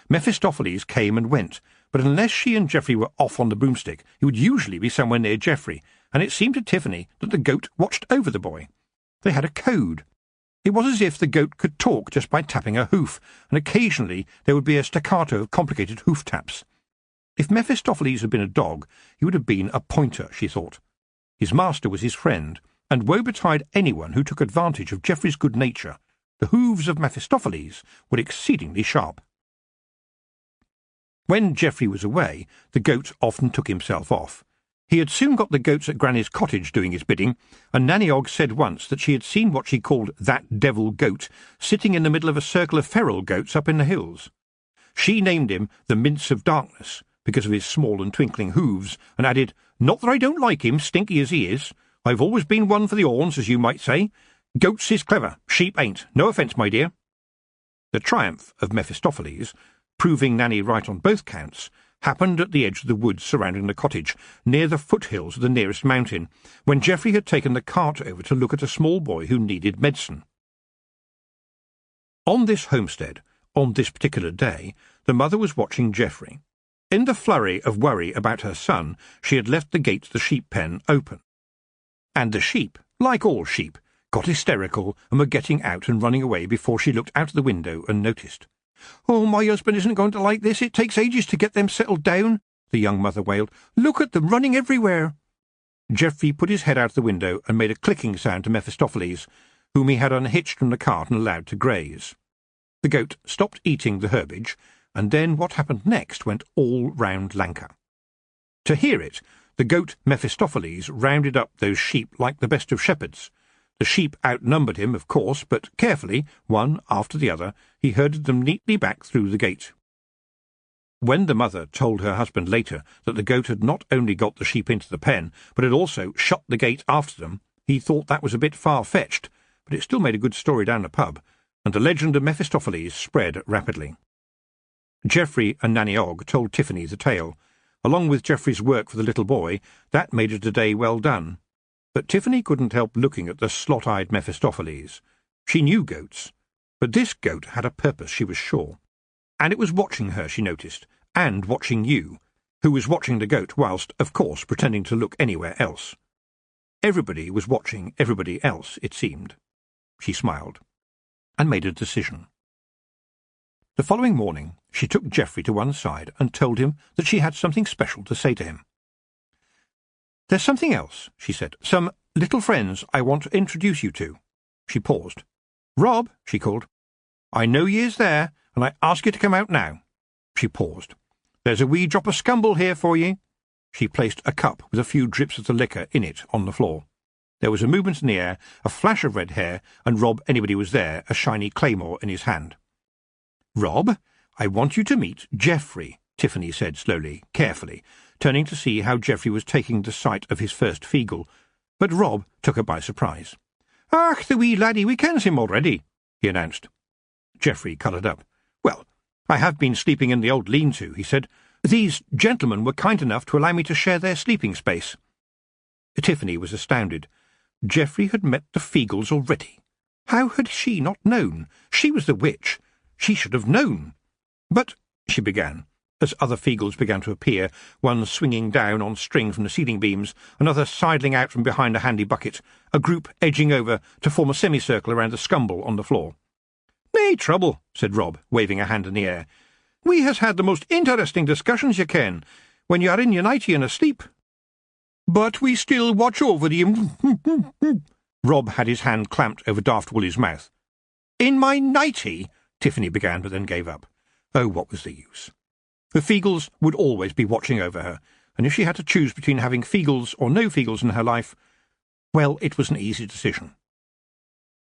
Mephistopheles came and went, but unless she and Geoffrey were off on the broomstick, he would usually be somewhere near Geoffrey, and it seemed to Tiffany that the goat watched over the boy. They had a code. It was as if the goat could talk just by tapping a hoof, and occasionally there would be a staccato of complicated hoof taps. If Mephistopheles had been a dog, he would have been a pointer, she thought. His master was his friend, and woe betide anyone who took advantage of Geoffrey's good nature. The hooves of Mephistopheles were exceedingly sharp. When Geoffrey was away, the goat often took himself off. He had soon got the goats at Granny's cottage doing his bidding, and Nanny Ogg said once that she had seen what she called that devil goat sitting in the middle of a circle of feral goats up in the hills. She named him the Mince of Darkness, because of his small and twinkling hooves, and added, "Not that I don't like him, stinky as he is. I've always been one for the horns, as you might say. Goats is clever, sheep ain't. No offence, my dear." The triumph of Mephistopheles, proving Nanny right on both counts, happened at the edge of the woods surrounding the cottage, near the foothills of the nearest mountain, when Geoffrey had taken the cart over to look at a small boy who needed medicine. On this homestead, on this particular day, the mother was watching Geoffrey. In the flurry of worry about her son, she had left the gate to the sheep pen open. And the sheep, like all sheep, got hysterical and were getting out and running away before she looked out of the window and noticed. "Oh, my husband isn't going to like this. It takes ages to get them settled down," the young mother wailed. "Look at them running everywhere." Geoffrey put his head out of the window and made a clicking sound to Mephistopheles, whom he had unhitched from the cart and allowed to graze. The goat stopped eating the herbage, and then what happened next went all round Lanka. To hear it, the goat Mephistopheles rounded up those sheep like the best of shepherds. The sheep outnumbered him, of course, but carefully, one after the other, he herded them neatly back through the gate. When the mother told her husband later that the goat had not only got the sheep into the pen, but had also shut the gate after them, he thought that was a bit far-fetched, but it still made a good story down the pub, and the legend of Mephistopheles spread rapidly. Geoffrey and Nanny Ogg told Tiffany the tale. Along with Geoffrey's work for the little boy, that made it a day well done. But Tiffany couldn't help looking at the slot-eyed Mephistopheles. She knew goats, but this goat had a purpose, she was sure. And it was watching her, she noticed, and watching you, who was watching the goat whilst, of course, pretending to look anywhere else. Everybody was watching everybody else, it seemed. She smiled, and made a decision. The following morning she took Geoffrey to one side and told him that she had something special to say to him. "There's something else," she said. "Some little friends I want to introduce you to." She paused. "Rob," she called. "I know ye is there, and I ask you to come out now." She paused. "There's a wee drop of scumble here for ye." She placed a cup with a few drips of the liquor in it on the floor. There was a movement in the air, a flash of red hair, and Rob Anybody was there, a shiny claymore in his hand. "Rob, I want you to meet Geoffrey," Tiffany said slowly, carefully, turning to see how Geoffrey was taking the sight of his first Feagle, but Rob took her by surprise. "Ach, the wee laddie, we kens him already," he announced. Geoffrey coloured up. "Well, I have been sleeping in the old lean-to," he said. "These gentlemen were kind enough to allow me to share their sleeping space." Tiffany was astounded. Geoffrey had met the Feagles already. How had she not known? She was the witch. She should have known. "But," she began, as other Feagles began to appear, one swinging down on string from the ceiling beams, another sidling out from behind a handy bucket, a group edging over to form a semicircle around the scumble on the floor. "Nae trouble," said Rob, waving a hand in the air. "We has had the most interesting discussions, ye ken, when you are in your nightie and asleep. But we still watch over you." Rob had his hand clamped over Daft Woolly's mouth. "In my nightie?" Tiffany began, but then gave up. Oh, what was the use? The Feagles would always be watching over her, and if she had to choose between having Feagles or no Feagles in her life, well, it was an easy decision.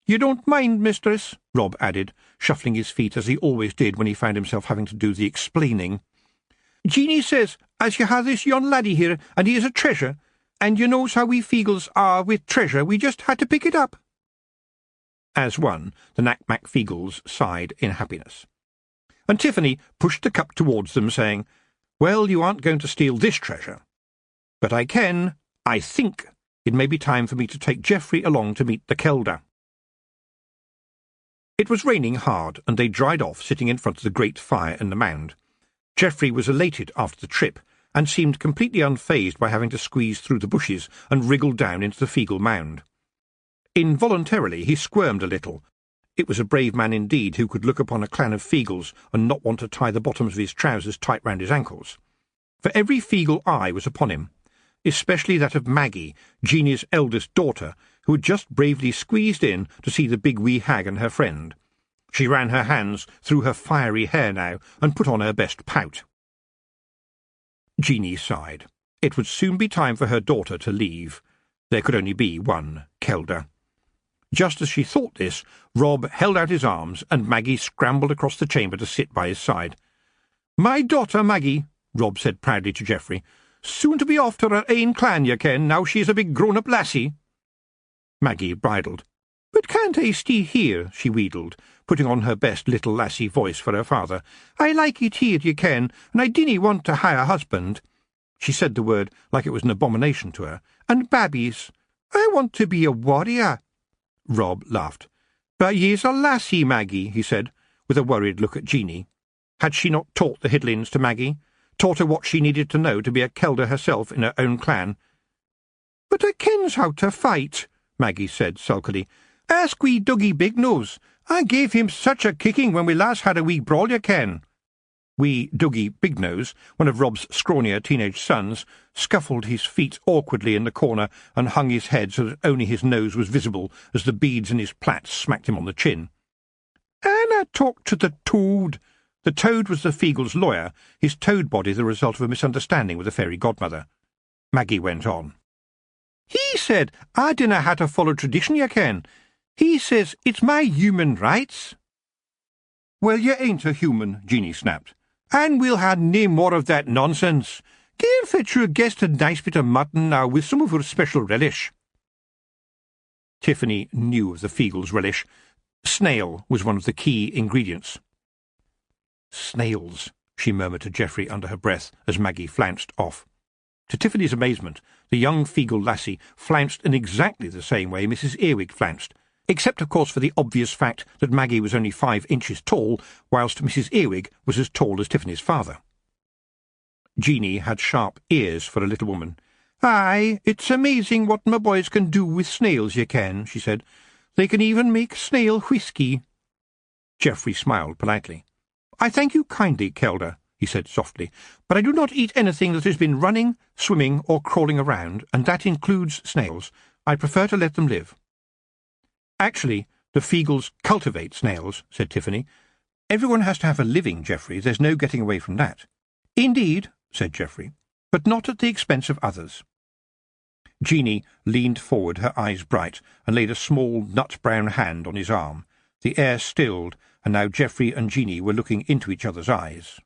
"You don't mind, mistress?" Rob added, shuffling his feet as he always did when he found himself having to do the explaining. "Jeanie says as you have this young laddie here, and he is a treasure, and you knows how we Feagles are with treasure, we just had to pick it up." As one, the Knack-Mack Feagles sighed in happiness. And Tiffany pushed the cup towards them, saying, "Well, you aren't going to steal this treasure. But I think it may be time for me to take Geoffrey along to meet the Kelder." It was raining hard, and they dried off sitting in front of the great fire in the mound. Geoffrey was elated after the trip, and seemed completely unfazed by having to squeeze through the bushes and wriggle down into the Feagle mound. Involuntarily he squirmed a little. It was a brave man indeed who could look upon a clan of Feagles and not want to tie the bottoms of his trousers tight round his ankles. For every Feagle eye was upon him, especially that of Maggie, Jeanie's eldest daughter, who had just bravely squeezed in to see the big wee hag and her friend. She ran her hands through her fiery hair now and put on her best pout. Jeanie sighed. It would soon be time for her daughter to leave. There could only be one Kelder. Just as she thought this, Rob held out his arms, and Maggie scrambled across the chamber to sit by his side. "My daughter, Maggie," Rob said proudly to Geoffrey. "Soon to be off to her ain clan, ye ken, now she is a big grown-up lassie." Maggie bridled. "But can't I stay here?" she wheedled, putting on her best little lassie voice for her father. "I like it here, ye ken, and I dinna want to hire a husband." She said the word like it was an abomination to her. "And babbies. I want to be a warrior." Rob laughed. "But ye's a lassie, Maggie," he said, with a worried look at Jeanie. Had she not taught the Hiddlins to Maggie? Taught her what she needed to know to be a Kelder herself in her own clan? "But I kens how to fight," Maggie said sulkily. "Ask wee Dougie Bignose. I gave him such a kicking when we last had a wee brawl, ye ken." Wee Dougie Bignose, one of Rob's scrawnier teenage sons, scuffled his feet awkwardly in the corner and hung his head so that only his nose was visible as the beads in his plaits smacked him on the chin. "Anna talked to the toad." The toad was the Feagle's lawyer, his toad body the result of a misunderstanding with the fairy godmother. Maggie went on. "He said I dinna have to follow tradition, ye ken. He says it's my human rights." "Well, you ain't a human," Jeanie snapped. "And we'll have nae more of that nonsense. Gae and fetch your guest a nice bit of mutton now with some of her special relish." Tiffany knew of the Feagle's relish. Snail was one of the key ingredients. "Snails," she murmured to Geoffrey under her breath as Maggie flounced off. To Tiffany's amazement, the young Feagle lassie flounced in exactly the same way Mrs. Earwig flounced, except, of course, for the obvious fact that Maggie was only 5 inches tall, whilst Mrs. Earwig was as tall as Tiffany's father. Jeanie had sharp ears for a little woman. "Aye, it's amazing what my boys can do with snails, ye ken," she said. "They can even make snail whisky." Geoffrey smiled politely. "I thank you kindly, Kelder," he said softly, "but I do not eat anything that has been running, swimming, or crawling around, and that includes snails. I prefer to let them live." "Actually, the Feagles cultivate snails," said Tiffany. "Everyone has to have a living, Geoffrey. There's no getting away from that." "Indeed," said Geoffrey, "but not at the expense of others." Jeanie leaned forward, her eyes bright, and laid a small nut-brown hand on his arm. The air stilled, and now Geoffrey and Jeanie were looking into each other's eyes.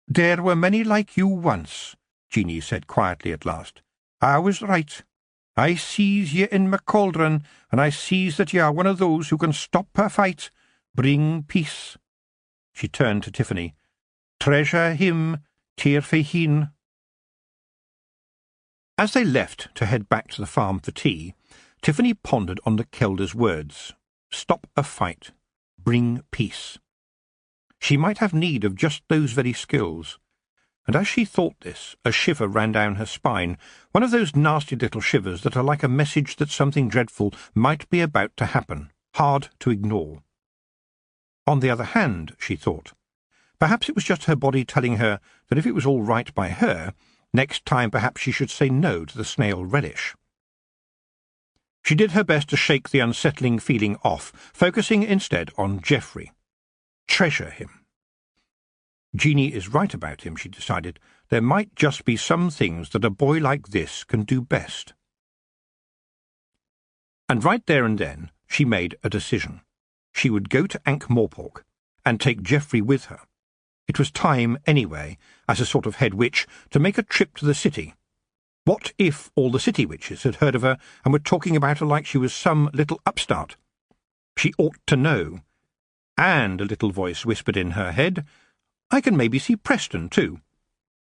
"There were many like you once," Jeanie said quietly at last. "I was right. I sees ye in my cauldron, and I sees that ye are one of those who can stop a fight. Bring peace." She turned to Tiffany. "Treasure him, tear for heen." As they left to head back to the farm for tea, Tiffany pondered on the Kelder's words. Stop a fight. Bring peace. She might have need of just those very skills. And as she thought this, a shiver ran down her spine, one of those nasty little shivers that are like a message that something dreadful might be about to happen, hard to ignore. On the other hand, she thought, perhaps it was just her body telling her that if it was all right by her, next time perhaps she should say no to the snail relish. She did her best to shake the unsettling feeling off, focusing instead on Geoffrey. Treasure him. Jeanie is right about him, she decided. There might just be some things that a boy like this can do best. And right there and then she made a decision. She would go to Ankh-Morpork and take Geoffrey with her. It was time, anyway, as a sort of head witch, to make a trip to the city. What if all the city witches had heard of her and were talking about her like she was some little upstart? She ought to know. And a little voice whispered in her head, I can maybe see Preston, too.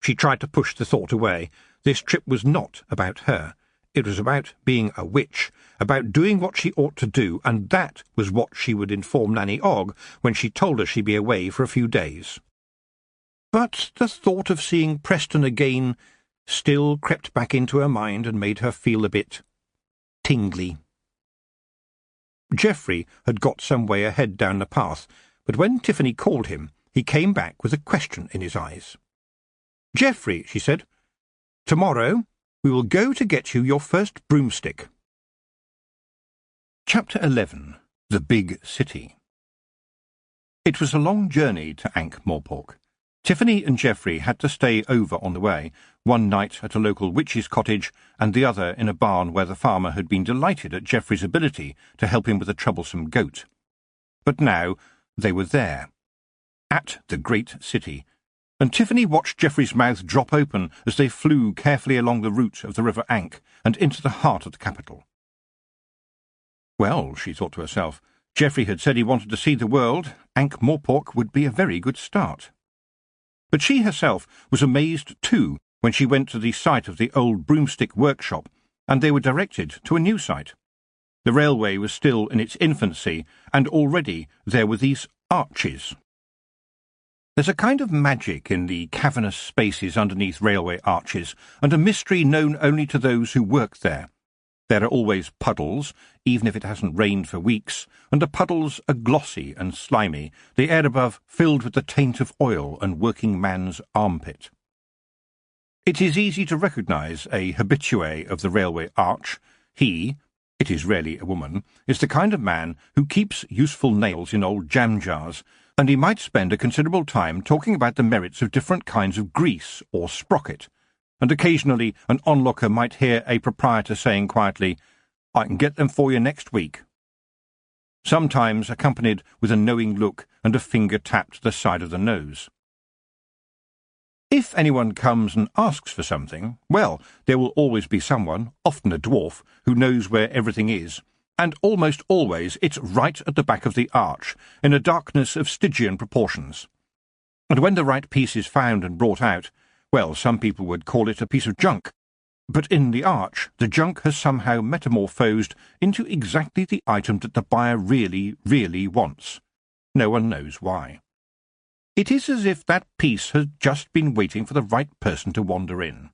She tried to push the thought away. This trip was not about her. It was about being a witch, about doing what she ought to do, and that was what she would inform Nanny Ogg when she told her she'd be away for a few days. But the thought of seeing Preston again still crept back into her mind and made her feel a bit tingly. Geoffrey had got some way ahead down the path, but when Tiffany called him, he came back with a question in his eyes. "Geoffrey," she said, "tomorrow we will go to get you your first broomstick." Chapter 11. The Big City. It was a long journey to Ankh-Morpork. Tiffany and Geoffrey had to stay over on the way, one night at a local witch's cottage and the other in a barn where the farmer had been delighted at Geoffrey's ability to help him with a troublesome goat. But now they were there, at the great city, and Tiffany watched Geoffrey's mouth drop open as they flew carefully along the route of the River Ankh and into the heart of the capital. Well, she thought to herself, Geoffrey had said he wanted to see the world. Ankh-Morpork would be a very good start. But she herself was amazed too when she went to the site of the old broomstick workshop, and they were directed to a new site. The railway was still in its infancy, and already there were these arches. There's a kind of magic in the cavernous spaces underneath railway arches, and a mystery known only to those who work there. There are always puddles, even if it hasn't rained for weeks, and the puddles are glossy and slimy, the air above filled with the taint of oil and working man's armpit. It is easy to recognise a habitué of the railway arch. He, it is rarely a woman, is the kind of man who keeps useful nails in old jam jars, and he might spend a considerable time talking about the merits of different kinds of grease or sprocket, and occasionally an onlooker might hear a proprietor saying quietly, "I can get them for you next week," sometimes accompanied with a knowing look and a finger tap to the side of the nose. If anyone comes and asks for something, well, there will always be someone, often a dwarf, who knows where everything is, and almost always it's right at the back of the arch, in a darkness of Stygian proportions. And when the right piece is found and brought out, well, some people would call it a piece of junk, but in the arch the junk has somehow metamorphosed into exactly the item that the buyer really, really wants. No one knows why. It is as if that piece has just been waiting for the right person to wander in.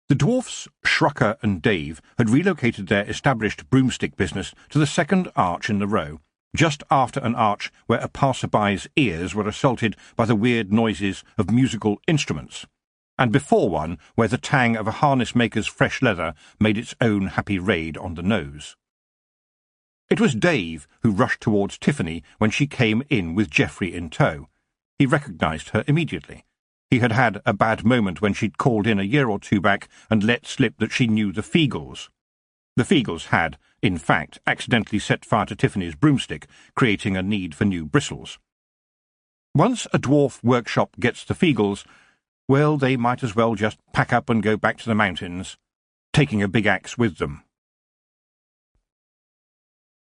The dwarfs, Shrucker and Dave, had relocated their established broomstick business to the second arch in the row, just after an arch where a passer-by's ears were assaulted by the weird noises of musical instruments, and before one where the tang of a harness-maker's fresh leather made its own happy raid on the nose. It was Dave who rushed towards Tiffany when she came in with Geoffrey in tow. He recognised her immediately. He had had a bad moment when she'd called in a year or two back and let slip that she knew the Feagles. The Feagles had, in fact, accidentally set fire to Tiffany's broomstick, creating a need for new bristles. Once a dwarf workshop gets the Feagles, well, they might as well just pack up and go back to the mountains. taking a big axe with them.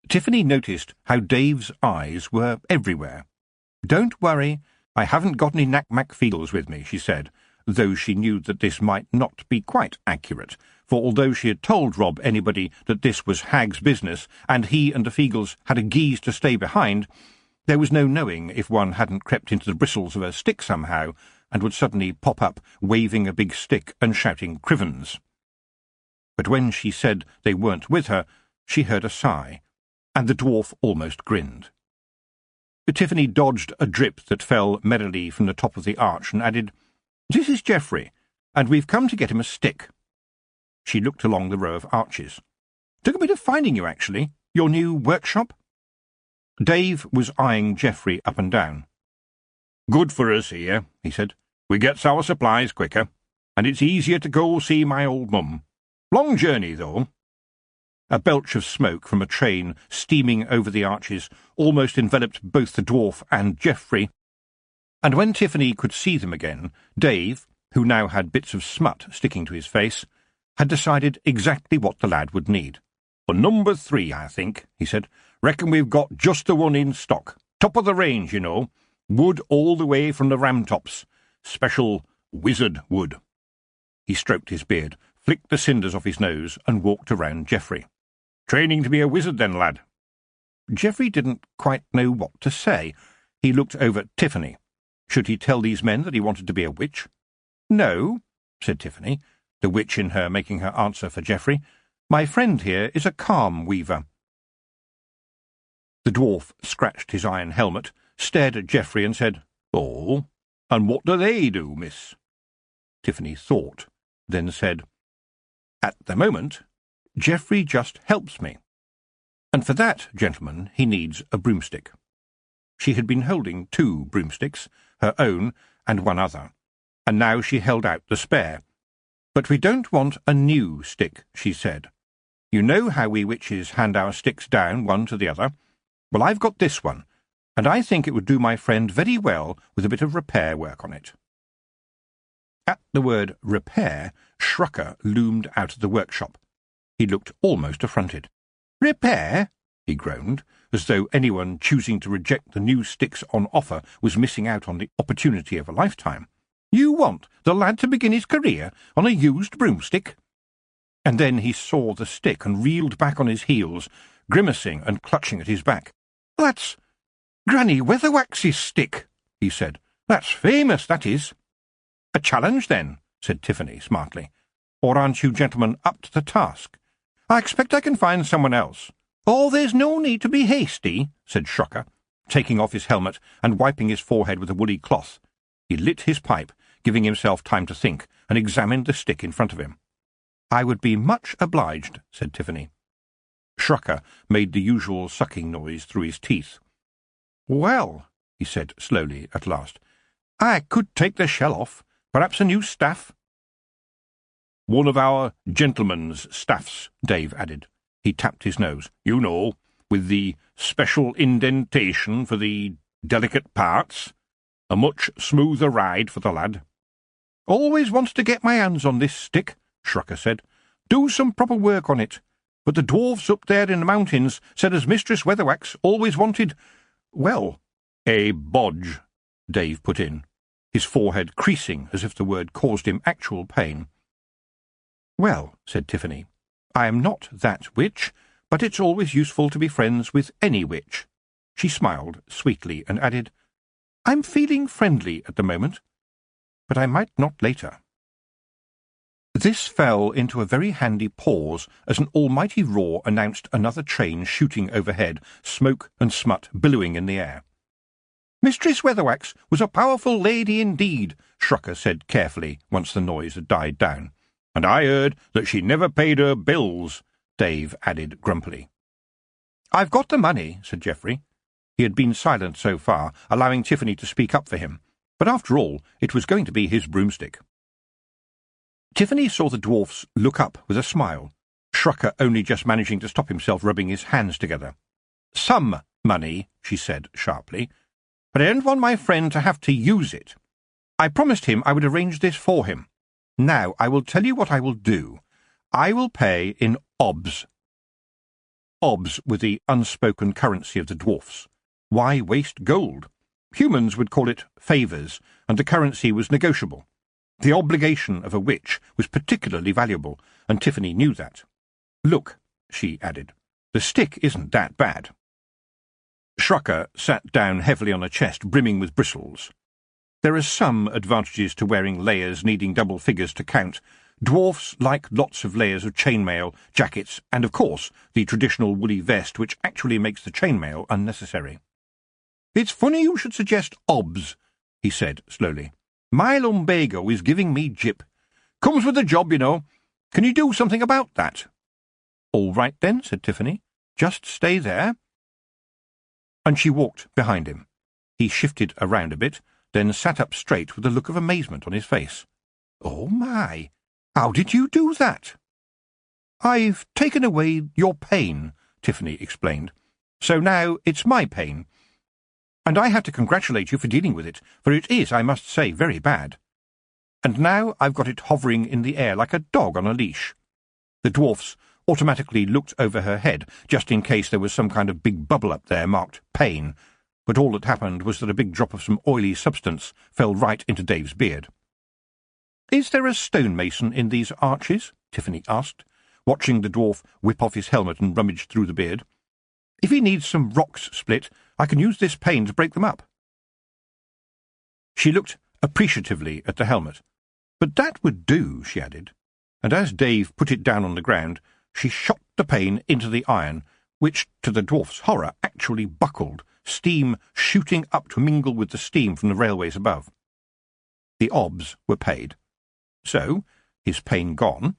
Tiffany noticed how Dave's eyes were everywhere. "Don't worry, I haven't got any knack-mack feels with me," she said, though she knew that this might not be quite accurate, for although she had told Rob anybody that this was Hag's business, and he and the Feagles had a geese to stay behind, there was no knowing if one hadn't crept into the bristles of her stick somehow, and would suddenly pop up waving a big stick and shouting "Crivens." But when she said they weren't with her, she heard a sigh, and the dwarf almost grinned. Tiffany dodged a drip that fell merrily from the top of the arch and added, "This is Geoffrey, and we've come to get him a stick." She looked along the row of arches. "Took a bit of finding you, actually. Your new workshop?" Dave was eyeing Geoffrey up and down. "Good for us here," he said. "We gets our supplies quicker, and it's easier to go see my old mum. Long journey, though." A belch of smoke from a train steaming over the arches almost enveloped both the dwarf and Geoffrey, and when Tiffany could see them again, Dave, who now had bits of smut sticking to his face, had decided exactly what the lad would need. "For number 3, I think," he said. "Reckon we've got just the one in stock. Top of the range, you know. Wood all the way from the Ramtops. Special wizard wood." He stroked his beard, flicked the cinders off his nose, and walked around Geoffrey. "Training to be a wizard, then, lad?" Geoffrey didn't quite know what to say. He looked over at Tiffany. Should he tell these men that he wanted to be a witch? "No," said Tiffany, the witch in her making her answer for Geoffrey. "My friend here is a calm weaver." The dwarf scratched his iron helmet, stared at Geoffrey and said, "Oh, and what do they do, miss?" Tiffany thought, then said, "At the moment, Geoffrey just helps me. And for that, gentlemen, he needs a broomstick." She had been holding 2 broomsticks, her own and one other, and now she held out the spare. "But we don't want a new stick," she said. "You know how we witches hand our sticks down one to the other? Well, I've got this one, and I think it would do my friend very well with a bit of repair work on it." At the word repair, Shrucker loomed out of the workshop. He looked almost affronted. "Repair?" he groaned, as though anyone choosing to reject the new sticks on offer was missing out on the opportunity of a lifetime. "You want the lad to begin his career on a used broomstick?" And then he saw the stick and reeled back on his heels, grimacing and clutching at his back. "That's Granny Weatherwax's stick," he said. "That's famous, that is." "A challenge, then," said Tiffany smartly. "Or aren't you gentlemen up to the task?" "I expect I can find someone else." "Oh, there's no need to be hasty," said Shrucker, taking off his helmet and wiping his forehead with a woolly cloth. He lit his pipe, giving himself time to think, and examined the stick in front of him. "I would be much obliged," said Tiffany. Shrucker made the usual sucking noise through his teeth. "Well," he said slowly at last, "I could take the shell off. Perhaps a new staff?" "One of our gentlemen's staffs," Dave added. He tapped his nose. "You know, with the special indentation for the delicate parts. A much smoother ride for the lad." "Always wants to get my hands on this stick," Shrucker said. "Do some proper work on it. But the dwarfs up there in the mountains said as Mistress Weatherwax always wanted, well—" "A bodge," Dave put in, his forehead creasing as if the word caused him actual pain. "Well," said Tiffany, "I am not that witch, but it's always useful to be friends with any witch." She smiled sweetly and added, "I'm feeling friendly at the moment, but I might not later." This fell into a very handy pause as an almighty roar announced another train shooting overhead, smoke and smut billowing in the air. "Mistress Weatherwax was a powerful lady indeed," Shrucker said carefully once the noise had died down. "And I heard that she never paid her bills," Dave added grumpily. "I've got the money," said Geoffrey. He had been silent so far, allowing Tiffany to speak up for him, but after all it was going to be his broomstick. Tiffany saw the dwarfs look up with a smile, Shrucker only just managing to stop himself rubbing his hands together. "Some money," she said sharply, "but I don't want my friend to have to use it. I promised him I would arrange this for him. Now I will tell you what I will do. I will pay in obs. Obs were the unspoken currency of the dwarfs. Why waste gold? Humans would call it favours, and the currency was negotiable. The obligation of a witch was particularly valuable, and Tiffany knew that. Look, she added, the stick isn't that bad. Shrucker sat down heavily on a chest brimming with bristles. There are some advantages to wearing layers needing double figures to count. Dwarfs like lots of layers of chainmail, jackets, and, of course, the traditional woolly vest which actually makes the chainmail unnecessary. "It's funny you should suggest obs," he said slowly. "My lumbago is giving me jip. Comes with the job, you know. Can you do something about that?" "All right, then," said Tiffany. "Just stay there." And she walked behind him. He shifted around a bit, then sat up straight with a look of amazement on his face. "Oh, my! How did you do that?" "I've taken away your pain," Tiffany explained. "So now it's my pain. And I have to congratulate you for dealing with it, for it is, I must say, very bad. And now I've got it hovering in the air like a dog on a leash." The dwarfs automatically looked over her head, just in case there was some kind of big bubble up there marked pain, but all that happened was that a big drop of some oily substance fell right into Dave's beard. "Is there a stonemason in these arches?" Tiffany asked, watching the dwarf whip off his helmet and rummage through the beard. "If he needs some rocks split, I can use this pane to break them up." She looked appreciatively at the helmet. "But that would do," she added, and as Dave put it down on the ground, she shot the pane into the iron, which, to the dwarf's horror, actually buckled, steam shooting up to mingle with the steam from the railways above. The obs were paid. So, his pain gone,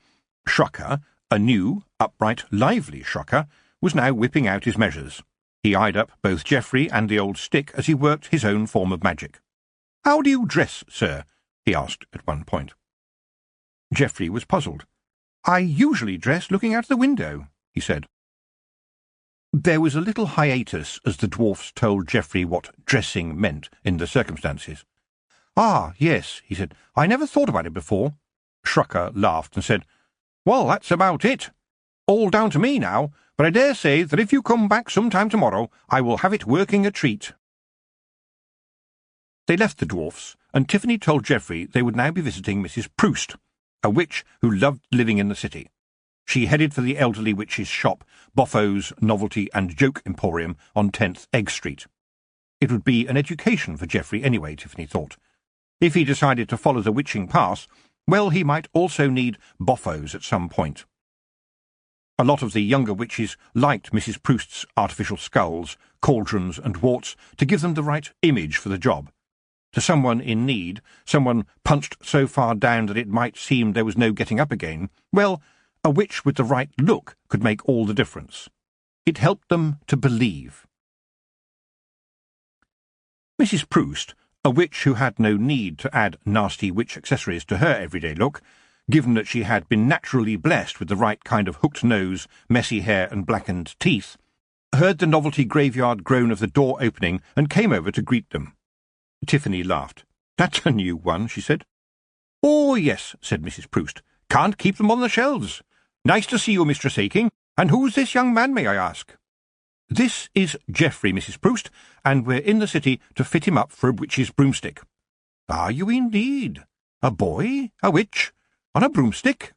Shrucker, a new, upright, lively Shrucker, was now whipping out his measures. He eyed up both Geoffrey and the old stick as he worked his own form of magic. "How do you dress, sir?" he asked at one point. Geoffrey was puzzled. "I usually dress looking out the window," he said. There was a little hiatus as the dwarfs told Geoffrey what dressing meant in the circumstances. "Ah, yes," he said. "I never thought about it before." Shrucker laughed and said, "Well, that's about it. All down to me now, but I dare say that if you come back sometime tomorrow, I will have it working a treat." They left the dwarfs, and Tiffany told Geoffrey they would now be visiting Mrs. Proust, a witch who loved living in the city. She headed for the elderly witch's shop, Boffo's Novelty and Joke Emporium on 10th Egg Street. It would be an education for Geoffrey anyway, Tiffany thought. If he decided to follow the witching path, well, he might also need Boffo's at some point. A lot of the younger witches liked Mrs. Proust's artificial skulls, cauldrons and warts to give them the right image for the job. To someone in need, someone punched so far down that it might seem there was no getting up again, well, a witch with the right look could make all the difference. It helped them to believe. Mrs. Proust, a witch who had no need to add nasty witch accessories to her everyday look, given that she had been naturally blessed with the right kind of hooked nose, messy hair and blackened teeth, heard the novelty graveyard groan of the door opening and came over to greet them. Tiffany laughed. "That's a new one," she said. "Oh, yes," said Mrs. Proust. "Can't keep them on the shelves. Nice to see you, Mistress Aching. And who's this young man, may I ask?" "This is Geoffrey, Mrs. Proust, and we're in the city to fit him up for a witch's broomstick." "Are you indeed? A boy? A witch? On a broomstick?"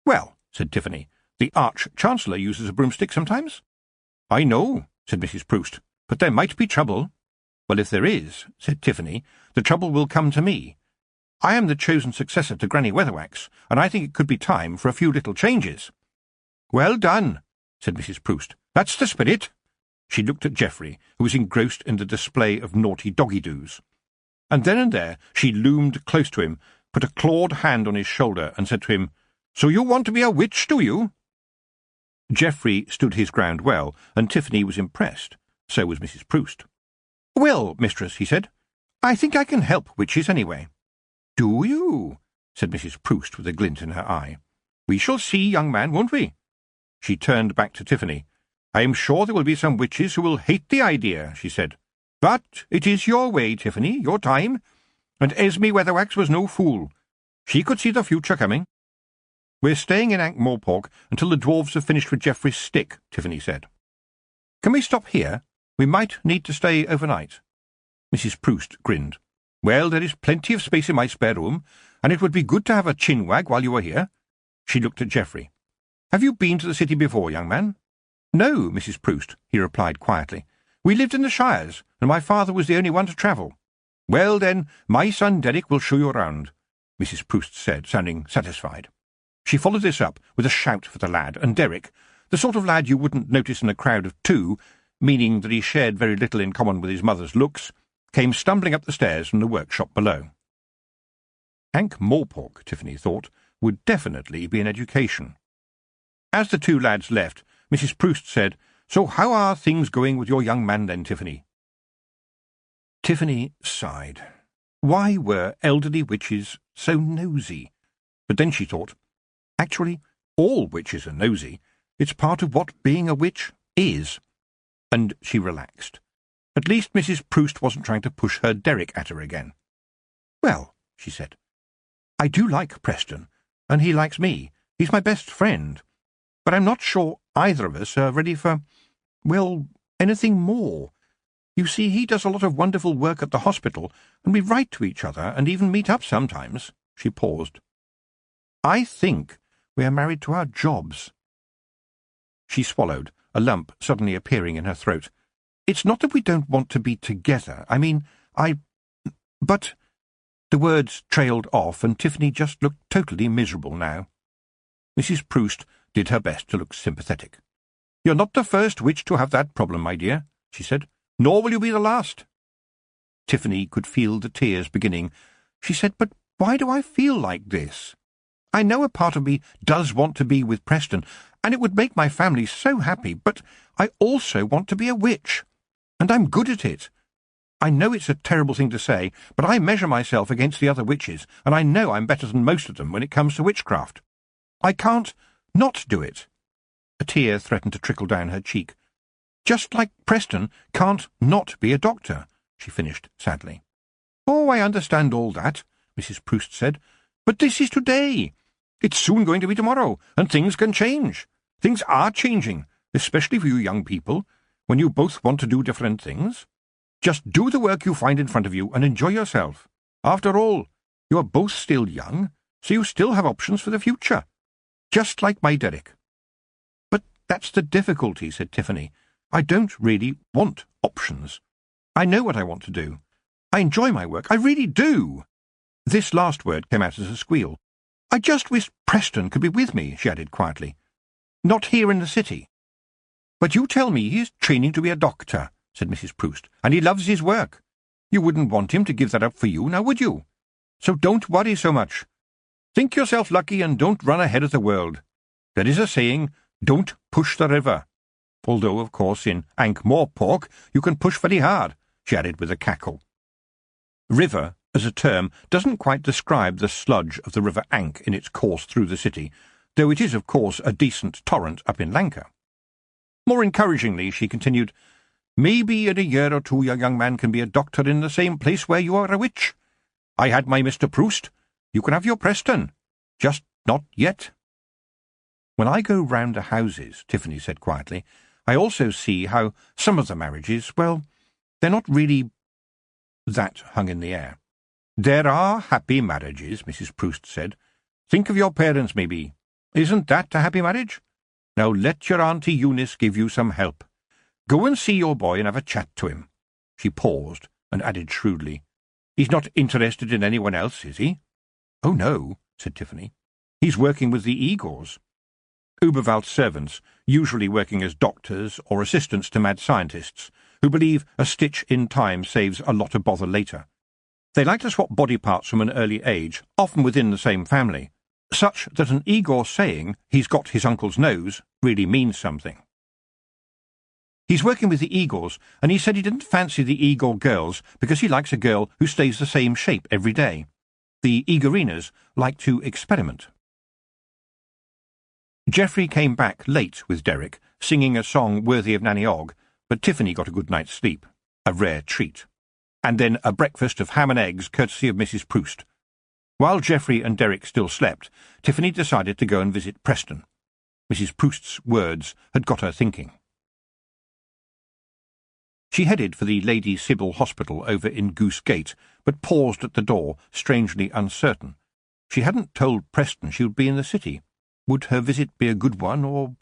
"Well," said Tiffany, "the Arch-Chancellor uses a broomstick sometimes." "I know," said Mrs. Proust, "but there might be trouble." "Well, if there is," said Tiffany, "the trouble will come to me. I am the chosen successor to Granny Weatherwax, and I think it could be time for a few little changes." "Well done," said Mrs. Proust. "That's the spirit." She looked at Geoffrey, who was engrossed in the display of naughty doggy-doos. And then and there she loomed close to him, put a clawed hand on his shoulder, and said to him, "So you want to be a witch, do you?" Geoffrey stood his ground well, and Tiffany was impressed. So was Mrs. Proust. "Well, mistress," he said, "I think I can help witches anyway." "Do you?" said Mrs. Proust with a glint in her eye. "We shall see, young man, won't we?" She turned back to Tiffany. "I am sure there will be some witches who will hate the idea," she said. "But it is your way, Tiffany, your time, and Esme Weatherwax was no fool. She could see the future coming." We're staying in Ankh-Morpork until the dwarves have finished with Geoffrey's stick, Tiffany said. Can we stop here? We might need to stay overnight. Mrs. Proust grinned. Well, there is plenty of space in my spare room, and it would be good to have a chinwag while you are here. She looked at Geoffrey. Have you been to the city before, young man? No, Mrs. Proust, he replied quietly. We lived in the Shires, and my father was the only one to travel. Well, then, my son Derek will show you around, Mrs. Proust said, sounding satisfied. She followed this up with a shout for the lad, and Derek, the sort of lad you wouldn't notice in a crowd of two, meaning that he shared very little in common with his mother's looks, came stumbling up the stairs from the workshop below. Ankh-Morpork, Tiffany thought, would definitely be an education. As the two lads left, Mrs. Proust said, So how are things going with your young man then, Tiffany? Tiffany sighed. Why were elderly witches so nosy? But then she thought, actually, all witches are nosy. It's part of what being a witch is. And she relaxed. At least Mrs. Proust wasn't trying to push her Derek at her again. Well, she said, I do like Preston, and he likes me. He's my best friend. But I'm not sure either of us are ready for, well, anything more. You see, he does a lot of wonderful work at the hospital, and we write to each other and even meet up sometimes. She paused. I think we are married to our jobs. She swallowed, a lump suddenly appearing in her throat. It's not that we don't want to be together. I mean, But the words trailed off, and Tiffany just looked totally miserable now. Mrs. Proust did her best to look sympathetic. You're not the first witch to have that problem, my dear, she said, nor will you be the last. Tiffany could feel the tears beginning. She said, But why do I feel like this? I know a part of me does want to be with Preston, and it would make my family so happy, but I also want to be a witch, and I'm good at it. I know it's a terrible thing to say, but I measure myself against the other witches, and I know I'm better than most of them when it comes to witchcraft. I can't not do it. A tear threatened to trickle down her cheek. Just like Preston can't not be a doctor, she finished sadly. Oh, I understand all that, Mrs. Proust said, but this is today. It's soon going to be tomorrow, and things can change. Things are changing, especially for you young people, when you both want to do different things. Just do the work you find in front of you and enjoy yourself. After all, you are both still young, so you still have options for the future. Just like my Derek. But that's the difficulty, said Tiffany. I don't really want options. I know what I want to do. I enjoy my work. I really do. This last word came out as a squeal. I just wish Preston could be with me, she added quietly. Not here in the city. But you tell me he is training to be a doctor, said Mrs. Proust, and he loves his work. You wouldn't want him to give that up for you, now would you? So don't worry so much. Think yourself lucky and don't run ahead of the world. There is a saying, don't push the river. Although, of course, in Ankh-Morpork you can push very hard, she added with a cackle. River, as a term, doesn't quite describe the sludge of the River Ankh in its course through the city, though it is, of course, a decent torrent up in Lanka. More encouragingly, she continued, Maybe in a year or two your young man can be a doctor in the same place where you are a witch. I had my Mr. Proust. You can have your Preston. Just not yet. When I go round the houses, Tiffany said quietly, I also see how some of the marriages, well, they're not really that hung in the air. There are happy marriages, Mrs. Proust said. Think of your parents, maybe. Isn't that a happy marriage? Now let your Auntie Eunice give you some help. Go and see your boy and have a chat to him. She paused and added shrewdly, He's not interested in anyone else, is he? Oh, no, said Tiffany. He's working with the Igors. Uberwald's servants, usually working as doctors or assistants to mad scientists, who believe a stitch in time saves a lot of bother later. They like to swap body parts from an early age, often within the same family, such that an Igor saying he's got his uncle's nose really means something. He's working with the Igors, and he said he didn't fancy the Igor girls because he likes a girl who stays the same shape every day. The Igorinas like to experiment. Geoffrey came back late with Derek, singing a song worthy of Nanny Ogg, but Tiffany got a good night's sleep, a rare treat, and then a breakfast of ham and eggs courtesy of Mrs. Proust. While Geoffrey and Derek still slept, Tiffany decided to go and visit Preston. Mrs. Proust's words had got her thinking. She headed for the Lady Sybil Hospital over in Goose Gate, but paused at the door, strangely uncertain. She hadn't told Preston she would be in the city. Would her visit be a good one, or...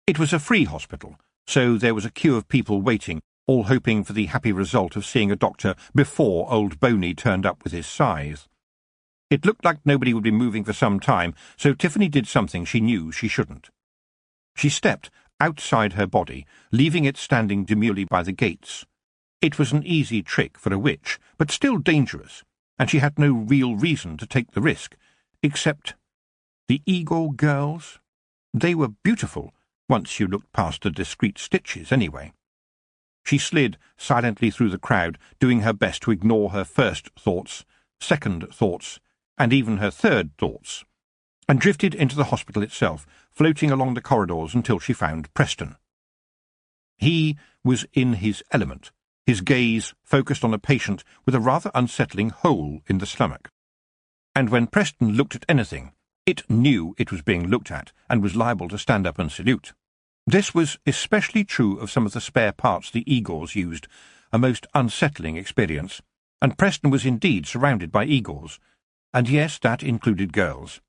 It was a free hospital, so there was a queue of people waiting, all hoping for the happy result of seeing a doctor before old Boney turned up with his scythe. It looked like nobody would be moving for some time, so Tiffany did something she knew she shouldn't. She stepped outside her body, leaving it standing demurely by the gates. It was an easy trick for a witch, but still dangerous, and she had no real reason to take the risk, except the Igor girls. They were beautiful, once you looked past the discreet stitches, anyway. She slid silently through the crowd, doing her best to ignore her first thoughts, second thoughts, and even her third thoughts, and drifted into the hospital itself, floating along the corridors until she found Preston. He was in his element, his gaze focused on a patient with a rather unsettling hole in the stomach. And when Preston looked at anything, it knew it was being looked at and was liable to stand up and salute. This was especially true of some of the spare parts the Igors used, a most unsettling experience, and Preston was indeed surrounded by Igors, and yes, that included girls.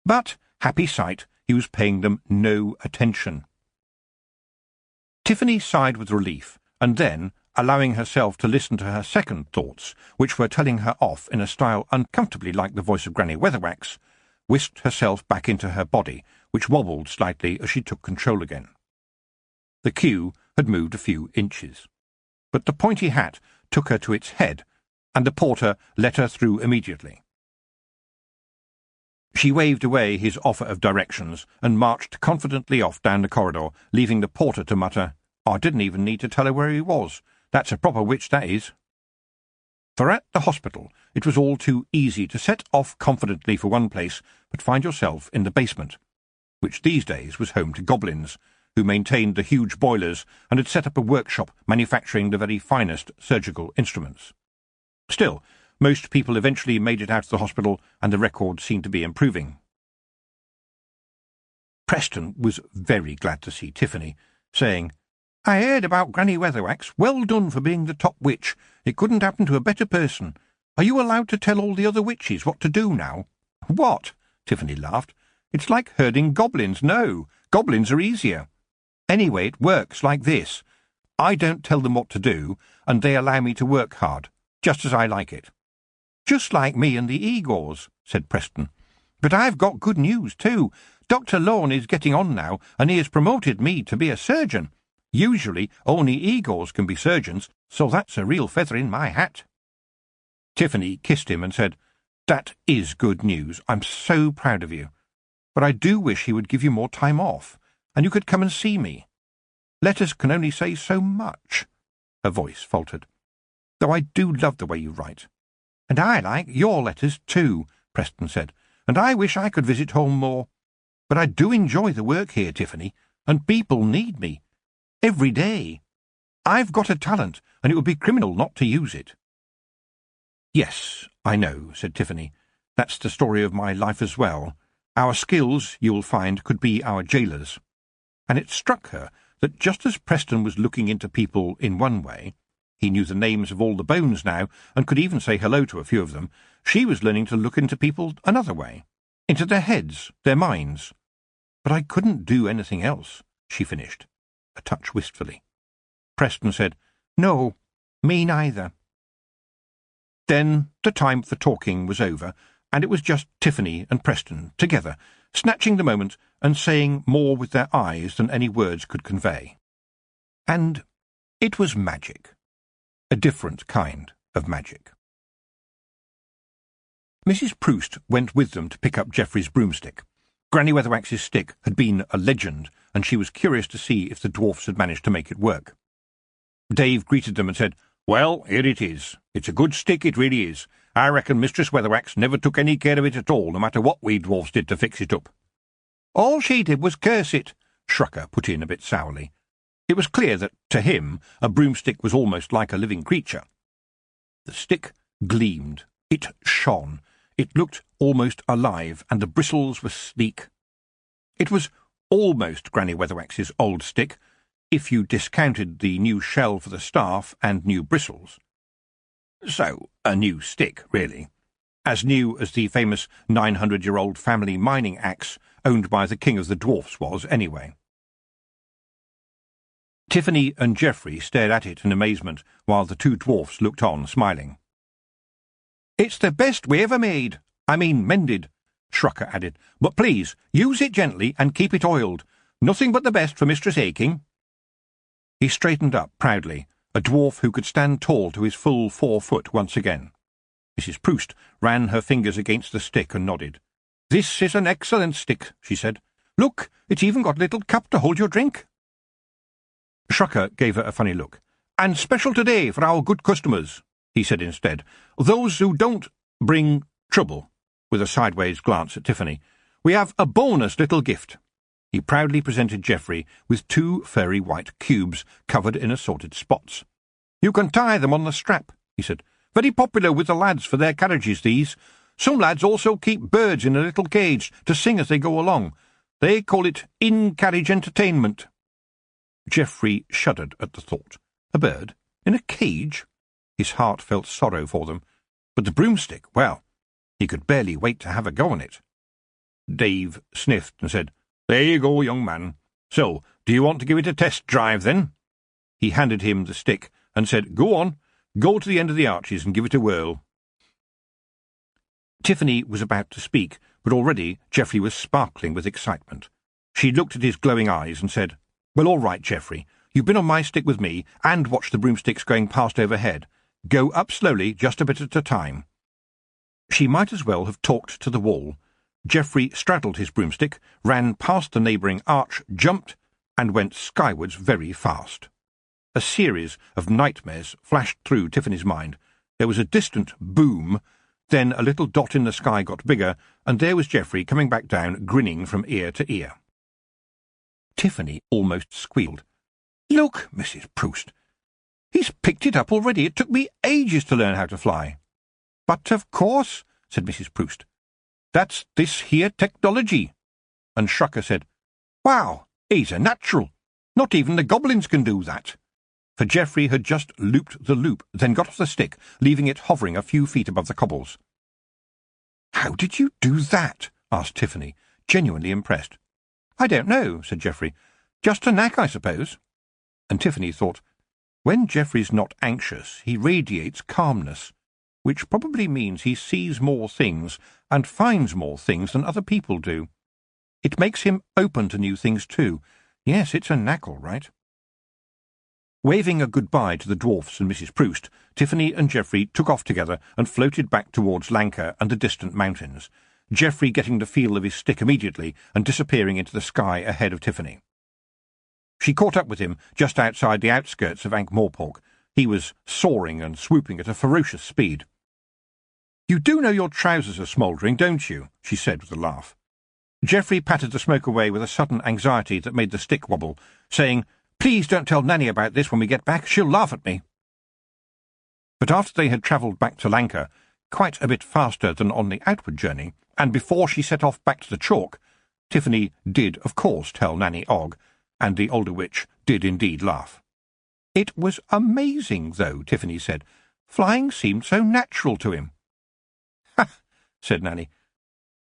But, happy sight, he was paying them no attention. Tiffany sighed with relief, and then, allowing herself to listen to her second thoughts, which were telling her off in a style uncomfortably like the voice of Granny Weatherwax, whisked herself back into her body, which wobbled slightly as she took control again. The queue had moved a few inches, but the pointy hat took her to its head, and the porter let her through immediately. She waved away his offer of directions and marched confidently off down the corridor, leaving the porter to mutter, "I didn't even need to tell her where he was. That's a proper witch, that is." For at the hospital it was all too easy to set off confidently for one place, but find yourself in the basement, which these days was home to goblins, who maintained the huge boilers and had set up a workshop manufacturing the very finest surgical instruments. Still, most people eventually made it out of the hospital, and the record seemed to be improving. Preston was very glad to see Tiffany, saying, "I heard about Granny Weatherwax. Well done for being the top witch. It couldn't happen to a better person. Are you allowed to tell all the other witches what to do now?" "What?" Tiffany laughed. "It's like herding goblins. No, goblins are easier. Anyway, it works like this. I don't tell them what to do, and they allow me to work hard, just as I like it." "Just like me and the Igors," said Preston. "But I've got good news, too. Dr. Lorne is getting on now, and he has promoted me to be a surgeon. Usually only Igors can be surgeons, so that's a real feather in my hat." Tiffany kissed him and said, "That is good news. I'm so proud of you. But I do wish he would give you more time off, and you could come and see me. Letters can only say so much." Her voice faltered. "Though I do love the way you write." "And I like your letters, too," Preston said, "and I wish I could visit home more. But I do enjoy the work here, Tiffany, and people need me. Every day. I've got a talent, and it would be criminal not to use it." "Yes, I know," said Tiffany. "That's the story of my life as well. Our skills, you will find, could be our jailers." And it struck her that just as Preston was looking into people in one way, he knew the names of all the bones now, and could even say hello to a few of them, she was learning to look into people another way, into their heads, their minds. "But I couldn't do anything else," she finished, a touch wistfully. Preston said, "No, me neither." Then the time for talking was over, and it was just Tiffany and Preston together, snatching the moment and saying more with their eyes than any words could convey. And it was magic. A different kind of magic. Mrs. Proust went with them to pick up Geoffrey's broomstick. Granny Weatherwax's stick had been a legend, and she was curious to see if the dwarfs had managed to make it work. Dave greeted them and said, "Well, here it is. It's a good stick, it really is. I reckon Mistress Weatherwax never took any care of it at all, no matter what we dwarfs did to fix it up." "All she did was curse it," Shrucker put in a bit sourly. It was clear that, to him, a broomstick was almost like a living creature. The stick gleamed It shone. It looked almost alive, and the bristles were sleek. It was almost Granny Weatherwax's old stick, if you discounted the new shell for the staff and new bristles. So, a new stick, really. As new as the famous 900-year-old family mining axe owned by the King of the Dwarfs was, anyway. Tiffany and Geoffrey stared at it in amazement, while the two dwarfs looked on, smiling. "It's the best we ever made. I mean mended," Shrucker added. "But please, use it gently and keep it oiled. Nothing but the best for Mistress Aching." He straightened up proudly, a dwarf who could stand tall to his full 4 foot once again. Mrs. Proust ran her fingers against the stick and nodded. "This is an excellent stick," she said. "Look, it's even got a little cup to hold your drink." Shrucker gave her a funny look. "And special today for our good customers," he said instead. "Those who don't bring trouble," with a sideways glance at Tiffany. "We have a bonus little gift." He proudly presented Geoffrey with 2 furry white cubes covered in assorted spots. "You can tie them on the strap," he said. "Very popular with the lads for their carriages, these. Some lads also keep birds in a little cage to sing as they go along. They call it in-carriage entertainment." Geoffrey shuddered at the thought. A bird? In a cage? His heart felt sorrow for them. But the broomstick, well, he could barely wait to have a go on it. Dave sniffed and said, "There you go, young man. So, do you want to give it a test drive, then?" He handed him the stick and said, "Go on, go to the end of the arches and give it a whirl." Tiffany was about to speak, but already Geoffrey was sparkling with excitement. She looked at his glowing eyes and said, "Well, all right, Geoffrey. You've been on my stick with me and watched the broomsticks going past overhead. Go up slowly, just a bit at a time." She might as well have talked to the wall. Geoffrey straddled his broomstick, ran past the neighbouring arch, jumped, and went skywards very fast. A series of nightmares flashed through Tiffany's mind. There was a distant boom, then a little dot in the sky got bigger, and there was Geoffrey coming back down, grinning from ear to ear. Tiffany almost squealed. "Look, Mrs. Proust, he's picked it up already. It took me ages to learn how to fly." "But of course," said Mrs. Proust. "That's this here technology." And Shrucker said, "Wow, he's a natural. Not even the goblins can do that." For Geoffrey had just looped the loop, then got off the stick, leaving it hovering a few feet above the cobbles. "How did you do that?" asked Tiffany, genuinely impressed. "I don't know," said Geoffrey. "Just a knack, I suppose." And Tiffany thought, when Geoffrey's not anxious, he radiates calmness, which probably means he sees more things and finds more things than other people do. It makes him open to new things too. Yes, it's a knack, all right. Waving a goodbye to the dwarfs and Mrs. Proust, Tiffany and Geoffrey took off together and floated back towards Lanka and the distant mountains, Geoffrey getting the feel of his stick immediately and disappearing into the sky ahead of Tiffany. She caught up with him just outside the outskirts of Ankh-Morpork. He was soaring and swooping at a ferocious speed. "You do know your trousers are smouldering, don't you?" she said with a laugh. Geoffrey patted the smoke away with a sudden anxiety that made the stick wobble, saying, "Please don't tell Nanny about this when we get back. She'll laugh at me." But after they had travelled back to Lanka, quite a bit faster than on the outward journey, and before she set off back to the chalk, Tiffany did, of course, tell Nanny Ogg, and the older witch did indeed laugh. "It was amazing, though," Tiffany said. "Flying seemed so natural to him." "Ha!" said Nanny.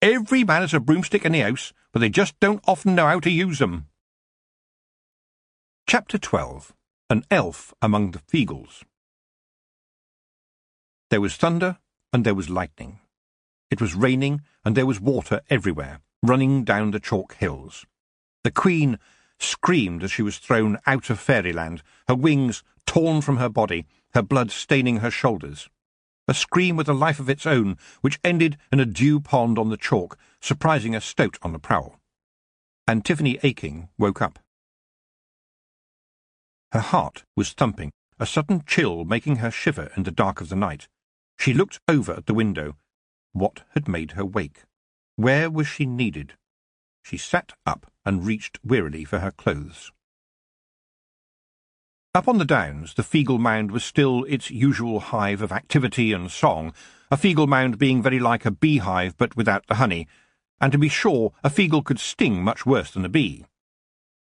"Every man has a broomstick in the house, but they just don't often know how to use them." Chapter 12. An Elf Among the Feagles. There was thunder, and there was lightning. It was raining, and there was water everywhere, running down the chalk hills. The Queen screamed as she was thrown out of fairyland, her wings torn from her body, her blood staining her shoulders. A scream with a life of its own, which ended in a dew pond on the chalk, surprising a stoat on the prowl. And Tiffany Aching woke up. Her heart was thumping, a sudden chill making her shiver in the dark of the night. She looked over at the window. What had made her wake? Where was she needed? She sat up and reached wearily for her clothes. Up on the downs, the Feagle Mound was still its usual hive of activity and song, a feagle mound being very like a beehive but without the honey, and to be sure a feagle could sting much worse than a bee.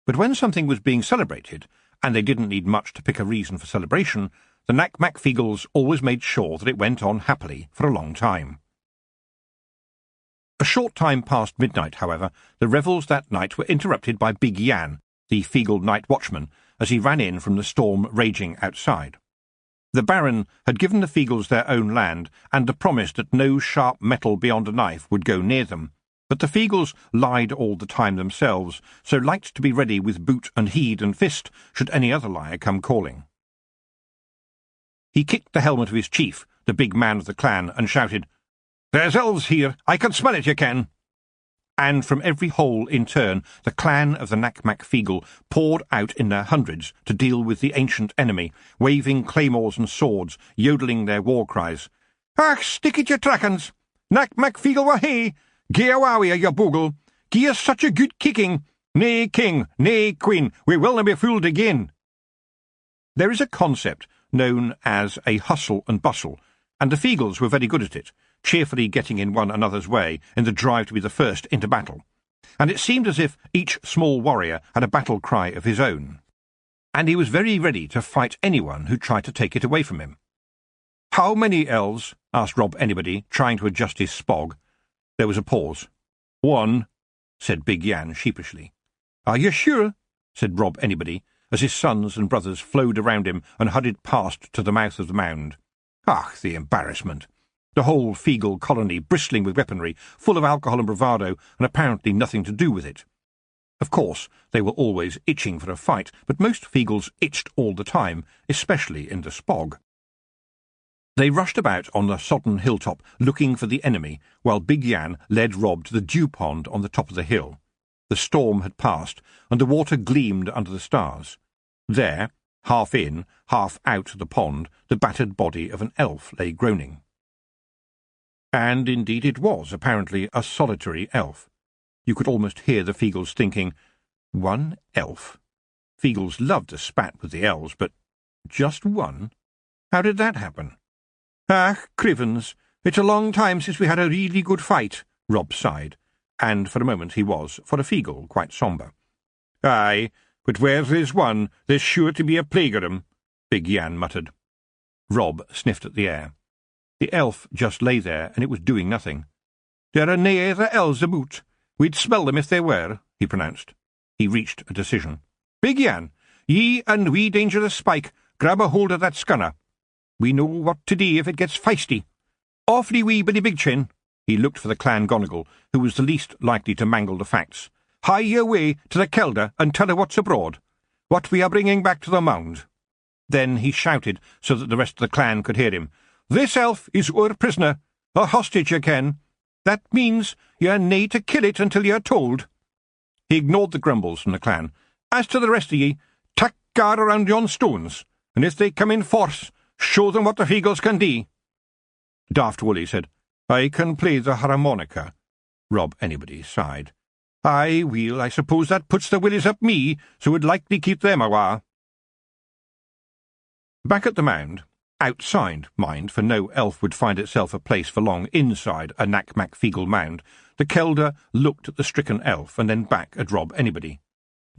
But when something was being celebrated, and they didn't need much to pick a reason for celebration, the Knack-Mack Feagles always made sure that it went on happily for a long time. A short time past midnight, however, the revels that night were interrupted by Big Yan, the Feagle night watchman, as he ran in from the storm raging outside. The Baron had given the Feagles their own land, and the promise that no sharp metal beyond a knife would go near them, but the Feagles lied all the time themselves, so liked to be ready with boot and heed and fist should any other liar come calling. He kicked the helmet of his chief, the big man of the clan, and shouted, "There's elves here! I can smell it, you can!" And from every hole in turn the clan of the Knack-Mack Feagle poured out in their hundreds to deal with the ancient enemy, waving claymores and swords, yodeling their war cries. "Ach, stick it, you trackens! Knack-Mack Feagle wa hey! Gie awawi, you bogle! Gie us such a good kicking! Nay king, nay queen, we will not be fooled again!" There is a concept known as a hustle and bustle, and the Feagles were very good at it, cheerfully getting in one another's way in the drive to be the first into battle, and it seemed as if each small warrior had a battle cry of his own, and he was very ready to fight anyone who tried to take it away from him. "How many elves?" asked Rob Anybody, trying to adjust his spog. There was a pause. "One," said Big Yan sheepishly. "Are you sure?" said Rob Anybody, as his sons and brothers flowed around him and huddled past to the mouth of the mound. Ach, the embarrassment! The whole Feagle colony bristling with weaponry, full of alcohol and bravado, and apparently nothing to do with it. Of course, they were always itching for a fight, but most Feagles itched all the time, especially in the spog. They rushed about on the sodden hilltop, looking for the enemy, while Big Yan led Rob to the dew pond on the top of the hill. The storm had passed, and the water gleamed under the stars. There, half in, half out of the pond, the battered body of an elf lay groaning. And indeed it was, apparently, a solitary elf. You could almost hear the Feagles thinking, "One elf?" Feagles loved a spat with the elves, but just one? How did that happen? "Ach, crivens, it's a long time since we had a really good fight," Rob sighed, and for a moment he was, for a Feagle, quite sombre. "Aye, but where there's one, there's sure to be a plague of 'em," Big Yan muttered. Rob sniffed at the air. The elf just lay there, and it was doing nothing. "There are nae other elves aboot. We'd smell them if there were," he pronounced. He reached a decision. "Big Yan, ye and wee Dangerous Spike, grab a hold of that scunner. We know what to do if it gets feisty. Awfully wee Billy Big Chin." He looked for the Clan Gonigal, who was the least likely to mangle the facts. "Hie your way to the Kelder and tell her what's abroad, what we are bringing back to the mound." Then he shouted so that the rest of the clan could hear him. "This elf is our prisoner, a hostage, you ken. That means you're nae to kill it until you're told." He ignored the grumbles from the clan. "As to the rest of ye, tack guard around yon stones, and if they come in force, show them what the Feagles can do." Daft Woolly said, "I can play the harmonica." Rob Anybody sighed. "Aye, weel, I suppose that puts the willies up me, so would likely keep them awa." Back at the mound, outside, mind, for no elf would find itself a place for long inside a Knack-Mack Feagle mound, the Kelder looked at the stricken elf and then back at Rob Anybody.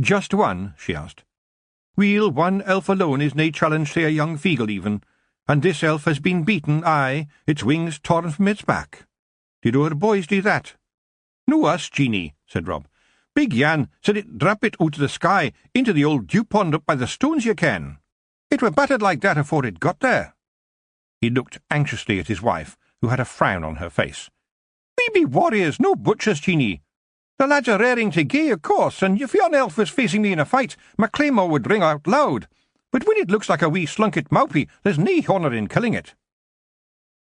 "Just one?" she asked. "Weel, one elf alone is nae challenge to a young Feagle even, and this elf has been beaten, aye, its wings torn from its back. Did our boys do that?" "No us, Jeanie," said Rob. "Big Yan said it drap it out of the sky into the old dew pond up by the stones, you ken. It were battered like that afore it got there." He looked anxiously at his wife, who had a frown on her face. "We be warriors, no butchers, Jeanie. The lads are raring to gae, of course, and if yon elf was facing me in a fight, my claymore would ring out loud. But when it looks like a wee slunket mawpie, there's nae honour in killing it."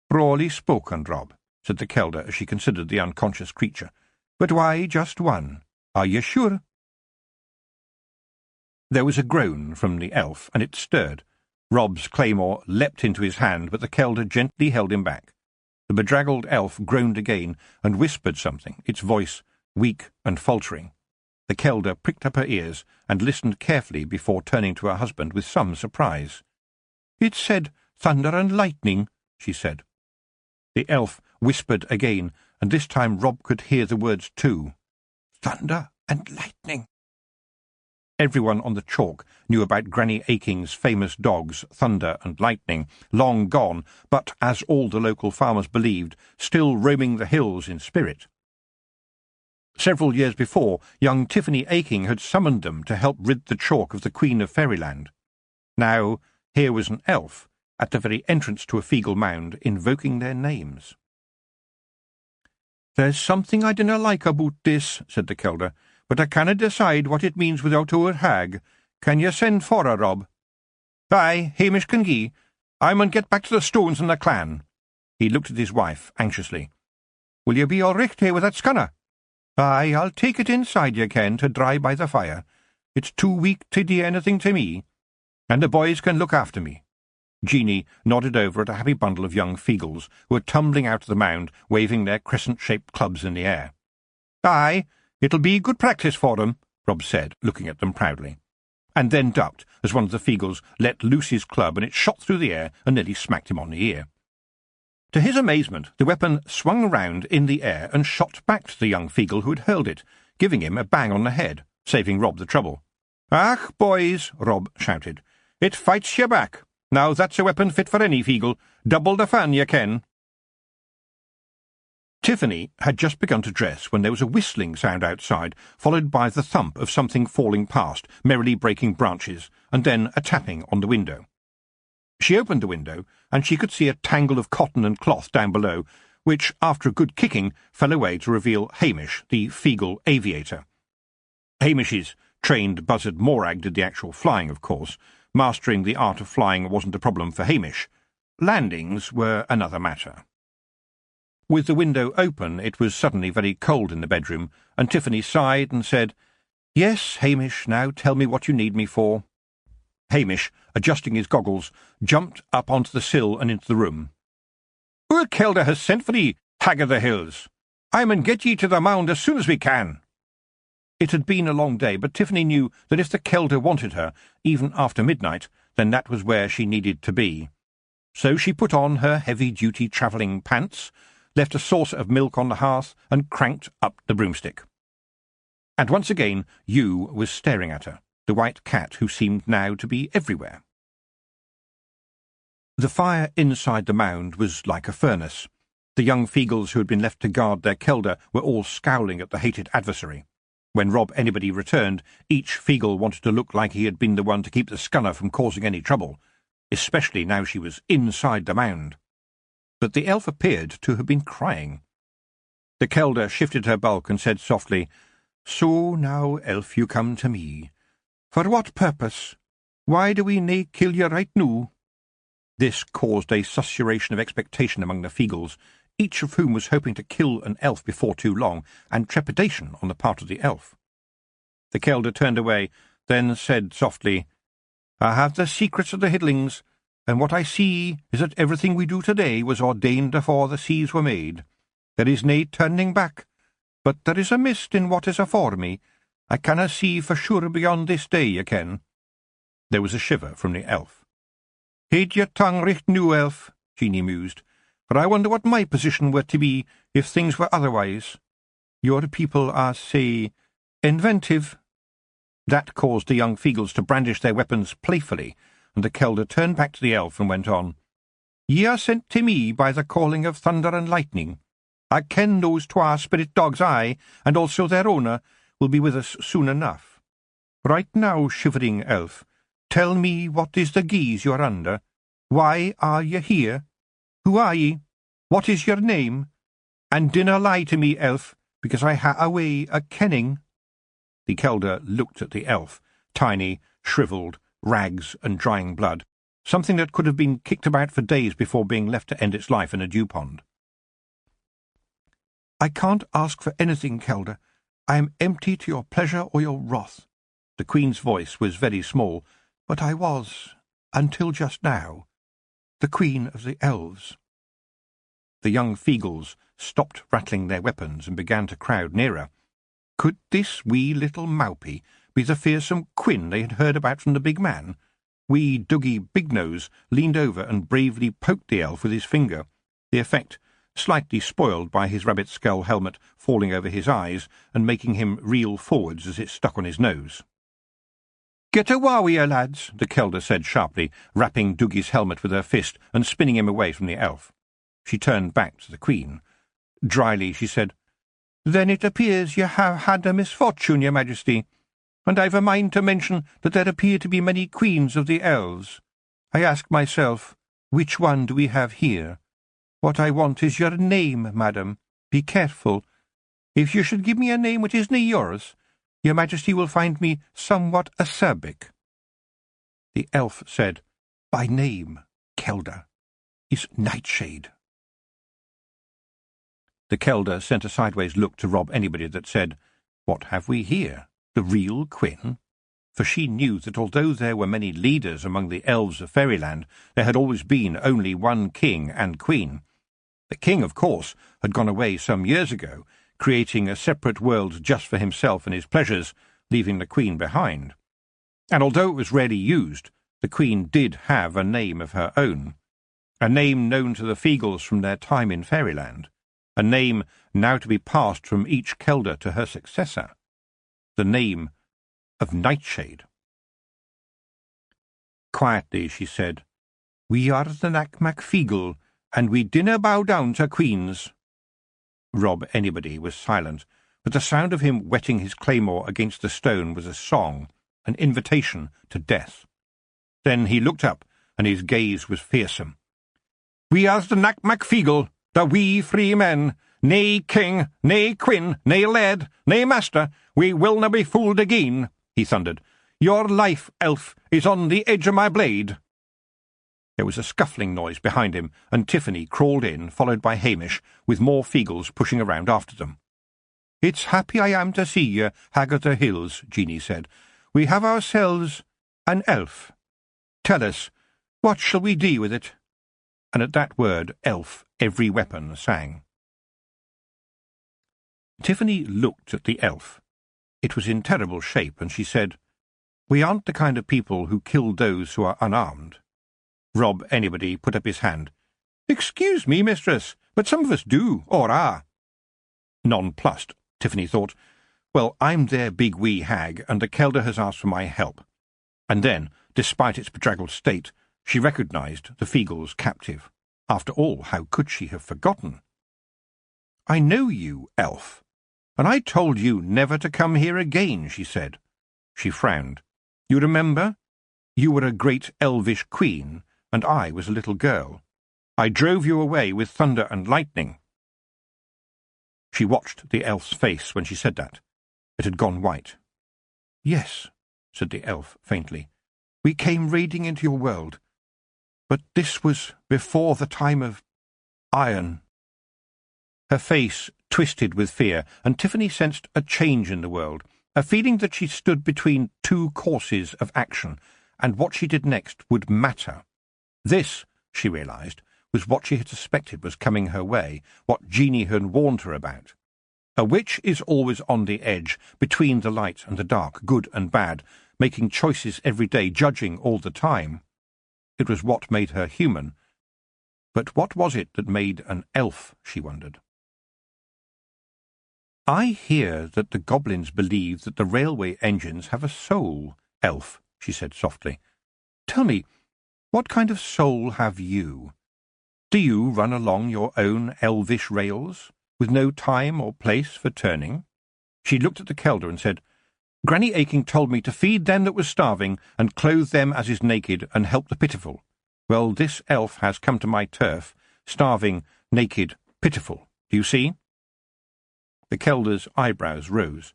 "Brawly spoken, Rob," said the Kelder as she considered the unconscious creature. "But why just one? Are you sure?" There was a groan from the elf, and it stirred. Rob's claymore leapt into his hand, but the Kelder gently held him back. The bedraggled elf groaned again, and whispered something, its voice weak and faltering. The Kelder pricked up her ears, and listened carefully before turning to her husband with some surprise. "It said thunder and lightning," she said. The elf whispered again, and this time Rob could hear the words too. "Thunder and lightning." Everyone on the chalk knew about Granny Aking's famous dogs, Thunder and Lightning, long gone, but, as all the local farmers believed, still roaming the hills in spirit. Several years before, young Tiffany Aking had summoned them to help rid the chalk of the Queen of Fairyland. Now, here was an elf, at the very entrance to a Feegle mound, invoking their names. "There's something I dinna like about this," said the Kelder, "but I canna decide what it means without our hag. Can you send for her, Rob?" "Aye, Hamish can gie. I mun get back to the stones and the clan." He looked at his wife anxiously. "Will you be all richt with that scunner?" "Aye, I'll take it inside, you ken, to dry by the fire. It's too weak to do anything to me, and the boys can look after me." Jeanie nodded over at a happy bundle of young Feegles who were tumbling out of the mound, waving their crescent-shaped clubs in the air. "Aye, it'll be good practice for them," Rob said, looking at them proudly, and then ducked as one of the Feegles let loose his club, and it shot through the air and nearly smacked him on the ear. To his amazement, the weapon swung round in the air and shot back to the young Feegle who had hurled it, giving him a bang on the head, saving Rob the trouble. "Ach, boys," Rob shouted, "it fights you back. Now that's a weapon fit for any Feegle. Double the fun, you ken." Tiffany had just begun to dress when there was a whistling sound outside, followed by the thump of something falling past, merrily breaking branches, and then a tapping on the window. She opened the window, and she could see a tangle of cotton and cloth down below, which, after a good kicking, fell away to reveal Hamish, the Feegle aviator. Hamish's trained buzzard Morag did the actual flying, of course. Mastering the art of flying wasn't a problem for Hamish. Landings were another matter. With the window open, it was suddenly very cold in the bedroom, and Tiffany sighed and said, "Yes, Hamish, now tell me what you need me for." Hamish, adjusting his goggles, jumped up onto the sill and into the room. "Our Kelder has sent for thee, hag of the hills. I mun get ye to the mound as soon as we can." It had been a long day, but Tiffany knew that if the Kelder wanted her, even after midnight, then that was where she needed to be. So she put on her heavy-duty travelling pants, left a saucer of milk on the hearth, and cranked up the broomstick. And once again Hugh was staring at her, the white cat who seemed now to be everywhere. The fire inside the mound was like a furnace. The young Feegles who had been left to guard their Kelder were all scowling at the hated adversary. When Rob anybody returned, each Feegle wanted to look like he had been the one to keep the scunner from causing any trouble, especially now she was inside the mound. But the elf appeared to have been crying. The Kelder shifted her bulk and said softly, "So now, elf, you come to me. For what purpose? Why do we nae kill you right noo?" This caused a susurration of expectation among the Feegles, each of whom was hoping to kill an elf before too long, and trepidation on the part of the elf. The Kelder turned away, then said softly, "I have the secrets of the Hiddlings, and what I see is that everything we do today was ordained afore the seas were made. There is nae turning back, but there is a mist in what is afore me. I canna see for sure beyond this day, ye ken." There was a shiver from the elf. "Heid your tongue richt noo, elf," Jeanie mused, "for I wonder what my position were to be if things were otherwise. Your people are, say, inventive." That caused the young Feegles to brandish their weapons playfully, and the Kelder turned back to the elf and went on, "Ye are sent to me by the calling of Thunder and Lightning. I ken those twa spirit dogs, aye, and also their owner, will be with us soon enough. Right now, shivering elf, tell me what is the guise you are under. Why are ye here? Who are ye? What is your name? And dinna lie to me, elf, because I ha a way o' kenning." The Kelder looked at the elf, tiny, shriveled, rags and drying blood, something that could have been kicked about for days before being left to end its life in a dew pond. "I can't ask for anything, Kelder. I am empty to your pleasure or your wrath." The Queen's voice was very small, but I was, until just now, the Queen of the Elves. The young Feegles stopped rattling their weapons and began to crowd nearer. Could this wee little Maupie be the fearsome Quinn they had heard about from the big man? Wee Dougie Bignose leaned over and bravely poked the elf with his finger, the effect slightly spoiled by his rabbit skull helmet falling over his eyes and making him reel forwards as it stuck on his nose. "Get a warrior, lads," the Kelder said sharply, rapping Doogie's helmet with her fist and spinning him away from the elf. She turned back to the Queen. Dryly she said, "Then it appears you have had a misfortune, your Majesty, and I've a mind to mention that there appear to be many queens of the elves. I ask myself, which one do we have here? What I want is your name, madam. Be careful. If you should give me a name which isn't yours, your Majesty will find me somewhat acerbic." The elf said, "My name, Kelder, is Nightshade." The Kelder sent a sideways look to rob anybody that said, "What have we here? The real Quinn?" For she knew that although there were many leaders among the elves of Fairyland, there had always been only one king and queen. The king, of course, had gone away some years ago, creating a separate world just for himself and his pleasures, leaving the queen behind. And although it was rarely used, the queen did have a name of her own, a name known to the Feagles from their time in Fairyland, a name now to be passed from each Kelder to her successor, the name of Nightshade. Quietly she said, "We are the Nac-Mac Feagle, and we dinna bow down to queens." Rob Anybody was silent, but the sound of him whetting his claymore against the stone was a song, an invitation to death. Then he looked up, and his gaze was fearsome. "We are the Nac-Mac Feagle, the wee free men. Nae king, nae queen, nae laird, nae master, we will na be fooled again," he thundered. "Your life, elf, is on the edge of my blade." There was a scuffling noise behind him, and Tiffany crawled in, followed by Hamish, with more Feagles pushing around after them. "It's happy I am to see ye, Hag of the Hills," Jeanie said. "We have ourselves an elf. Tell us, what shall we do with it?" And at that word, elf, every weapon sang. Tiffany looked at the elf. It was in terrible shape, and she said, "We aren't the kind of people who kill those who are unarmed." Rob Anybody put up his hand. "Excuse me, mistress, but some of us do, or are." Nonplussed, Tiffany thought, "Well, I'm their big wee hag, and the Kelder has asked for my help." And then, despite its bedraggled state, she recognised the Feagle's captive. After all, how could she have forgotten? "I know you, elf, and I told you never to come here again," she said. She frowned. "You remember? You were a great elvish queen, and I was a little girl. I drove you away with thunder and lightning." She watched the elf's face when she said that. It had gone white. "Yes," said the elf faintly. "We came raiding into your world. But this was before the time of iron." Her face twisted with fear, and Tiffany sensed a change in the world, a feeling that she stood between two courses of action, and what she did next would matter. This, she realised, was what she had suspected was coming her way, what Jeanie had warned her about. A witch is always on the edge, between the light and the dark, good and bad, making choices every day, judging all the time. It was what made her human. But what was it that made an elf, she wondered. "I hear that the goblins believe that the railway engines have a soul, elf," she said softly. "Tell me, what kind of soul have you? Do you run along your own elvish rails, with no time or place for turning?" She looked at the Kelder and said, "Granny Aching told me to feed them that was starving, and clothe them as is naked, and help the pitiful. Well, this elf has come to my turf, starving, naked, pitiful. Do you see?" The Kelder's eyebrows rose.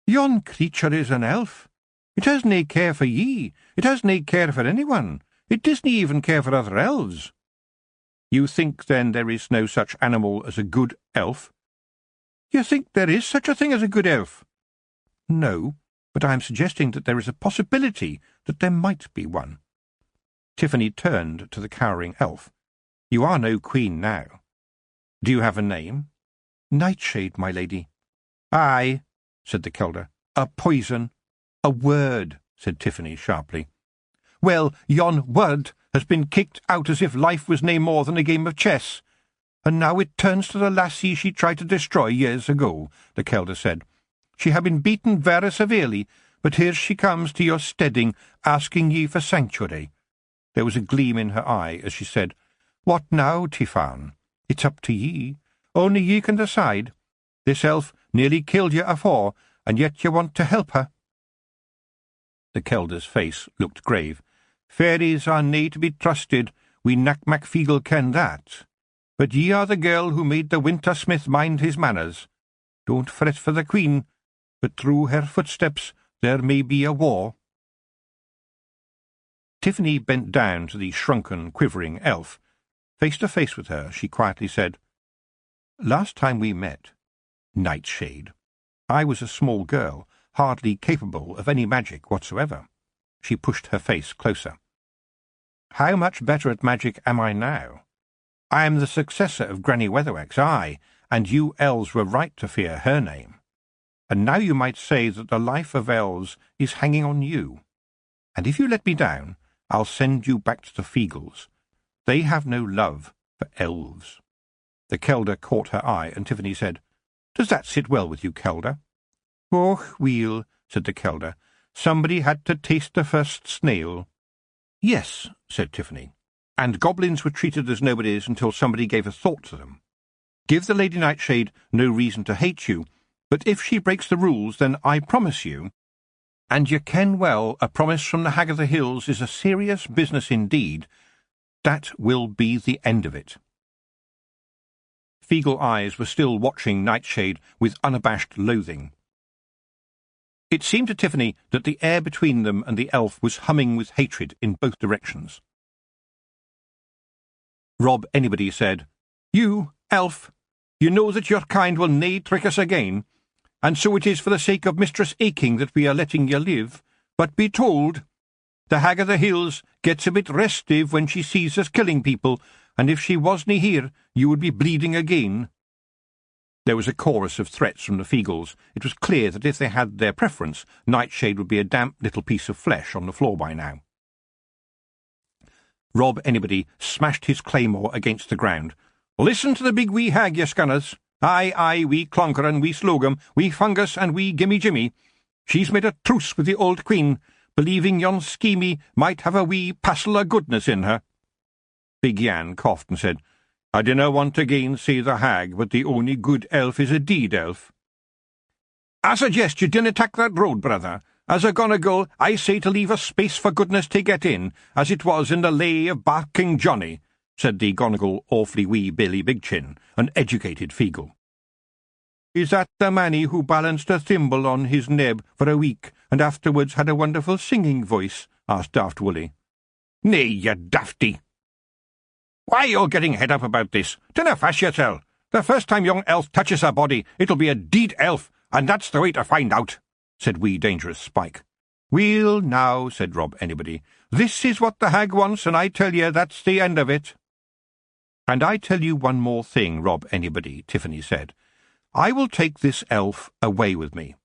"Yon creature is an elf. It has nae care for ye. It has nae care for anyone. It doesn't even care for other elves." "You think, then, there is no such animal as a good elf?" "You think there is such a thing as a good elf?" "No, but I am suggesting that there is a possibility that there might be one." Tiffany turned to the cowering elf. "You are no queen now. Do you have a name?" "Nightshade, my lady." "Aye," said the Kelder. "A poison." "A word," said Tiffany sharply. "Well, yon word has been kicked out as if life was nae more than a game of chess. and now it turns to the lassie she tried to destroy years ago," the Kelder said. "She ha' been beaten very severely, but here she comes to your steading, asking ye for sanctuary." There was a gleam in her eye as she said, "What now, Tiffan? It's up to ye. Only ye can decide. This elf nearly killed ye afore, and yet ye want to help her." The Kelder's face looked grave. "Fairies are nae to be trusted, we Macfeagle ken that. But ye are the girl who made the wintersmith mind his manners. Don't fret for the Queen, but through her footsteps there may be a war." Tiffany bent down to the shrunken, quivering elf. Face to face with her, she quietly said, "Last time we met, Nightshade, I was a small girl, hardly capable of any magic whatsoever." She pushed her face closer. "How much better at magic am I now? I am the successor of Granny Weatherwax, aye, and you elves were right to fear her name. And now you might say that the life of elves is hanging on you. And if you let me down, I'll send you back to the Feagles. They have no love for elves." The Kelder caught her eye, and Tiffany said, "Does that sit well with you, Kelder?" "Och, weel," said the Kelder, "somebody had to taste the first snail." "Yes," said Tiffany, "and goblins were treated as nobodies until somebody gave a thought to them. Give the Lady Nightshade no reason to hate you, but if she breaks the rules, then I promise you, and ye ken well a promise from the Hag of the Hills is a serious business indeed, that will be the end of it." Feegle eyes were still watching Nightshade with unabashed loathing. It seemed to Tiffany that the air between them and the elf was humming with hatred in both directions. Rob Anybody said, "You, elf, you know that your kind will nae trick us again, and so it is for the sake of Mistress Aching that we are letting ye live. But be told, the Hag of the Hills gets a bit restive when she sees us killing people, and if she wasna here, you would be bleeding again." There was a chorus of threats from the Feagles. It was clear that if they had their preference, Nightshade would be a damp little piece of flesh on the floor by now. Rob Anybody smashed his claymore against the ground. "Listen to the big wee hag, ye scunners. Aye, aye, wee Clonker and wee Slogum, wee Fungus and wee Gimme Jimmy. She's made a truce with the old Queen, believing yon schemy might have a wee passel o' goodness in her." Big Yan coughed and said, "I dinna want to gainsay the hag, but the only good elf is a deed elf." "I suggest you dinna tak that road, brother. As a Gonagle, I say to leave a space for goodness to get in, as it was in the lay of Barking Johnny," said the Gonagle awfully wee Billy Bigchin, an educated Feagle. "Is that the manny who balanced a thimble on his neb for a week, and afterwards had a wonderful singing voice?" asked Daft Woolly. "Nay, you dafty. Why you're getting head up about this? Dinna fash yourself. The first time young elf touches her body, it'll be a deed elf, and that's the way to find out," said wee Dangerous Spike. "Weel, now," said Rob Anybody, "this is what the hag wants, and I tell ye that's the end of it." "And I tell you one more thing, Rob Anybody," Tiffany said. "I will take this elf away with me.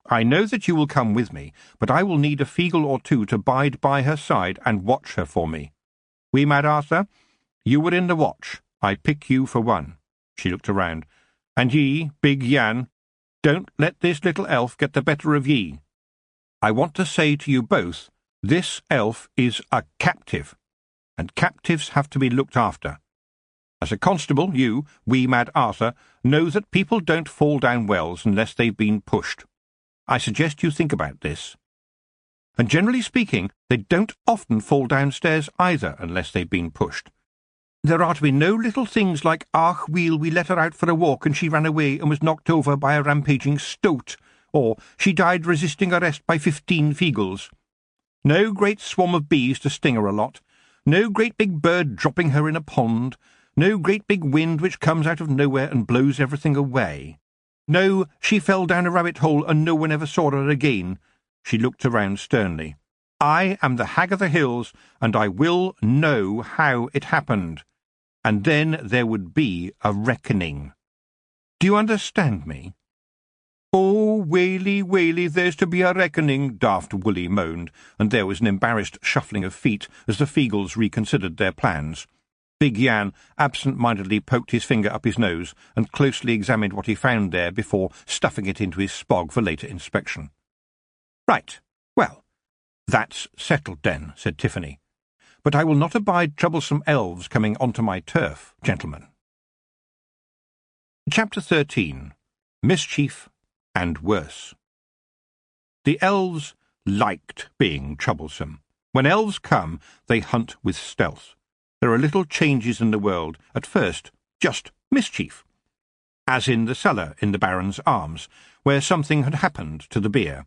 I know that you will come with me, but I will need a Feagle or two to bide by her side and watch her for me. Wee Mad Arthur, you were in the watch. I pick you for one." She looked around. "And ye, Big Yan, don't let this little elf get the better of ye. I want to say to you both, this elf is a captive, and captives have to be looked after. As a constable, you, Wee Mad Arthur, know that people don't fall down wells unless they've been pushed. I suggest you think about this. And generally speaking, they don't often fall downstairs either unless they've been pushed. There are to be no little things like, 'Ach, weel, we let her out for a walk and she ran away and was knocked over by a rampaging stoat,' or 'She died resisting arrest by 15 Feagles.' No great swarm of bees to sting her a lot, no great big bird dropping her in a pond, no great big wind which comes out of nowhere and blows everything away. No, she fell down a rabbit hole and no one ever saw her again." She looked around sternly. "I am the Hag of the Hills, and I will know how it happened. And then there would be a reckoning. Do you understand me?" "Oh, Whaley, Whaley, there's to be a reckoning," Daft Woolly moaned, and there was an embarrassed shuffling of feet as the Feagles reconsidered their plans. Big Yan absent-mindedly poked his finger up his nose and closely examined what he found there before stuffing it into his spog for later inspection. "Right. Well, that's settled then," said Tiffany. "But I will not abide troublesome elves coming onto my turf, gentlemen." Chapter 13. Mischief and Worse. The elves liked being troublesome. When elves come, they hunt with stealth. There are little changes in the world, at first just mischief, as in the cellar in the Baron's Arms, where something had happened to the beer.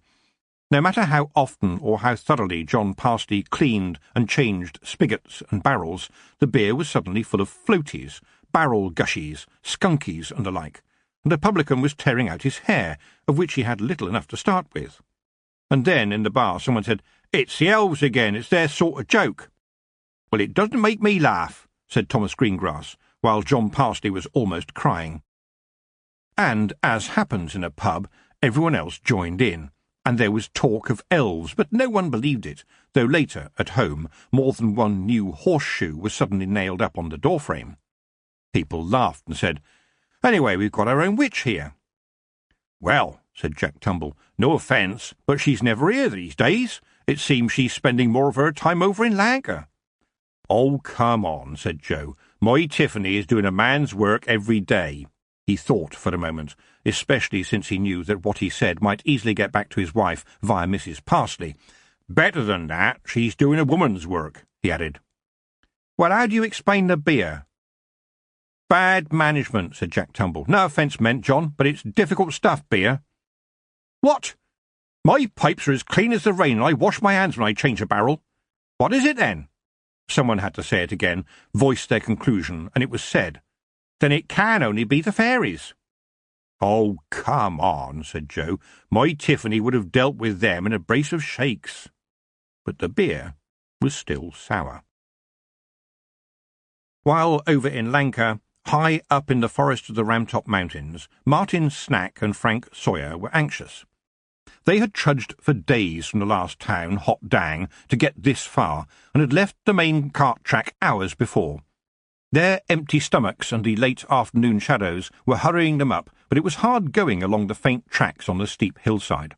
No matter how often or how thoroughly John Parsley cleaned and changed spigots and barrels, the beer was suddenly full of floaties, barrel gushies, skunkies and the like, and the publican was tearing out his hair, of which he had little enough to start with. And then in the bar someone said, "It's the elves again, it's their sort of joke." "Well, it doesn't make me laugh," said Thomas Greengrass, while John Parsley was almost crying. And, as happens in a pub, everyone else joined in, and there was talk of elves, but no one believed it, though later, at home, more than one new horseshoe was suddenly nailed up on the doorframe. People laughed and said, "Anyway, we've got our own witch here." "Well," said Jack Tumble, "no offence, but she's never here these days. It seems she's spending more of her time over in Lanka." "Oh, come on," said Joe. "My Tiffany is doing a man's work every day." He thought for a moment, especially since he knew that what he said might easily get back to his wife via Mrs. Parsley. "Better than that, she's doing a woman's work," he added. "Well, how do you explain the beer?" "Bad management," said Jack Tumble. "No offence meant, John, but it's difficult stuff, beer." "What? My pipes are as clean as the rain, and I wash my hands when I change a barrel. What is it, then?" Someone had to say it again, voice their conclusion, and it was said. "Then it can only be the fairies." "Oh, come on," said Joe. "My Tiffany would have dealt with them in a brace of shakes." But the beer was still sour. While over in Lanka, high up in the forest of the Ramtop Mountains, Martin Snack and Frank Sawyer were anxious. They had trudged for days from the last town, Hot Dang, to get this far, and had left the main cart track hours before. Their empty stomachs and the late afternoon shadows were hurrying them up, but it was hard going along the faint tracks on the steep hillside.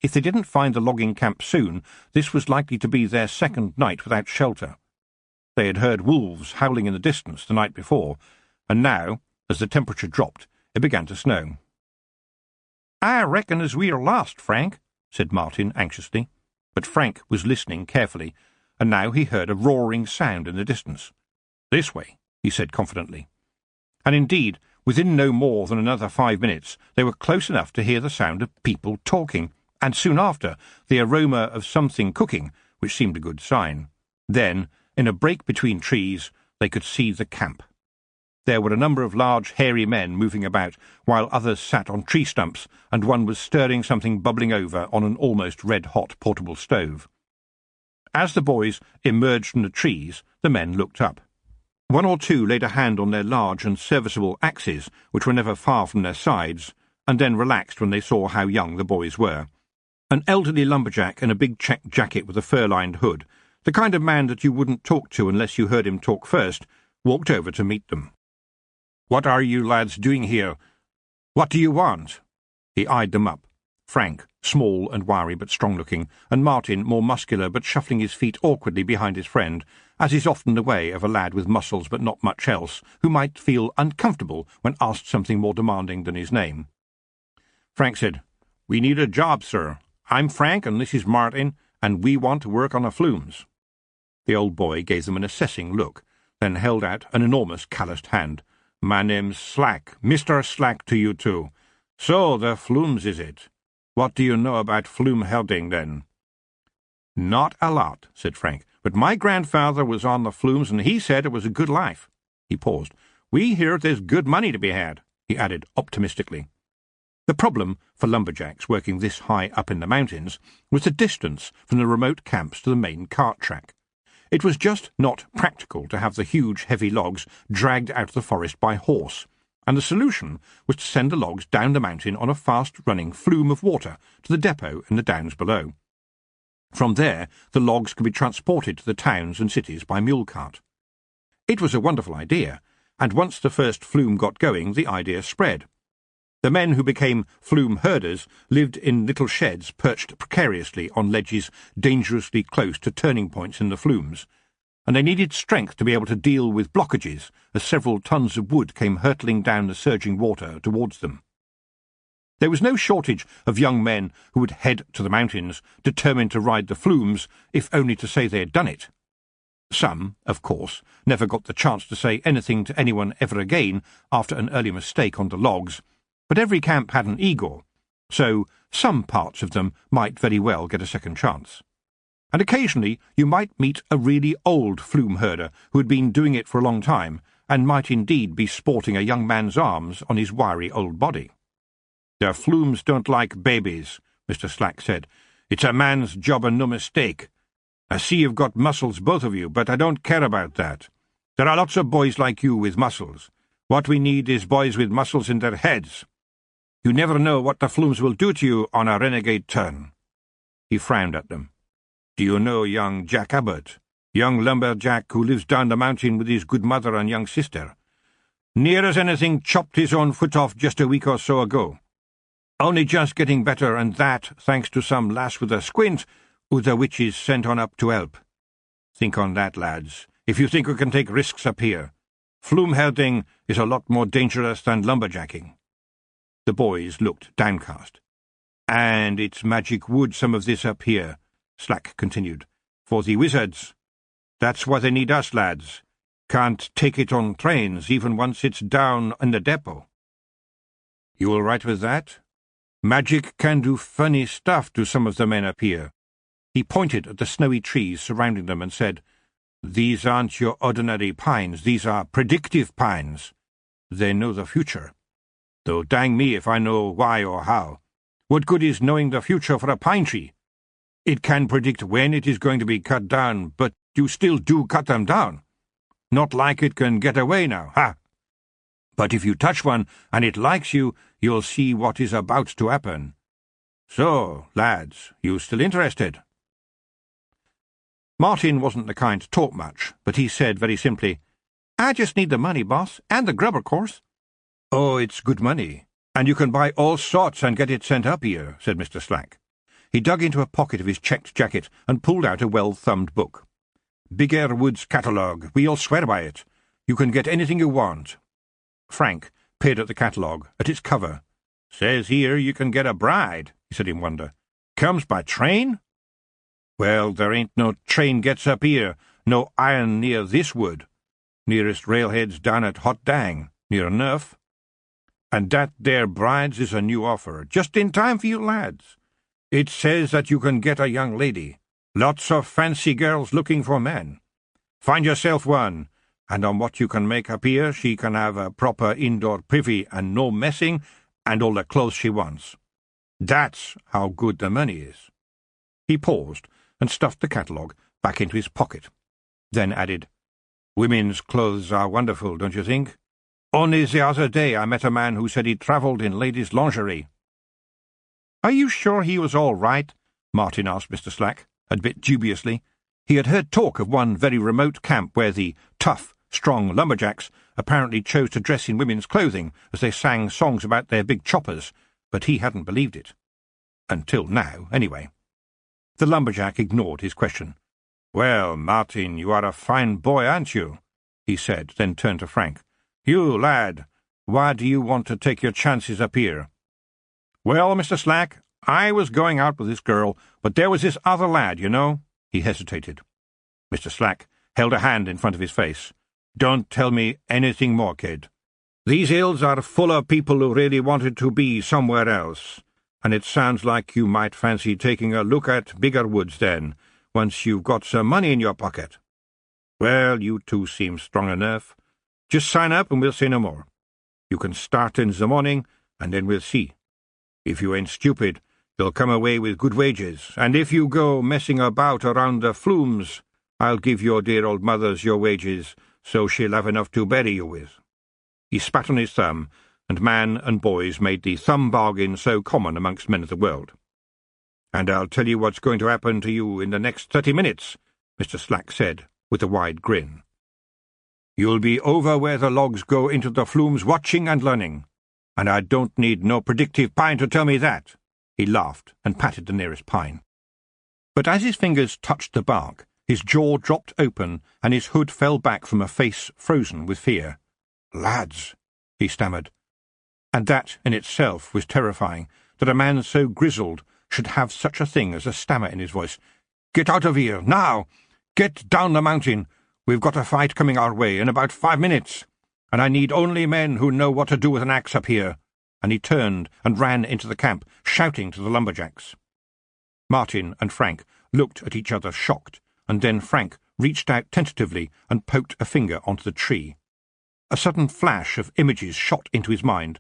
If they didn't find the logging camp soon, this was likely to be their second night without shelter. They had heard wolves howling in the distance the night before, and now, as the temperature dropped, it began to snow. "I reckon as we are lost, Frank," said Martin anxiously. But Frank was listening carefully, and now he heard a roaring sound in the distance. "This way," he said confidently. And indeed, within no more than another 5 minutes, they were close enough to hear the sound of people talking, and soon after, the aroma of something cooking, which seemed a good sign. Then, in a break between trees, they could see the camp. There were a number of large, hairy men moving about, while others sat on tree stumps, and one was stirring something bubbling over on an almost red-hot portable stove. As the boys emerged from the trees, the men looked up. One or two laid a hand on their large and serviceable axes, which were never far from their sides, and then relaxed when they saw how young the boys were. An elderly lumberjack in a big check jacket with a fur-lined hood, the kind of man that you wouldn't talk to unless you heard him talk first, walked over to meet them. "What are you lads doing here? What do you want?" He eyed them up. Frank, small and wiry but strong-looking, and Martin, more muscular but shuffling his feet awkwardly behind his friend, as is often the way of a lad with muscles but not much else, who might feel uncomfortable when asked something more demanding than his name. Frank said, "We need a job, sir. I'm Frank and this is Martin, and we want to work on the flumes." The old boy gave them an assessing look, then held out an enormous calloused hand. "My name's Slack, Mr. Slack to you too. So, the flumes, is it? What do you know about flume herding, then?" "Not a lot," said Frank, "but my grandfather was on the flumes, and he said it was a good life." He paused. "We hear there's good money to be had," he added optimistically. The problem for lumberjacks working this high up in the mountains was the distance from the remote camps to the main cart track. It was just not practical to have the huge, heavy logs dragged out of the forest by horse, and the solution was to send the logs down the mountain on a fast-running flume of water to the depot in the downs below. From there, the logs could be transported to the towns and cities by mule cart. It was a wonderful idea, and once the first flume got going, the idea spread. The men who became flume herders lived in little sheds perched precariously on ledges dangerously close to turning points in the flumes, and they needed strength to be able to deal with blockages as several tons of wood came hurtling down the surging water towards them. There was no shortage of young men who would head to the mountains, determined to ride the flumes, if only to say they had done it. Some, of course, never got the chance to say anything to anyone ever again after an early mistake on the logs, but every camp had an Igor, so some parts of them might very well get a second chance. And occasionally you might meet a really old flume herder who had been doing it for a long time, and might indeed be sporting a young man's arms on his wiry old body. "The flumes don't like babies," Mr. Slack said. "It's a man's job and no mistake. I see you've got muscles, both of you, but I don't care about that. There are lots of boys like you with muscles. What we need is boys with muscles in their heads. You never know what the flumes will do to you on a renegade turn." He frowned at them. "Do you know young Jack Abbott, young lumberjack who lives down the mountain with his good mother and young sister? Near as anything chopped his own foot off just a week or so ago. Only just getting better, and that thanks to some lass with a squint who the witches sent on up to help. Think on that, lads, if you think we can take risks up here. Flume herding is a lot more dangerous than lumberjacking." The boys looked downcast. "And it's magic wood, some of this up here," Slack continued, "for the wizards. That's why they need us, lads. Can't take it on trains, even once it's down in the depot." "You all right with that? Magic can do funny stuff to some of the men up here." He pointed at the snowy trees surrounding them and said, "These aren't your ordinary pines, these are predictive pines. They know the future. Though dang me if I know why or how. What good is knowing the future for a pine tree? It can predict when it is going to be cut down, but you still do cut them down. Not like it can get away now, ha! But if you touch one and it likes you, you'll see what is about to happen. So, lads, you still interested?" Martin wasn't the kind to talk much, but he said very simply, "I just need the money, boss, and the grub, of course." "Oh, it's good money, and you can buy all sorts and get it sent up here," said Mr. Slack. He dug into a pocket of his checked jacket and pulled out a well-thumbed book. "Big Air Woods Catalogue. We'll swear by it. You can get anything you want." Frank peered at the catalogue, at its cover. "Says here you can get a bride," he said in wonder. "Comes by train?" "Well, there ain't no train gets up here, no iron near this wood. Nearest railhead's down at Hot Dang, near enough. And that there brides is a new offer, just in time for you lads. It says that you can get a young lady. Lots of fancy girls looking for men. Find yourself one, and on what you can make up here she can have a proper indoor privy and no messing, and all the clothes she wants. That's how good the money is." He paused and stuffed the catalogue back into his pocket, then added, "Women's clothes are wonderful, don't you think? Only the other day I met a man who said he travelled in ladies' lingerie." "Are you sure he was all right?" Martin asked Mr. Slack, a bit dubiously. He had heard talk of one very remote camp where the tough, strong lumberjacks apparently chose to dress in women's clothing as they sang songs about their big choppers, but he hadn't believed it. Until now, anyway. The lumberjack ignored his question. "Well, Martin, you are a fine boy, aren't you?" he said, then turned to Frank. "You, lad, why do you want to take your chances up here?" "Well, Mr. Slack, I was going out with this girl, but there was this other lad, you know." He hesitated. Mr. Slack held a hand in front of his face. "Don't tell me anything more, kid. These hills are full of people who really wanted to be somewhere else, and it sounds like you might fancy taking a look at bigger woods then, once you've got some money in your pocket. Well, you two seem strong enough. Just sign up and we'll say no more. You can start in the morning, and then we'll see. If you ain't stupid, you'll come away with good wages, and if you go messing about around the flumes, I'll give your dear old mother's your wages, so she'll have enough to bury you with." He spat on his thumb, and man and boys made the thumb bargain so common amongst men of the world. "And I'll tell you what's going to happen to you in the next 30 minutes, Mr. Slack said, with a wide grin. You'll be over where the logs go into the flumes watching and learning. And I don't need no predictive pine to tell me that." He laughed and patted the nearest pine. But as his fingers touched the bark, his jaw dropped open and his hood fell back from a face frozen with fear. "Lads," he stammered. And that in itself was terrifying, that a man so grizzled should have such a thing as a stammer in his voice. "Get out of here, now! Get down the mountain! We've got a fight coming our way in about 5 minutes, and I need only men who know what to do with an axe up here." And he turned and ran into the camp, shouting to the lumberjacks. Martin and Frank looked at each other shocked, and then Frank reached out tentatively and poked a finger onto the tree. A sudden flash of images shot into his mind.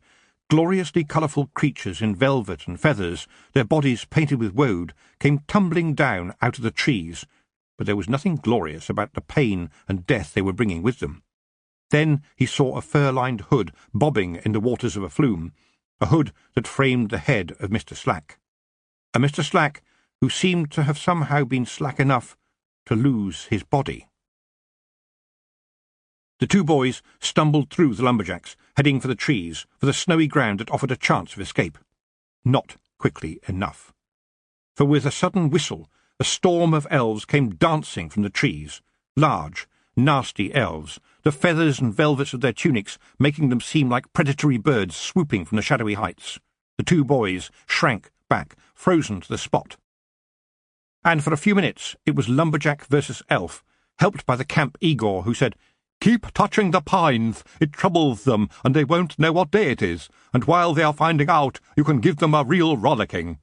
Gloriously colourful creatures in velvet and feathers, their bodies painted with woad, came tumbling down out of the trees, but there was nothing glorious about the pain and death they were bringing with them. Then he saw a fur-lined hood bobbing in the waters of a flume, a hood that framed the head of Mr. Slack. A Mr. Slack who seemed to have somehow been slack enough to lose his body. The two boys stumbled through the lumberjacks, heading for the trees, for the snowy ground that offered a chance of escape. Not quickly enough. For with a sudden whistle, a storm of elves came dancing from the trees, large, nasty elves, the feathers and velvets of their tunics making them seem like predatory birds swooping from the shadowy heights. The two boys shrank back, frozen to the spot. And for a few minutes it was lumberjack versus elf, helped by the camp Igor, who said, "Keep touching the pines. It troubles them, and they won't know what day it is, and while they are finding out, you can give them a real rollicking."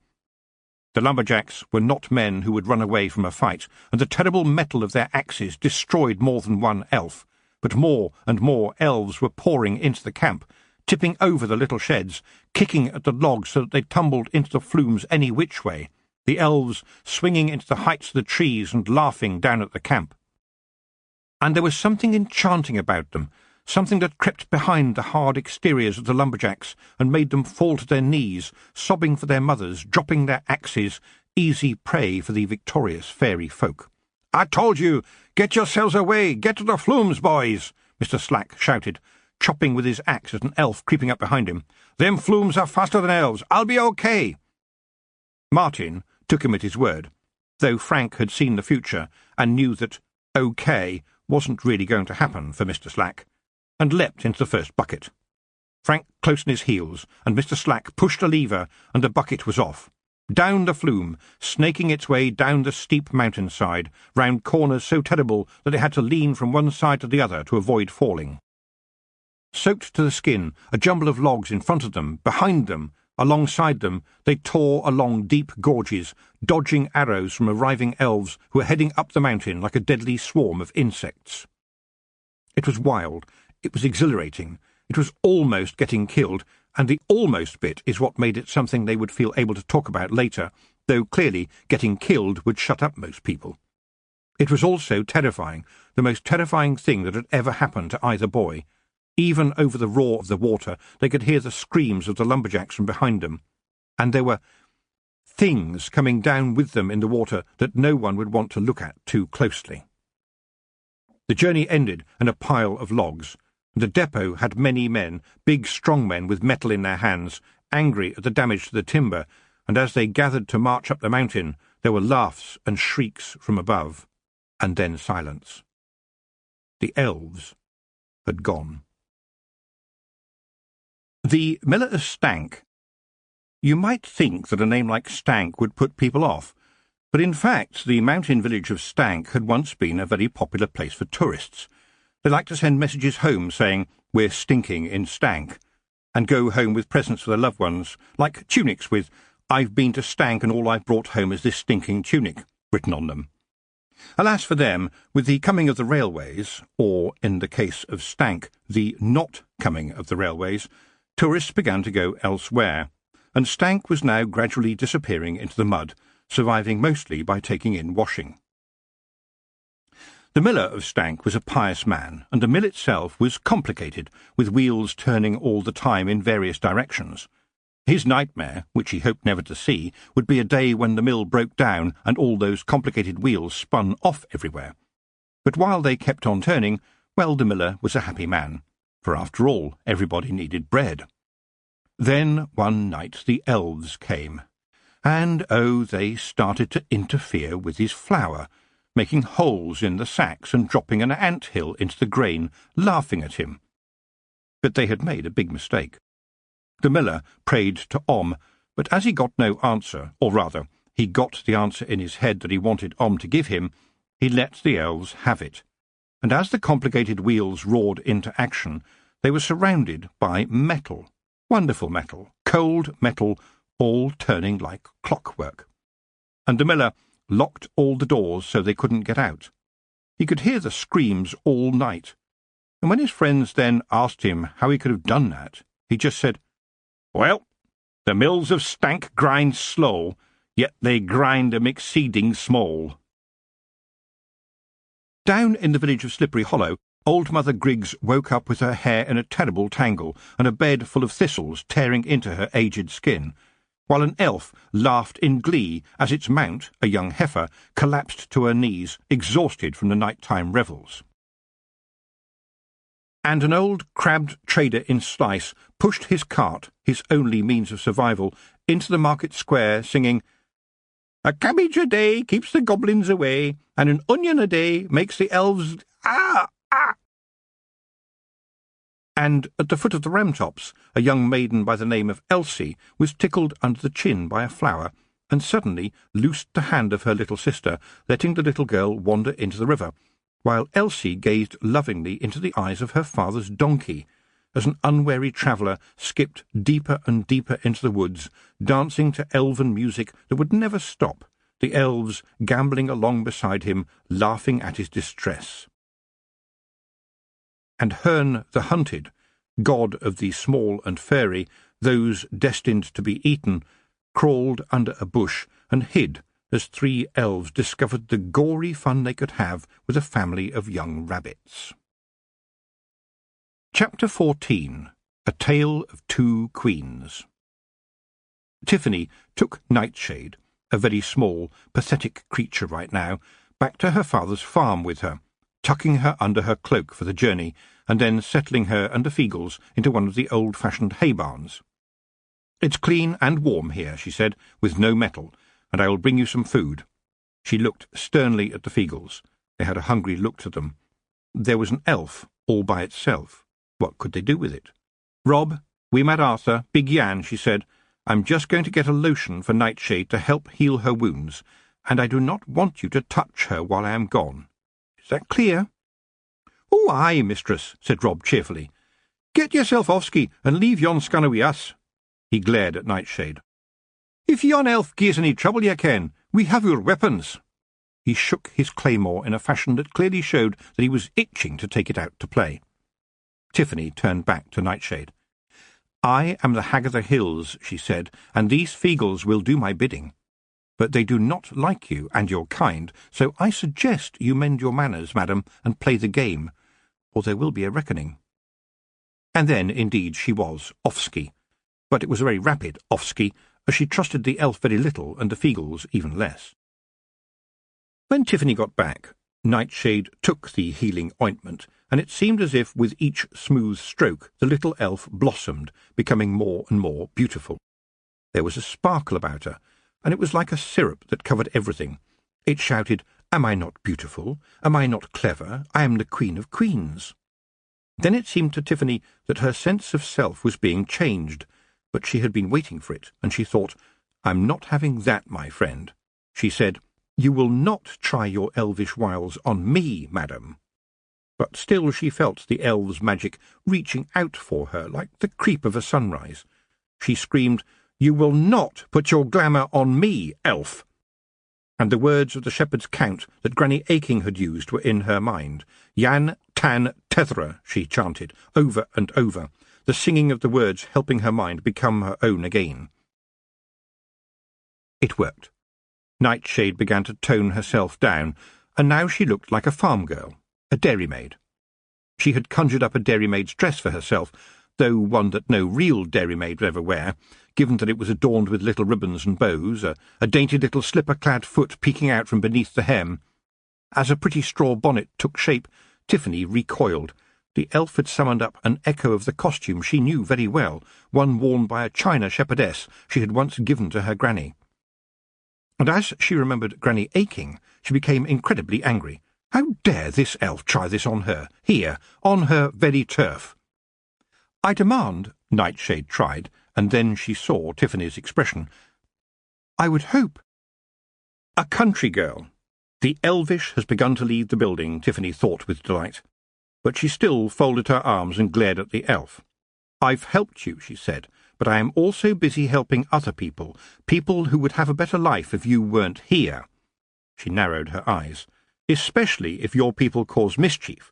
The lumberjacks were not men who would run away from a fight, and the terrible metal of their axes destroyed more than one elf, but more and more elves were pouring into the camp, tipping over the little sheds, kicking at the logs so that they tumbled into the flumes any which way, the elves swinging into the heights of the trees and laughing down at the camp. And there was something enchanting about them, something that crept behind the hard exteriors of the lumberjacks and made them fall to their knees, sobbing for their mothers, dropping their axes, easy prey for the victorious fairy folk. "I told you! Get yourselves away! Get to the flumes, boys!" Mr. Slack shouted, chopping with his axe at an elf creeping up behind him. "Them flumes are faster than elves. I'll be okay." Martin took him at his word, though Frank had seen the future and knew that okay wasn't really going to happen for Mr. Slack, and leapt into the first bucket. Frank close on his heels, and Mr. Slack pushed a lever, and the bucket was off. Down the flume, snaking its way down the steep mountainside, round corners so terrible that it had to lean from one side to the other to avoid falling. Soaked to the skin, a jumble of logs in front of them, behind them, alongside them, they tore along deep gorges, dodging arrows from arriving elves who were heading up the mountain like a deadly swarm of insects. It was wild, it was exhilarating, it was almost getting killed, and the almost bit is what made it something they would feel able to talk about later, though clearly getting killed would shut up most people. It was also terrifying, the most terrifying thing that had ever happened to either boy. Even over the roar of the water, they could hear the screams of the lumberjacks from behind them, and there were things coming down with them in the water that no one would want to look at too closely. The journey ended in a pile of logs. The depot had many men, big strong men with metal in their hands, angry at the damage to the timber, and as they gathered to march up the mountain, there were laughs and shrieks from above, and then silence. The elves had gone. The Miller of Stank. You might think that a name like Stank would put people off, but in fact the mountain village of Stank had once been a very popular place for tourists. They liked to send messages home saying, "We're stinking in Stank," and go home with presents for their loved ones, like tunics with, "I've been to Stank and all I've brought home is this stinking tunic," written on them. Alas for them, with the coming of the railways, or, in the case of Stank, the not coming of the railways, tourists began to go elsewhere, and Stank was now gradually disappearing into the mud, surviving mostly by taking in washing. The miller of Stank was a pious man, and the mill itself was complicated, with wheels turning all the time in various directions. His nightmare, which he hoped never to see, would be a day when the mill broke down and all those complicated wheels spun off everywhere. But while they kept on turning, Well, the miller was a happy man, for after all, everybody needed bread. Then one night the elves came, and oh, they started to interfere with his flour, making holes in the sacks and dropping an ant-hill into the grain, laughing at him. But they had made a big mistake. The miller prayed to Om, but as he got no answer, or rather, he got the answer in his head that he wanted Om to give him, he let the elves have it. And as the complicated wheels roared into action, they were surrounded by metal, wonderful metal, cold metal, all turning like clockwork. And the miller locked all the doors so they couldn't get out. He could hear the screams all night, and when his friends then asked him how he could have done that, he just said, "Well, the mills of stank grind slow, yet they grind 'em exceeding small." Down in the village of Slippery Hollow, old Mother Griggs woke up with her hair in a terrible tangle and a bed full of thistles tearing into her aged skin, while an elf laughed in glee as its mount, a young heifer, collapsed to her knees, exhausted from the night-time revels. And an old crabbed trader in Slice pushed his cart, his only means of survival, into the market square, singing, "A cabbage a day keeps the goblins away, and an onion a day makes the elves ah! And at the foot of the ramtops, a young maiden by the name of Elsie was tickled under the chin by a flower, and suddenly loosed the hand of her little sister, letting the little girl wander into the river, while Elsie gazed lovingly into the eyes of her father's donkey, as an unwary traveller skipped deeper and deeper into the woods, dancing to elven music that would never stop, the elves gambling along beside him, laughing at his distress. And Herne the Hunted, god of the small and fairy, those destined to be eaten, crawled under a bush and hid as 3 elves discovered the gory fun they could have with a family of young rabbits. Chapter 14. A Tale of 2 Queens. Tiffany took Nightshade, a very small, pathetic creature right now, back to her father's farm with her, tucking her under her cloak for the journey, and then settling her and the Feagles into one of the old-fashioned hay barns. "It's clean and warm here," she said, "with no metal, and I will bring you some food." She looked sternly at the Feagles. They had a hungry look to them. There was an elf all by itself. What could they do with it? "Rob, we met Arthur, Big Yan," she said. "I'm just going to get a lotion for Nightshade to help heal her wounds, and I do not want you to touch her while I am gone. Is that clear?" "Oh, aye, mistress," said Rob cheerfully. "Get yourself offski and leave yon scunner wi' us." He glared at Nightshade. "If yon elf gies any trouble, ye ken, we have your weapons." He shook his claymore in a fashion that clearly showed that he was itching to take it out to play. Tiffany turned back to Nightshade. "I am the Hag of the Hills," she said, "and these Feagles will do my bidding. But they do not like you and your kind, so I suggest you mend your manners, madam, and play the game, or there will be a reckoning." And then, indeed, she was offski, but it was a very rapid offski, as she trusted the elf very little and the Feagles even less. When Tiffany got back, Nightshade took the healing ointment, and it seemed as if with each smooth stroke the little elf blossomed, becoming more and more beautiful. There was a sparkle about her, and it was like a syrup that covered everything. It shouted, "Am I not beautiful? Am I not clever? I am the Queen of Queens." Then it seemed to Tiffany that her sense of self was being changed, but she had been waiting for it, and she thought, "I'm not having that, my friend." She said, "You will not try your elvish wiles on me, madam." But still she felt the elves' magic reaching out for her like the creep of a sunrise. She screamed, "You will not put your glamour on me, elf!" And the words of the shepherd's count that Granny Aching had used were in her mind. "Yan, tan, tethra," she chanted, over and over, the singing of the words helping her mind become her own again. It worked. Nightshade began to tone herself down, and now she looked like a farm girl, a dairymaid. She had conjured up a dairymaid's dress for herself, though one that no real dairymaid would ever wear, given that it was adorned with little ribbons and bows, a dainty little slipper-clad foot peeking out from beneath the hem. As a pretty straw bonnet took shape, Tiffany recoiled. The elf had summoned up an echo of the costume she knew very well, one worn by a China shepherdess she had once given to her granny. And as she remembered Granny aching, she became incredibly angry. How dare this elf try this on her, here, on her very turf? "I demand," Nightshade tried, and then she saw Tiffany's expression. "I would hope—" A country girl. The elvish has begun to leave the building, Tiffany thought with delight. But she still folded her arms and glared at the elf. "I've helped you," she said, "but I am also busy helping other people, people who would have a better life if you weren't here." She narrowed her eyes. "Especially if your people cause mischief.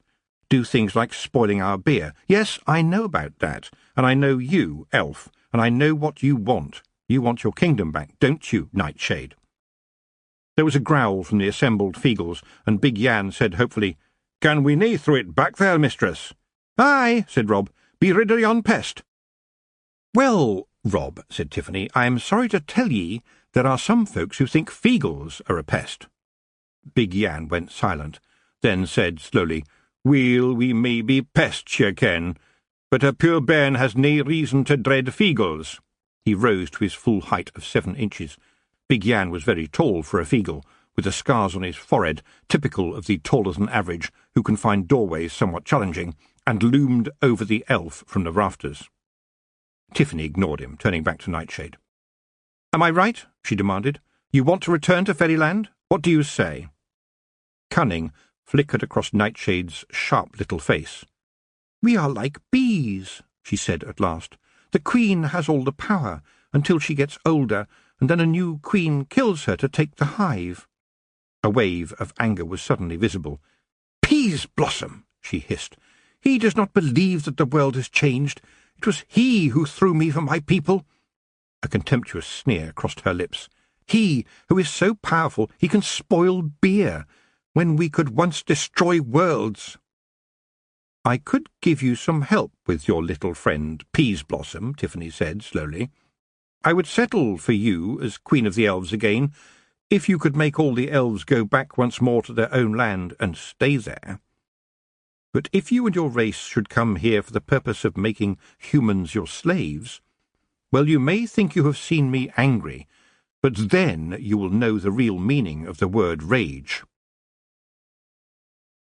Do things like spoiling our beer. Yes, I know about that, and I know you, elf, and I know what you want. You want your kingdom back, don't you, Nightshade?" There was a growl from the assembled Feagles, and Big Yan said hopefully, "Can we nae throw it back there, mistress?" "Aye," said Rob. "Be rid of yon pest." "Well, Rob," said Tiffany, "I am sorry to tell ye there are some folks who think Feagles are a pest." Big Yan went silent, then said slowly, "Weel, we may be pests, ye ken, but a puir bairn has nae reason to dread Feagles." He rose to his full height of 7 inches. Big Yan was very tall for a Feagle, with the scars on his forehead, typical of the taller-than-average, who can find doorways somewhat challenging, and loomed over the elf from the rafters. Tiffany ignored him, turning back to Nightshade. "Am I right?" she demanded. "You want to return to Fairyland? What do you say?" Cunning flickered across Nightshade's sharp little face. "We are like bees," she said at last. "The queen has all the power, until she gets older, and then a new queen kills her to take the hive." A wave of anger was suddenly visible. "Peas Blossom!" she hissed. "He does not believe that the world has changed. It was he who threw me for my people." A contemptuous sneer crossed her lips. "He who is so powerful he can spoil beer, when we could once destroy worlds." "I could give you some help with your little friend, Peas Blossom," Tiffany said slowly. "I would settle for you as Queen of the Elves again, if you could make all the elves go back once more to their own land and stay there. But if you and your race should come here for the purpose of making humans your slaves, well, you may think you have seen me angry, but then you will know the real meaning of the word rage."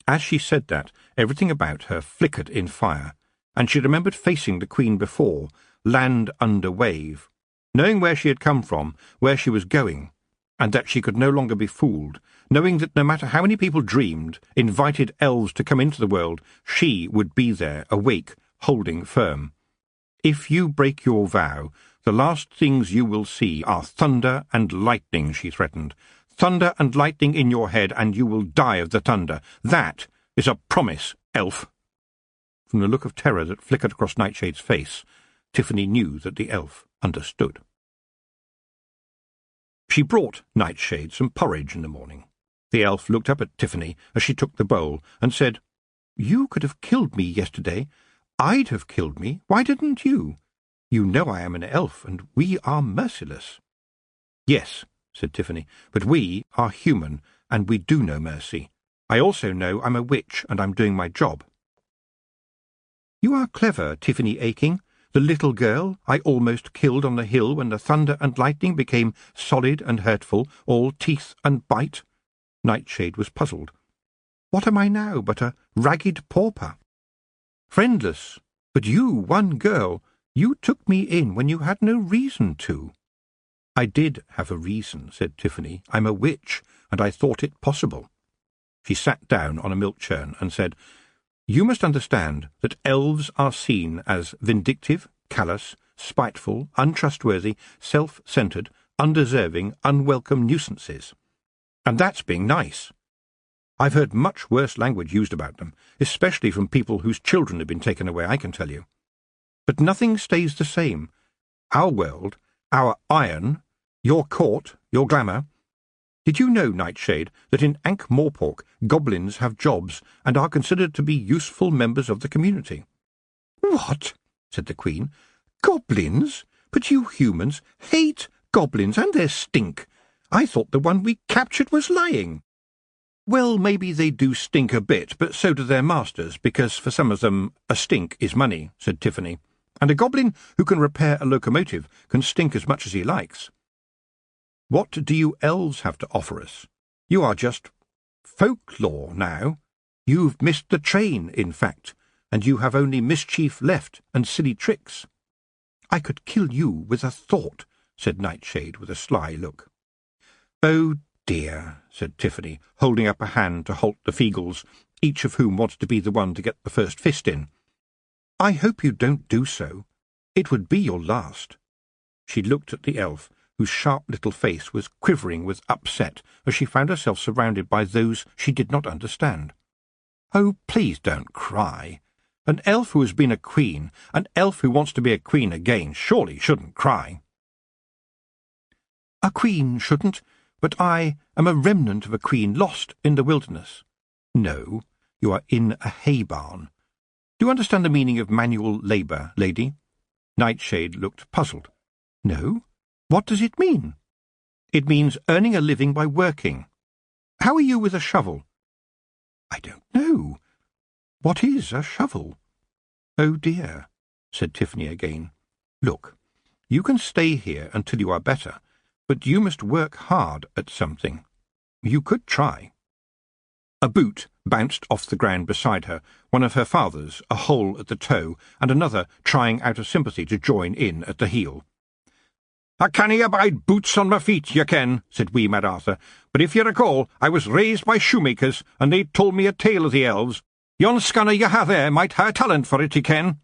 As she said that, everything about her flickered in fire, and she remembered facing the Queen before, land under wave, knowing where she had come from, where she was going, and that she could no longer be fooled, knowing that no matter how many people dreamed, invited elves to come into the world, she would be there, awake, holding firm. "If you break your vow, the last things you will see are thunder and lightning," she threatened. "Thunder and lightning in your head, and you will die of the thunder. That is a promise, elf." From the look of terror that flickered across Nightshade's face, Tiffany knew that the elf understood. She brought Nightshade some porridge in the morning. The elf looked up at Tiffany as she took the bowl and said, "You could have killed me yesterday. I'd have killed me. Why didn't you? You know I am an elf, and we are merciless." "Yes," said Tiffany, "but we are human, and we do know mercy. I also know I'm a witch, and I'm doing my job." "You are clever, Tiffany Aching. The little girl I almost killed on the hill when the thunder and lightning became solid and hurtful, all teeth and bite." Nightshade was puzzled. "What am I now but a ragged pauper? Friendless, but you, one girl, you took me in when you had no reason to." "I did have a reason," said Tiffany. "I'm a witch, and I thought it possible." She sat down on a milk churn and said, "You must understand that elves are seen as vindictive, callous, spiteful, untrustworthy, self-centred, undeserving, unwelcome nuisances. And that's being nice. I've heard much worse language used about them, especially from people whose children have been taken away, I can tell you. But nothing stays the same. Our world, our iron, your court, your glamour. Did you know, Nightshade, that in Ankh-Morpork goblins have jobs and are considered to be useful members of the community?" "What?" said the Queen. "Goblins? But you humans hate goblins and their stink. I thought the one we captured was lying." Well, maybe they do stink a bit, but so do their masters, because for some of them a stink is money, said Tiffany, and a goblin who can repair a locomotive can stink as much as he likes. What do you elves have to offer us? You are just folklore now. You've missed the train, in fact, and you have only mischief left and silly tricks. I could kill you with a thought, said Nightshade with a sly look. Oh dear, said Tiffany, holding up a hand to halt the Feagles, each of whom wanted to be the one to get the first fist in. I hope you don't do so. It would be your last. She looked at the elf, whose sharp little face was quivering with upset as she found herself surrounded by those she did not understand. Oh, please don't cry. An elf who has been a queen, an elf who wants to be a queen again, surely shouldn't cry. A queen shouldn't, but I am a remnant of a queen lost in the wilderness. No, you are in a hay barn. Do you understand the meaning of manual labour, lady? Nightshade looked puzzled. No? What does it mean? It means earning a living by working. How are you with a shovel? I don't know. What is a shovel? Oh dear, said Tiffany again. Look, you can stay here until you are better, but you must work hard at something. You could try. A boot bounced off the ground beside her, one of her father's, a hole at the toe, and another trying out of sympathy to join in at the heel. I canna abide boots on my feet, you ken, said wee Mad Arthur, but if you recall, I was raised by shoemakers, and they told me a tale of the elves. Yon scunner you ha there might ha' a talent for it, you ken.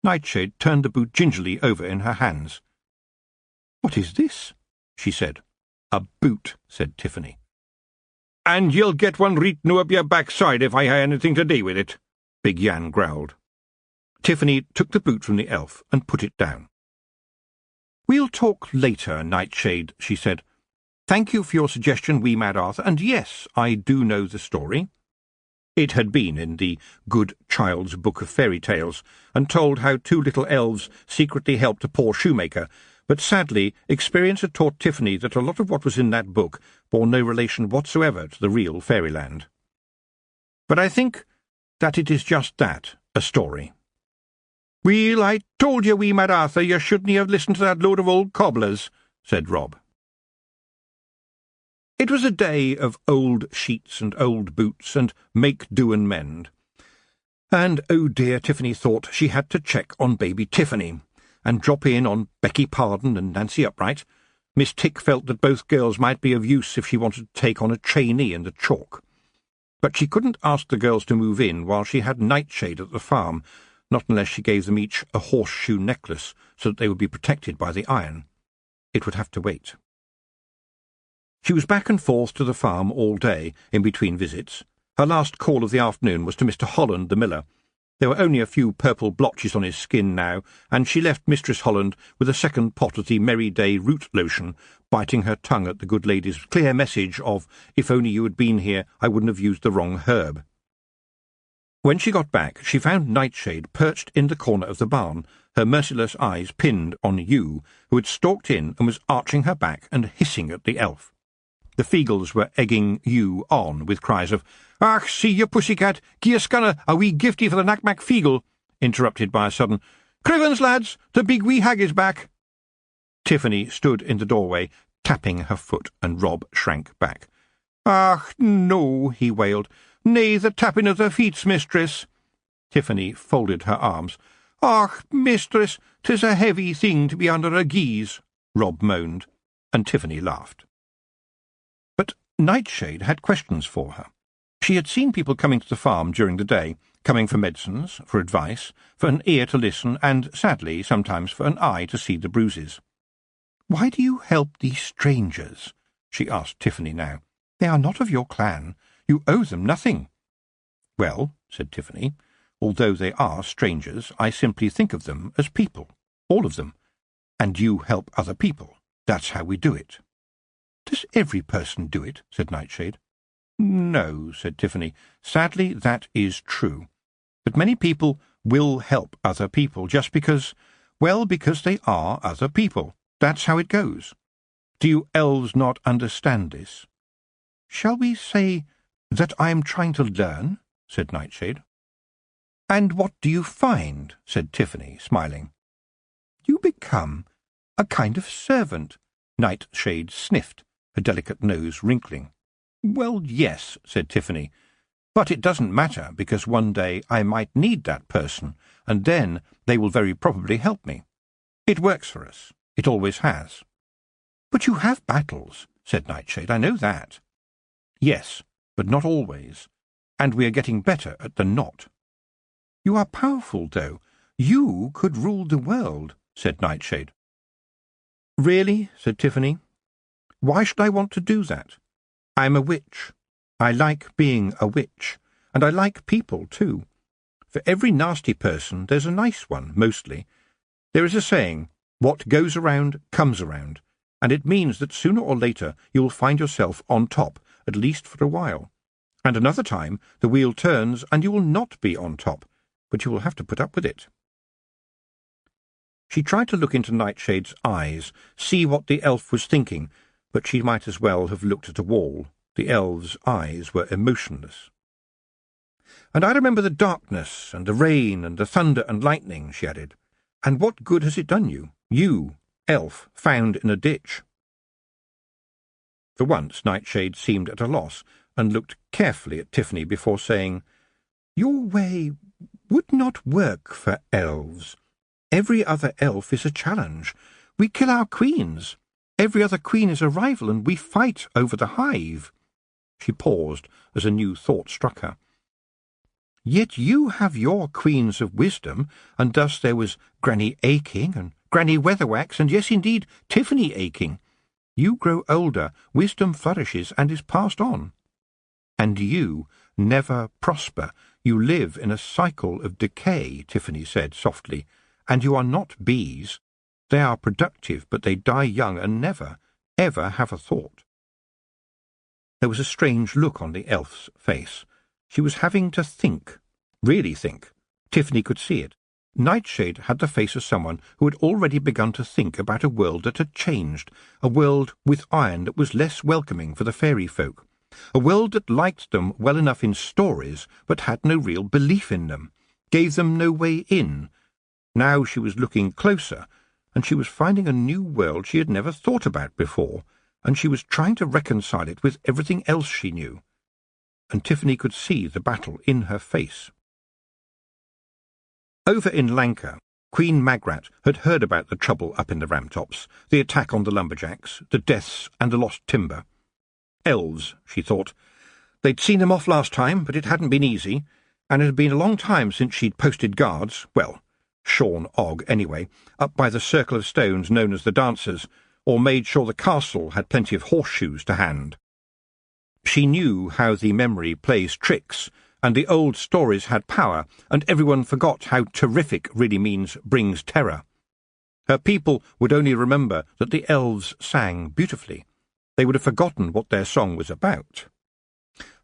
Nightshade turned the boot gingerly over in her hands. What is this? She said. A boot, said Tiffany. And you'll get one reet new up your backside if I ha' anything to do with it, Big Yan growled. Tiffany took the boot from the elf and put it down. We'll talk later, Nightshade, she said. Thank you for your suggestion, wee Mad Arthur, and yes, I do know the story. It had been in the Good Child's Book of Fairy Tales, and told how two little elves secretly helped a poor shoemaker, but sadly experience had taught Tiffany that a lot of what was in that book bore no relation whatsoever to the real fairyland. But I think that it is just that, a story. Well, I told you, wee Mad Arthur, you shouldn't have listened to that load of old cobblers, said Rob. It was a day of old sheets and old boots and make do and mend. And, oh dear, Tiffany thought she had to check on baby Tiffany, and drop in on Becky Pardon and Nancy Upright. Miss Tick felt that both girls might be of use if she wanted to take on a trainee in the chalk. But she couldn't ask the girls to move in while she had Nightshade at the farm, not unless she gave them each a horseshoe necklace so that they would be protected by the iron. It would have to wait. She was back and forth to the farm all day, in between visits. Her last call of the afternoon was to Mr. Holland, the miller. There were only a few purple blotches on his skin now, and she left Mistress Holland with a second pot of the Merry Day root lotion, biting her tongue at the good lady's clear message of, if only you had been here, I wouldn't have used the wrong herb. When she got back, she found Nightshade perched in the corner of the barn, her merciless eyes pinned on Hugh, who had stalked in and was arching her back and hissing at the elf. The Feagles were egging Hugh on with cries of, "Ach, see you, pussycat, gie a scunner a wee gifty for the knack-mack Feagle," interrupted by a sudden, "Crivens, lads, the big wee hag is back." Tiffany stood in the doorway, tapping her foot, and Rob shrank back. "Ach, no," he wailed. "Nay, the tapping of the feet, mistress." Tiffany folded her arms. "Ach, mistress, 'tis a heavy thing to be under a geese," Rob moaned, and Tiffany laughed. But Nightshade had questions for her. She had seen people coming to the farm during the day, coming for medicines, for advice, for an ear to listen, and, sadly, sometimes for an eye to see the bruises. "Why do you help these strangers?" she asked Tiffany now. "They are not of your clan. You owe them nothing." "Well," said Tiffany, "although they are strangers, I simply think of them as people, all of them. And you help other people. That's how we do it." "Does every person do it?" said Nightshade. "No," said Tiffany. "Sadly, that is true. But many people will help other people just because, well, because they are other people. That's how it goes. Do you elves not understand this?" Shall we say that I am trying to learn? Said Nightshade. And what do you find? Said Tiffany, smiling. You become a kind of servant. Nightshade sniffed, her delicate nose wrinkling. Well, yes, said Tiffany, but it doesn't matter, because one day I might need that person, and then they will very probably help me. It works for us. It always has. But you have battles, said Nightshade. I know that. Yes, but not always, and we are getting better at the not. You are powerful, though. You could rule the world, said Nightshade. Really? Said Tiffany. Why should I want to do that? I'm a witch. I like being a witch, and I like people, too. For every nasty person there's a nice one, mostly. There is a saying, what goes around comes around, and it means that sooner or later you will find yourself on top, at least for a while. And another time the wheel turns and you will not be on top, but you will have to put up with it. She tried to look into Nightshade's eyes, see what the elf was thinking, but she might as well have looked at a wall. The elf's eyes were emotionless. And I remember the darkness, and the rain, and the thunder and lightning, she added. And what good has it done you? You, elf, found in a ditch. For once Nightshade seemed at a loss, and looked carefully at Tiffany before saying, Your way would not work for elves. Every other elf is a challenge. We kill our queens. Every other queen is a rival, and we fight over the hive. She paused as a new thought struck her. Yet you have your queens of wisdom, and thus there was Granny Aching, and Granny Weatherwax, and yes, indeed, Tiffany Aching. You grow older, wisdom flourishes and is passed on. And you never prosper. You live in a cycle of decay, Tiffany said softly, and you are not bees. They are productive, but they die young and never, ever have a thought. There was a strange look on the elf's face. She was having to think, really think. Tiffany could see it. Nightshade had the face of someone who had already begun to think about a world that had changed, a world with iron that was less welcoming for the fairy folk, a world that liked them well enough in stories but had no real belief in them, gave them no way in. Now she was looking closer, and she was finding a new world she had never thought about before, and she was trying to reconcile it with everything else she knew. And Tiffany could see the battle in her face. Over in Lanka, Queen Magrat had heard about the trouble up in the Ramtops, the attack on the lumberjacks, the deaths and the lost timber. Elves, she thought. They'd seen them off last time, but it hadn't been easy, and it had been a long time since she'd posted guards, well, Sean Og anyway, up by the circle of stones known as the Dancers, or made sure the castle had plenty of horseshoes to hand. She knew how the memory plays tricks, and the old stories had power, and everyone forgot how terrific really means brings terror. Her people would only remember that the elves sang beautifully. They would have forgotten what their song was about.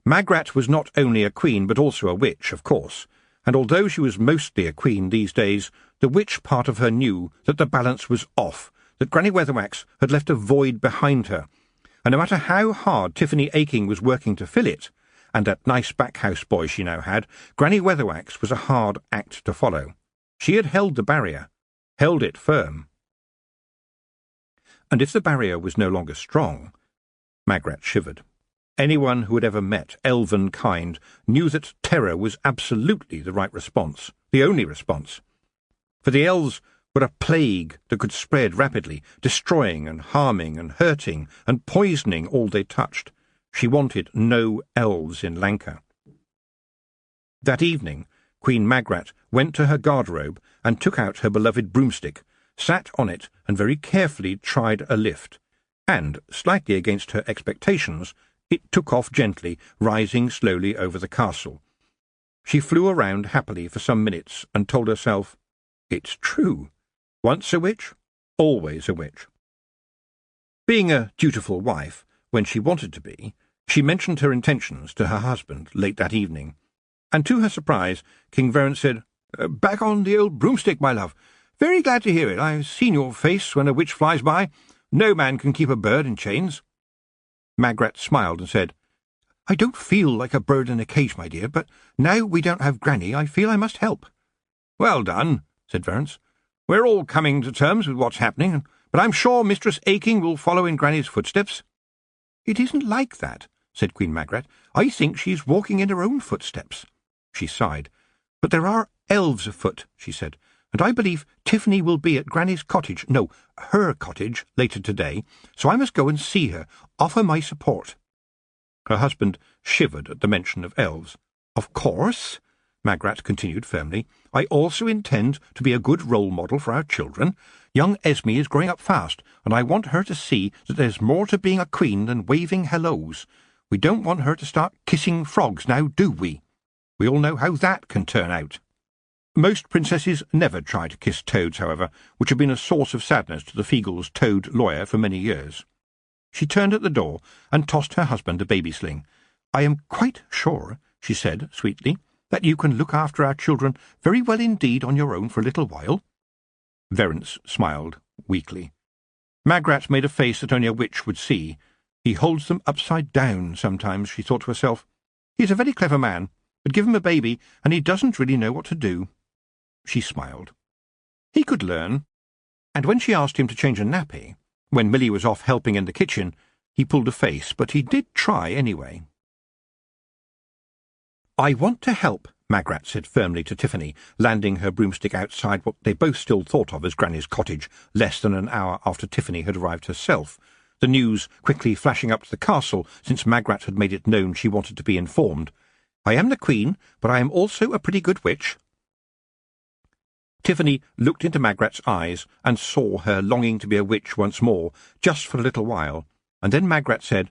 Magrat was not only a queen but also a witch, of course, and although she was mostly a queen these days, the witch part of her knew that the balance was off, that Granny Weatherwax had left a void behind her, and no matter how hard Tiffany Aching was working to fill it, and that nice back-house boy she now had, Granny Weatherwax was a hard act to follow. She had held the barrier, held it firm. And if the barrier was no longer strong, Magrat shivered. Anyone who had ever met elven kind knew that terror was absolutely the right response, the only response. For the elves were a plague that could spread rapidly, destroying and harming and hurting and poisoning all they touched. She wanted no elves in Lanka. That evening, Queen Magrat went to her garderobe and took out her beloved broomstick, sat on it and very carefully tried a lift, and, slightly against her expectations, it took off gently, rising slowly over the castle. She flew around happily for some minutes and told herself, "It's true. Once a witch, always a witch." Being a dutiful wife, when she wanted to be, she mentioned her intentions to her husband late that evening, and to her surprise, King Verran said, "Back on the old broomstick, my love. Very glad to hear it. I've seen your face when a witch flies by. No man can keep a bird in chains." Magrat smiled and said, I don't feel like a bird in a cage, my dear, but now we don't have Granny, I feel I must help. Well done, said Verence. We're all coming to terms with what's happening, but I'm sure Mistress Aching will follow in Granny's footsteps. It isn't like that, said Queen Magrat. I think she's walking in her own footsteps. She sighed. But there are elves afoot, she said, and I believe Tiffany will be at Granny's cottage, no, her cottage, later today, so I must go and see her, offer my support. Her husband shivered at the mention of elves. Of course, Magrat continued firmly, I also intend to be a good role model for our children. Young Esme is growing up fast, and I want her to see that there's more to being a queen than waving hellos. We don't want her to start kissing frogs now, do we? We all know how that can turn out. Most princesses never try to kiss toads, however, which had been a source of sadness to the Feagles' toad lawyer for many years. She turned at the door and tossed her husband a baby sling. I am quite sure, she said sweetly, that you can look after our children very well indeed on your own for a little while. Verence smiled weakly. Magrat made a face that only a witch would see. He holds them upside down sometimes, she thought to herself. He's a very clever man, but give him a baby and he doesn't really know what to do. She smiled. He could learn. And when she asked him to change a nappy, when Millie was off helping in the kitchen, he pulled a face, but he did try anyway. I want to help, Magrat said firmly to Tiffany, landing her broomstick outside what they both still thought of as Granny's cottage, less than an hour after Tiffany had arrived herself, the news quickly flashing up to the castle since Magrat had made it known she wanted to be informed. I am the Queen, but I am also a pretty good witch. Tiffany looked into Magrat's eyes and saw her longing to be a witch once more, just for a little while, and then Magrat said,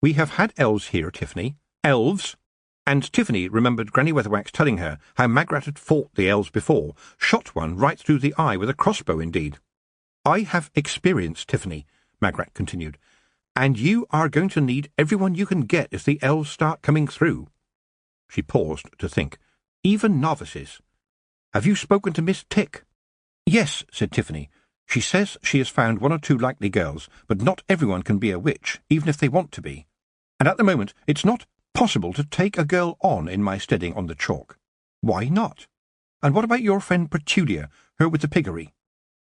We have had elves here, Tiffany. Elves? And Tiffany remembered Granny Weatherwax telling her how Magrat had fought the elves before, shot one right through the eye with a crossbow indeed. I have experience, Tiffany, Magrat continued, and you are going to need everyone you can get as the elves start coming through. She paused to think. Even novices. Have you spoken to Miss Tick? Yes, said Tiffany. She says she has found one or two likely girls, but not everyone can be a witch, even if they want to be. And at the moment it's not possible to take a girl on in my steading on the chalk. Why not? And what about your friend Petulia, her with the piggery?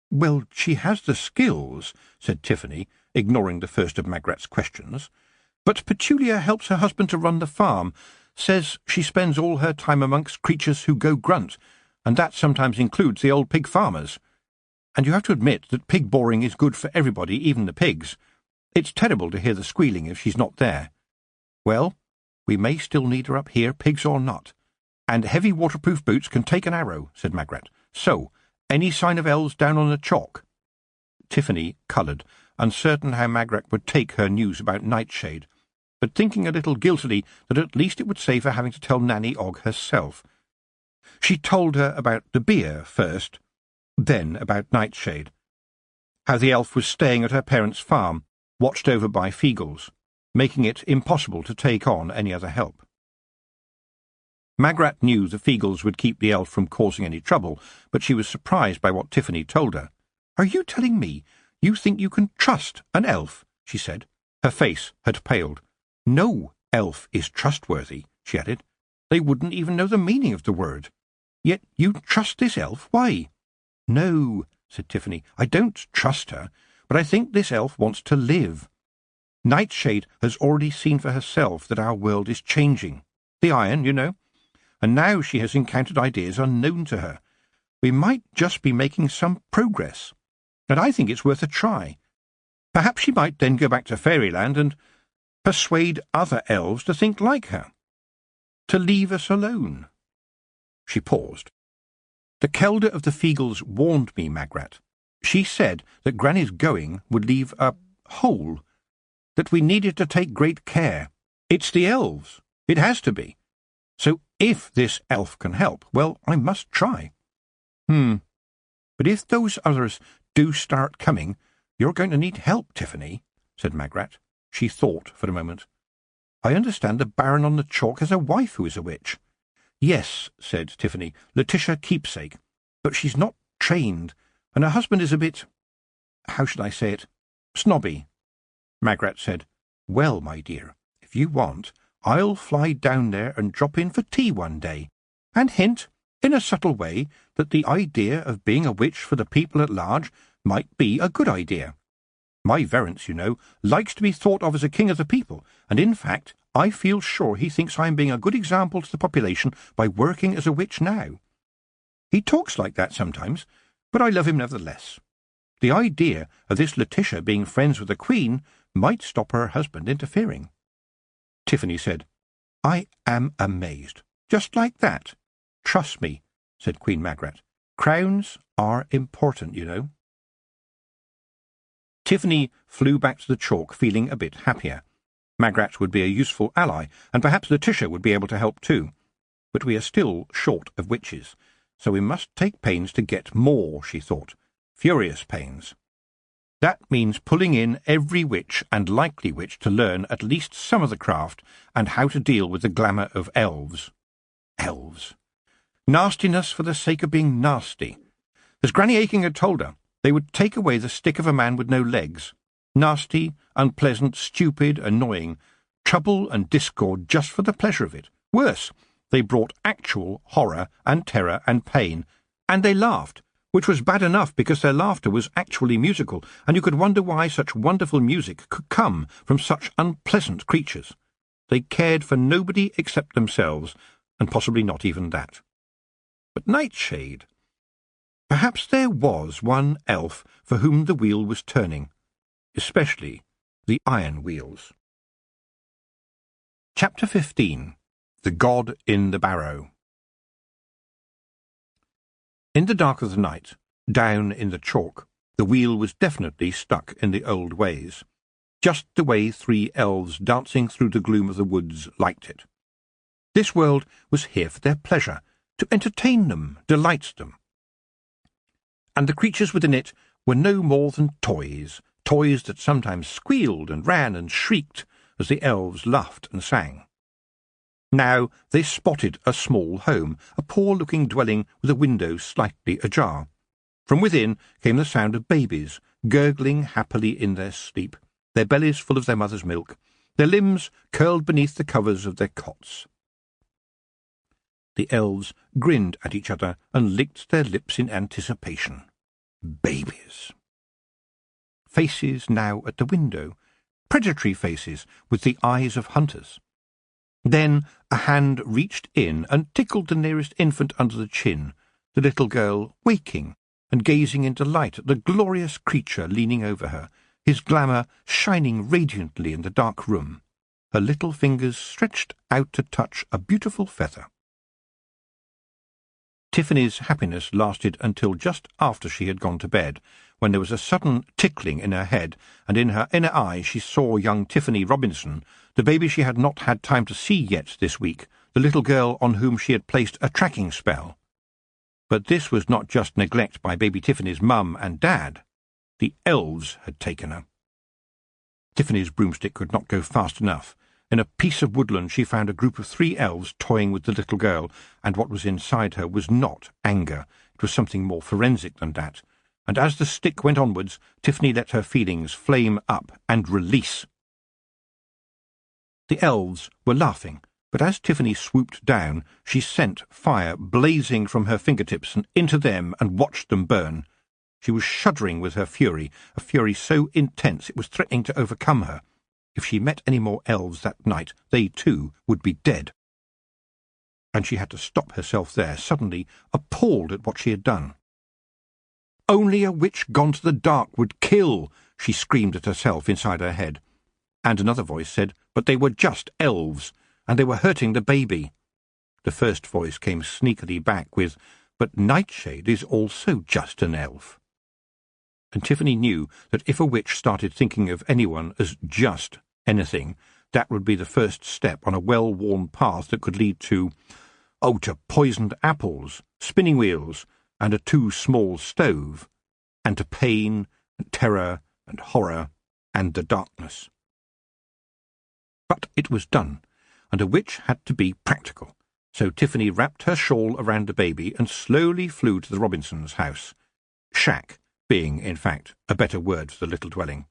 Well, she has the skills, said Tiffany, ignoring the first of Magrat's questions. But Petulia helps her husband to run the farm, says she spends all her time amongst creatures who go grunt, and that sometimes includes the old pig farmers. And you have to admit that pig boring is good for everybody, even the pigs. It's terrible to hear the squealing if she's not there. Well, we may still need her up here, pigs or not. And heavy waterproof boots can take an arrow, said Magrat. So, any sign of elves down on the chalk? Tiffany coloured, uncertain how Magrat would take her news about Nightshade, but thinking a little guiltily that at least it would save her having to tell Nanny Ogg herself. She told her about the beer first, then about Nightshade, how the elf was staying at her parents' farm, watched over by Feagles, making it impossible to take on any other help. Magrat knew the Feagles would keep the elf from causing any trouble, but she was surprised by what Tiffany told her. Are you telling me you think you can trust an elf? She said. Her face had paled. No elf is trustworthy, she added. They wouldn't even know the meaning of the word. Yet you trust this elf? Why? No, said Tiffany, I don't trust her, but I think this elf wants to live. Nightshade has already seen for herself that our world is changing. The iron, you know. And now she has encountered ideas unknown to her. We might just be making some progress, and I think it's worth a try. Perhaps she might then go back to Fairyland and persuade other elves to think like her, to leave us alone. She paused. The Kelder of the Feagles warned me, Magrat. She said that Granny's going would leave a hole, that we needed to take great care. It's the elves. It has to be. So if this elf can help, well, I must try. But if those others do start coming, you're going to need help, Tiffany, said Magrat. She thought for a moment. I understand the Baron on the chalk has a wife who is a witch. Yes, said Tiffany, Letitia Keepsake, but she's not trained, and her husband is a bit, how should I say it, snobby. Magrat said, Well, my dear, if you want, I'll fly down there and drop in for tea one day, and hint, in a subtle way, that the idea of being a witch for the people at large might be a good idea. My Verence, you know, likes to be thought of as a king of the people, and in fact I feel sure he thinks I am being a good example to the population by working as a witch now. He talks like that sometimes, but I love him nevertheless. The idea of this Letitia being friends with the Queen might stop her husband interfering." Tiffany said, "I am amazed. Just like that." "Trust me," said Queen Magrat. "Crowns are important, you know." Tiffany flew back to the chalk feeling a bit happier. Magrat would be a useful ally, and perhaps Letitia would be able to help too. But we are still short of witches, so we must take pains to get more, she thought. Furious pains. That means pulling in every witch and likely witch to learn at least some of the craft and how to deal with the glamour of elves. Elves. Nastiness for the sake of being nasty. As Granny Aching had told her, they would take away the stick of a man with no legs. Nasty, unpleasant, stupid, annoying. Trouble and discord just for the pleasure of it. Worse, they brought actual horror and terror and pain. And they laughed, which was bad enough because their laughter was actually musical, and you could wonder why such wonderful music could come from such unpleasant creatures. They cared for nobody except themselves, and possibly not even that. But Nightshade. Perhaps there was one elf for whom the wheel was turning, especially the iron wheels. Chapter 15. The God in the Barrow. In the dark of the night, down in the chalk, the wheel was definitely stuck in the old ways, just the way 3 elves dancing through the gloom of the woods liked it. This world was here for their pleasure, to entertain them, delight them. And the creatures within it were no more than toys, toys that sometimes squealed and ran and shrieked as the elves laughed and sang. Now they spotted a small home, a poor-looking dwelling with a window slightly ajar. From within came the sound of babies, gurgling happily in their sleep, their bellies full of their mother's milk, their limbs curled beneath the covers of their cots. The elves grinned at each other and licked their lips in anticipation. Babies. Faces now at the window, predatory faces with the eyes of hunters. Then a hand reached in and tickled the nearest infant under the chin, the little girl waking and gazing in delight at the glorious creature leaning over her, his glamour shining radiantly in the dark room, her little fingers stretched out to touch a beautiful feather. Tiffany's happiness lasted until just after she had gone to bed, when there was a sudden tickling in her head, and in her inner eye she saw young Tiffany Robinson, the baby she had not had time to see yet this week, the little girl on whom she had placed a tracking spell. But this was not just neglect by baby Tiffany's mum and dad. The elves had taken her. Tiffany's broomstick could not go fast enough. In a piece of woodland she found a group of 3 elves toying with the little girl, and what was inside her was not anger. It was something more forensic than that. And as the stick went onwards, Tiffany let her feelings flame up and release. The elves were laughing, but as Tiffany swooped down, she sent fire blazing from her fingertips and into them and watched them burn. She was shuddering with her fury, a fury so intense it was threatening to overcome her. If she met any more elves that night, they too would be dead. And she had to stop herself there, suddenly appalled at what she had done. Only a witch gone to the dark would kill, she screamed at herself inside her head. And another voice said, but they were just elves, and they were hurting the baby. The first voice came sneakily back with, but Nightshade is also just an elf. And Tiffany knew that if a witch started thinking of anyone as just anything, that would be the first step on a well-worn path that could lead to poisoned apples, spinning wheels, and a too small stove, and to pain, and terror, and horror, and the darkness. But it was done, and a witch had to be practical, so Tiffany wrapped her shawl around the baby and slowly flew to the Robinsons' house. Shack being, in fact, a better word for the little dwelling.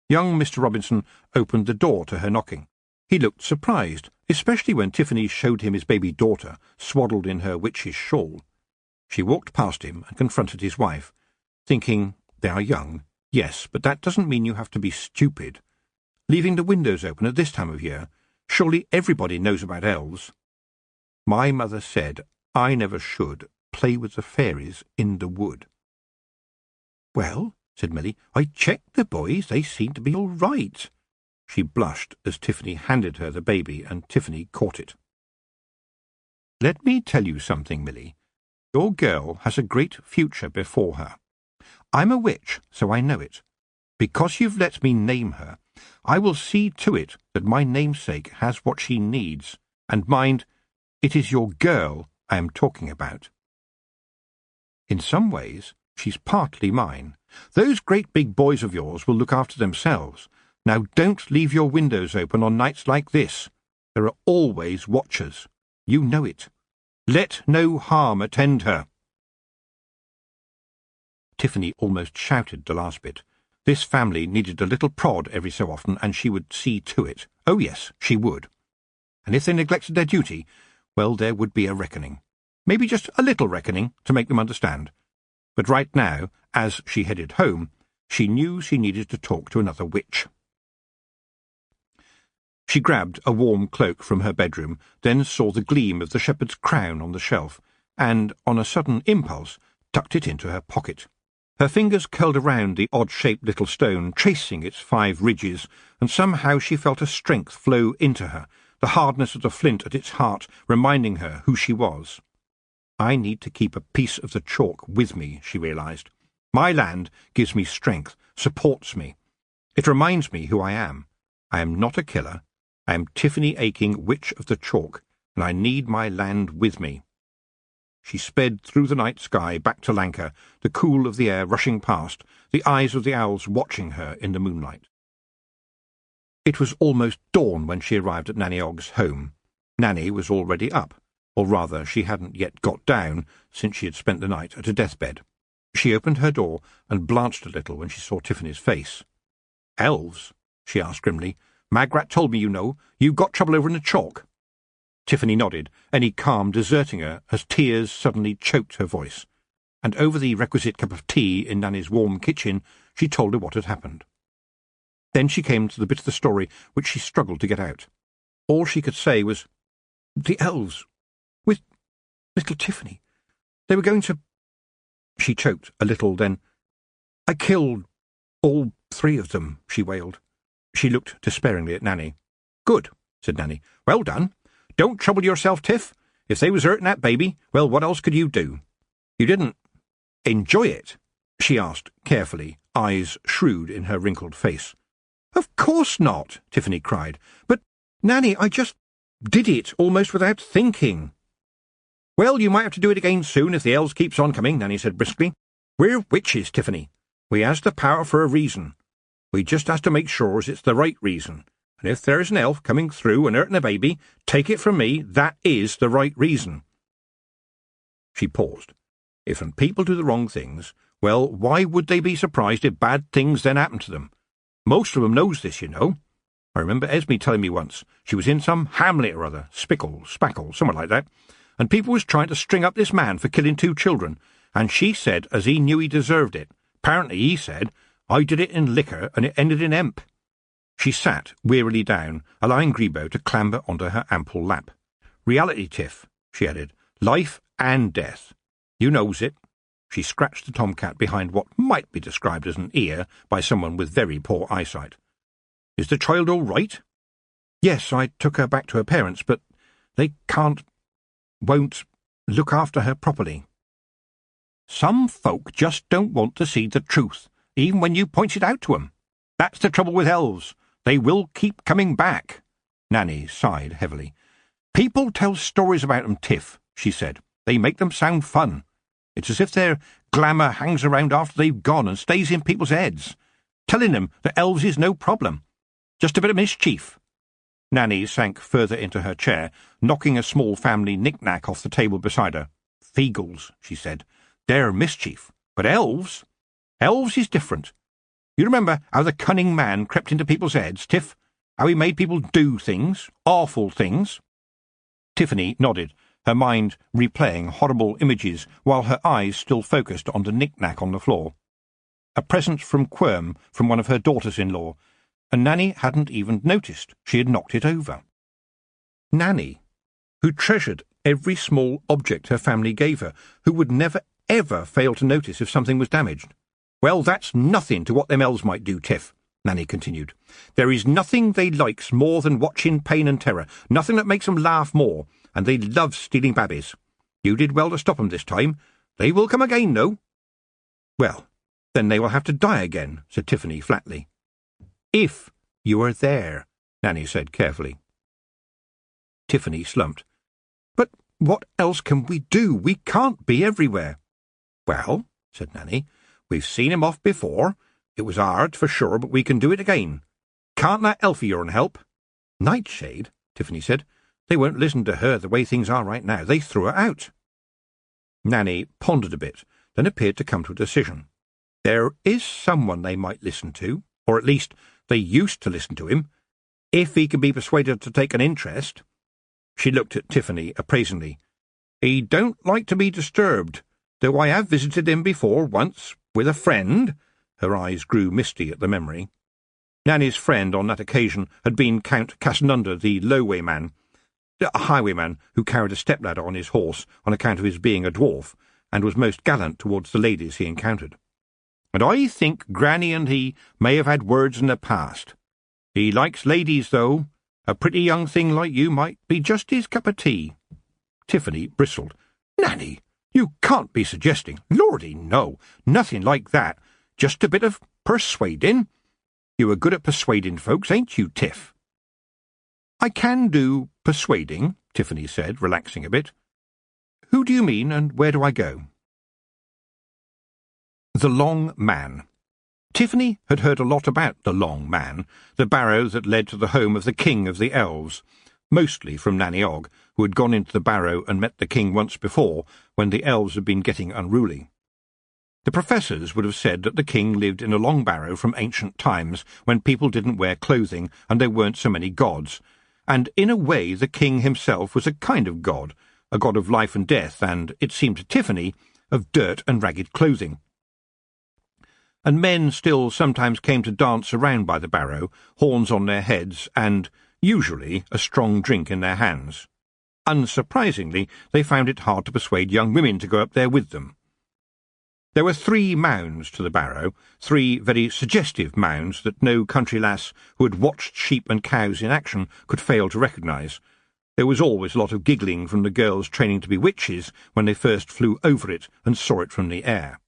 Young Mr. Robinson opened the door to her knocking. He looked surprised, especially when Tiffany showed him his baby daughter, swaddled in her witch's shawl. She walked past him and confronted his wife, thinking, they are young, yes, but that doesn't mean you have to be stupid. Leaving the windows open at this time of year, surely everybody knows about elves. My mother said I never should play with the fairies in the wood. Well, said Milly, I checked the boys, they seem to be all right. She blushed as Tiffany handed her the baby, and Tiffany caught it. Let me tell you something, Milly. Your girl has a great future before her. I'm a witch, so I know it. Because you've let me name her, I will see to it that my namesake has what she needs, and mind, it is your girl I am talking about. In some ways, she's partly mine. Those great big boys of yours will look after themselves. Now don't leave your windows open on nights like this. There are always watchers. You know it. Let no harm attend her. Tiffany almost shouted the last bit. This family needed a little prod every so often, and she would see to it. Oh yes, she would. And if they neglected their duty, well, there would be a reckoning. Maybe just a little reckoning to make them understand. But right now, as she headed home, she knew she needed to talk to another witch. She grabbed a warm cloak from her bedroom, then saw the gleam of the shepherd's crown on the shelf, and, on a sudden impulse, tucked it into her pocket. Her fingers curled around the odd-shaped little stone, tracing its 5 ridges, and somehow she felt a strength flow into her, the hardness of the flint at its heart reminding her who she was. I need to keep a piece of the chalk with me, she realized. My land gives me strength, supports me. It reminds me who I am. I am not a killer. I am Tiffany Aching, Witch of the Chalk, and I need my land with me. She sped through the night sky back to Lanka, the cool of the air rushing past, the eyes of the owls watching her in the moonlight. It was almost dawn when she arrived at Nanny Ogg's home. Nanny was already up, or rather she hadn't yet got down, since she had spent the night at a deathbed. She opened her door and blanched a little when she saw Tiffany's face. "Elves?" she asked grimly. "Magrat told me, you know. You got trouble over in the chalk." Tiffany nodded, any calm deserting her as tears suddenly choked her voice, and over the requisite cup of tea in Nanny's warm kitchen she told her what had happened. Then she came to the bit of the story which she struggled to get out. All she could say was, "The elves, with little Tiffany, they were going to—" She choked a little, then, "I killed all 3 of them," she wailed. She looked despairingly at Nanny. "Good," said Nanny. "Well done. Don't trouble yourself, Tiff. If they was hurting that baby, well, what else could you do? You didn't enjoy it?" she asked carefully, eyes shrewd in her wrinkled face. "Of course not," Tiffany cried. "But, Nanny, I just did it almost without thinking." "Well, you might have to do it again soon if the elves keeps on coming," Nanny said briskly. "We're witches, Tiffany. We has the power for a reason. We just has to make sure as it's the right reason. And if there's an elf coming through and hurting a baby, take it from me, that is the right reason." She paused. If when people do the wrong things, well, why would they be surprised if bad things then happen to them? Most of them knows this, you know. I remember Esme telling me once she was in some hamlet or other, Spickle, Spackle, somewhere like that, and people was trying to string up this man for killing 2 children, and she said as he knew he deserved it. Apparently he said, "I did it in liquor and it ended in hemp." She sat wearily down, allowing Grebo to clamber onto her ample lap. "Reality, Tiff," she added. "Life and death. You knows it." She scratched the tomcat behind what might be described as an ear by someone with very poor eyesight. "Is the child all right?" "Yes, I took her back to her parents, but they won't look after her properly." "Some folk just don't want to see the truth, even when you points it out to 'em. That's the trouble with elves. They will keep coming back." Nanny sighed heavily. "People tell stories about 'em, Tiff," she said. "They make them sound fun. It's as if their glamour hangs around after they've gone and stays in people's heads, telling them that elves is no problem. Just a bit of mischief." Nanny sank further into her chair, knocking a small family knick-knack off the table beside her. "Feagles," she said. "They're mischief. But elves? Elves is different. You remember how the cunning man crept into people's heads, Tiff? How he made people do things, awful things. Tiffany nodded, her mind replaying horrible images while her eyes still focused on the knick-knack on the floor. A present from Quirm from one of her daughters-in-law, and Nanny hadn't even noticed she had knocked it over. Nanny, who treasured every small object her family gave her, who would never ever fail to notice if something was damaged. "Well, that's nothing to what them elves might do, Tiff," Nanny continued. "There is nothing they likes more than watching pain and terror, nothing that makes 'em laugh more, and they love stealing babbies. You did well to stop 'em this time. They will come again, though." "Well, then they will have to die again," said Tiffany flatly. "If you are there," Nanny said carefully. Tiffany slumped. "But what else can we do? We can't be everywhere." "Well," said Nanny, "we've seen him off before. It was hard, for sure, but we can do it again. Can't that elf of yourn help?" "Nightshade," Tiffany said. "They won't listen to her the way things are right now. They threw her out." Nanny pondered a bit, then appeared to come to a decision. There is someone they might listen to, or at least they used to listen to him, if he can be persuaded to take an interest. She looked at Tiffany appraisingly. "He don't like to be disturbed, though I have visited him before, once, with a friend." Her eyes grew misty at the memory. Nanny's friend on that occasion had been Count Cassanunder, the highwayman who carried a stepladder on his horse on account of his being a dwarf, and was most gallant towards the ladies he encountered. "And I think Granny and he may have had words in the past. He likes ladies, though. A pretty young thing like you might be just his cup of tea." Tiffany bristled. "Nanny, you can't be suggesting—" "Lordy, no, nothing like that. Just a bit of persuading. You are good at persuading folks, ain't you, Tiff?" "I can do persuading," Tiffany said, relaxing a bit. "Who do you mean, and where do I go?" The Long Man. Tiffany had heard a lot about the Long Man, the barrow that led to the home of the King of the Elves, mostly from Nanny Ogg, who had gone into the barrow and met the king once before, when the elves had been getting unruly. The professors would have said that the king lived in a long barrow from ancient times, when people didn't wear clothing and there weren't so many gods, and in a way the king himself was a kind of god, a god of life and death, and, it seemed to Tiffany, of dirt and ragged clothing. And men still sometimes came to dance around by the barrow, horns on their heads, and, usually, a strong drink in their hands. Unsurprisingly, they found it hard to persuade young women to go up there with them. There were 3 mounds to the barrow, 3 very suggestive mounds that no country lass who had watched sheep and cows in action could fail to recognise. There was always a lot of giggling from the girls training to be witches when they first flew over it and saw it from the air.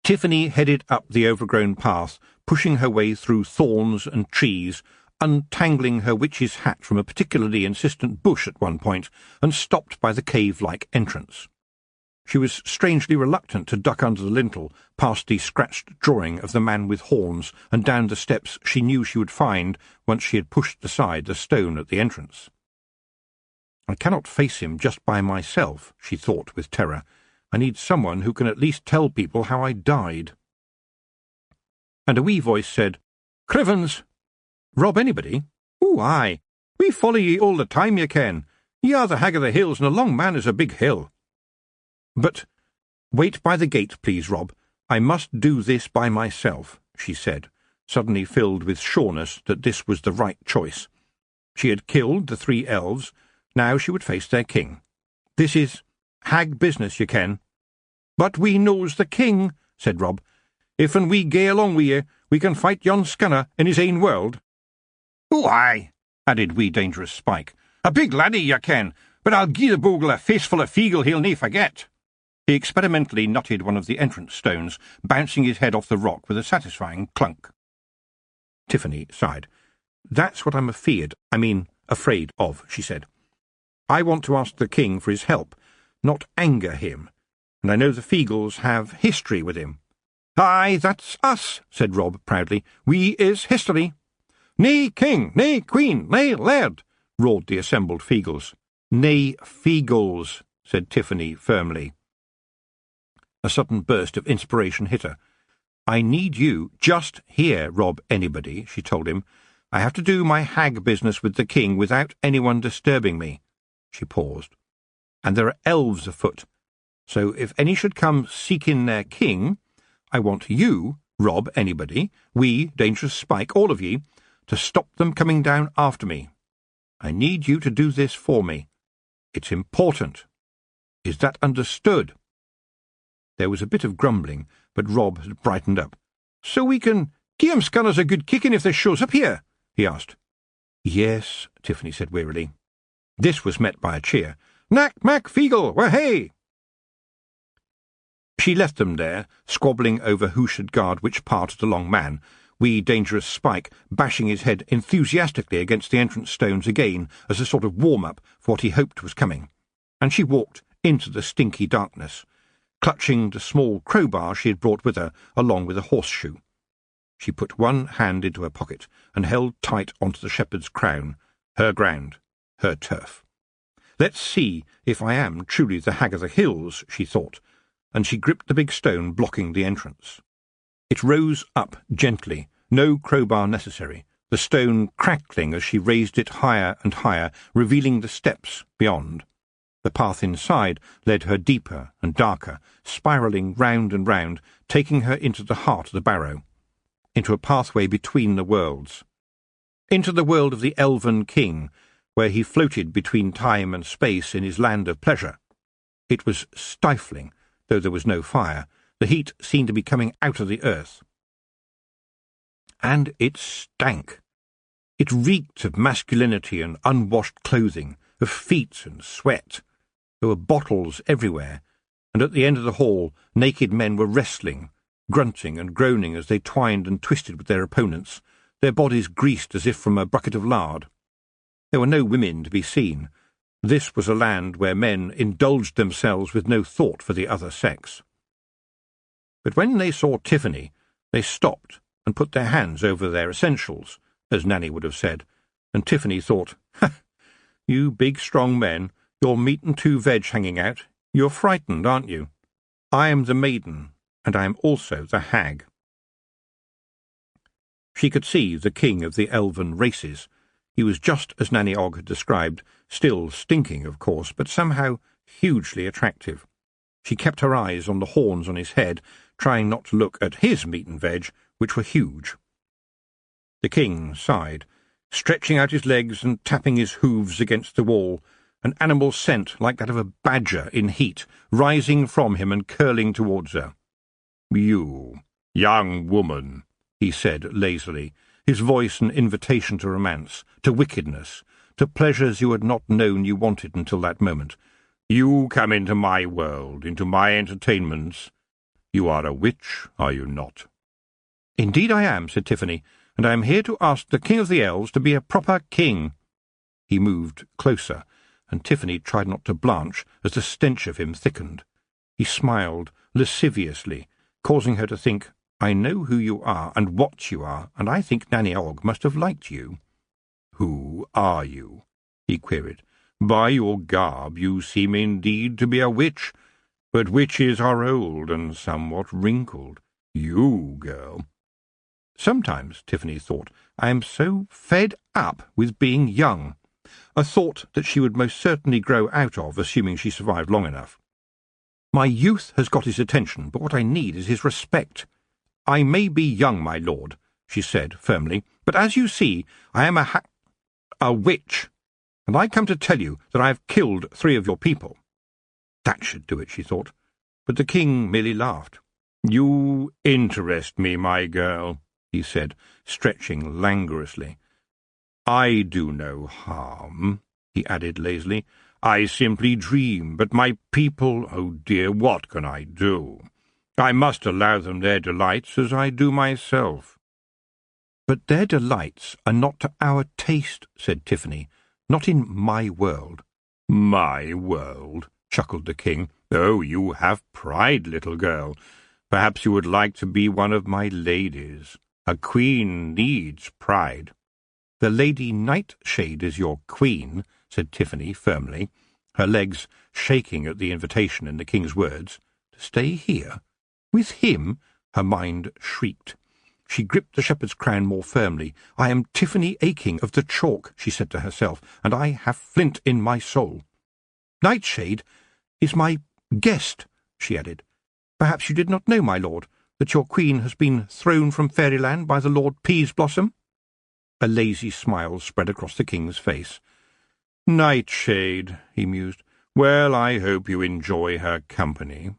Tiffany headed up the overgrown path, pushing her way through thorns and trees, untangling her witch's hat from a particularly insistent bush at one point, and stopped by the cave-like entrance. She was strangely reluctant to duck under the lintel, past the scratched drawing of the man with horns, and down the steps she knew she would find once she had pushed aside the stone at the entrance. "I cannot face him just by myself," she thought with terror. "I need someone who can at least tell people how I died." And a wee voice said, "Crivens." "Rob anybody?" "Oh, aye. We follow ye all the time, ye ken. Ye are the hag of the hills, and the Long Man is a big hill." "But wait by the gate, please, Rob. I must do this by myself," she said, suddenly filled with sureness that this was the right choice. She had killed the 3 elves. Now she would face their king. "This is hag business, ye ken." "But we knows the king," said Rob. "If and we gae along wi' ye, we can fight yon scunner in his ain world." "Oh, aye," added wee dangerous Spike. "A big laddie, ye ken, but I'll gie the bogle a faceful of feagle he'll nae forget." He experimentally nutted one of the entrance stones, bouncing his head off the rock with a satisfying clunk. Tiffany sighed. "That's what I'm afraid of," she said. "I want to ask the king for his help, not anger him, and I know the Feagles have history with him." "Aye, that's us," said Rob proudly. "We is history." "Nae king, nae queen, nae laird," roared the assembled Feagles. "Nae Feagles," said Tiffany firmly. A sudden burst of inspiration hit her. "I need you just here, Rob anybody," she told him. I have to do my hag business with the king without anyone disturbing me." She paused. "And there are elves afoot. So if any should come seeking their king, I want you, Rob, anybody, we, Dangerous Spike, all of ye, to stop them coming down after me. I need you to do this for me. It's important. Is that understood?" There was a bit of grumbling, but Rob had brightened up. "So we can give 'em scanners a good kicking if they shows up here?" he asked. "Yes," Tiffany said wearily. This was met by a cheer. "Knack, Mac, Feagle, wah-hey!" She left them there, squabbling over who should guard which part of the long man, wee Dangerous Spike bashing his head enthusiastically against the entrance stones again as a sort of warm-up for what he hoped was coming, and she walked into the stinky darkness, clutching the small crowbar she had brought with her along with a horseshoe. She put one hand into her pocket and held tight onto the shepherd's crown, her ground, her turf. "Let's see if I am truly the Hag of the Hills," she thought, and she gripped the big stone blocking the entrance. It rose up gently, no crowbar necessary, the stone crackling as she raised it higher and higher, revealing the steps beyond. The path inside led her deeper and darker, spiralling round and round, taking her into the heart of the barrow, into a pathway between the worlds, into the world of the elven king, where he floated between time and space in his land of pleasure. It was stifling, though there was no fire. The heat seemed to be coming out of the earth. And it stank. It reeked of masculinity and unwashed clothing, of feet and sweat. There were bottles everywhere, and at the end of the hall naked men were wrestling, grunting and groaning as they twined and twisted with their opponents, their bodies greased as if from a bucket of lard. There were no women to be seen. This was a land where men indulged themselves with no thought for the other sex. But when they saw Tiffany, they stopped and put their hands over their essentials, as Nanny would have said, and Tiffany thought, "Ha! You big strong men, your meat and 2 veg hanging out, you're frightened, aren't you? I am the maiden, and I am also the hag." She could see the king of the elven races. He was just as Nanny Ogg had described, still stinking, of course, but somehow hugely attractive. She kept her eyes on the horns on his head, trying not to look at his meat and veg, which were huge. The king sighed, stretching out his legs and tapping his hooves against the wall, an animal scent like that of a badger in heat, rising from him and curling towards her. "You, young woman," he said lazily, his voice an invitation to romance, to wickedness, to pleasures you had not known you wanted until that moment. "You come into my world, into my entertainments. You are a witch, are you not?" "Indeed I am," said Tiffany, "and I am here to ask the King of the Elves to be a proper king." He moved closer, and Tiffany tried not to blanch as the stench of him thickened. He smiled lasciviously, causing her to think, "I know who you are and what you are, and I think Nanny Ogg must have liked you." "Who are you?" he queried. "By your garb you seem indeed to be a witch, but witches are old and somewhat wrinkled. You, girl—" "Sometimes," Tiffany thought, "I am so fed up with being young," a thought that she would most certainly grow out of, assuming she survived long enough. "My youth has got his attention, but what I need is his respect. I may be young, my lord," she said firmly, "but as you see, I am a witch, and I come to tell you that I have killed 3 of your people." That should do it, she thought, but the king merely laughed. "You interest me, my girl," he said, stretching languorously. "I do no harm," he added lazily. "I simply dream, but my people, oh dear, what can I do? I must allow them their delights as I do myself." "But their delights are not to our taste," said Tiffany. "Not in my world." "My world," chuckled the king. "Oh, you have pride, little girl. Perhaps you would like to be one of my ladies. A queen needs pride." "The Lady Nightshade is your queen," said Tiffany firmly, her legs shaking at the invitation in the king's words. To stay here? With him? Her mind shrieked. She gripped the shepherd's crown more firmly. "I am Tiffany Aching of the Chalk," she said to herself, "and I have flint in my soul. Nightshade is my guest," she added. "Perhaps you did not know, my lord, that your queen has been thrown from fairyland by the Lord Peaseblossom?" A lazy smile spread across the king's face. "Nightshade," he mused. "Well, I hope you enjoy her company."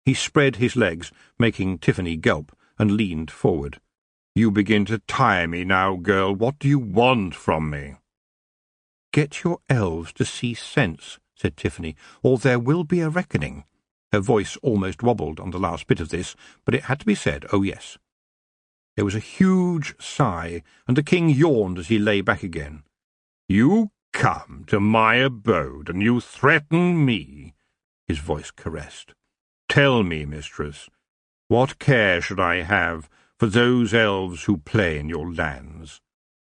He spread his legs, making Tiffany gulp, and leaned forward. "You begin to tire me now, girl. What do you want from me?" "Get your elves to see sense," said Tiffany, "or there will be a reckoning." Her voice almost wobbled on the last bit of this, but it had to be said, oh yes. There was a huge sigh, and the king yawned as he lay back again. "You come to my abode, and you threaten me," his voice caressed. "Tell me, mistress, what care should I have for those elves who play in your lands?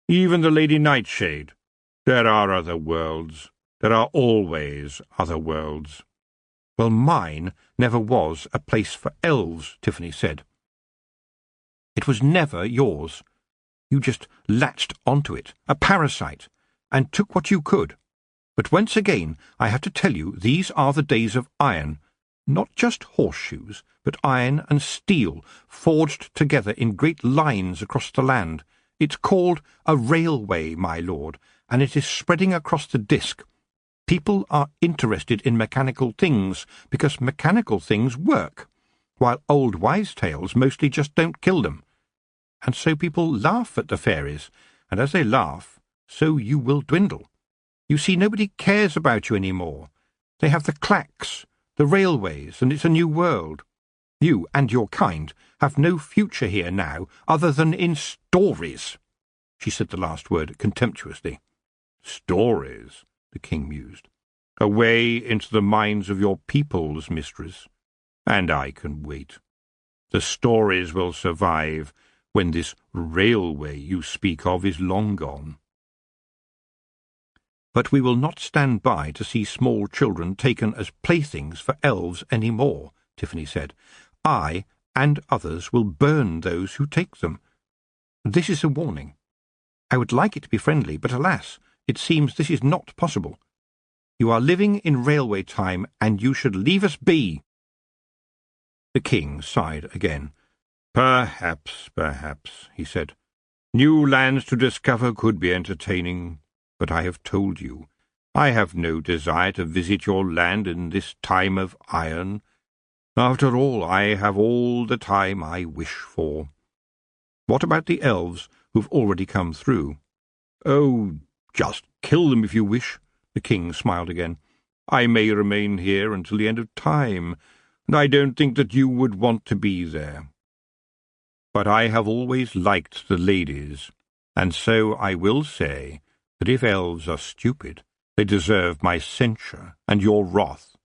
Even the Lady Nightshade. There are other worlds. There are always other worlds." "Well, mine never was a place for elves," Tiffany said. "It was never yours. You just latched onto it, a parasite, and took what you could. But once again, I have to tell you, these are the days of iron. Not just horseshoes, but iron and steel, forged together in great lines across the land. It's called a railway, my lord, and it is spreading across the disk. People are interested in mechanical things because mechanical things work, while old wives' tales mostly just don't kill them. And so people laugh at the fairies, and as they laugh, so you will dwindle. You see, nobody cares about you any more. They have the clacks, the railways, and it's a new world. You and your kind have no future here now other than in stories." She said the last word contemptuously. "Stories?" the king mused. "A way into the minds of your peoples, mistress. And I can wait. The stories will survive when this railway you speak of is long gone." "But we will not stand by to see small children taken as playthings for elves any more," Tiffany said. "I and others will burn those who take them. This is a warning. I would like it to be friendly, but alas, it seems this is not possible. You are living in railway time, and you should leave us be." The king sighed again. Perhaps, he said. "New lands to discover could be entertaining, but I have told you, I have no desire to visit your land in this time of iron. After all, I have all the time I wish for. What about the elves who've already come through?" "Oh, just kill them if you wish," the king smiled again. "I may remain here until the end of time, and I don't think that you would want to be there. But I have always liked the ladies, and so I will say that if elves are stupid, they deserve my censure and your wrath.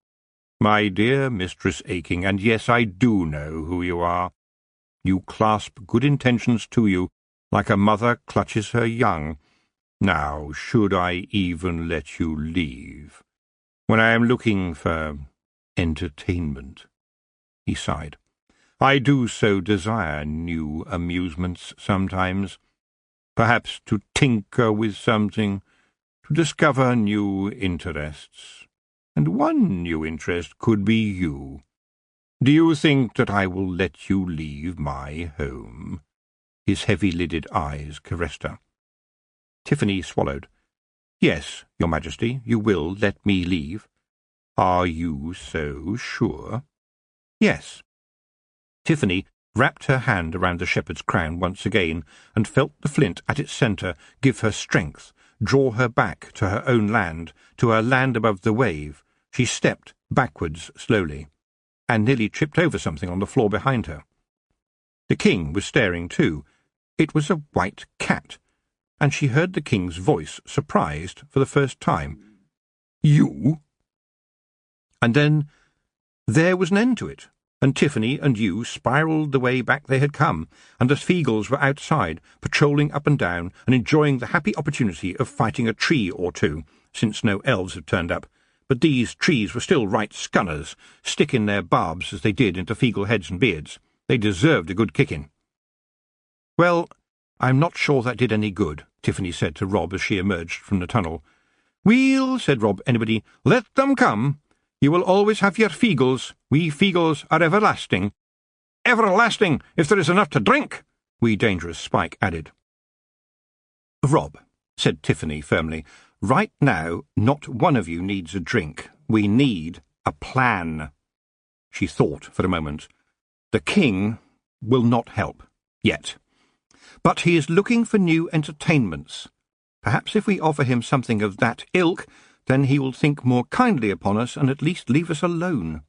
My dear Mistress Aching, and yes, I do know who you are. You clasp good intentions to you like a mother clutches her young. Now, should I even let you leave, when I am looking for entertainment?" He sighed. "I do so desire new amusements sometimes. Perhaps to tinker with something, to discover new interests. And one new interest could be you. Do you think that I will let you leave my home?" His heavy-lidded eyes caressed her. Tiffany swallowed. "Yes, Your Majesty, you will let me leave." "Are you so sure?" "Yes." Tiffany wrapped her hand around the shepherd's crown once again, and felt the flint at its centre give her strength, draw her back to her own land, to her land above the wave. She stepped backwards slowly, and nearly tripped over something on the floor behind her. The king was staring too. It was a white cat, and she heard the king's voice, surprised for the first time. "You?" And then there was an end to it, and Tiffany and you spiralled the way back they had come, and the Feagles were outside, patrolling up and down, and enjoying the happy opportunity of fighting a tree or two, since no elves had turned up. But these trees were still right scunners, sticking their barbs as they did into Feagle heads and beards. They deserved a good kicking. "Well, I'm not sure that did any good," Tiffany said to Rob as she emerged from the tunnel. "Weel," said Rob, "anybody, let them come. You will always have your feagles. We feagles are everlasting." "Everlasting, if there is enough to drink," Wee Dangerous Spike added. "Rob," said Tiffany firmly, "right now not one of you needs a drink. We need a plan." She thought for a moment. "The king will not help, yet. But he is looking for new entertainments. Perhaps if we offer him something of that ilk, then he will think more kindly upon us and at least leave us alone.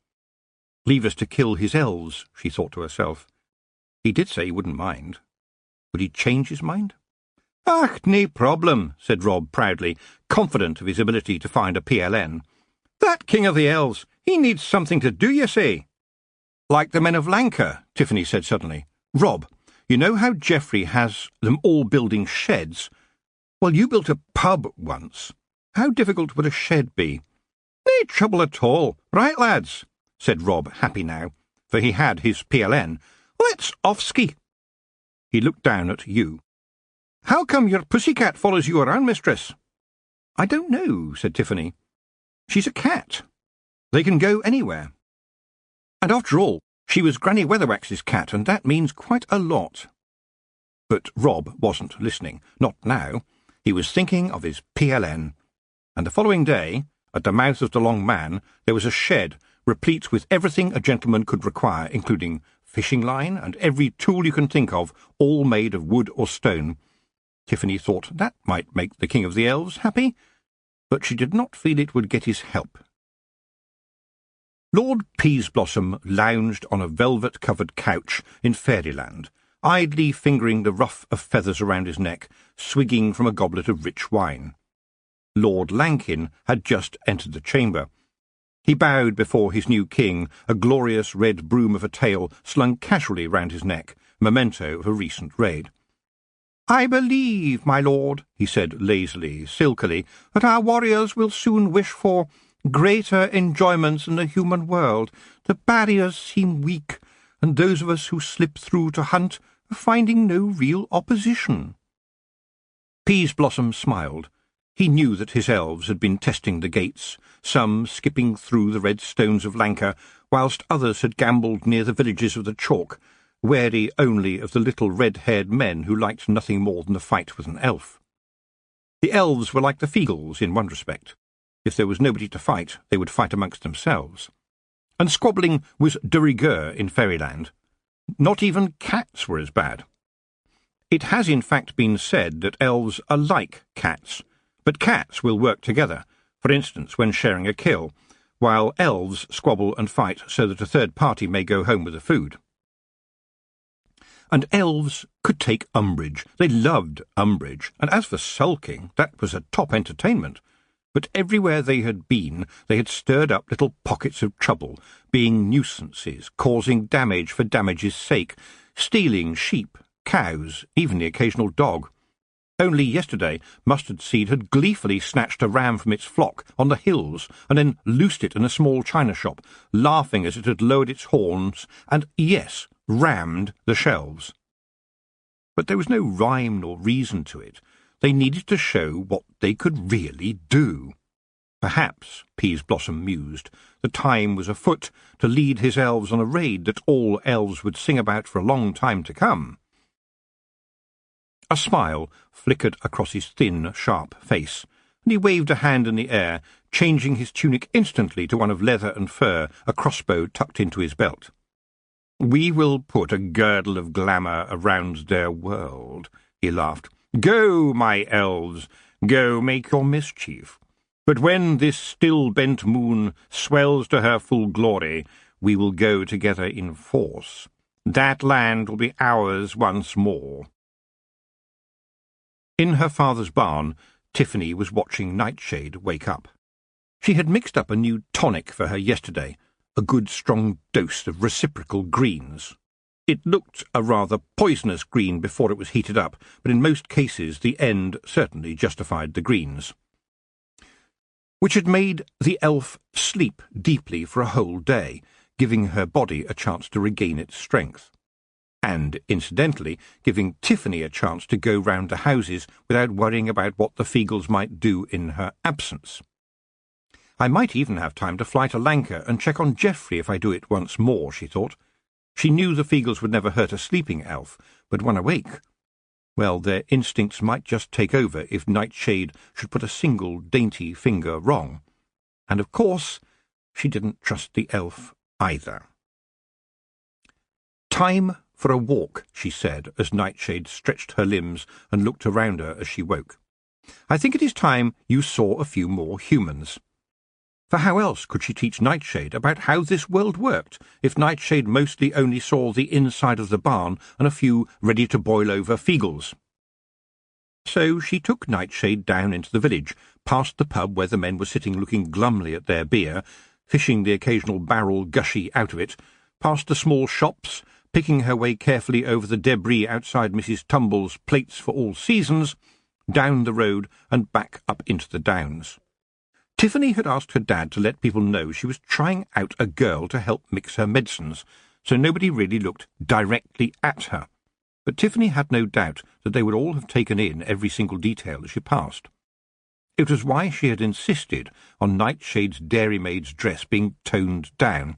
Leave us to kill his elves," she thought to herself. He did say he wouldn't mind. Would he change his mind? "Ach, nae problem," said Rob proudly, confident of his ability to find a PLN. "That king of the elves, he needs something to do, you say." "Like the men of Lanka," Tiffany said suddenly. "Rob, you know how Geoffrey has them all building sheds? Well, you built a pub once. How difficult would a shed be?" "Nae trouble at all. Right, lads," said Rob, happy now, for he had his PLN. "Let's off-ski." He looked down at you. "How come your pussycat follows you around, mistress?" "I don't know," said Tiffany. "She's a cat. They can go anywhere. And after all, she was Granny Weatherwax's cat, and that means quite a lot." But Rob wasn't listening. Not now. He was thinking of his PLN. And the following day, at the mouth of the Long Man, there was a shed replete with everything a gentleman could require, including fishing line and every tool you can think of, all made of wood or stone. Tiffany thought that might make the King of the Elves happy, but she did not feel it would get his help. Lord Peaseblossom lounged on a velvet-covered couch in Fairyland, idly fingering the ruff of feathers around his neck, swigging from a goblet of rich wine. Lord Lankin had just entered the chamber. He bowed before his new king, a glorious red broom of a tail slung casually round his neck, memento of a recent raid. "I believe, my lord," he said lazily, silkily, "that our warriors will soon wish for greater enjoyments in the human world. The barriers seem weak, and those of us who slip through to hunt are finding no real opposition." Peaseblossom smiled. He knew that his elves had been testing the gates, some skipping through the red stones of Lanka, whilst others had gambled near the villages of the chalk, wary only of the little red-haired men who liked nothing more than a fight with an elf. The elves were like the Feagles in one respect. If there was nobody to fight, they would fight amongst themselves. And squabbling was de rigueur in Fairyland. Not even cats were as bad. It has in fact been said that elves are like cats, but cats will work together, for instance when sharing a kill, while elves squabble and fight so that a third party may go home with the food. And elves could take umbrage. They loved umbrage, and as for sulking, that was a top entertainment. But everywhere they had been, they had stirred up little pockets of trouble, being nuisances, causing damage for damage's sake, stealing sheep, cows, even the occasional dog. Only yesterday Mustard Seed had gleefully snatched a ram from its flock on the hills and then loosed it in a small china shop, laughing as it had lowered its horns and, yes, rammed the shelves. But there was no rhyme nor reason to it. They needed to show what they could really do. Perhaps, Peaseblossom mused, the time was afoot to lead his elves on a raid that all elves would sing about for a long time to come. A smile flickered across his thin, sharp face, and he waved a hand in the air, changing his tunic instantly to one of leather and fur, a crossbow tucked into his belt. "We will put a girdle of glamour around their world," he laughed. "Go, my elves, go make your mischief. But when this still-bent moon swells to her full glory, we will go together in force. That land will be ours once more." In her father's barn, Tiffany was watching Nightshade wake up. She had mixed up a new tonic for her yesterday, a good strong dose of reciprocal greens. It looked a rather poisonous green before it was heated up, but in most cases the end certainly justified the greens, which had made the elf sleep deeply for a whole day, giving her body a chance to regain its strength. and, incidentally, giving Tiffany a chance to go round the houses without worrying about what the Feagles might do in her absence. I might even have time to fly to Lanka and check on Geoffrey if I do it once more, she thought. She knew the Feagles would never hurt a sleeping elf, but when awake, well, their instincts might just take over if Nightshade should put a single dainty finger wrong. And, of course, she didn't trust the elf either. "Time for a walk," she said, as Nightshade stretched her limbs and looked around her as she woke. "I think it is time you saw a few more humans." For how else could she teach Nightshade about how this world worked, if Nightshade mostly only saw the inside of the barn and a few ready-to-boil-over Feagles? So she took Nightshade down into the village, past the pub where the men were sitting looking glumly at their beer, fishing the occasional barrel gushy out of it, past the small shops, picking her way carefully over the debris outside Mrs. Tumble's Plates for All Seasons, down the road and back up into the downs. Tiffany had asked her dad to let people know she was trying out a girl to help mix her medicines, so nobody really looked directly at her. But Tiffany had no doubt that they would all have taken in every single detail as she passed. It was why she had insisted on Nightshade's dairymaid's dress being toned down,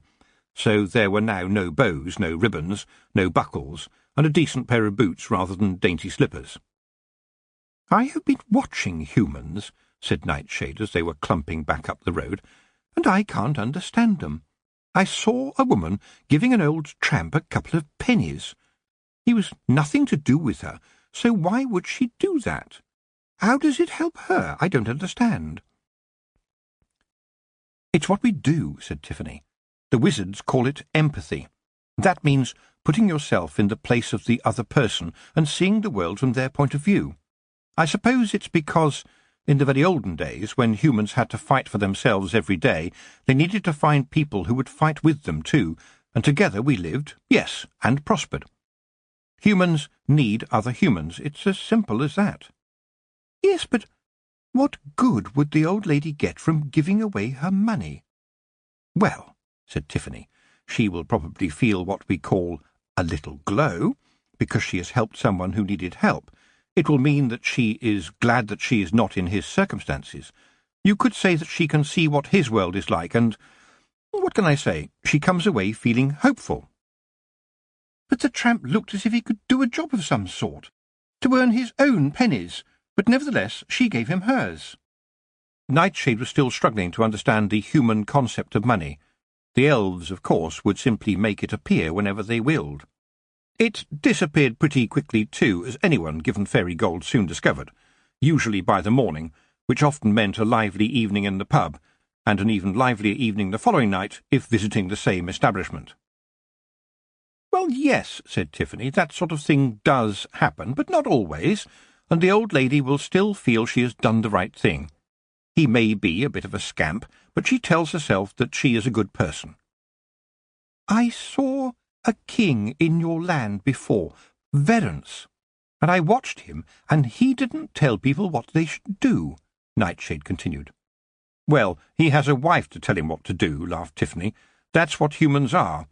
so there were now no bows, no ribbons, no buckles, and a decent pair of boots rather than dainty slippers. "I have been watching humans," said Nightshade as they were clumping back up the road, "and I can't understand them. I saw a woman giving an old tramp a couple of pennies. He was nothing to do with her, so why would she do that? How does it help her? I don't understand." "It's what we do," said Tiffany. "The wizards call it empathy. That means putting yourself in the place of the other person and seeing the world from their point of view. I suppose it's because, in the very olden days, when humans had to fight for themselves every day, they needed to find people who would fight with them too, and together we lived, yes, and prospered. Humans need other humans. It's as simple as that." "Yes, but what good would the old lady get from giving away her money?" "Well," said Tiffany, "she will probably feel what we call a little glow, because she has helped someone who needed help. It will mean that she is glad that she is not in his circumstances. You could say that she can see what his world is like, and, what can I say, she comes away feeling hopeful." "But the tramp looked as if he could do a job of some sort, to earn his own pennies, but nevertheless she gave him hers." Nightshade was still struggling to understand the human concept of money. The elves, of course, would simply make it appear whenever they willed. It disappeared pretty quickly, too, as anyone given fairy gold soon discovered, usually by the morning, which often meant a lively evening in the pub, and an even livelier evening the following night if visiting the same establishment. "Well, yes," said Tiffany, "that sort of thing does happen, but not always, and the old lady will still feel she has done the right thing. He may be a bit of a scamp, but she tells herself that she is a good person." "I saw a king in your land before, Verence, and I watched him, and he didn't tell people what they should do," Nightshade continued. "Well, he has a wife to tell him what to do," laughed Tiffany. "That's what humans are.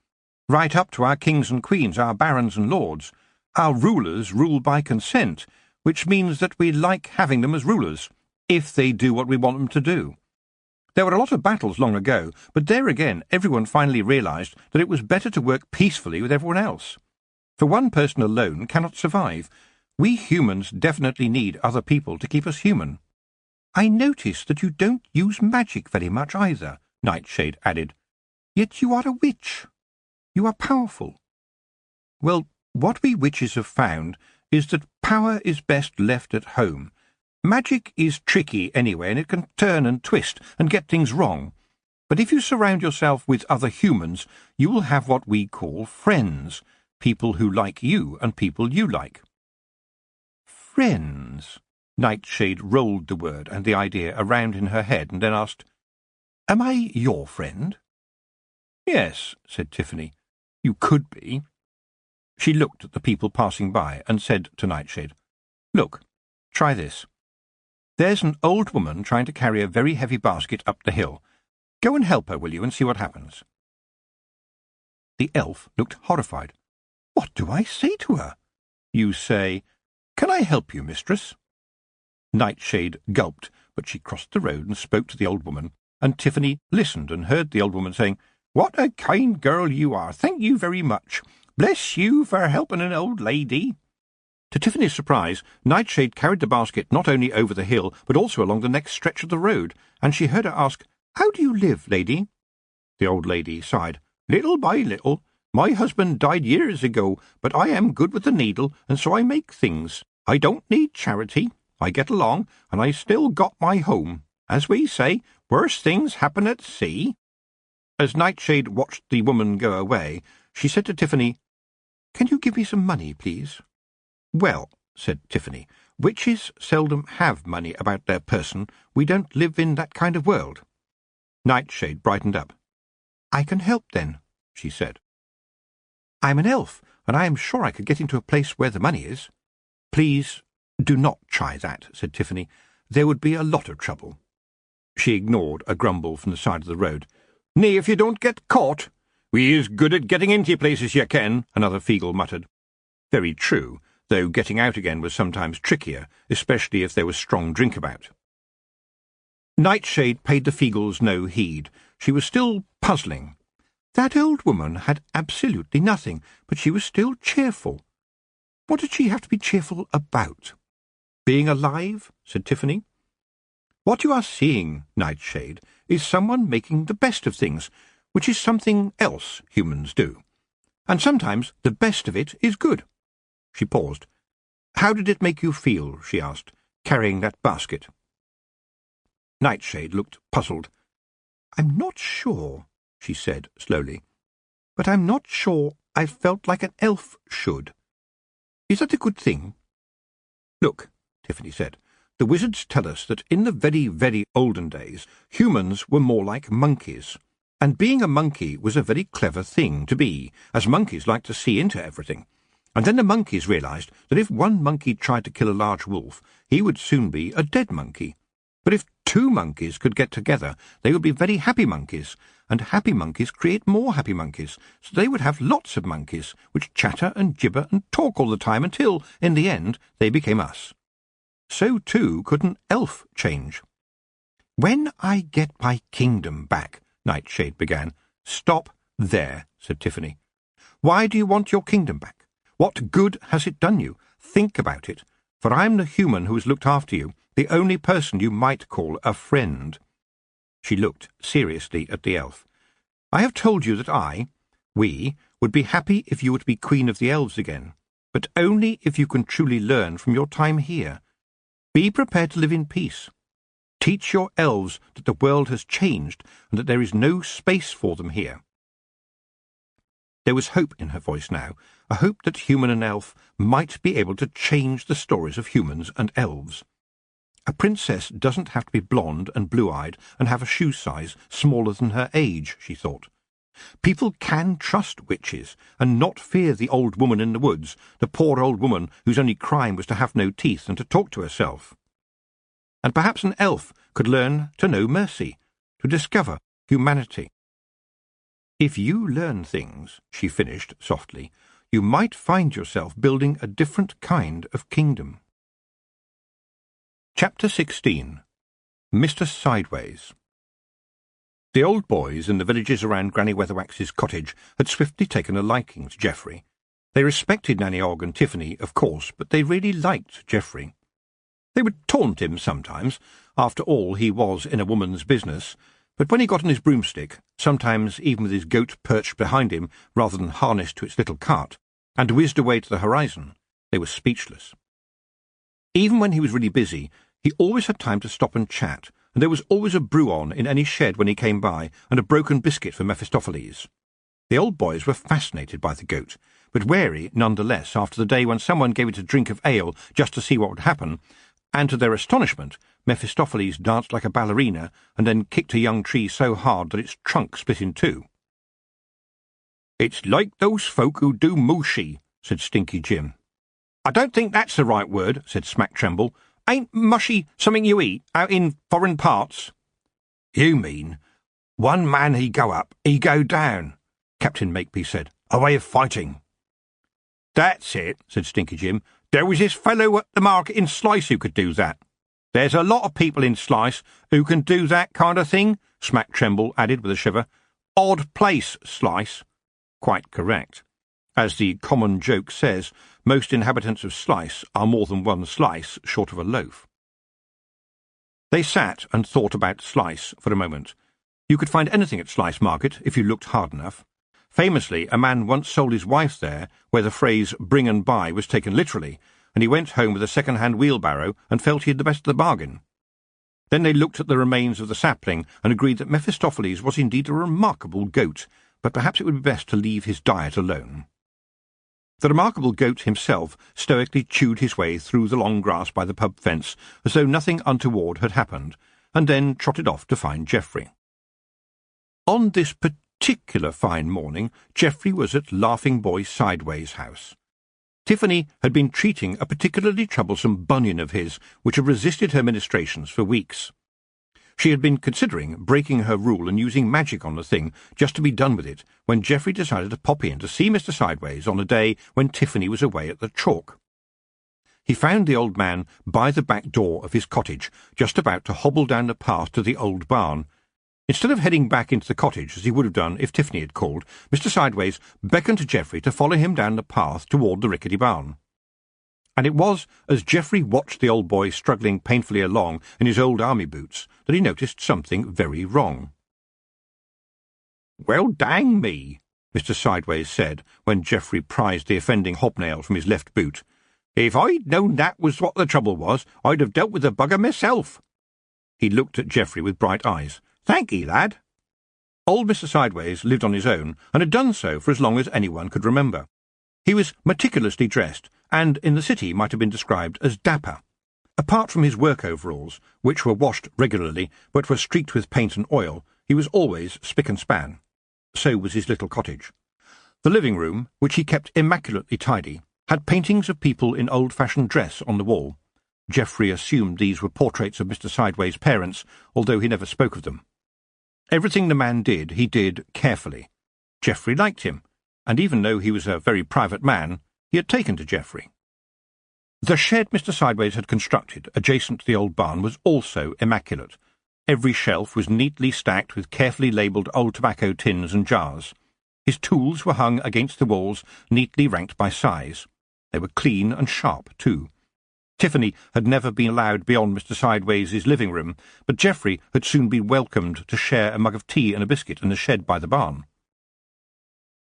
Right up to our kings and queens, our barons and lords. Our rulers rule by consent, which means that we like having them as rulers, if they do what we want them to do. There were a lot of battles long ago, but there again everyone finally realized that it was better to work peacefully with everyone else. For one person alone cannot survive. We humans definitely need other people to keep us human." "I notice that you don't use magic very much either," Nightshade added. "Yet you are a witch. You are powerful." "Well, what we witches have found is that power is best left at home. Magic is tricky anyway, and it can turn and twist and get things wrong. But if you surround yourself with other humans, you will have what we call friends, people who like you and people you like." "Friends?" Nightshade rolled the word and the idea around in her head and then asked, "Am I your friend?" "Yes," said Tiffany. "You could be." She looked at the people passing by and said to Nightshade, "Look, try this. There's an old woman trying to carry a very heavy basket up the hill. Go and help her, will you, and see what happens." The elf looked horrified. What do I say to her? You say, "Can I help you, mistress?" Nightshade gulped, but she crossed the road and spoke to the old woman, and Tiffany listened and heard the old woman saying, "What a kind girl you are! Thank you very much. Bless you for helping an old lady." To Tiffany's surprise, Nightshade carried the basket not only over the hill, but also along the next stretch of the road, and she heard her ask, "How do you live, lady?" The old lady sighed. "Little by little. My husband died years ago, but I am good with the needle, and so I make things. I don't need charity. I get along, and I still got my home. As we say, worse things happen at sea." As Nightshade watched the woman go away, she said to Tiffany, "Can you give me some money, please?" "Well," said Tiffany, "witches seldom have money about their person. We don't live in that kind of world." Nightshade brightened up. "I can help, then," she said. "I'm an elf, and I am sure I could get into a place where the money is." "Please do not try that," said Tiffany. "There would be a lot of trouble." She ignored a grumble from the side of the road. "Nay, if you don't get caught. We is good at getting into places, you can," another Feegle muttered. Very true, though getting out again was sometimes trickier, especially if there was strong drink about. Nightshade paid the Feegles no heed. She was still puzzling. That old woman had absolutely nothing, but she was still cheerful. What did she have to be cheerful about? "Being alive?" said Tiffany. "What you are seeing, Nightshade, is someone making the best of things, which is something else humans do. And sometimes the best of it is good." She paused. "How did it make you feel?" she asked, "carrying that basket?" Nightshade looked puzzled. "I'm not sure," she said slowly, "but I'm not sure I felt like an elf should. Is that a good thing?" "Look," Tiffany said, "the wizards tell us that in the very, very olden days humans were more like monkeys, and being a monkey was a very clever thing to be, as monkeys like to see into everything. And then the monkeys realized that if one monkey tried to kill a large wolf, he would soon be a dead monkey. But if two monkeys could get together, they would be very happy monkeys, and happy monkeys create more happy monkeys, so they would have lots of monkeys, which chatter and gibber and talk all the time until, in the end, they became us. So, too, could an elf change." "When I get my kingdom back," Nightshade began. "Stop there," said Tiffany. "Why do you want your kingdom back? What good has it done you? Think about it, for I am the human who has looked after you, the only person you might call a friend." She looked seriously at the elf. "I have told you that we, would be happy if you were to be Queen of the Elves again, but only if you can truly learn from your time here. Be prepared to live in peace. Teach your elves that the world has changed and that there is no space for them here." There was hope in her voice now, a hope that human and elf might be able to change the stories of humans and elves. A princess doesn't have to be blonde and blue-eyed and have a shoe size smaller than her age, she thought. People can trust witches and not fear the old woman in the woods, the poor old woman whose only crime was to have no teeth and to talk to herself. And perhaps an elf could learn to know mercy, to discover humanity. "If you learn things," she finished softly, "you might find yourself building a different kind of kingdom." Chapter 16. Mr. Sideways. The old boys in the villages around Granny Weatherwax's cottage had swiftly taken a liking to Geoffrey. They respected Nanny Ogg and Tiffany, of course, but they really liked Geoffrey. They would taunt him sometimes. After all, he was in a woman's business. But when he got on his broomstick, sometimes even with his goat perched behind him rather than harnessed to its little cart, and whizzed away to the horizon, they were speechless. Even when he was really busy, he always had time to stop and chat, and there was always a brew on in any shed when he came by, and a broken biscuit for Mephistopheles. The old boys were fascinated by the goat, but wary none the less after the day when someone gave it a drink of ale just to see what would happen, and to their astonishment, Mephistopheles danced like a ballerina and then kicked a young tree so hard that its trunk split in two. "It's like those folk who do mushy," said Stinky Jim. "I don't think that's the right word," said Smack Tremble. "Ain't mushy something you eat out in foreign parts?" "You mean, one man he go up, he go down," Captain Makepeace said. "A way of fighting." "That's it," said Stinky Jim. "There was this fellow at the market in Slice who could do that." "There's a lot of people in Slice who can do that kind of thing," Smack Tremble added with a shiver. "Odd place, Slice." Quite correct. As the common joke says, most inhabitants of Slice are more than one slice short of a loaf. They sat and thought about Slice for a moment. You could find anything at Slice Market if you looked hard enough. Famously, a man once sold his wife there, where the phrase "bring and buy" was taken literally, and he went home with a second-hand wheelbarrow and felt he had the best of the bargain. Then they looked at the remains of the sapling and agreed that Mephistopheles was indeed a remarkable goat, but perhaps it would be best to leave his diet alone. The remarkable goat himself stoically chewed his way through the long grass by the pub fence as though nothing untoward had happened, and then trotted off to find Geoffrey. On this particular fine morning, Geoffrey was at Laughing Boy Sideways' house. Tiffany had been treating a particularly troublesome bunion of his, which had resisted her ministrations for weeks. She had been considering breaking her rule and using magic on the thing just to be done with it, when Geoffrey decided to pop in to see Mr. Sideways on a day when Tiffany was away at the chalk. He found the old man by the back door of his cottage, just about to hobble down the path to the old barn. Instead of heading back into the cottage, as he would have done if Tiffany had called, Mr. Sideways beckoned to Geoffrey to follow him down the path toward the rickety barn. And it was as Geoffrey watched the old boy struggling painfully along in his old army boots that he noticed something very wrong. "Well, dang me," Mr. Sideways said, when Geoffrey prized the offending hobnail from his left boot. "If I'd known that was what the trouble was, I'd have dealt with the bugger myself." He looked at Geoffrey with bright eyes. "Thank'ee, lad." Old Mr. Sideways lived on his own, and had done so for as long as anyone could remember. He was meticulously dressed, and in the city might have been described as dapper. Apart from his work overalls, which were washed regularly but were streaked with paint and oil, he was always spick and span. So was his little cottage. The living room, which he kept immaculately tidy, had paintings of people in old-fashioned dress on the wall. Geoffrey assumed these were portraits of Mr. Sideways' parents, although he never spoke of them. Everything the man did, he did carefully. Geoffrey liked him, and even though he was a very private man, he had taken to Geoffrey. The shed Mr. Sideways had constructed, adjacent to the old barn, was also immaculate. Every shelf was neatly stacked with carefully labelled old tobacco tins and jars. His tools were hung against the walls, neatly ranked by size. They were clean and sharp, too. Tiffany had never been allowed beyond Mr. Sideways' living room, but Geoffrey had soon been welcomed to share a mug of tea and a biscuit in the shed by the barn.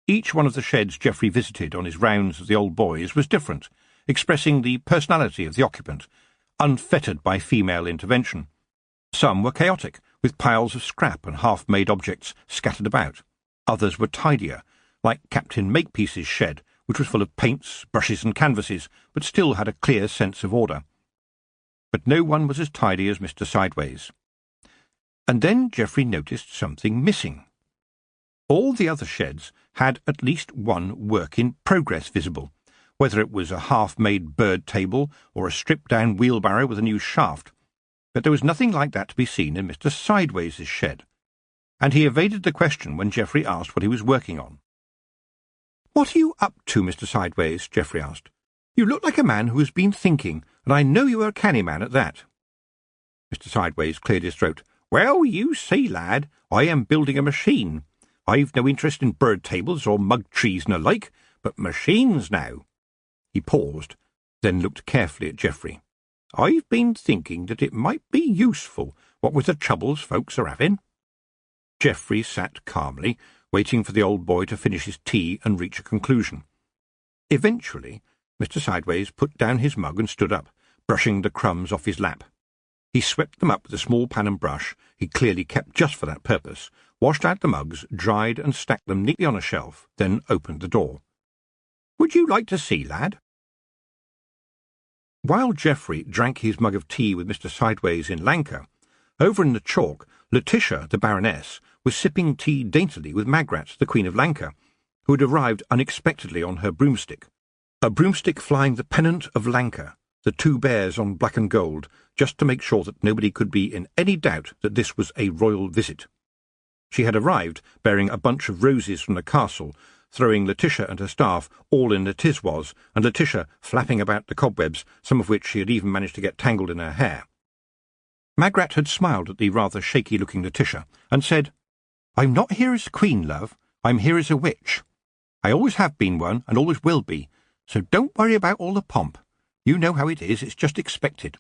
Each one of the sheds Geoffrey visited on his rounds of the old boys was different, expressing the personality of the occupant, unfettered by female intervention. Some were chaotic, with piles of scrap and half-made objects scattered about. Others were tidier, like Captain Makepeace's shed, which was full of paints, brushes and canvases, but still had a clear sense of order. But no one was as tidy as Mr. Sideways. And then Geoffrey noticed something missing. All the other sheds had at least one work in progress visible, whether it was a half-made bird table or a stripped-down wheelbarrow with a new shaft. But there was nothing like that to be seen in Mr. Sideways' shed, and he evaded the question when Geoffrey asked what he was working on. "What are you up to, Mr. Sideways?" Geoffrey asked. "You look like a man who has been thinking, and I know you are a canny man at that." Mr. Sideways cleared his throat. "Well, you see, lad, I am building a machine. I've no interest in bird tables or mug trees and the like, but machines now." He paused, then looked carefully at Geoffrey. "I've been thinking that it might be useful, what with the troubles folks are having." Geoffrey sat calmly, waiting for the old boy to finish his tea and reach a conclusion. Eventually, Mr. Sideways put down his mug and stood up, brushing the crumbs off his lap. He swept them up with a small pan and brush he clearly kept just for that purpose, washed out the mugs, dried and stacked them neatly on a shelf, then opened the door. "Would you like to see, lad?" While Geoffrey drank his mug of tea with Mr. Sideways in Lanka, over in the chalk, Letitia, the Baroness, was sipping tea daintily with Magrat, the Queen of Lanka, who had arrived unexpectedly on her broomstick. A broomstick flying the pennant of Lanka, the two bears on black and gold, just to make sure that nobody could be in any doubt that this was a royal visit. She had arrived bearing a bunch of roses from the castle, throwing Letitia and her staff all in the tiz-was, and Letitia flapping about the cobwebs, some of which she had even managed to get tangled in her hair. Magrat had smiled at the rather shaky-looking Letitia, and said, "I'm not here as queen, love. I'm here as a witch. I always have been one, and always will be, so don't worry about all the pomp. You know how it is, it's just expected.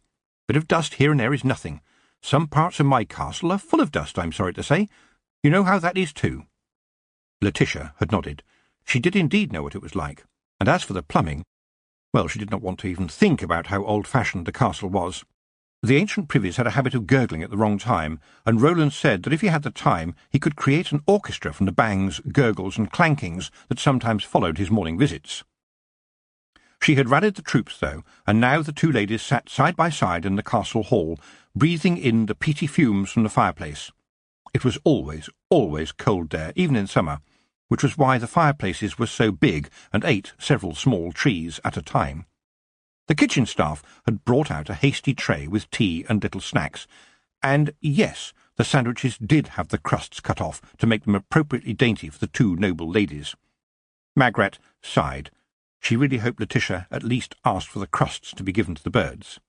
Bit of dust here and there is nothing. Some parts of my castle are full of dust, I'm sorry to say. You know how that is too." Letitia had nodded. She did indeed know what it was like, and as for the plumbing, well, she did not want to even think about how old-fashioned the castle was. The ancient privies had a habit of gurgling at the wrong time, and Roland said that if he had the time he could create an orchestra from the bangs, gurgles, and clankings that sometimes followed his morning visits. She had rallied the troops, though, and now the two ladies sat side by side in the castle hall, breathing in the peaty fumes from the fireplace. It was always, always cold there, even in summer, which was why the fireplaces were so big and ate several small trees at a time. The kitchen staff had brought out a hasty tray with tea and little snacks, and yes, the sandwiches did have the crusts cut off to make them appropriately dainty for the two noble ladies. Magrat sighed. She really hoped Letitia at least asked for the crusts to be given to the birds.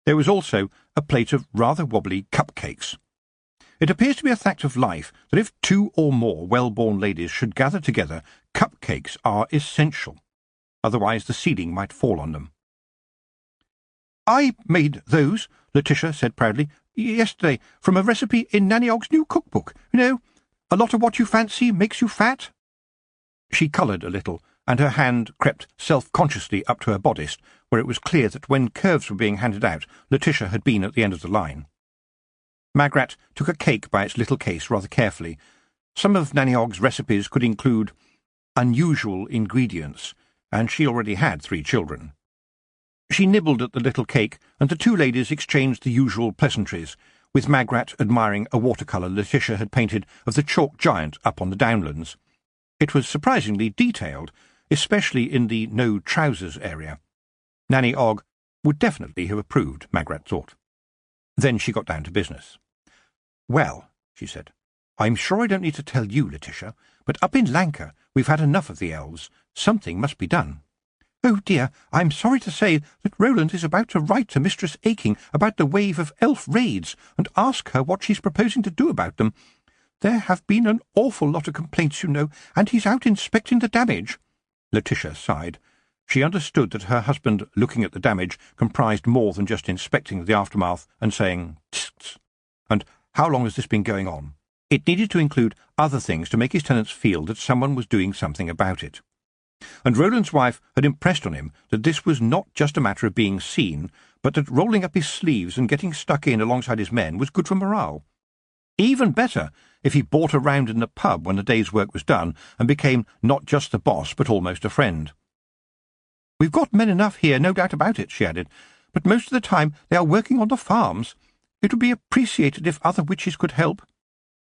There was also a plate of rather wobbly cupcakes. It appears to be a fact of life that if two or more well-born ladies should gather together, cupcakes are essential. Otherwise the ceiling might fall on them. "I made those," Letitia said proudly, "yesterday, from a recipe in Nanny Ogg's new cookbook. You know, a lot of what you fancy makes you fat." She coloured a little, and her hand crept self-consciously up to her bodice, where it was clear that when curves were being handed out, Letitia had been at the end of the line. Magrat took a cake by its little case rather carefully. Some of Nanny Ogg's recipes could include unusual ingredients, and she already had 3 children. She nibbled at the little cake, and the two ladies exchanged the usual pleasantries, with Magrat admiring a watercolour Letitia had painted of the chalk giant up on the downlands. It was surprisingly detailed, especially in the no-trousers area. Nanny Ogg would definitely have approved, Magrat thought. Then she got down to business. "Well," she said, "I'm sure I don't need to tell you, Letitia, but up in Lanka we've had enough of the elves. Something must be done. Oh dear, I'm sorry to say that Roland is about to write to Mistress Aching about the wave of elf raids and ask her what she's proposing to do about them. There have been an awful lot of complaints, you know, and he's out inspecting the damage." Letitia sighed. She understood that her husband looking at the damage comprised more than just inspecting the aftermath and saying, "Tsk." And how long has this been going on? It needed to include other things to make his tenants feel that someone was doing something about it. And Roland's wife had impressed on him that this was not just a matter of being seen, but that rolling up his sleeves and getting stuck in alongside his men was good for morale. Even better if he bought a round in the pub when the day's work was done and became not just the boss but almost a friend. "We've got men enough here, no doubt about it," she added, "but most of the time they are working on the farms. It would be appreciated if other witches could help."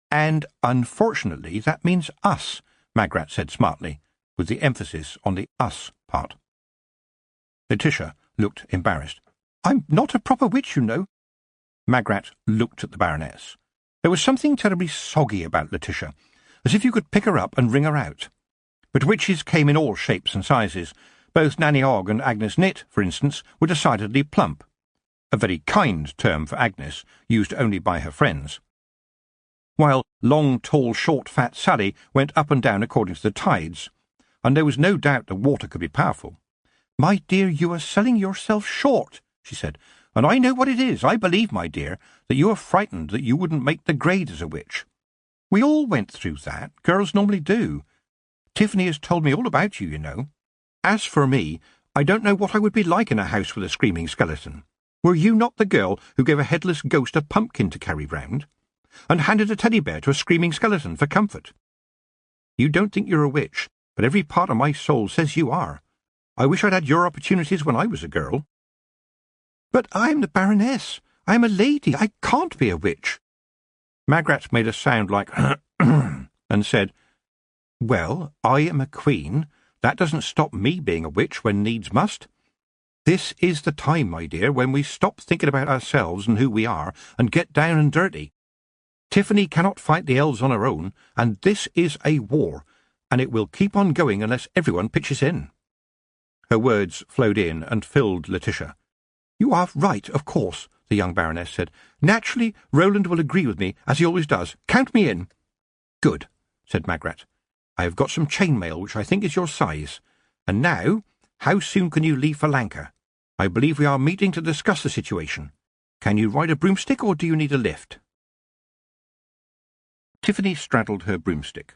"And unfortunately that means us," Magrat said smartly, with the emphasis on the us part. Letitia looked embarrassed. "I'm not a proper witch, you know." Magrat looked at the Baroness. There was something terribly soggy about Letitia, as if you could pick her up and wring her out. But witches came in all shapes and sizes. Both Nanny Ogg and Agnes Nitt, for instance, were decidedly plump, a very kind term for Agnes, used only by her friends, while long, tall, short, fat Sally went up and down according to the tides, and there was no doubt the water could be powerful. "My dear, you are selling yourself short," she said, "and I know what it is. I believe, my dear, that you are frightened that you wouldn't make the grade as a witch. We all went through that. Girls normally do. Tiffany has told me all about you, you know. As for me, I don't know what I would be like in a house with a screaming skeleton. Were you not the girl who gave a headless ghost a pumpkin to carry round, and handed a teddy bear to a screaming skeleton for comfort? You don't think you're a witch, but every part of my soul says you are. I wish I'd had your opportunities when I was a girl." "But I'm the Baroness. I'm a lady. I can't be a witch." Magrat made a sound like and said, "Well, I am a queen. That doesn't stop me being a witch when needs must. This is the time, my dear, when we stop thinking about ourselves and who we are and get down and dirty. Tiffany cannot fight the elves on her own, and this is a war, and it will keep on going unless everyone pitches in." Her words flowed in and filled Letitia. "You are right, of course," the young Baroness said. "Naturally, Roland will agree with me, as he always does. Count me in." "Good," said Magrat. "I have got some chainmail which I think is your size. And now, how soon can you leave for Lanka? I believe we are meeting to discuss the situation. Can you ride a broomstick, or do you need a lift?" Tiffany straddled her broomstick.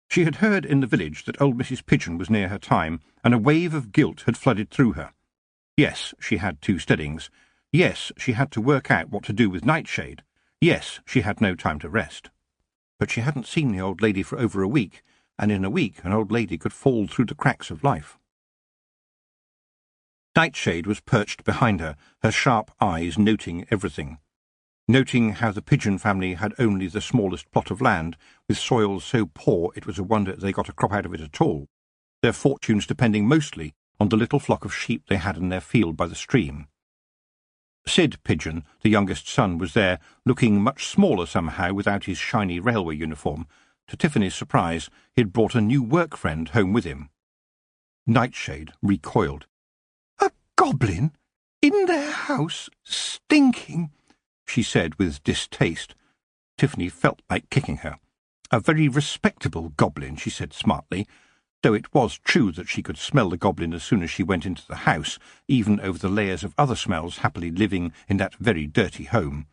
She had heard in the village that old Mrs. Pigeon was near her time, and a wave of guilt had flooded through her. Yes, she had 2 steadings. Yes, she had to work out what to do with Nightshade. Yes, she had no time to rest. But she hadn't seen the old lady for over a week, and in a week an old lady could fall through the cracks of life. Nightshade was perched behind her, her sharp eyes noting everything. Noting how the Pigeon family had only the smallest plot of land, with soil so poor it was a wonder they got a crop out of it at all, their fortunes depending mostly on the little flock of sheep they had in their field by the stream. Sid Pigeon, the youngest son, was there, looking much smaller somehow without his shiny railway uniform. To Tiffany's surprise, he had brought a new work friend home with him. Nightshade recoiled. "A goblin? In their house? Stinking?" she said with distaste. Tiffany felt like kicking her. "A very respectable goblin," she said smartly, though it was true that she could smell the goblin as soon as she went into the house, even over the layers of other smells happily living in that very dirty home.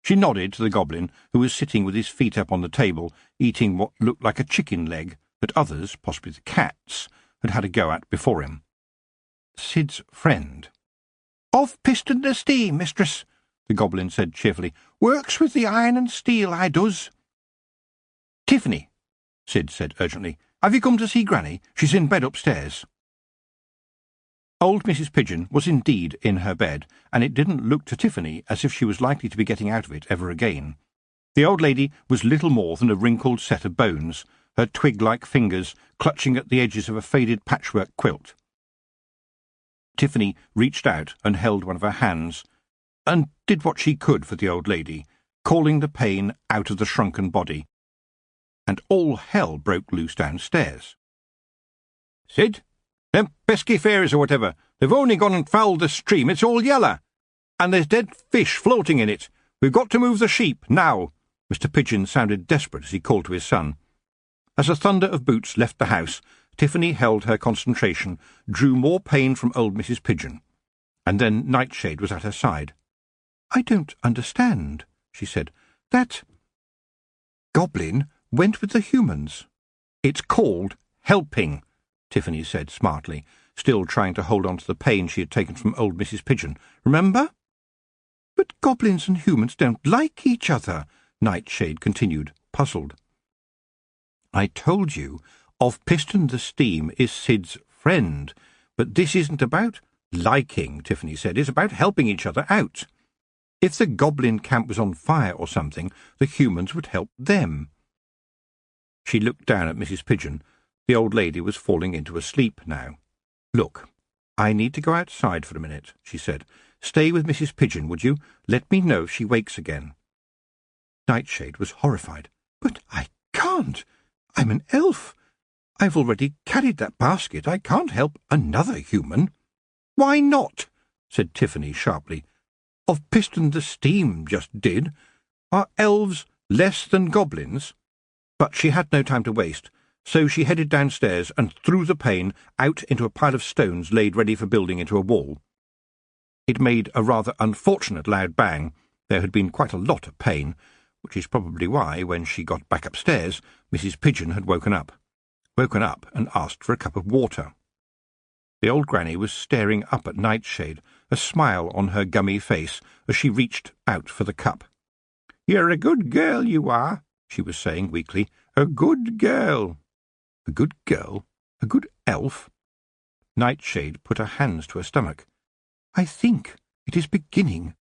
She nodded to the goblin, who was sitting with his feet up on the table, eating what looked like a chicken leg that others, possibly the cats, had had a go at before him. Sid's friend. "Of piston to steam, mistress," the goblin said cheerfully. "Works with the iron and steel, I does." "Tiffany," Sid said urgently, "have you come to see Granny? She's in bed upstairs." Old Mrs. Pigeon was indeed in her bed, and it didn't look to Tiffany as if she was likely to be getting out of it ever again. The old lady was little more than a wrinkled set of bones, her twig-like fingers clutching at the edges of a faded patchwork quilt. Tiffany reached out and held one of her hands, and did what she could for the old lady, calling the pain out of the shrunken body. And all hell broke loose downstairs. "Sid, them pesky fairies or whatever, they've only gone and fouled the stream. It's all yeller. And there's dead fish floating in it. We've got to move the sheep, now." Mr. Pigeon sounded desperate as he called to his son. As the thunder of boots left the house, Tiffany held her concentration, drew more pain from old Mrs. Pigeon. And then Nightshade was at her side. "I don't understand," she said. "That goblin went with the humans." "It's called helping," Tiffany said smartly, still trying to hold on to the pain she had taken from old Mrs. Pigeon. "Remember?" "But goblins and humans don't like each other," Nightshade continued, puzzled. "I told you, of Piston the Steam is Sid's friend, but this isn't about liking," Tiffany said. "It's about helping each other out. If the goblin camp was on fire or something, the humans would help them." She looked down at Mrs. Pigeon. The old lady was falling into a sleep now. "Look, I need to go outside for a minute," she said. "Stay with Mrs. Pigeon, would you? Let me know if she wakes again." Nightshade was horrified. "But I can't. I'm an elf. I've already carried that basket. I can't help another human." "Why not?" said Tiffany sharply. "Of Piston the Steam just did. Are elves less than goblins?" But she had no time to waste, so she headed downstairs and threw the pane out into a pile of stones laid ready for building into a wall. It made a rather unfortunate loud bang. There had been quite a lot of pain, which is probably why, when she got back upstairs, Mrs. Pigeon had woken up and asked for a cup of water. The old granny was staring up at Nightshade, a smile on her gummy face as she reached out for the cup. "You're a good girl, you are," she was saying weakly. "A good girl." "A good girl? A good elf?" Nightshade put her hands to her stomach. "I think it is beginning,"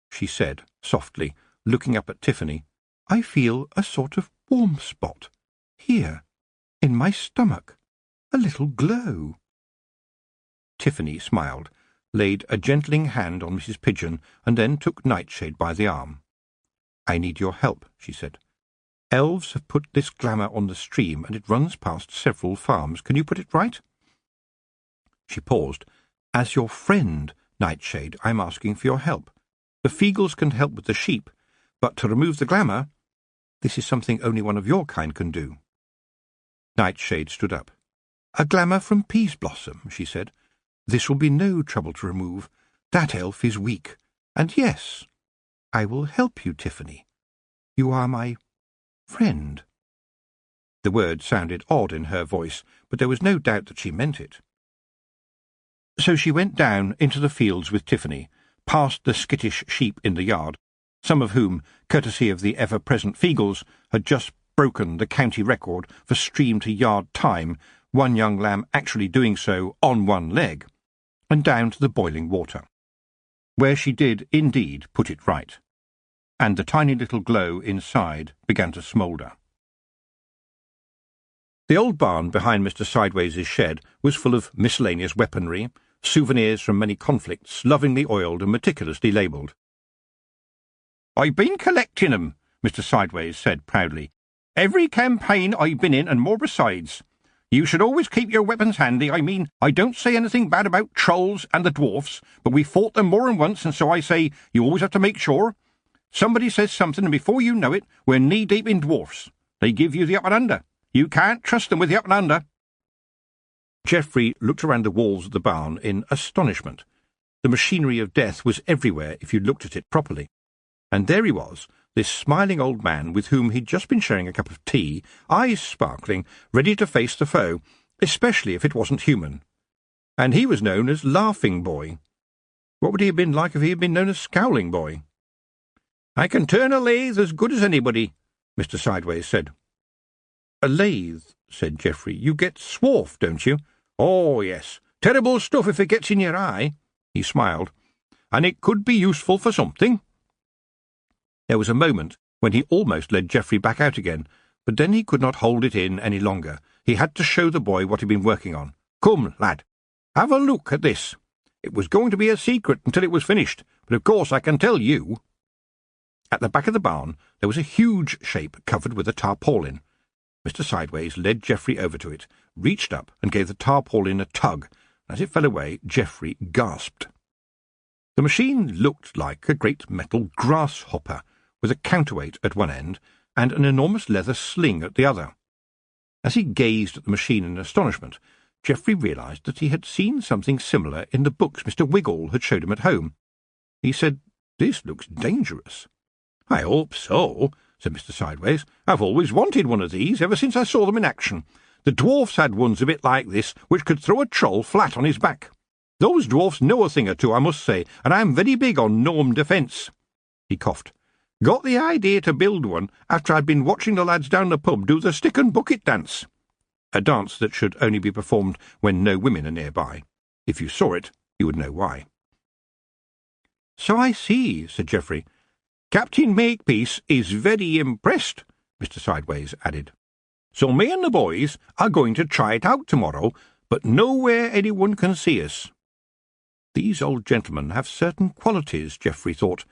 she said softly, looking up at Tiffany. "I feel a sort of warm spot, here, in my stomach, a little glow." Tiffany smiled, laid a gentling hand on Mrs. Pigeon, and then took Nightshade by the arm. "I need your help," she said. Elves have put this glamour on the stream, and it runs past several farms. Can you put it right?" She paused. "As your friend, Nightshade, I'm asking for your help. The Feagles can help with the sheep, but to remove the glamour, this is something only one of your kind can do." Nightshade stood up. "A glamour from Peaseblossom," she said. "This will be no trouble to remove. That elf is weak. And yes, I will help you, Tiffany. You are my friend." The word sounded odd in her voice, but there was no doubt that she meant it. So she went down into the fields with Tiffany, past the skittish sheep in the yard, some of whom, courtesy of the ever-present Feagles, had just broken the county record for stream-to-yard time, one young lamb actually doing so on one leg, and down to the boiling water, where she did indeed put it right, and the tiny little glow inside began to smoulder. The old barn behind Mr. Sideways' shed was full of miscellaneous weaponry, souvenirs from many conflicts, lovingly oiled and meticulously labelled. "I've been collecting 'em," Mr. Sideways said proudly. "Every campaign I've been in and more besides. You should always keep your weapons handy. I mean, I don't say anything bad about trolls and the dwarfs, but we fought them more than once, and so I say you always have to make sure. Somebody says something, and before you know it, we're knee-deep in dwarfs. They give you the up and under. You can't trust them with the up and under." Geoffrey looked around the walls of the barn in astonishment. The machinery of death was everywhere if you looked at it properly. And there he was, this smiling old man with whom he'd just been sharing a cup of tea, eyes sparkling, ready to face the foe, especially if it wasn't human. And he was known as Laughing Boy. What would he have been like if he had been known as Scowling Boy? "I can turn a lathe as good as anybody," Mr. Sideways said. "A lathe," said Geoffrey. "You get swarf, don't you?" "Oh, yes. Terrible stuff if it gets in your eye." He smiled. "And it could be useful for something." There was a moment when he almost led Geoffrey back out again, but then he could not hold it in any longer. He had to show the boy what he'd been working on. "Come, lad, have a look at this. It was going to be a secret until it was finished, but of course I can tell you." At the back of the barn there was a huge shape covered with a tarpaulin. Mr. Sideways led Geoffrey over to it, reached up and gave the tarpaulin a tug. As it fell away, Geoffrey gasped. The machine looked like a great metal grasshopper, with a counterweight at one end and an enormous leather sling at the other. As he gazed at the machine in astonishment, Geoffrey realised that he had seen something similar in the books Mr. Wiggle had showed him at home. He said, "This looks dangerous." "I hope so," said Mr. Sideways. "I've always wanted one of these, ever since I saw them in action. The dwarfs had ones a bit like this, which could throw a troll flat on his back. Those dwarfs know a thing or two, I must say, and I'm very big on gnome defence." He coughed. "Got the idea to build one after I'd been watching the lads down the pub do the stick and bucket dance. A dance that should only be performed when no women are nearby. If you saw it, you would know why." "So I see," said Geoffrey. "Captain Makepeace is very impressed," Mr. Sideways added. "So me and the boys are going to try it out tomorrow, but nowhere anyone can see us." These old gentlemen have certain qualities, Geoffrey thought.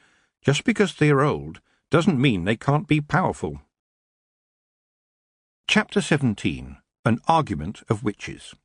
Just because they are old doesn't mean they can't be powerful. Chapter 17. An Argument of Witches.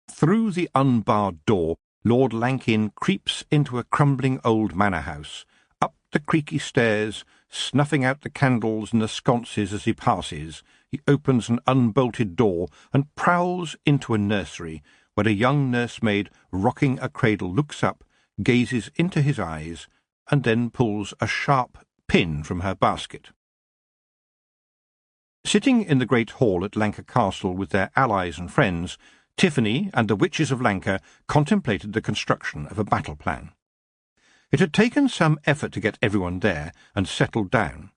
Through the unbarred door, Lord Lankin creeps into a crumbling old manor house, up the creaky stairs, snuffing out the candles in the sconces as he passes. He opens an unbolted door and prowls into a nursery, where a young nursemaid rocking a cradle looks up, gazes into his eyes, and then pulls a sharp pin from her basket. Sitting in the great hall at Lanka Castle with their allies and friends, Tiffany and the witches of Lanka contemplated the construction of a battle plan. It had taken some effort to get everyone there and settled down.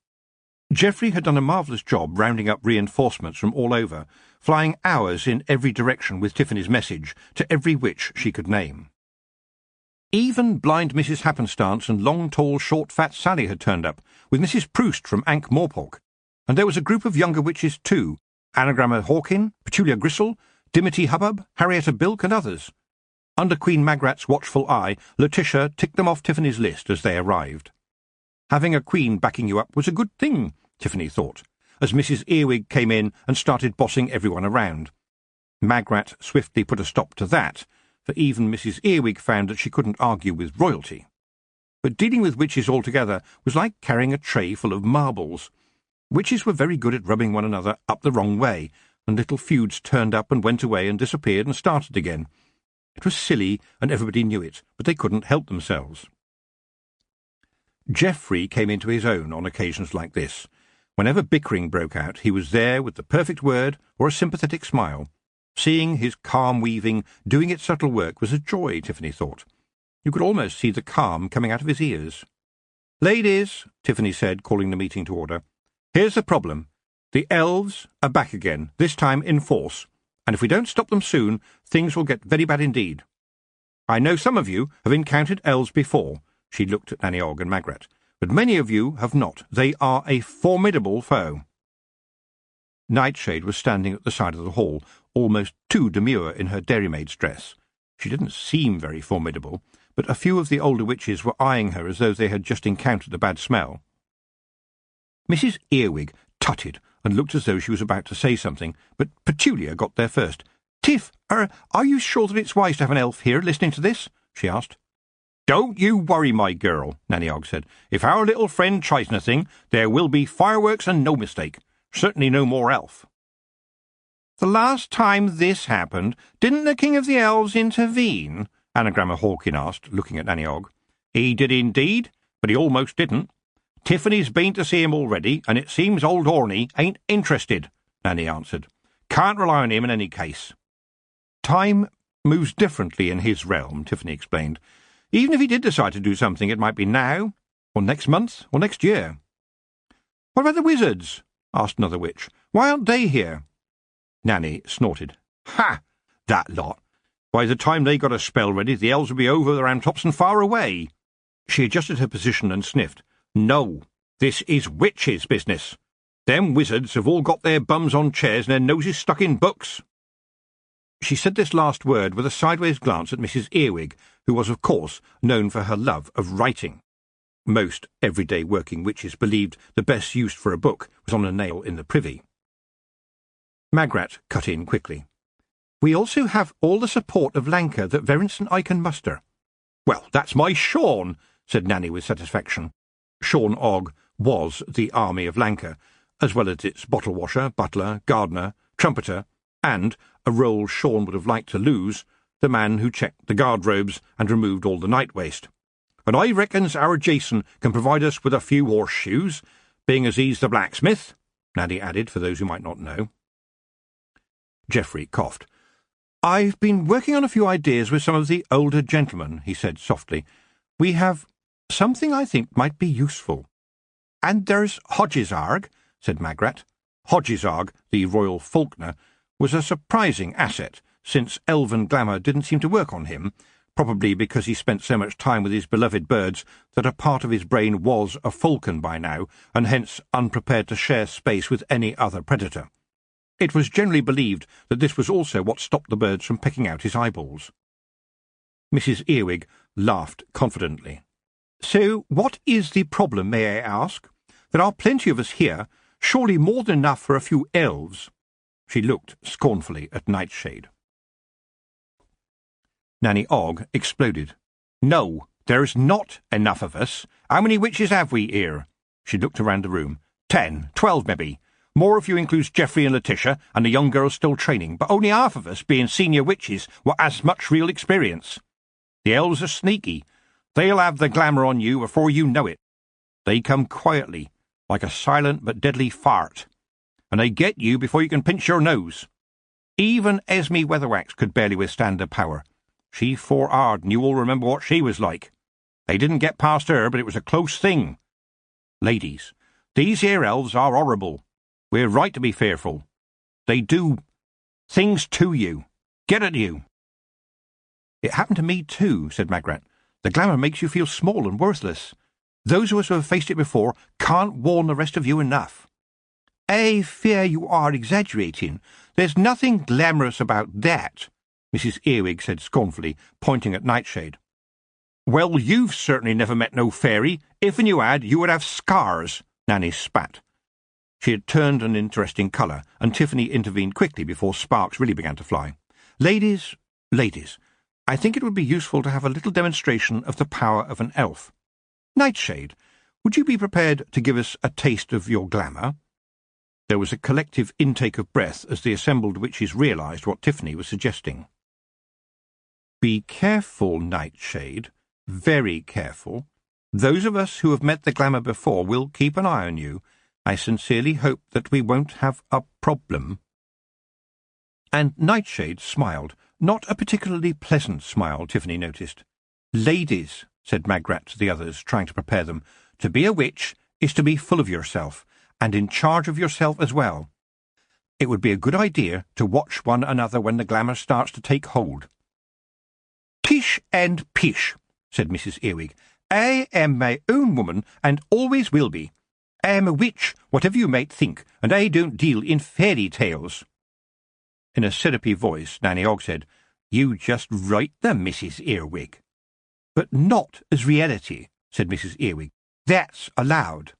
Geoffrey had done a marvellous job rounding up reinforcements from all over, flying hours in every direction with Tiffany's message to every witch she could name. Even blind Mrs. Happenstance and long, tall, short, fat Sally had turned up, with Mrs. Proust from Ankh-Morpork, and there was a group of younger witches too, Anagramma Hawkin, Petulia Gristle, Dimity Hubbub, Harrietta Bilk, and others. Under Queen Magrat's watchful eye, Letitia ticked them off Tiffany's list as they arrived. Having a queen backing you up was a good thing, Tiffany thought. as Mrs. Earwig came in and started bossing everyone around. Magrat swiftly put a stop to that, for even Mrs. Earwig found that she couldn't argue with royalty. But dealing with witches altogether was like carrying a tray full of marbles. Witches were very good at rubbing one another up the wrong way, and little feuds turned up and went away and disappeared and started again. It was silly, and everybody knew it, but they couldn't help themselves. Geoffrey came into his own on occasions like this. Whenever bickering broke out, he was there with the perfect word or a sympathetic smile. Seeing his calm weaving doing its subtle work was a joy, Tiffany thought. You could almost see the calm coming out of his ears. "Ladies," Tiffany said, calling the meeting to order, "here's the problem. The elves are back again, this time in force, and if we don't stop them soon, things will get very bad indeed. I know some of you have encountered elves before," she looked at Nanny Ogg and Magrat, "but many of you have not. They are a formidable foe." Nightshade was standing at the side of the hall, almost too demure in her dairymaid's dress. She didn't seem very formidable, but a few of the older witches were eyeing her as though they had just encountered a bad smell. Mrs. Earwig tutted and looked as though she was about to say something, but Petulia got there first. "Tiff, are you sure that it's wise to have an elf here listening to this?" she asked. "Don't you worry, my girl," Nanny Ogg said. "If our little friend tries anything, there will be fireworks and no mistake. Certainly no more elf." "The last time this happened, didn't the King of the Elves intervene?" Anagramma Hawkin asked, looking at Nanny Ogg. "He did indeed, but he almost didn't. Tiffany's been to see him already, and it seems old Orny ain't interested," Nanny answered. "Can't rely on him in any case." "Time moves differently in his realm," Tiffany explained. "Even if he did decide to do something, it might be now, or next month, or next year." "What about the wizards?" asked another witch. "Why aren't they here?" Nanny snorted. "Ha! That lot. By the time they got a spell ready, the elves would be over the ramtops and far away." She adjusted her position and sniffed. "No, this is witches' business. Them wizards have all got their bums on chairs and their noses stuck in books." She said this last word with a sideways glance at Mrs. Earwig, who was, of course, known for her love of writing. Most everyday working witches believed the best use for a book was on a nail in the privy. Magrat cut in quickly. "We also have all the support of Lancre that Verence and I can muster." "Well, that's my Sean," said Nanny with satisfaction. Sean Ogg was the army of Lancre, as well as its bottle-washer, butler, gardener, trumpeter, and, a role Sean would have liked to lose, the man who checked the guard-robes and removed all the night waste. "And I reckons our Jason can provide us with a few horseshoes, being as he's the blacksmith," Nanny added, for those who might not know. Geoffrey coughed. "I've been working on a few ideas with some of the older gentlemen," he said softly. "We have something I think might be useful." "And there's Hodgesarg," said Magrat. Hodgesarg, the royal falconer, was a surprising asset, since elven glamour didn't seem to work on him, probably because he spent so much time with his beloved birds that a part of his brain was a falcon by now, and hence unprepared to share space with any other predator. It was generally believed that this was also what stopped the birds from pecking out his eyeballs. Mrs. Earwig laughed confidently. "So what is the problem, may I ask? There are plenty of us here, surely more than enough for a few elves." She looked scornfully at Nightshade. Nanny Ogg exploded. "No, there's not enough of us. How many witches have we here?" She looked around the room. 10, 12 maybe. More if you include Geoffrey and Letitia and the young girls still training, but only half of us, being senior witches, were as much real experience. The elves are sneaky. They'll have the glamour on you before you know it. They come quietly, like a silent but deadly fart, and they get you before you can pinch your nose. Even Esme Weatherwax could barely withstand their power. She fought and you all remember what she was like. They didn't get past her, but it was a close thing. Ladies, these here elves are horrible. We're right to be fearful. They do things to you, get at you." "It happened to me too," said Magrat. "The glamour makes you feel small and worthless. Those of us who have faced it before can't warn the rest of you enough." "I fear you are exaggerating. There's nothing glamorous about that," Mrs. Earwig said scornfully, pointing at Nightshade. "Well, you've certainly never met no fairy. If you had, you would have scars," Nanny spat. She had turned an interesting colour, and Tiffany intervened quickly before sparks really began to fly. Ladies, I think it would be useful to have a little demonstration of the power of an elf. Nightshade, would you be prepared to give us a taste of your glamour? There was a collective intake of breath as the assembled witches realised what Tiffany was suggesting. Be careful, Nightshade, very careful. Those of us who have met the glamour before will keep an eye on you. I sincerely hope that we won't have a problem. And Nightshade smiled, not a particularly pleasant smile, Tiffany noticed. Ladies, said Magrat to the others, trying to prepare them, to be a witch is to be full of yourself, and in charge of yourself as well. It would be a good idea to watch one another when the glamour starts to take hold. Pish and pish, said Mrs. Earwig. I am my own woman, and always will be. I am a witch, whatever you might think, and I don't deal in fairy tales. In a syrupy voice, Nanny Ogg said, You just write them, Mrs. Earwig. But not as reality, said Mrs. Earwig. That's allowed.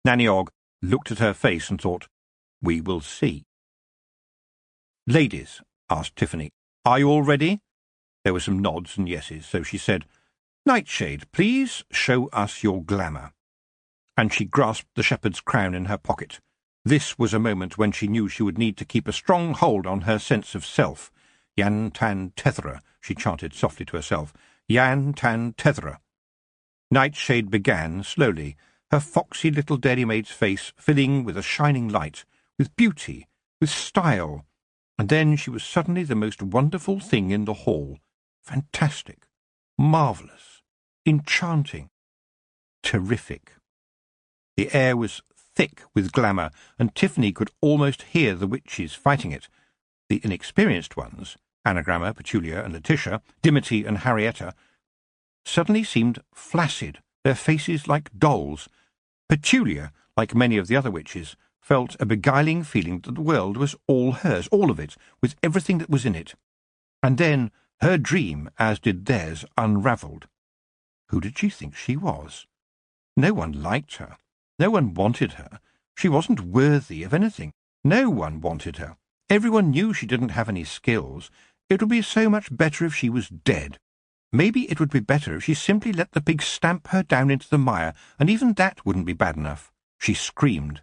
Nanny Ogg looked at her face and thought, We will see. Ladies, asked Tiffany, are you all ready? There were some nods and yeses, so she said, Nightshade, please show us your glamour. And she grasped the shepherd's crown in her pocket. This was a moment when she knew she would need to keep a strong hold on her sense of self. Yan Tan Tethera, she chanted softly to herself. Yan Tan Tethera. Nightshade began slowly, her foxy little dairymaid's face filling with a shining light, with beauty, with style, and then she was suddenly the most wonderful thing in the hall. Fantastic, marvellous, enchanting, terrific. The air was thick with glamour, and Tiffany could almost hear the witches fighting it. The inexperienced ones, Anagramma, Petulia, and Letitia, Dimity and Harrietta, suddenly seemed flaccid, their faces like dolls. Petulia, like many of the other witches, felt a beguiling feeling that the world was all hers, all of it, with everything that was in it. And then her dream, as did theirs, unravelled. Who did she think she was? No one liked her. No one wanted her. She wasn't worthy of anything. No one wanted her. Everyone knew she didn't have any skills. It would be so much better if she was dead. Maybe it would be better if she simply let the pigs stamp her down into the mire, and even that wouldn't be bad enough. She screamed.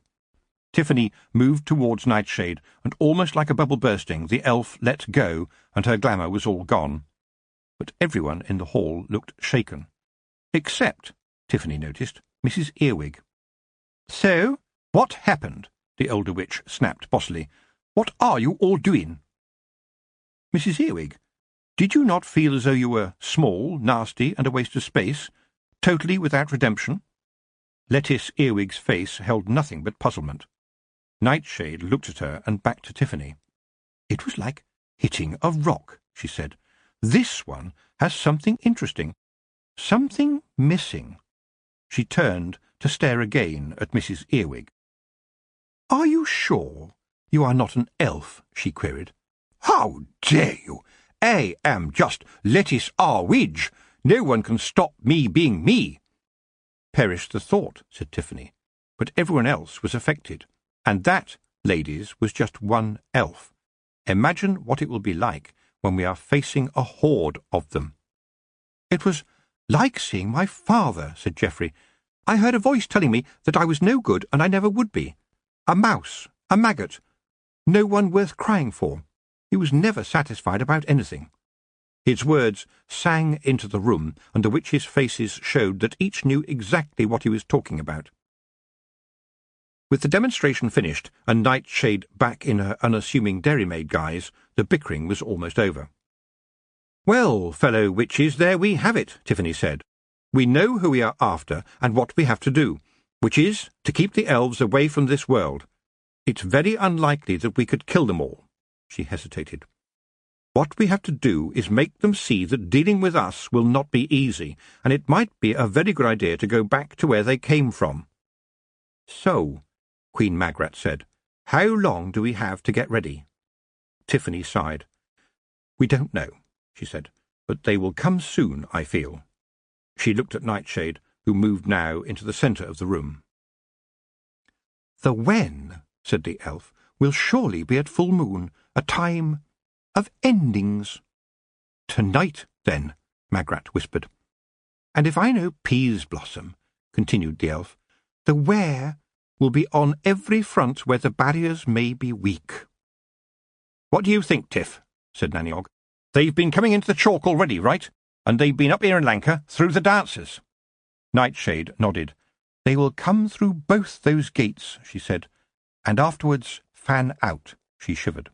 Tiffany moved towards Nightshade, and almost like a bubble bursting, the elf let go, and her glamour was all gone. But everyone in the hall looked shaken. Except, Tiffany noticed, Mrs. Earwig. So, what happened? The older witch snapped bossily. What are you all doing? Mrs. Earwig, did you not feel as though you were small, nasty, and a waste of space, totally without redemption? Lettice Earwig's face held nothing but puzzlement. Nightshade looked at her and back to Tiffany. It was like hitting a rock, she said. This one has something interesting. Something missing. She turned to stare again at Mrs. Earwig. Are you sure you are not an elf? She queried. How dare you? I am just Lettice Earwig. No one can stop me being me. Perish the thought, said Tiffany. But everyone else was affected. And that, ladies, was just one elf. Imagine what it will be like when we are facing a horde of them. It was like seeing my father, said Geoffrey. I heard a voice telling me that I was no good and I never would be. A mouse, a maggot, no one worth crying for. He was never satisfied about anything. His words sang into the room, and the witches' faces showed that each knew exactly what he was talking about. With the demonstration finished, and Nightshade back in her unassuming dairymaid guise, the bickering was almost over. Well, fellow witches, there we have it, Tiffany said. We know who we are after and what we have to do, which is to keep the elves away from this world. It's very unlikely that we could kill them all. She hesitated. What we have to do is make them see that dealing with us will not be easy, and it might be a very good idea to go back to where they came from. So, Queen Magrat said, how long do we have to get ready? Tiffany sighed. We don't know, she said, but they will come soon, I feel. She looked at Nightshade, who moved now into the centre of the room. "The when," said the elf, "will surely be at full moon, a time of endings." "Tonight, then," Magrat whispered. "And if I know Peas Blossom," continued the elf, "the where will be on every front where the barriers may be weak." "What do you think, Tiff?" said Nanny Og. "They've been coming into the chalk already, right? And they've been up here in Lanka through the dancers." Nightshade nodded. "They will come through both those gates," she said, "and afterwards fan out." She shivered.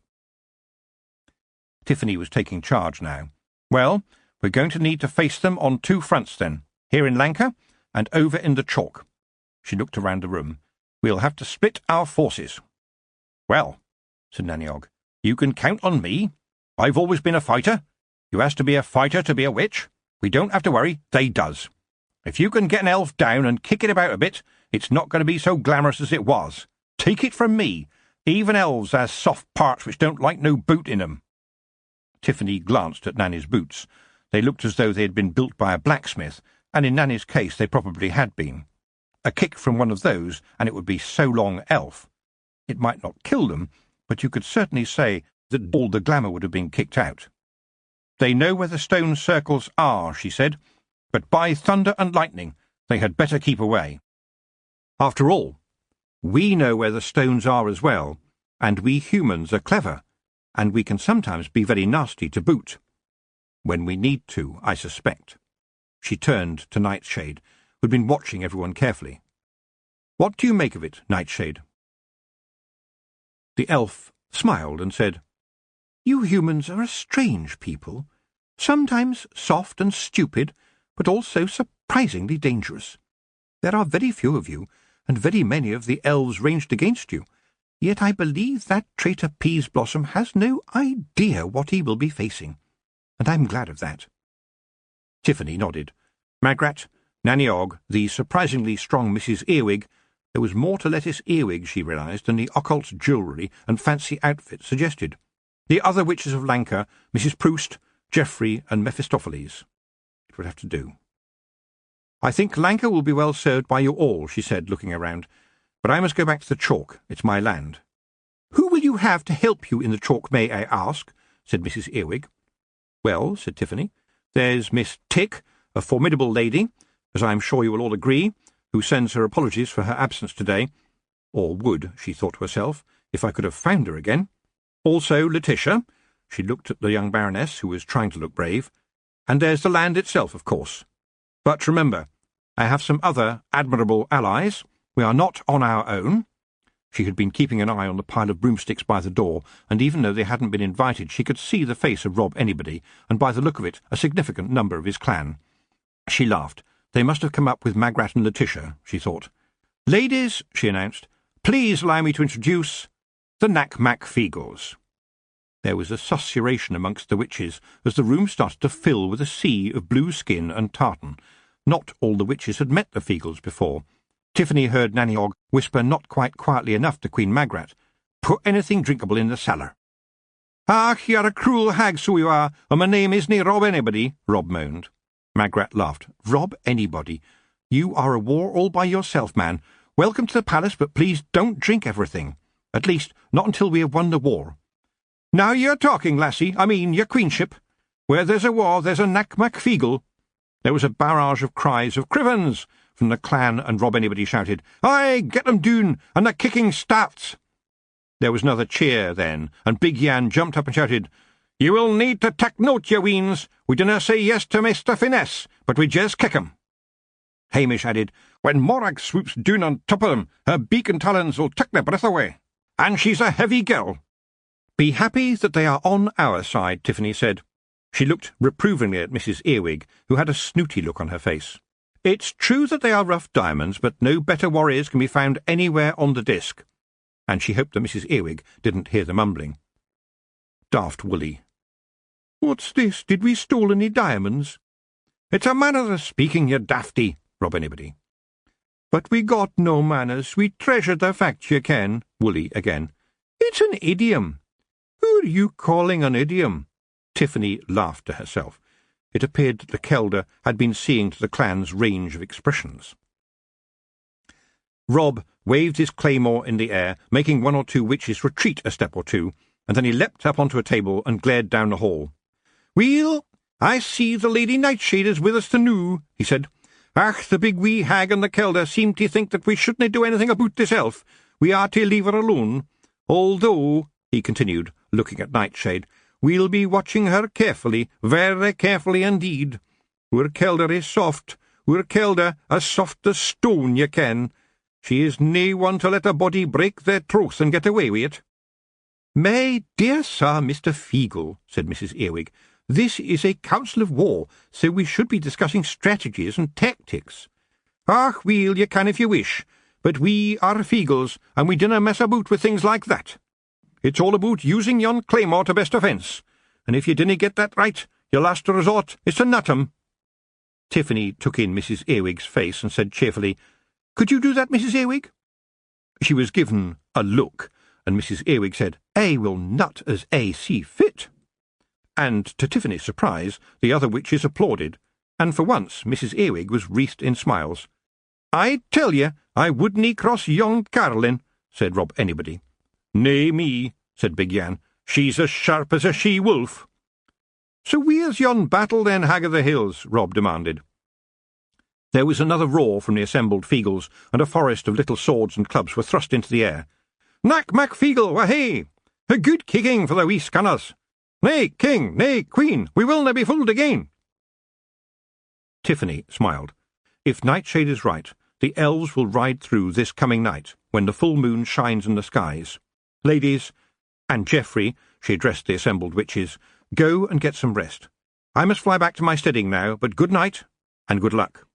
Tiffany was taking charge now. "Well, we're going to need to face them on two fronts then, here in Lanka and over in the chalk." She looked around the room. "We'll have to split our forces." "Well," said Nanny Og, "you can count on me. I've always been a fighter. You has to be a fighter to be a witch. We don't have to worry, they does. If you can get an elf down and kick it about a bit, it's not going to be so glamorous as it was. Take it from me, even elves has soft parts which don't like no boot in 'em." Tiffany glanced at Nanny's boots. They looked as though they had been built by a blacksmith, and in Nanny's case they probably had been. A kick from one of those, and it would be so long elf. It might not kill them, but you could certainly say that all the glamour would have been kicked out. "They know where the stone circles are," she said, "but by thunder and lightning they had better keep away. After all, we know where the stones are as well, and we humans are clever, and we can sometimes be very nasty to boot. When we need to, I suspect." She turned to Nightshade, who'd been watching everyone carefully. "What do you make of it, Nightshade?" The elf smiled and said, "You humans are a strange people, sometimes soft and stupid, but also surprisingly dangerous. There are very few of you, and very many of the elves ranged against you, yet I believe that traitor Peas Blossom has no idea what he will be facing, and I'm glad of that." Tiffany nodded. Magrat, Nanny Og, the surprisingly strong Mrs. Earwig. There was more to Lettuce Earwig, she realised, than the occult jewellery and fancy outfit suggested. The other witches of Lanka, Mrs. Proust, Geoffrey, and Mephistopheles. It would have to do. "I think Lanka will be well served by you all," she said, looking around. "But I must go back to the chalk. It's my land." "Who will you have to help you in the chalk, may I ask?" said Mrs. Earwig. "Well," said Tiffany, "there's Miss Tick, a formidable lady, as I am sure you will all agree, who sends her apologies for her absence today. Or would, she thought to herself, if I could have found her again. Also Letitia," she looked at the young Baroness, who was trying to look brave, "and there's the land itself, of course. But remember, I have some other admirable allies. We are not on our own." She had been keeping an eye on the pile of broomsticks by the door, and even though they hadn't been invited, she could see the face of Rob Anybody, and by the look of it, a significant number of his clan. She laughed. They must have come up with Magrat and Letitia, she thought. "Ladies," she announced, "please allow me to introduce the Knack-Mack Feagles." There was a susurration amongst the witches as the room started to fill with a sea of blue skin and tartan. Not all the witches had met the Feagles before. Tiffany heard Nanny Og whisper not quite quietly enough to Queen Magrat, "Put anything drinkable in the cellar." "Ach, you're a cruel hag, so you are, and my name isn't Rob Anybody," Rob moaned. Magrat laughed. "Rob Anybody? You are a war all by yourself, man. Welcome to the palace, but please don't drink everything. At least, not until we have won the war." "Now you're talking, lassie. I mean, your queenship. Where there's a war, there's a Knack-Mack Feagle." There was a barrage of cries of "Crivens!" from the clan, and Rob Anybody shouted, "Aye, get them doon, and the kicking starts." There was another cheer then, and Big Yan jumped up and shouted, "You will need to tak note, ye weens. We dinna say yes to Mr. Finesse, but we just kick 'em." Hamish added, "When Morag swoops doon on top of 'em, her beak and talons will take their breath away. And she's a heavy girl." "Be happy that they are on our side," Tiffany said. She looked reprovingly at Mrs. Earwig, who had a snooty look on her face. "It's true that they are rough diamonds, but no better warriors can be found anywhere on the disk." And she hoped that Mrs. Earwig didn't hear the mumbling. Daft Woolly. "What's this? Did we stole any diamonds?" "It's a manner of speaking, you dafty," Rob Anybody. "But we got no manners. We treasured the fact, you ken," Woolly again. "It's an idiom." "Who are you calling an idiom?" Tiffany laughed to herself. It appeared that the Kelder had been seeing to the clan's range of expressions. Rob waved his claymore in the air, making one or two witches retreat a step or two, and then he leapt up onto a table and glared down the hall. "Weel, I see the Lady Nightshade is with us to noo," he said. "Ach, the big wee hag and the kelder seem to think that we shouldn't do anything about this elf. We are to leave her alone. Although," he continued, looking at Nightshade, "we'll be watching her carefully, very carefully indeed. Our kelder is soft, our kelder as soft as stone, ye ken. She is nae one to let a body break their troth and get away with it." "My dear sir, Mr. Feegle," said Mrs. Earwig, "this is a council of war, so we should be discussing strategies and tactics." "Ach, weel, ye can if you wish, but we are Feegles, and we dinna mess about with things like that. It's all about using yon claymore to best offence, and if you dinna get that right, your last resort is to nut 'em." Tiffany took in Mrs. Earwig's face and said cheerfully, "Could you do that, Mrs. Earwig?" She was given a look, and Mrs. Earwig said, "I will nut as I see fit." And to Tiffany's surprise, the other witches applauded, and for once Mrs. Earwig was wreathed in smiles. "I tell ye, I wouldn't cross yon Caroline," said Rob Anybody. "Nay me," said Big Yan. "She's as sharp as a she-wolf." "So where's yon battle then, Hag of the Hills?" Rob demanded. There was another roar from the assembled Feegles, and a forest of little swords and clubs were thrust into the air. "Knack mac Feegle, wahey! A good kicking for the wee scanners! Nay, king, nay, queen, we will na be fooled again." Tiffany smiled. "If Nightshade is right, the elves will ride through this coming night, when the full moon shines in the skies. Ladies, and Geoffrey," she addressed the assembled witches, "go and get some rest. I must fly back to my steading now, but good night, and good luck."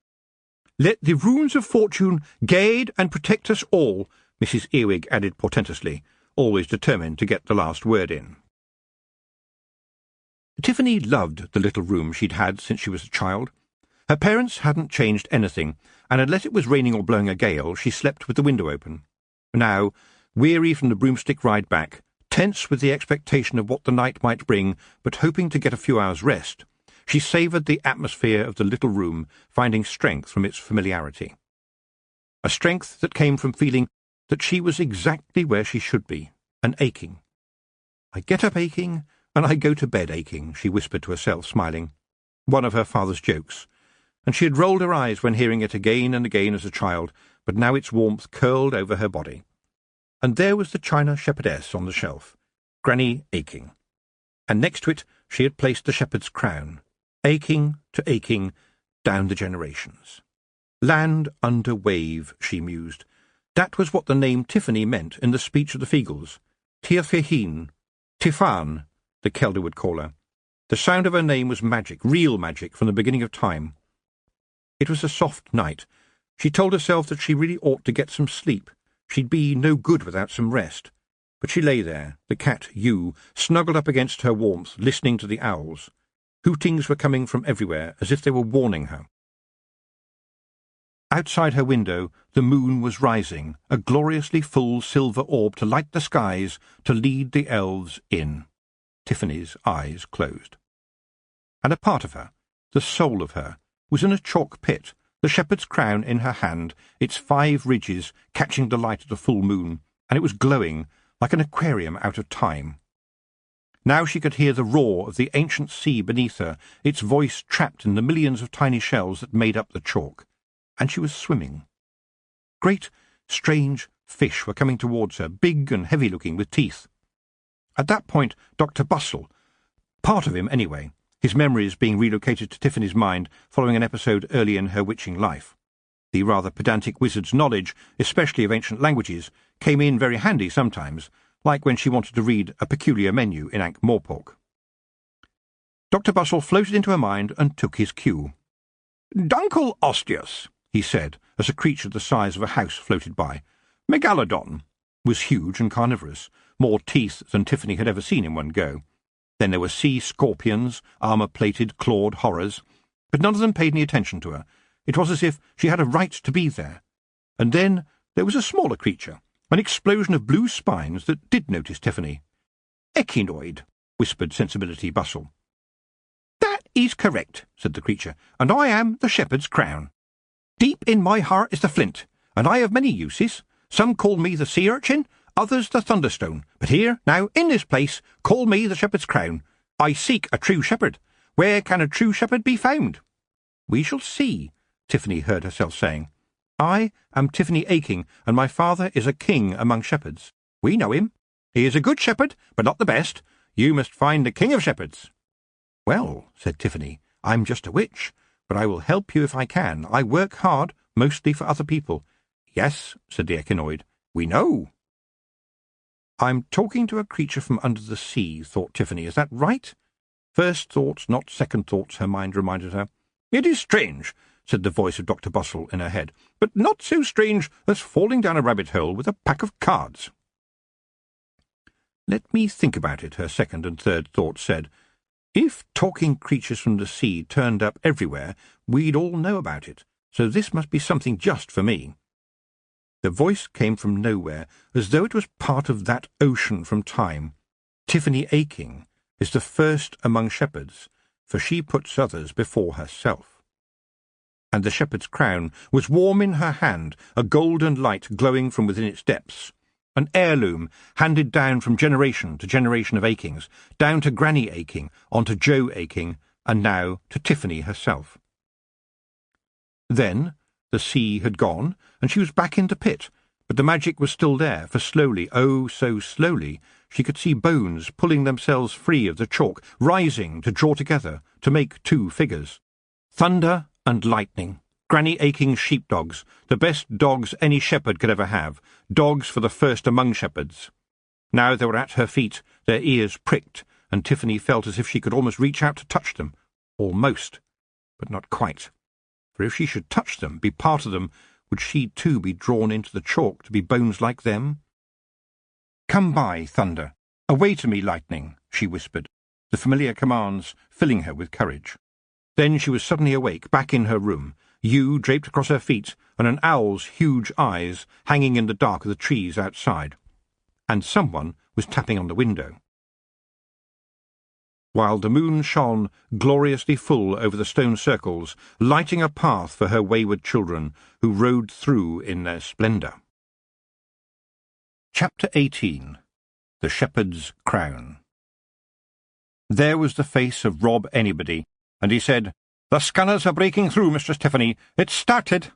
"Let the runes of fortune guide and protect us all," Mrs. Earwig added portentously, always determined to get the last word in. Tiffany loved the little room she'd had since she was a child. Her parents hadn't changed anything, and unless it was raining or blowing a gale, she slept with the window open. Now, weary from the broomstick ride back, tense with the expectation of what the night might bring, but hoping to get a few hours' rest, she savoured the atmosphere of the little room, finding strength from its familiarity. A strength that came from feeling that she was exactly where she should be, and aching. "I get up aching, and I go to bed aching," she whispered to herself, smiling. One of her father's jokes, and she had rolled her eyes when hearing it again and again as a child, but now its warmth curled over her body. And there was the china shepherdess on the shelf, Granny aching. And next to it she had placed the shepherd's crown, aching to aching down the generations. Land under wave, she mused. That was what the name Tiffany meant in the speech of the Feegles. Tirfeheen, Tifan, the Kelder would call her. The sound of her name was magic, real magic, from the beginning of time. It was a soft night. She told herself that she really ought to get some sleep. She'd be no good without some rest. But she lay there, the cat, Ewe, snuggled up against her warmth, listening to the owls. Hootings were coming from everywhere, as if they were warning her. Outside her window, the moon was rising, a gloriously full silver orb to light the skies, to lead the elves in. Tiffany's eyes closed. And a part of her, the soul of her, was in a chalk pit, the shepherd's crown in her hand, its 5 ridges catching the light of the full moon, and it was glowing like an aquarium out of time. Now she could hear the roar of the ancient sea beneath her, its voice trapped in the millions of tiny shells that made up the chalk. And she was swimming. Great, strange fish were coming towards her, big and heavy-looking with teeth. At that point, Dr. Bustle, part of him anyway, his memories being relocated to Tiffany's mind following an episode early in her witching life. The rather pedantic wizard's knowledge, especially of ancient languages, came in very handy sometimes, like when she wanted to read a peculiar menu in Ankh-Morpork. Dr. Bustle floated into her mind and took his cue. "Dunkel Ostius," he said, as a creature the size of a house floated by. Megalodon was huge and carnivorous, more teeth than Tiffany had ever seen in one go. Then there were sea scorpions, armour-plated, clawed horrors, but none of them paid any attention to her. It was as if she had a right to be there. And then there was a smaller creature, an explosion of blue spines that did notice Tiffany. "Echinoid," whispered Sensibility Bustle. "That is correct," said the creature, "and I am the shepherd's crown. Deep in my heart is the flint, and I have many uses. Some call me the sea urchin, others the thunderstone. But here, now, in this place, call me the shepherd's crown. I seek a true shepherd. Where can a true shepherd be found? We shall see, Tiffany heard herself saying. I am Tiffany Aching, and my father is a king among shepherds. We know him. He is a good shepherd, but not the best. You must find the king of shepherds. Well, said Tiffany, I'm just a witch, but I will help you if I can. I work hard, mostly for other people. Yes, said the echinoid, we know. I'm talking to a creature from under the sea, thought Tiffany. Is that right? First thoughts, not second thoughts, her mind reminded her. It is strange, said the voice of Dr. Bustle in her head, but not so strange as falling down a rabbit hole with a pack of cards. Let me think about it, her second and third thoughts said. If talking creatures from the sea turned up everywhere, we'd all know about it, so this must be something just for me. The voice came from nowhere, as though it was part of that ocean from time. Tiffany Aching is the first among shepherds, for she puts others before herself. And the shepherd's crown was warm in her hand, a golden light glowing from within its depths. An heirloom handed down from generation to generation of Achings, down to Granny Aching, on to Joe Aching, and now to Tiffany herself. Then the sea had gone, and she was back in the pit, but the magic was still there, for slowly, oh so slowly, she could see bones pulling themselves free of the chalk, rising to draw together, to make two figures. Thunder and lightning. Granny Aching's sheepdogs, the best dogs any shepherd could ever have, dogs for the first among shepherds. Now they were at her feet, their ears pricked, and Tiffany felt as if she could almost reach out to touch them. Almost, but not quite. For if she should touch them, be part of them, would she too be drawn into the chalk to be bones like them? Come by, thunder. Away to me, lightning, she whispered, the familiar commands filling her with courage. Then she was suddenly awake, back in her room, yew draped across her feet, and an owl's huge eyes hanging in the dark of the trees outside. And someone was tapping on the window. While the moon shone gloriously full over the stone circles, lighting a path for her wayward children, who rode through in their splendour. Chapter 18. The Shepherd's Crown. There was the face of Rob Anybody, and he said, "The scanners are breaking through, Mistress Tiffany. It's started."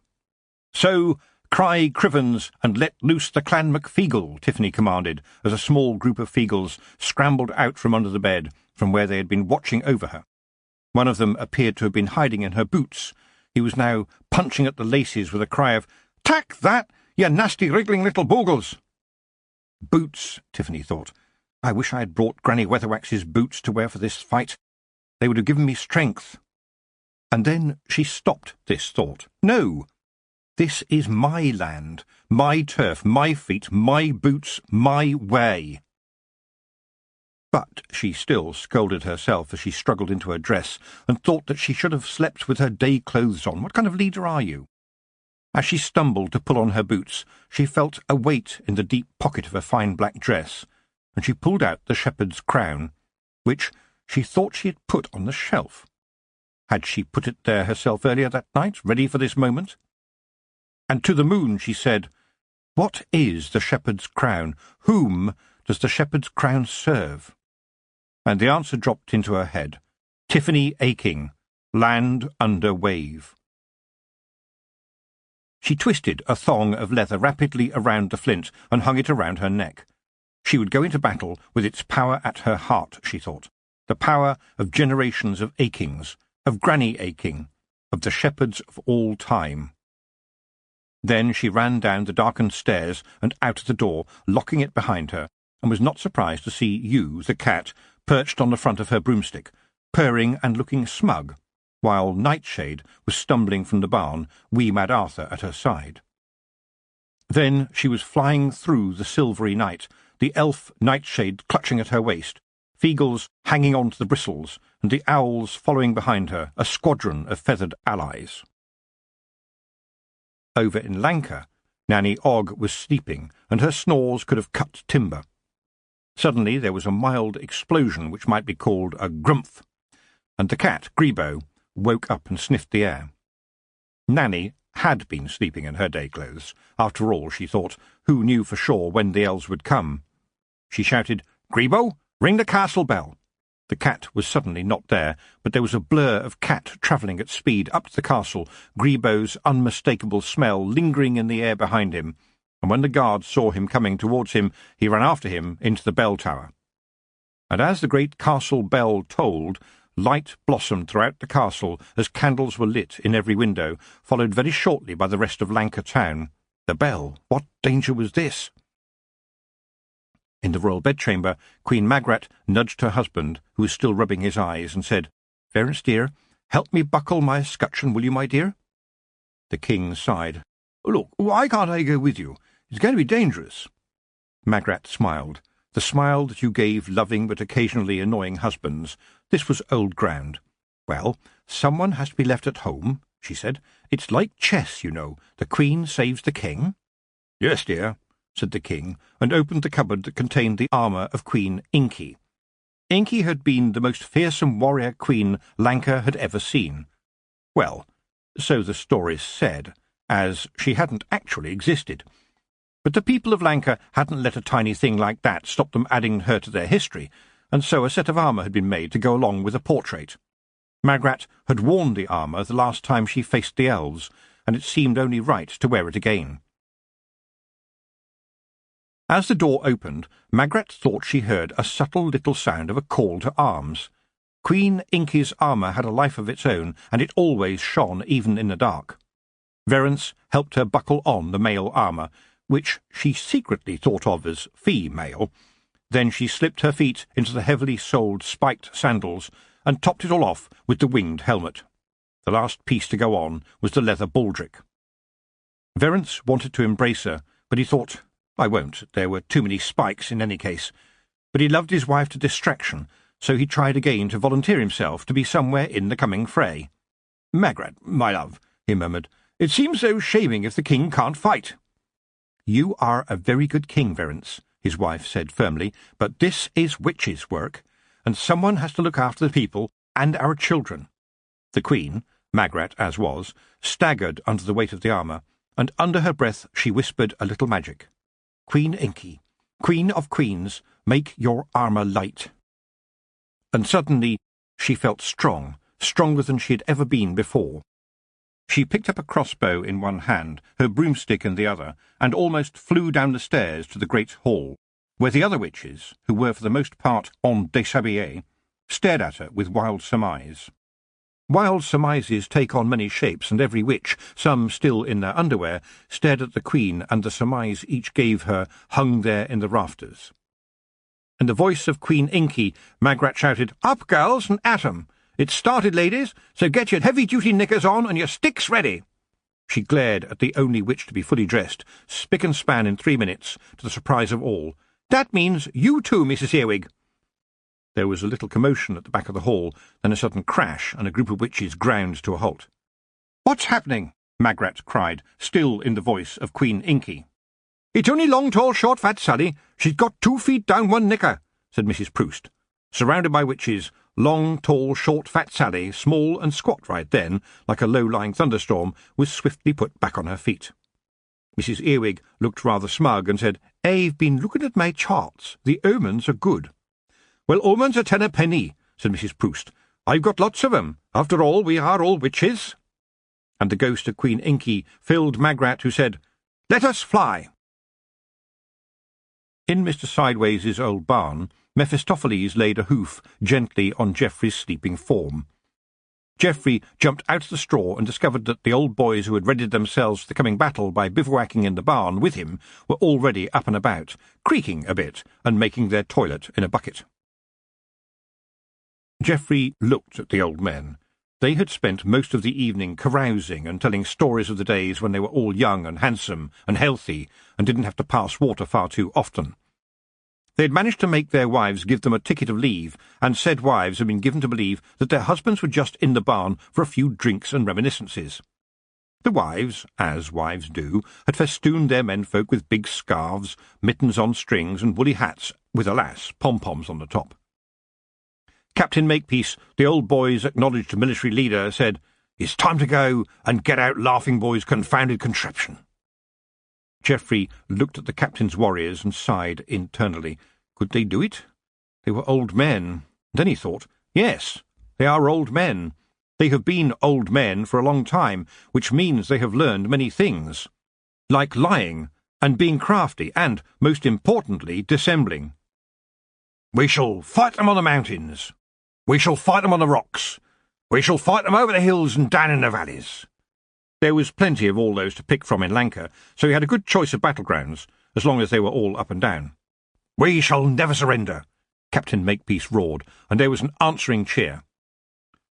"So, cry Crivens and let loose the Clan McFeagle," Tiffany commanded, as a small group of Feagles scrambled out from under the bed, from where they had been watching over her. One of them appeared to have been hiding in her boots. He was now punching at the laces with a cry of, "Tack that, you nasty wriggling little bogles!" Boots, Tiffany thought. I wish I had brought Granny Weatherwax's boots to wear for this fight. They would have given me strength. And then she stopped this thought. No! This is my land, my turf, my feet, my boots, my way. But she still scolded herself as she struggled into her dress, and thought that she should have slept with her day clothes on. What kind of leader are you? As she stumbled to pull on her boots, she felt a weight in the deep pocket of her fine black dress, and she pulled out the shepherd's crown, which she thought she had put on the shelf. Had she put it there herself earlier that night, ready for this moment? And to the moon she said, "What is the shepherd's crown? Whom does the shepherd's crown serve?" And the answer dropped into her head. Tiffany Aching, land under wave. She twisted a thong of leather rapidly around the flint and hung it around her neck. She would go into battle with its power at her heart, she thought, the power of generations of Achings, of Granny Aching, of the shepherds of all time. Then she ran down the darkened stairs and out the door, locking it behind her, and was not surprised to see Ewe, the cat, perched on the front of her broomstick, purring and looking smug, while Nightshade was stumbling from the barn, wee Mad Arthur at her side. Then she was flying through the silvery night, the elf Nightshade clutching at her waist, Feagles hanging on to the bristles, and the owls following behind her, a squadron of feathered allies. Over in Lanka, Nanny Ogg was sleeping, and her snores could have cut timber. Suddenly there was a mild explosion which might be called a grumph, and the cat, Grebo, woke up and sniffed the air. Nanny had been sleeping in her day clothes. After all, she thought, who knew for sure when the elves would come? She shouted, "Grebo, ring the castle bell." The cat was suddenly not there, but there was a blur of cat travelling at speed up to the castle, Grebo's unmistakable smell lingering in the air behind him, and when the guard saw him coming towards him, he ran after him into the bell tower. And as the great castle bell tolled, light blossomed throughout the castle as candles were lit in every window, followed very shortly by the rest of Lanka town. The bell! What danger was this? In the royal bedchamber, Queen Magrat nudged her husband, who was still rubbing his eyes, and said, "Verence, dear, help me buckle my escutcheon, will you, my dear?" The king sighed. "Look, why can't I go with you? It's going to be dangerous." Magrat smiled, the smile that you gave loving but occasionally annoying husbands. This was old ground. "Well, someone has to be left at home," she said. "It's like chess, you know. The queen saves the king." "Yes, dear," said the king, and opened the cupboard that contained the armour of Queen Inky. Inky had been the most fearsome warrior queen Lanka had ever seen. Well, so the stories said, as she hadn't actually existed. But the people of Lanka hadn't let a tiny thing like that stop them adding her to their history, and so a set of armour had been made to go along with a portrait. Magrat had worn the armour the last time she faced the elves, and it seemed only right to wear it again. As the door opened, Magrat thought she heard a subtle little sound of a call to arms. Queen Inky's armour had a life of its own, and it always shone even in the dark. Verence helped her buckle on the male armour, which she secretly thought of as female. Then she slipped her feet into the heavily soled spiked sandals, and topped it all off with the winged helmet. The last piece to go on was the leather baldric. Verence wanted to embrace her, but he thought, "I won't, there were too many spikes in any case." But he loved his wife to distraction, so he tried again to volunteer himself to be somewhere in the coming fray. "Magrat, my love," he murmured, "it seems so shaming if the king can't fight." "You are a very good king, Verence," his wife said firmly, "but this is witches' work, and someone has to look after the people and our children." The queen, Magrat as was, staggered under the weight of the armour, and under her breath she whispered a little magic. "Queen Inky, Queen of Queens, make your armour light." And suddenly she felt strong, stronger than she had ever been before. She picked up a crossbow in one hand, her broomstick in the other, and almost flew down the stairs to the great hall, where the other witches, who were for the most part en déshabillé, stared at her with wild surmise. Wild surmises take on many shapes, and every witch, some still in their underwear, stared at the queen, and the surmise each gave her hung there in the rafters. In the voice of Queen Inky, Magrat shouted, "Up, girls, and at 'em! It's started, ladies, so get your heavy-duty knickers on and your sticks ready." She glared at the only witch to be fully dressed, spick and span in 3 minutes, to the surprise of all. "That means you too, Mrs. Earwig." There was a little commotion at the back of the hall, then a sudden crash, and a group of witches ground to a halt. "What's happening?" Magrat cried, still in the voice of Queen Inky. "It's only long, tall, short, fat Sally. She's got 2 feet down one knicker," said Mrs. Proust. Surrounded by witches, long, tall, short, fat Sally, small and squat right then, like a low-lying thunderstorm, was swiftly put back on her feet. Mrs. Earwig looked rather smug and said, "I've been looking at my charts. The omens are good." "Well, omens are 10 a penny," said Mrs. Proust. "I've got lots of 'em. After all, we are all witches." And the ghost of Queen Inky filled Magrat, who said, "Let us fly." In Mr. Sideways's old barn, Mephistopheles laid a hoof gently on Geoffrey's sleeping form. Geoffrey jumped out of the straw and discovered that the old boys who had readied themselves for the coming battle by bivouacking in the barn with him were already up and about, creaking a bit and making their toilet in a bucket. Geoffrey looked at the old men. They had spent most of the evening carousing and telling stories of the days when they were all young and handsome and healthy and didn't have to pass water far too often. They had managed to make their wives give them a ticket of leave, and said wives had been given to believe that their husbands were just in the barn for a few drinks and reminiscences. The wives, as wives do, had festooned their menfolk with big scarves, mittens on strings, and woolly hats, with, alas, pom-poms on the top. Captain Makepeace, the old boy's acknowledged military leader, said, It's time to go and get out Laughing Boy's confounded contraption. Geoffrey looked at the captain's warriors and sighed internally. Could they do it? They were old men. Then he thought, yes, they are old men. They have been old men for a long time, which means they have learned many things, like lying and being crafty and, most importantly, dissembling. We shall fight them on the mountains. We shall fight them on the rocks. We shall fight them over the hills and down in the valleys. There was plenty of all those to pick from in Lanka, so he had a good choice of battlegrounds, as long as they were all up and down. We shall never surrender, Captain Makepeace roared, and there was an answering cheer.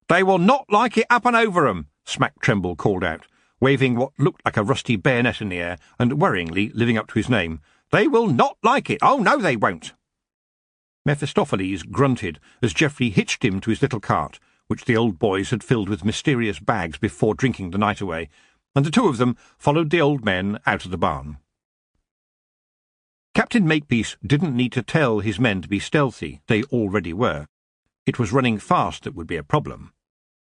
They will not like it up and over 'em, Smack Tremble called out, waving what looked like a rusty bayonet in the air and worryingly living up to his name. They will not like it. Oh, no, they won't. Mephistopheles grunted as Geoffrey hitched him to his little cart, which the old boys had filled with mysterious bags before drinking the night away, and the two of them followed the old men out of the barn. Captain Makepeace didn't need to tell his men to be stealthy. They already were. It was running fast that would be a problem.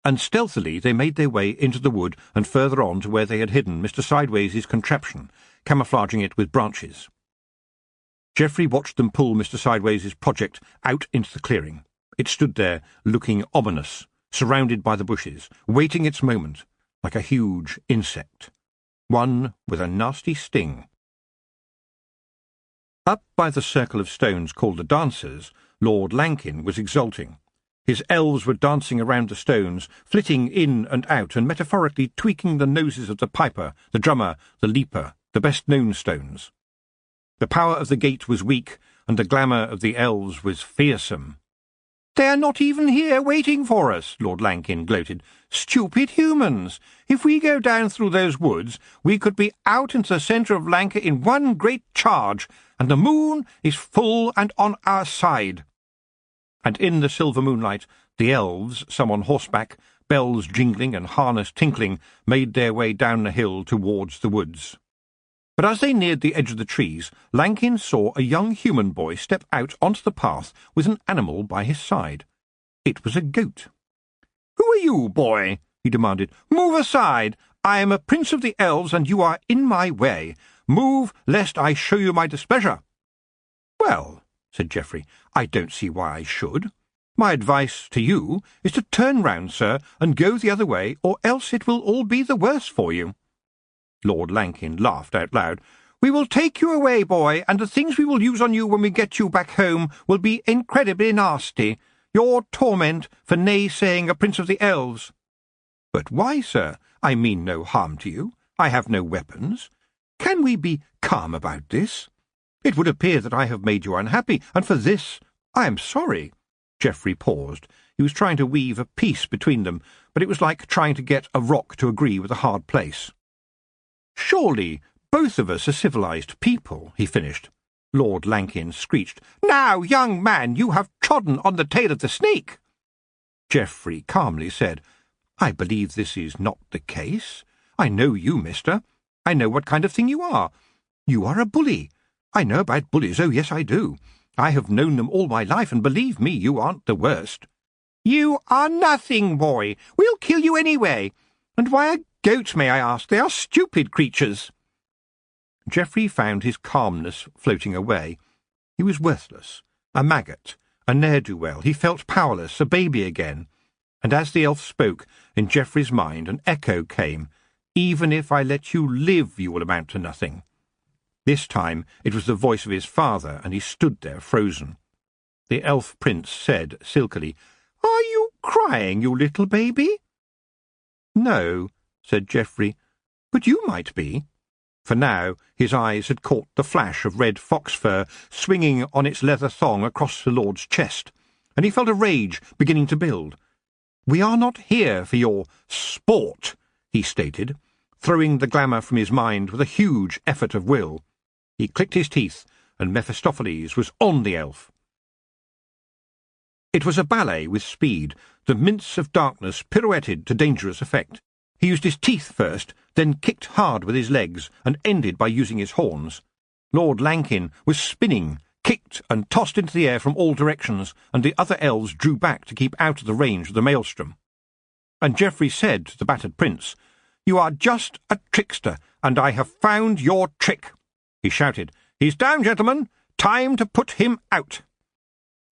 And stealthily they made their way into the wood and further on to where they had hidden Mr. Sideways' contraption, camouflaging it with branches. Geoffrey watched them pull Mr. Sideways' project out into the clearing. It stood there, looking ominous, surrounded by the bushes, waiting its moment, like a huge insect, one with a nasty sting. Up by the circle of stones called the Dancers, Lord Lankin was exulting. His elves were dancing around the stones, flitting in and out and metaphorically tweaking the noses of the piper, the drummer, the leaper, the best-known stones. The power of the gate was weak, and the glamour of the elves was fearsome. "They are not even here waiting for us," Lord Lankin gloated. "Stupid humans! If we go down through those woods, we could be out into the centre of Lanka in one great charge, and the moon is full and on our side." And in the silver moonlight, the elves, some on horseback, bells jingling and harness tinkling, made their way down the hill towards the woods. But as they neared the edge of the trees, Lankin saw a young human boy step out onto the path with an animal by his side. It was a goat. "Who are you, boy?" he demanded. "Move aside. I am a prince of the elves, and you are in my way. Move, lest I show you my displeasure." "Well," said Geoffrey, "I don't see why I should. My advice to you is to turn round, sir, and go the other way, or else it will all be the worse for you." Lord Lankin laughed out loud. "We will take you away, boy, and the things we will use on you when we get you back home will be incredibly nasty. Your torment for naysaying a prince of the elves." "But why, sir? I mean no harm to you. I have no weapons. Can we be calm about this? It would appear that I have made you unhappy, and for this I am sorry." Geoffrey paused. He was trying to weave a peace between them, but it was like trying to get a rock to agree with a hard place. "Surely both of us are civilized people," he finished. Lord Lankin screeched. "Now, young man, you have trodden on the tail of the snake." Geoffrey calmly said, "I believe this is not the case. I know you, mister. I know what kind of thing you are. You are a bully. I know about bullies, oh yes I do. I have known them all my life, and believe me, you aren't the worst." "You are nothing, boy. We'll kill you anyway. And why a goat, may I ask? They are stupid creatures." Geoffrey found his calmness floating away. He was worthless, a maggot, a ne'er-do-well. He felt powerless, a baby again. And as the elf spoke, in Geoffrey's mind an echo came. "Even if I let you live, you will amount to nothing." This time it was the voice of his father, and he stood there frozen. The elf prince said silkily, "Are you crying, you little baby?" "No," said Geoffrey, "but you might be." For now his eyes had caught the flash of red fox fur swinging on its leather thong across the lord's chest, and he felt a rage beginning to build. "We are not here for your sport," he stated, throwing the glamour from his mind with a huge effort of will. He clicked his teeth, and Mephistopheles was on the elf. It was a ballet with speed. The mince of darkness pirouetted to dangerous effect. He used his teeth first, then kicked hard with his legs, and ended by using his horns. Lord Lankin was spinning, kicked and tossed into the air from all directions, and the other elves drew back to keep out of the range of the maelstrom. And Geoffrey said to the battered prince, "You are just a trickster, and I have found your trick." He shouted, "He's down, gentlemen! Time to put him out!"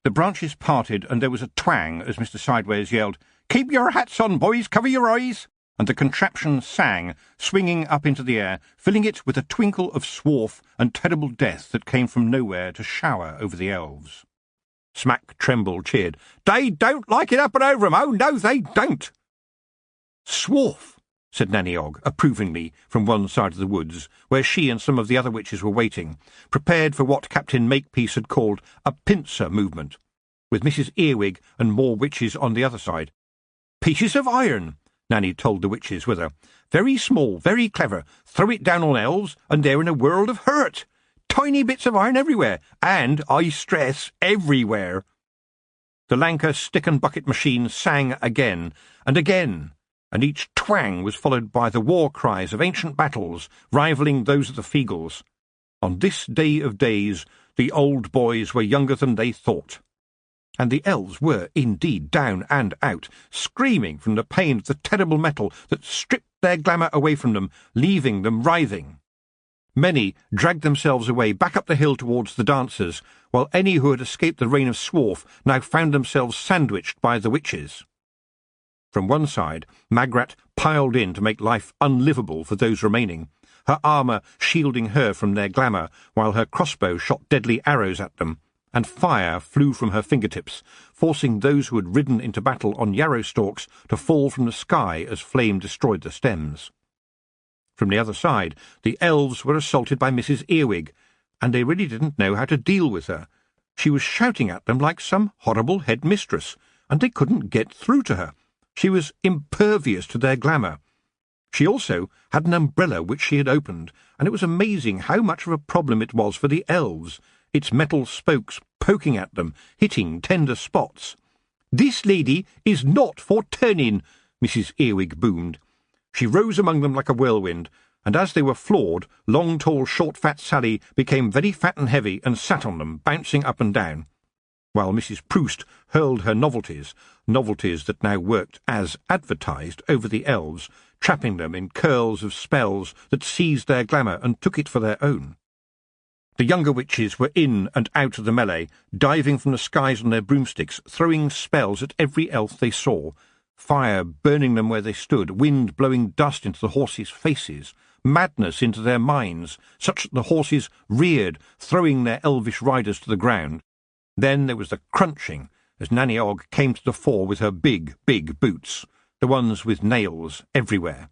The branches parted, and there was a twang as Mr. Sideways yelled, "Keep your hats on, boys! Cover your eyes!" And the contraption sang, swinging up into the air, filling it with a twinkle of swarf and terrible death that came from nowhere to shower over the elves. Smack Tremble cheered, "They don't like it up and over 'em! Oh, no, they don't!" "Swarf," said Nanny Ogg, approvingly, from one side of the woods, where she and some of the other witches were waiting, prepared for what Captain Makepeace had called a pincer movement, with Mrs. Earwig and more witches on the other side. "Pieces of iron," Nanny told the witches with her. "Very small, very clever. Throw it down on elves, and they're in a world of hurt. Tiny bits of iron everywhere, and, I stress, everywhere." The Lanka stick-and-bucket machine sang again, and each twang was followed by the war cries of ancient battles, rivalling those of the Feagles. On this day of days, the old boys were younger than they thought. And the elves were indeed down and out, screaming from the pain of the terrible metal that stripped their glamour away from them, leaving them writhing. Many dragged themselves away back up the hill towards the dancers, while any who had escaped the rain of swarf now found themselves sandwiched by the witches. From one side, Magrat piled in to make life unlivable for those remaining, her armour shielding her from their glamour, while her crossbow shot deadly arrows at them, and fire flew from her fingertips, forcing those who had ridden into battle on yarrow stalks to fall from the sky as flame destroyed the stems. From the other side, the elves were assaulted by Mrs. Earwig, and they really didn't know how to deal with her. She was shouting at them like some horrible head-mistress, and they couldn't get through to her. She was impervious to their glamour. She also had an umbrella which she had opened, and it was amazing how much of a problem it was for the elves, its metal spokes poking at them, hitting tender spots. "This lady is not for turning," Mrs. Earwig boomed. She rose among them like a whirlwind, and as they were floored, long, tall, short, fat Sally became very fat and heavy and sat on them, bouncing up and down, while Mrs. Proust hurled her novelties that now worked as advertised over the elves, trapping them in curls of spells that seized their glamour and took it for their own. The younger witches were in and out of the melee, diving from the skies on their broomsticks, throwing spells at every elf they saw, fire burning them where they stood, wind blowing dust into the horses' faces, madness into their minds, such that the horses reared, throwing their elvish riders to the ground. Then there was the crunching as Nanny Ogg came to the fore with her big, big boots, the ones with nails everywhere.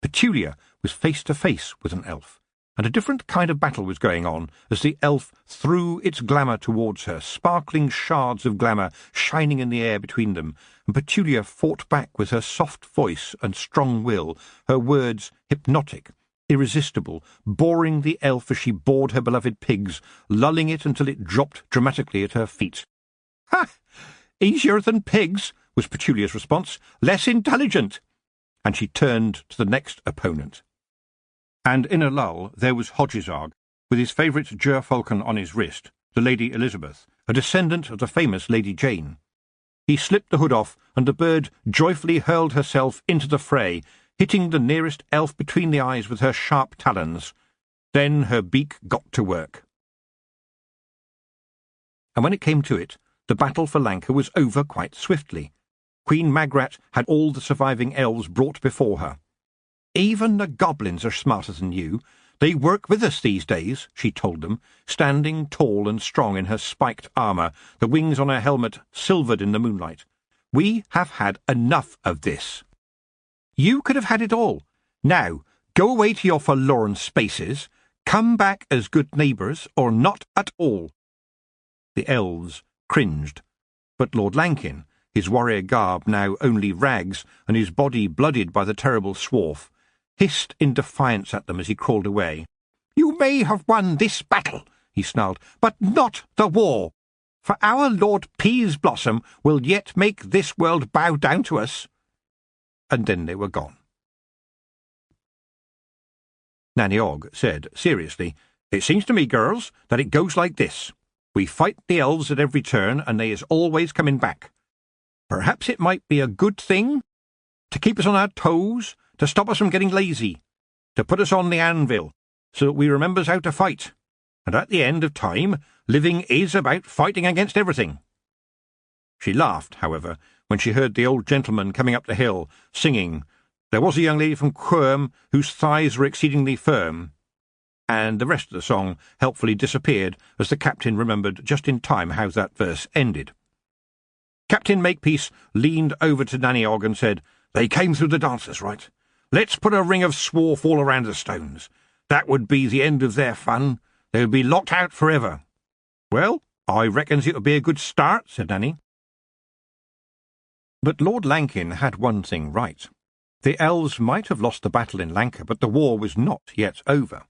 Petulia was face to face with an elf, and a different kind of battle was going on as the elf threw its glamour towards her, sparkling shards of glamour shining in the air between them, and Petulia fought back with her soft voice and strong will, her words hypnotic, irresistible, boring the elf as she bored her beloved pigs, lulling it until it dropped dramatically at her feet. "Ha! Easier than pigs," was Petulia's response. "Less intelligent." And she turned to the next opponent. And in a lull there was Hodgesarg, with his favourite gerfalcon on his wrist, the Lady Elizabeth, a descendant of the famous Lady Jane. He slipped the hood off, and the bird joyfully hurled herself into the fray, hitting the nearest elf between the eyes with her sharp talons. Then her beak got to work. And when it came to it, the battle for Lanka was over quite swiftly. Queen Magrat had all the surviving elves brought before her. "Even the goblins are smarter than you. They work with us these days," she told them, standing tall and strong in her spiked armour, the wings on her helmet silvered in the moonlight. "We have had enough of this. You could have had it all. Now, go away to your forlorn spaces, come back as good neighbours, or not at all." The elves cringed, but Lord Lankin, his warrior garb now only rags, and his body blooded by the terrible swarf, hissed in defiance at them as he crawled away. "You may have won this battle," he snarled, "but not the war. For our Lord Peaseblossom will yet make this world bow down to us." And then they were gone. Nanny Ogg said seriously, "It seems to me, girls, that it goes like this. We fight the elves at every turn, and they is always coming back. Perhaps it might be a good thing to keep us on our toes, to stop us from getting lazy, to put us on the anvil, so that we remembers how to fight. And at the end of time, living is about fighting against everything." She laughed, however, when she heard the old gentleman coming up the hill, singing, "There was a young lady from Quirm whose thighs were exceedingly firm," and the rest of the song helpfully disappeared as the captain remembered just in time how that verse ended. Captain Makepeace leaned over to Nanny Og and said, "They came through the dancers, right? Let's put a ring of swarf all around the stones. That would be the end of their fun. They would be locked out forever." "Well, I reckons it would be a good start," said Nanny. But Lord Lankin had one thing right. The elves might have lost the battle in Lanka, but the war was not yet over.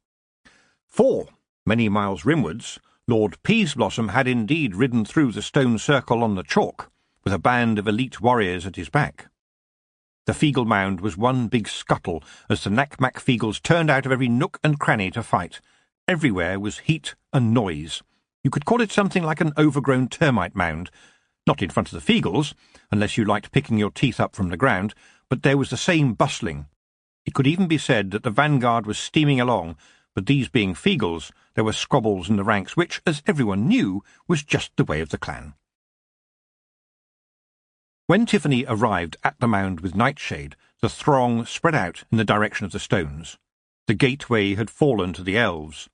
For, many miles rimwards, Lord Peaseblossom had indeed ridden through the stone circle on the chalk, with a band of elite warriors at his back. The Feegle Mound was one big scuttle as the Nac-Mac Feegles turned out of every nook and cranny to fight. Everywhere was heat and noise. You could call it something like an overgrown termite mound, not in front of the Feegles, unless you liked picking your teeth up from the ground, but there was the same bustling. It could even be said that the vanguard was steaming along, but these being Feegles, there were squabbles in the ranks, which, as everyone knew, was just the way of the clan. When Tiffany arrived at the mound with Nightshade, the throng spread out in the direction of the stones. The gateway had fallen to the elves,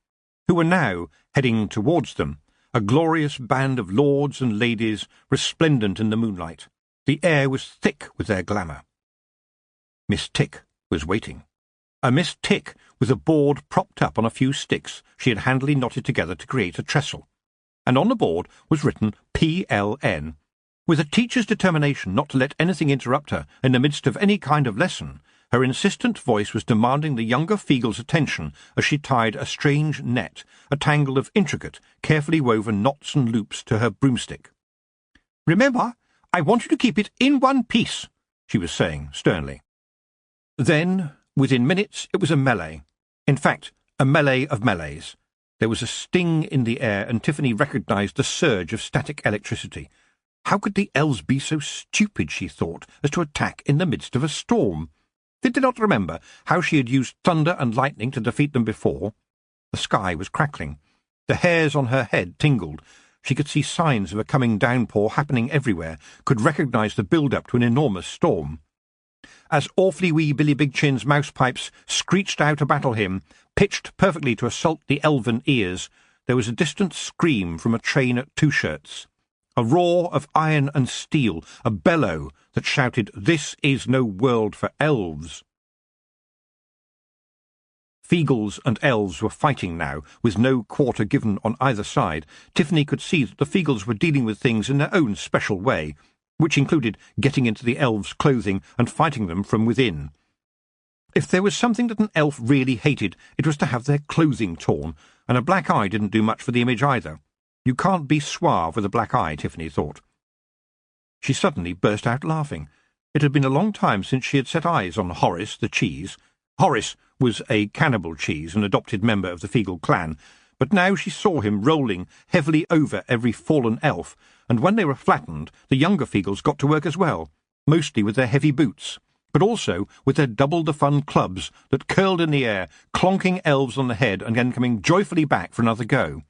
who were now heading towards them, a glorious band of lords and ladies resplendent in the moonlight. The air was thick with their glamour. Miss Tick was waiting. A Miss Tick with a board propped up on a few sticks she had handily knotted together to create a trestle, and on the board was written PLN. With a teacher's determination not to let anything interrupt her in the midst of any kind of lesson, her insistent voice was demanding the younger Feegle's attention as she tied a strange net, a tangle of intricate, carefully woven knots and loops to her broomstick. "Remember, I want you to keep it in one piece," she was saying sternly. Then, within minutes, it was a melee. In fact, a melee of melees. There was a sting in the air, and Tiffany recognized the surge of static electricity. How could the elves be so stupid, she thought, as to attack in the midst of a storm? Did they not remember how she had used thunder and lightning to defeat them before? The sky was crackling. The hairs on her head tingled. She could see signs of a coming downpour happening everywhere, could recognize the build-up to an enormous storm. As Awfully Wee Billy Big Chin's mouse-pipes screeched out a battle hymn, pitched perfectly to assault the elven ears, there was a distant scream from a train at Two Shirts. A roar of iron and steel, a bellow that shouted, "This is no world for elves." Feegles and elves were fighting now, with no quarter given on either side. Tiffany could see that the Feegles were dealing with things in their own special way, which included getting into the elves' clothing and fighting them from within. If there was something that an elf really hated, it was to have their clothing torn, and a black eye didn't do much for the image either. You can't be suave with a black eye, Tiffany thought. She suddenly burst out laughing. It had been a long time since she had set eyes on Horace the cheese. Horace was a cannibal cheese, an adopted member of the Feegle clan, but now she saw him rolling heavily over every fallen elf, and when they were flattened, the younger Feegles got to work as well, mostly with their heavy boots, but also with their double-the-fun clubs that curled in the air, clonking elves on the head and then coming joyfully back for another go.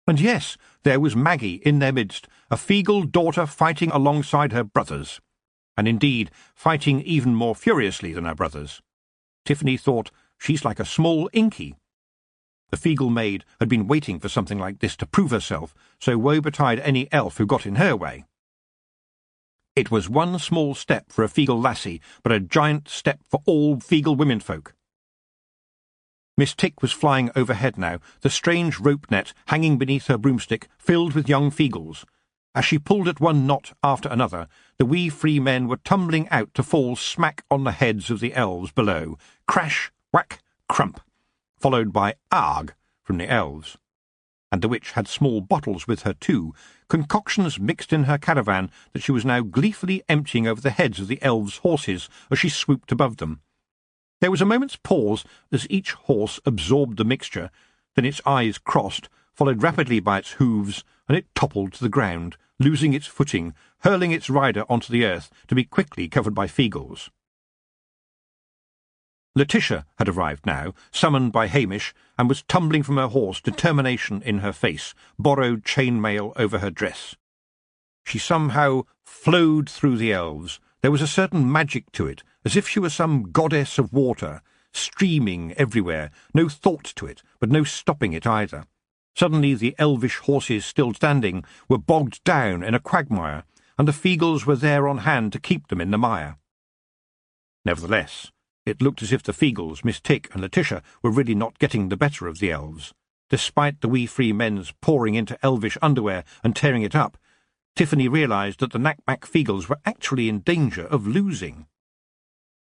And yes, there was Maggie in their midst, a Feegle daughter fighting alongside her brothers, and indeed fighting even more furiously than her brothers. Tiffany thought, she's like a small Inky. The Feegle maid had been waiting for something like this to prove herself, so woe betide any elf who got in her way. It was one small step for a Feegle lassie, but a giant step for all Feegle womenfolk. Miss Tick was flying overhead now, the strange rope net hanging beneath her broomstick filled with young Feegles. As she pulled at one knot after another, the wee free men were tumbling out to fall smack on the heads of the elves below. Crash, whack, crump, followed by "arg" from the elves. And the witch had small bottles with her too, concoctions mixed in her caravan that she was now gleefully emptying over the heads of the elves' horses as she swooped above them. There was a moment's pause as each horse absorbed the mixture, then its eyes crossed, followed rapidly by its hooves, and it toppled to the ground, losing its footing, hurling its rider onto the earth, to be quickly covered by Feegles. Letitia had arrived now, summoned by Hamish, and was tumbling from her horse, determination in her face, borrowed chainmail over her dress. She somehow flowed through the elves. There was a certain magic to it, as if she were some goddess of water, streaming everywhere, no thought to it, but no stopping it either. Suddenly the elvish horses still standing were bogged down in a quagmire, and the Feagles were there on hand to keep them in the mire. Nevertheless, it looked as if the Feagles, Miss Tick and Letitia, were really not getting the better of the elves. Despite the wee free men's pouring into elvish underwear and tearing it up, Tiffany realised that the Knack-Back Feagles were actually in danger of losing.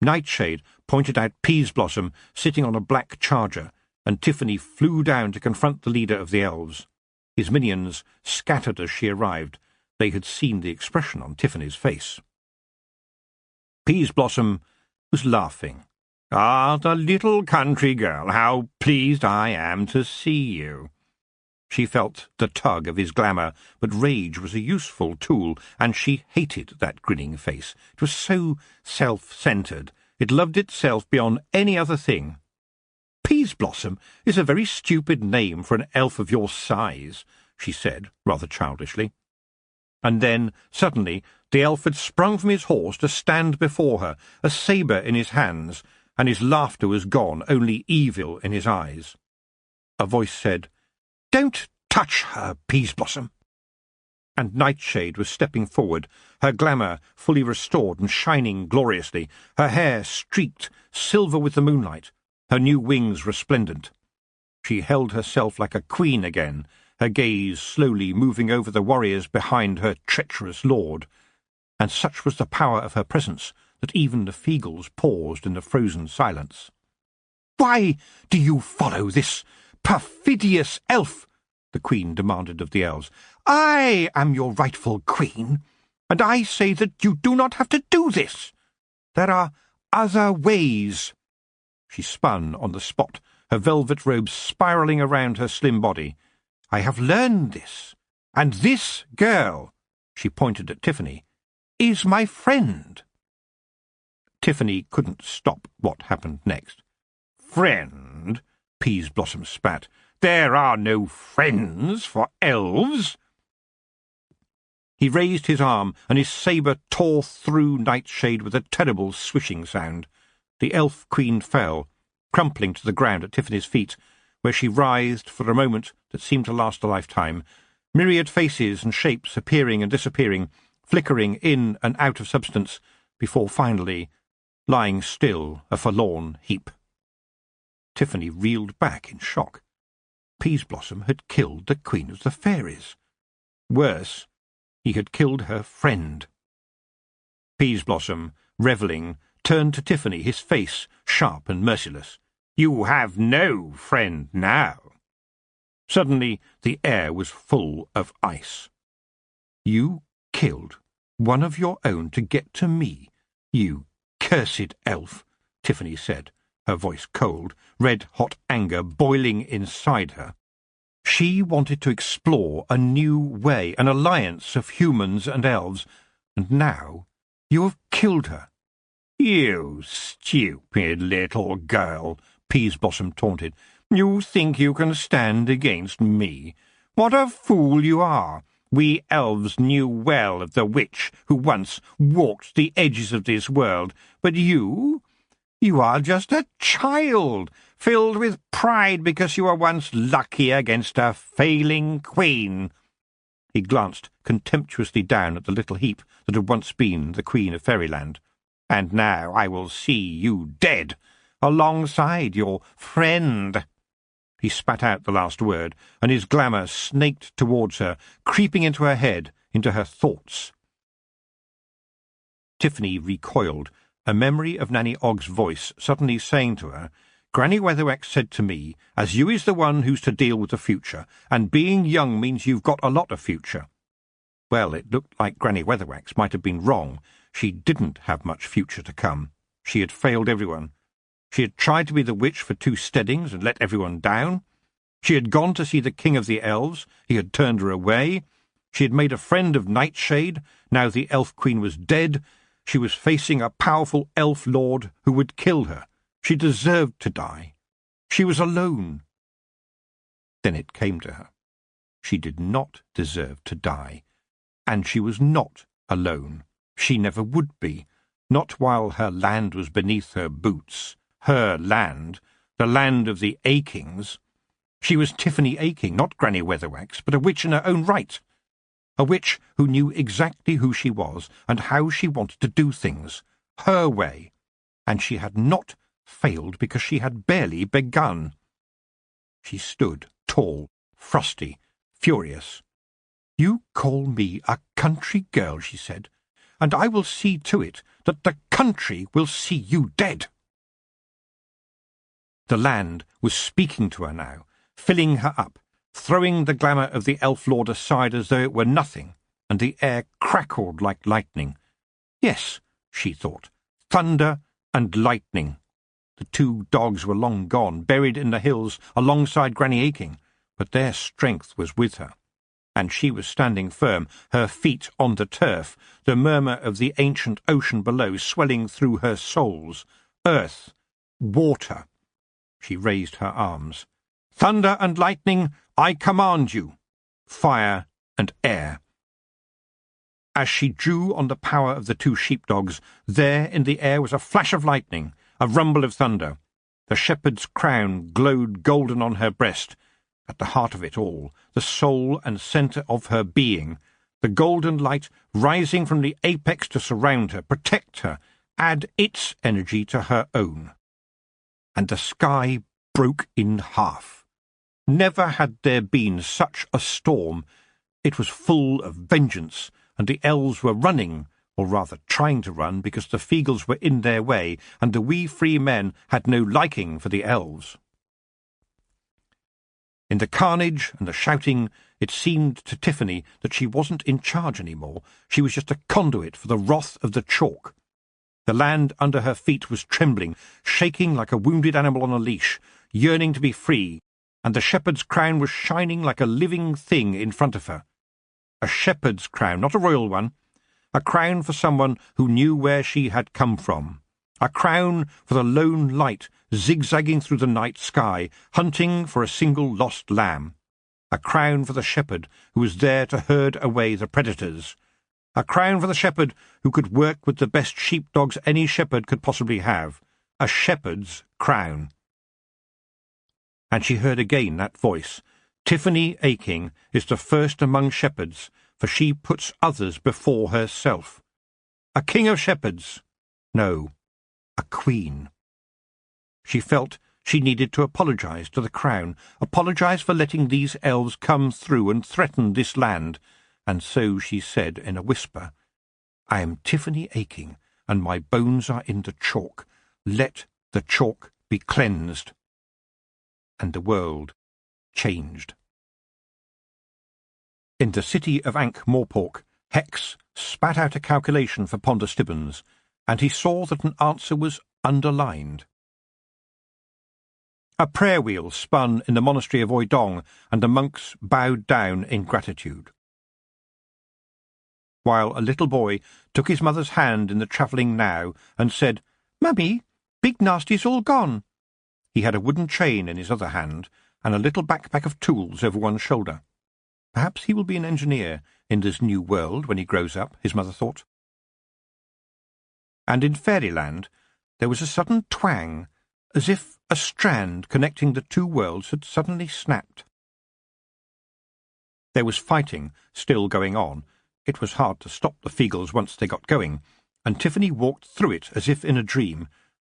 Nightshade pointed out Peaseblossom sitting on a black charger, and Tiffany flew down to confront the leader of the elves. His minions scattered as she arrived. They had seen the expression on Tiffany's face. Peaseblossom was laughing. "Ah, the little country girl, how pleased I am to see you." She felt the tug of his glamour, but rage was a useful tool, and she hated that grinning face. It was so self-centred. It loved itself beyond any other thing. "Peaseblossom is a very stupid name for an elf of your size," she said, rather childishly. And then, suddenly, the elf had sprung from his horse to stand before her, a sabre in his hands, and his laughter was gone, only evil in his eyes. A voice said, "Don't touch her, Peaseblossom." And Nightshade was stepping forward, her glamour fully restored and shining gloriously, her hair streaked silver with the moonlight, her new wings resplendent. She held herself like a queen again, her gaze slowly moving over the warriors behind her treacherous lord, and such was the power of her presence that even the Feagles paused in the frozen silence. "Why do you follow this perfidious elf?" the queen demanded of the elves. "I am your rightful queen, and I say that you do not have to do this. There are other ways." She spun on the spot, her velvet robes spiralling around her slim body. "I have learned this, and this girl," she pointed at Tiffany, "is my friend." Tiffany couldn't stop what happened next. "Friend?" Peaseblossom spat. "There are no friends for elves." He raised his arm, and his sabre tore through Nightshade with a terrible swishing sound. The elf queen fell, crumpling to the ground at Tiffany's feet, where she writhed for a moment that seemed to last a lifetime, myriad faces and shapes appearing and disappearing, flickering in and out of substance, before finally lying still, a forlorn heap. Tiffany reeled back in shock. Peaseblossom had killed the Queen of the Fairies. Worse, he had killed her friend. Peaseblossom, revelling, turned to Tiffany, his face sharp and merciless. "You have no friend now." Suddenly the air was full of ice. "You killed one of your own to get to me, you cursed elf," Tiffany said, her voice cold, red-hot anger boiling inside her. She wanted to explore a new way, an alliance of humans and elves, and now you have killed her. "You stupid little girl," Peaseblossom taunted. "You think you can stand against me? What a fool you are! We elves knew well of the witch who once walked the edges of this world, but you are just a child, filled with pride because you were once lucky against a failing queen." He glanced contemptuously down at the little heap that had once been the Queen of Fairyland. "And now I will see you dead, alongside your friend." He spat out the last word, and his glamour snaked towards her, creeping into her head, into her thoughts. Tiffany recoiled, a memory of Nanny Ogg's voice suddenly saying to her, "Granny Weatherwax said to me, as you is the one who's to deal with the future, and being young means you've got a lot of future." Well, it looked like Granny Weatherwax might have been wrong. She didn't have much future to come. She had failed everyone. She had tried to be the witch for 2 steadings and let everyone down. She had gone to see the King of the Elves. He had turned her away. She had made a friend of Nightshade. Now the Elf Queen was dead. She was facing a powerful elf lord who would kill her. She deserved to die. She was alone. Then it came to her. She did not deserve to die, and she was not alone. She never would be, not while her land was beneath her boots. Her land, the land of the Akings. She was Tiffany Aking, not Granny Weatherwax, but a witch in her own right. A witch who knew exactly who she was and how she wanted to do things, her way, and she had not failed because she had barely begun. She stood, tall, frosty, furious. "You call me a country girl," she said, "and I will see to it that the country will see you dead." The land was speaking to her now, filling her up, throwing the glamour of the elf lord aside as though it were nothing, and the air crackled like lightning. Yes, she thought, thunder and lightning. The two dogs were long gone, buried in the hills alongside Granny Aking, but their strength was with her, and she was standing firm, her feet on the turf, the murmur of the ancient ocean below swelling through her soles. Earth, water. She raised her arms. "Thunder and lightning, I command you. Fire and air." As she drew on the power of the two sheepdogs, there in the air was a flash of lightning, a rumble of thunder. The shepherd's crown glowed golden on her breast. At the heart of it all, the soul and centre of her being, the golden light rising from the apex to surround her, protect her, add its energy to her own. And the sky broke in half. Never had there been such a storm. It was full of vengeance, and the elves were running, or rather trying to run, because the Feagles were in their way, and the wee free men had no liking for the elves. In the carnage and the shouting, it seemed to Tiffany that she wasn't in charge any more. She was just a conduit for the wrath of the chalk. The land under her feet was trembling, shaking like a wounded animal on a leash, yearning to be free, and the shepherd's crown was shining like a living thing in front of her. A shepherd's crown, not a royal one. A crown for someone who knew where she had come from. A crown for the lone light zigzagging through the night sky, hunting for a single lost lamb. A crown for the shepherd who was there to herd away the predators. A crown for the shepherd who could work with the best sheepdogs any shepherd could possibly have. A shepherd's crown. And she heard again that voice. Tiffany Aking is the first among shepherds, for she puts others before herself. A king of shepherds. No, a queen. She felt she needed to apologize to the crown, apologize for letting these elves come through and threaten this land, and so she said in a whisper, "I am Tiffany Aking, and my bones are in the chalk. Let the chalk be cleansed." And the world changed. In the city of Ankh-Morpork, Hex spat out a calculation for Ponder Stibbons, and he saw that an answer was underlined. A prayer wheel spun in the monastery of Oidong, and the monks bowed down in gratitude. While a little boy took his mother's hand in the travelling now and said, "Mummy, Big Nasty's all gone." He had a wooden chain in his other hand and a little backpack of tools over one shoulder. Perhaps he will be an engineer in this new world when he grows up, his mother thought. And in Fairyland there was a sudden twang, as if a strand connecting the two worlds had suddenly snapped. There was fighting still going on. It was hard to stop the Feagles once they got going, and Tiffany walked through it as if in a dream.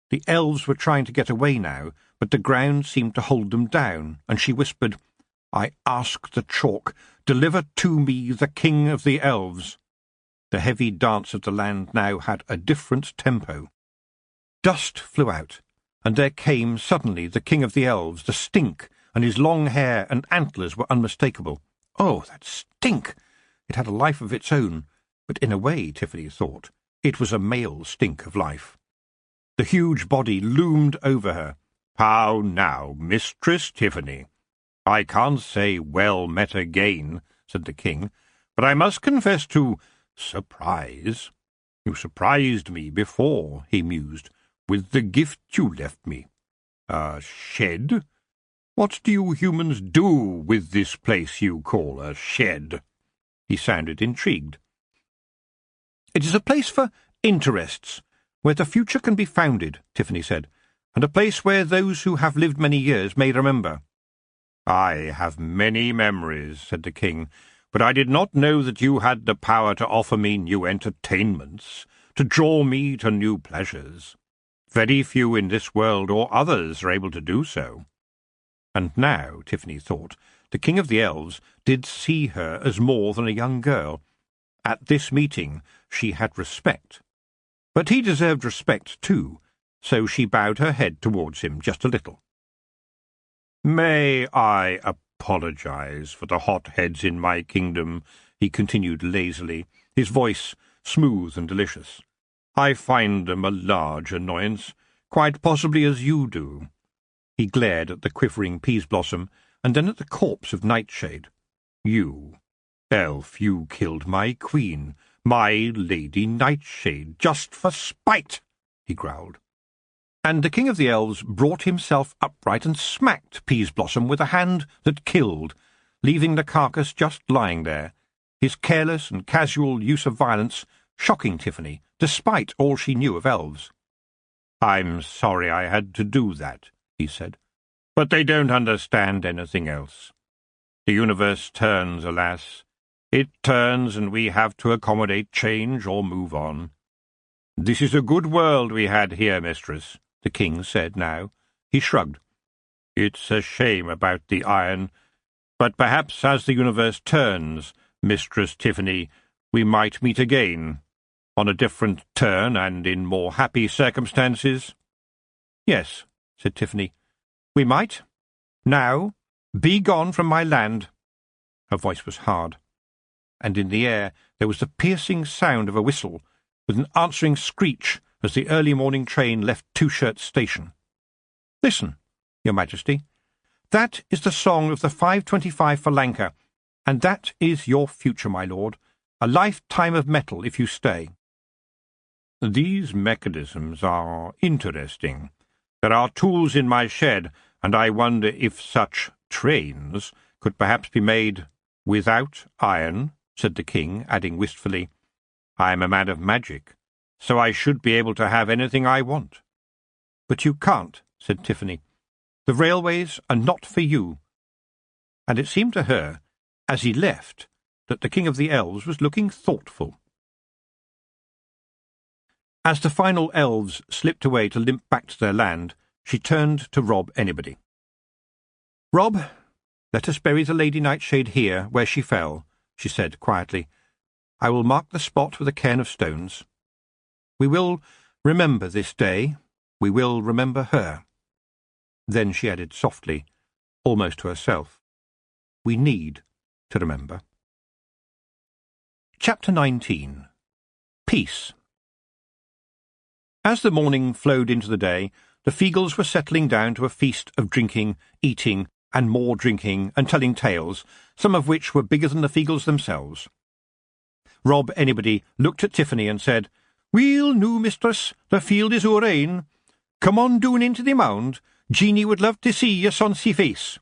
The elves were trying to get away now, but the ground seemed to hold them down, and she whispered, "I ask the chalk, deliver to me the king of the elves." The heavy dance of the land now had a different tempo. Dust flew out, and there came suddenly the king of the elves, the stink, and his long hair and antlers were unmistakable. Oh, that stink! It had a life of its own, but in a way, Tiffany thought, it was a male stink of life. The huge body loomed over her. "How now, Mistress Tiffany? I can't say well met again," said the king, "but I must confess to surprise." "You surprised me before," he mused. with the gift you left me. A shed? What do you humans do with this place you call a shed? He sounded intrigued. It is a place for interests, where the future can be founded, Tiffany said, and a place where those who have lived many years may remember. I have many memories, said the king, but I did not know that you had the power to offer me new entertainments, to draw me to new pleasures. Very few in this world or others are able to do so. And now, Tiffany thought, the king of the elves did see her as more than a young girl. At this meeting she had respect. But he deserved respect too, so she bowed her head towards him just a little. May I apologize for the hot-heads in my kingdom, he continued lazily, his voice smooth and delicious. I find them a large annoyance, quite possibly as you do. He glared at the quivering peas-blossom, and then at the corpse of Nightshade. You, elf, you killed my queen, my Lady Nightshade, just for spite, he growled. And the king of the elves brought himself upright and smacked Peas-blossom with a hand that killed, leaving the carcass just lying there, his careless and casual use of violence shocking Tiffany, despite all she knew of elves. I'm sorry I had to do that, he said, but they don't understand anything else. The universe turns, alas. It turns, and we have to accommodate change or move on. This is a good world we had here, mistress, the king said now. He shrugged. It's a shame about the iron, but perhaps as the universe turns, Mistress Tiffany, we might meet again, on a different turn and in more happy circumstances. Yes, said Tiffany, we might. Now, be gone from my land. Her voice was hard, and in the air there was the piercing sound of a whistle, with an answering screech as the early morning train left Two Shirts Station. Listen, Your Majesty. That is the song of the 525 for Lanka, and that is your future, my lord. A lifetime of metal if you stay. These mechanisms are interesting. There are tools in my shed, and I wonder if such trains could perhaps be made without iron, said the king, adding wistfully, I am a man of magic, so I should be able to have anything I want. But you can't, said Tiffany. The railways are not for you. And it seemed to her, as he left, that the king of the elves was looking thoughtful. As the final elves slipped away to limp back to their land, she turned to Rob Anybody. Rob, let us bury the Lady Nightshade here, where she fell, she said quietly. I will mark the spot with a cairn of stones. We will remember this day. We will remember her. Then she added softly, almost to herself, we need to remember. Chapter 19. Peace. As the morning flowed into the day, the Feagles were settling down to a feast of drinking, eating, and more drinking, and telling tales, some of which were bigger than the Feagles themselves. Rob Anybody looked at Tiffany and said, Weel, noo, mistress, the field is oor ain. Come on doon into the mound. Jeanie would love to see your sonsy face.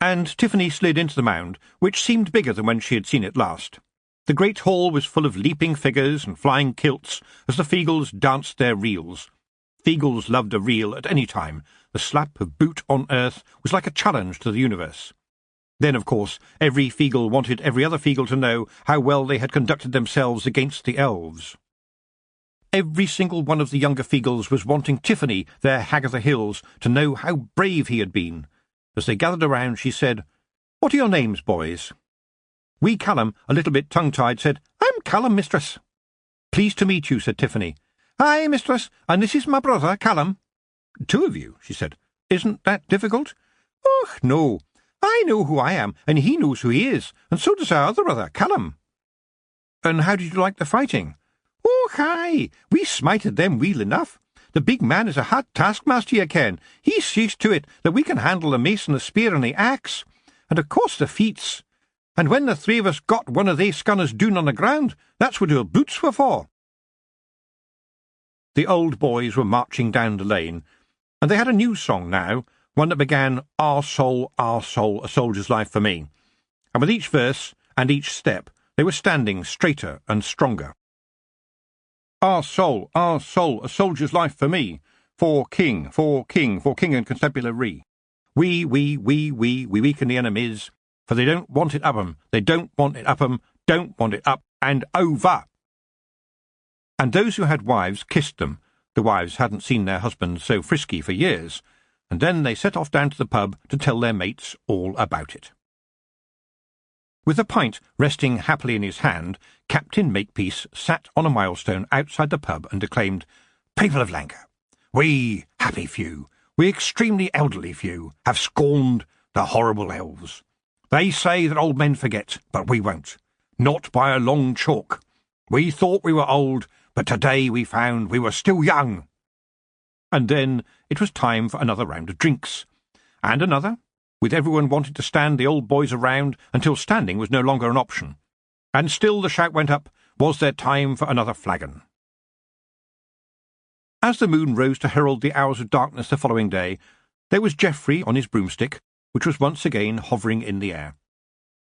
And Tiffany slid into the mound, which seemed bigger than when she had seen it last. The great hall was full of leaping figures and flying kilts as the Feagles danced their reels. Feagles loved a reel at any time. The slap of boot on earth was like a challenge to the universe. Then, of course, every Feagle wanted every other Feagle to know how well they had conducted themselves against the elves. Every single one of the younger Feagles was wanting Tiffany, their hag of the hills, to know how brave he had been. As they gathered around, she said, What are your names, boys? Wee Callum, a little bit tongue-tied, said, I'm Callum, mistress. Pleased to meet you, said Tiffany. Aye, mistress, and this is my brother, Callum. Two of you, she said. Isn't that difficult? Oh, no. I know who I am, and he knows who he is, and so does our other brother, Callum. And how did you like the fighting? Oh, aye, we smited them weel enough. The big man is a hard taskmaster, ye ken. He sees to it that we can handle the mace and the spear and the axe. And of course the feats. And when the three of us got one of they scunners doon on the ground, that's what our boots were for. The old boys were marching down the lane, and they had a new song now, one that began, Our soul, a soldier's life for me. And with each verse and each step, they were standing straighter and stronger. Our soul, a soldier's life for me. For king and constabulary. We weaken the enemies, for they don't want it up 'em, they don't want it up 'em, don't want it up and over. And those who had wives kissed them. The wives hadn't seen their husbands so frisky for years, and then they set off down to the pub to tell their mates all about it. With a pint resting happily in his hand, Captain Makepeace sat on a milestone outside the pub and declaimed, People of Lanka, we happy few, we extremely elderly few, have scorned the horrible elves. They say that old men forget, but we won't. Not by a long chalk. We thought we were old, but today we found we were still young. And then it was time for another round of drinks. And another, with everyone wanting to stand the old boys around until standing was no longer an option. And still the shout went up, was there time for another flagon? As the moon rose to herald the hours of darkness the following day, there was Geoffrey on his broomstick, which was once again hovering in the air.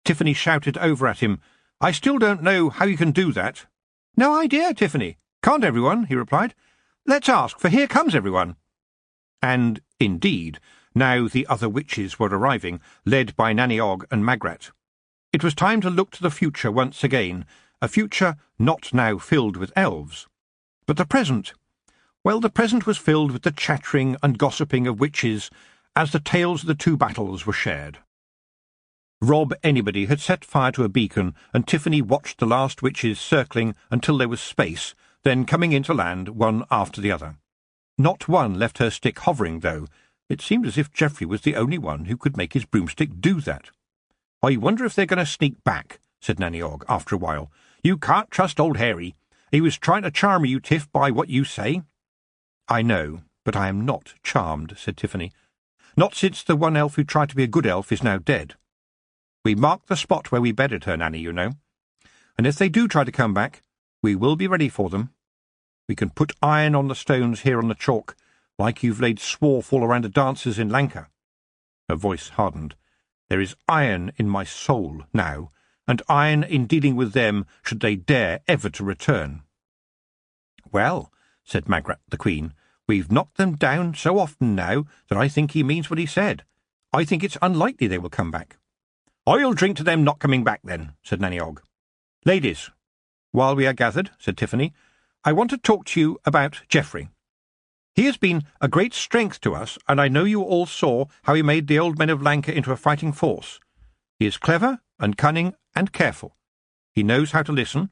Tiffany shouted over at him, I still don't know how you can do that. No idea, Tiffany. Can't everyone? He replied. Let's ask, for here comes everyone. And, indeed, now the other witches were arriving, led by Nanny Ogg and Magrat. It was time to look to the future once again, a future not now filled with elves. But the present... Well, the present was filled with the chattering and gossiping of witches as the tales of the two battles were shared. Rob Anybody had set fire to a beacon, and Tiffany watched the last witches circling until there was space, then coming into land one after the other. Not one left her stick hovering, though. It seemed as if Geoffrey was the only one who could make his broomstick do that. I wonder if they're going to sneak back, said Nanny Ogg after a while. You can't trust old Harry. He was trying to charm you, Tiff, by what you say. I know, but I am not charmed, said Tiffany. Not since the one elf who tried to be a good elf is now dead. We marked the spot where we bedded her, Nanny, you know. And if they do try to come back, we will be ready for them. We can put iron on the stones here on the chalk, like you've laid swarf all around the dancers in Lanka. Her voice hardened. There is iron in my soul now, and iron in dealing with them should they dare ever to return. Well, said Magrat the Queen, we've knocked them down so often now that I think he means what he said. I think it's unlikely they will come back. I'll drink to them not coming back then, said Nanny Ogg. Ladies, while we are gathered, said Tiffany, I want to talk to you about Geoffrey. He has been a great strength to us, and I know you all saw how he made the old men of Lanka into a fighting force. He is clever and cunning and careful. He knows how to listen,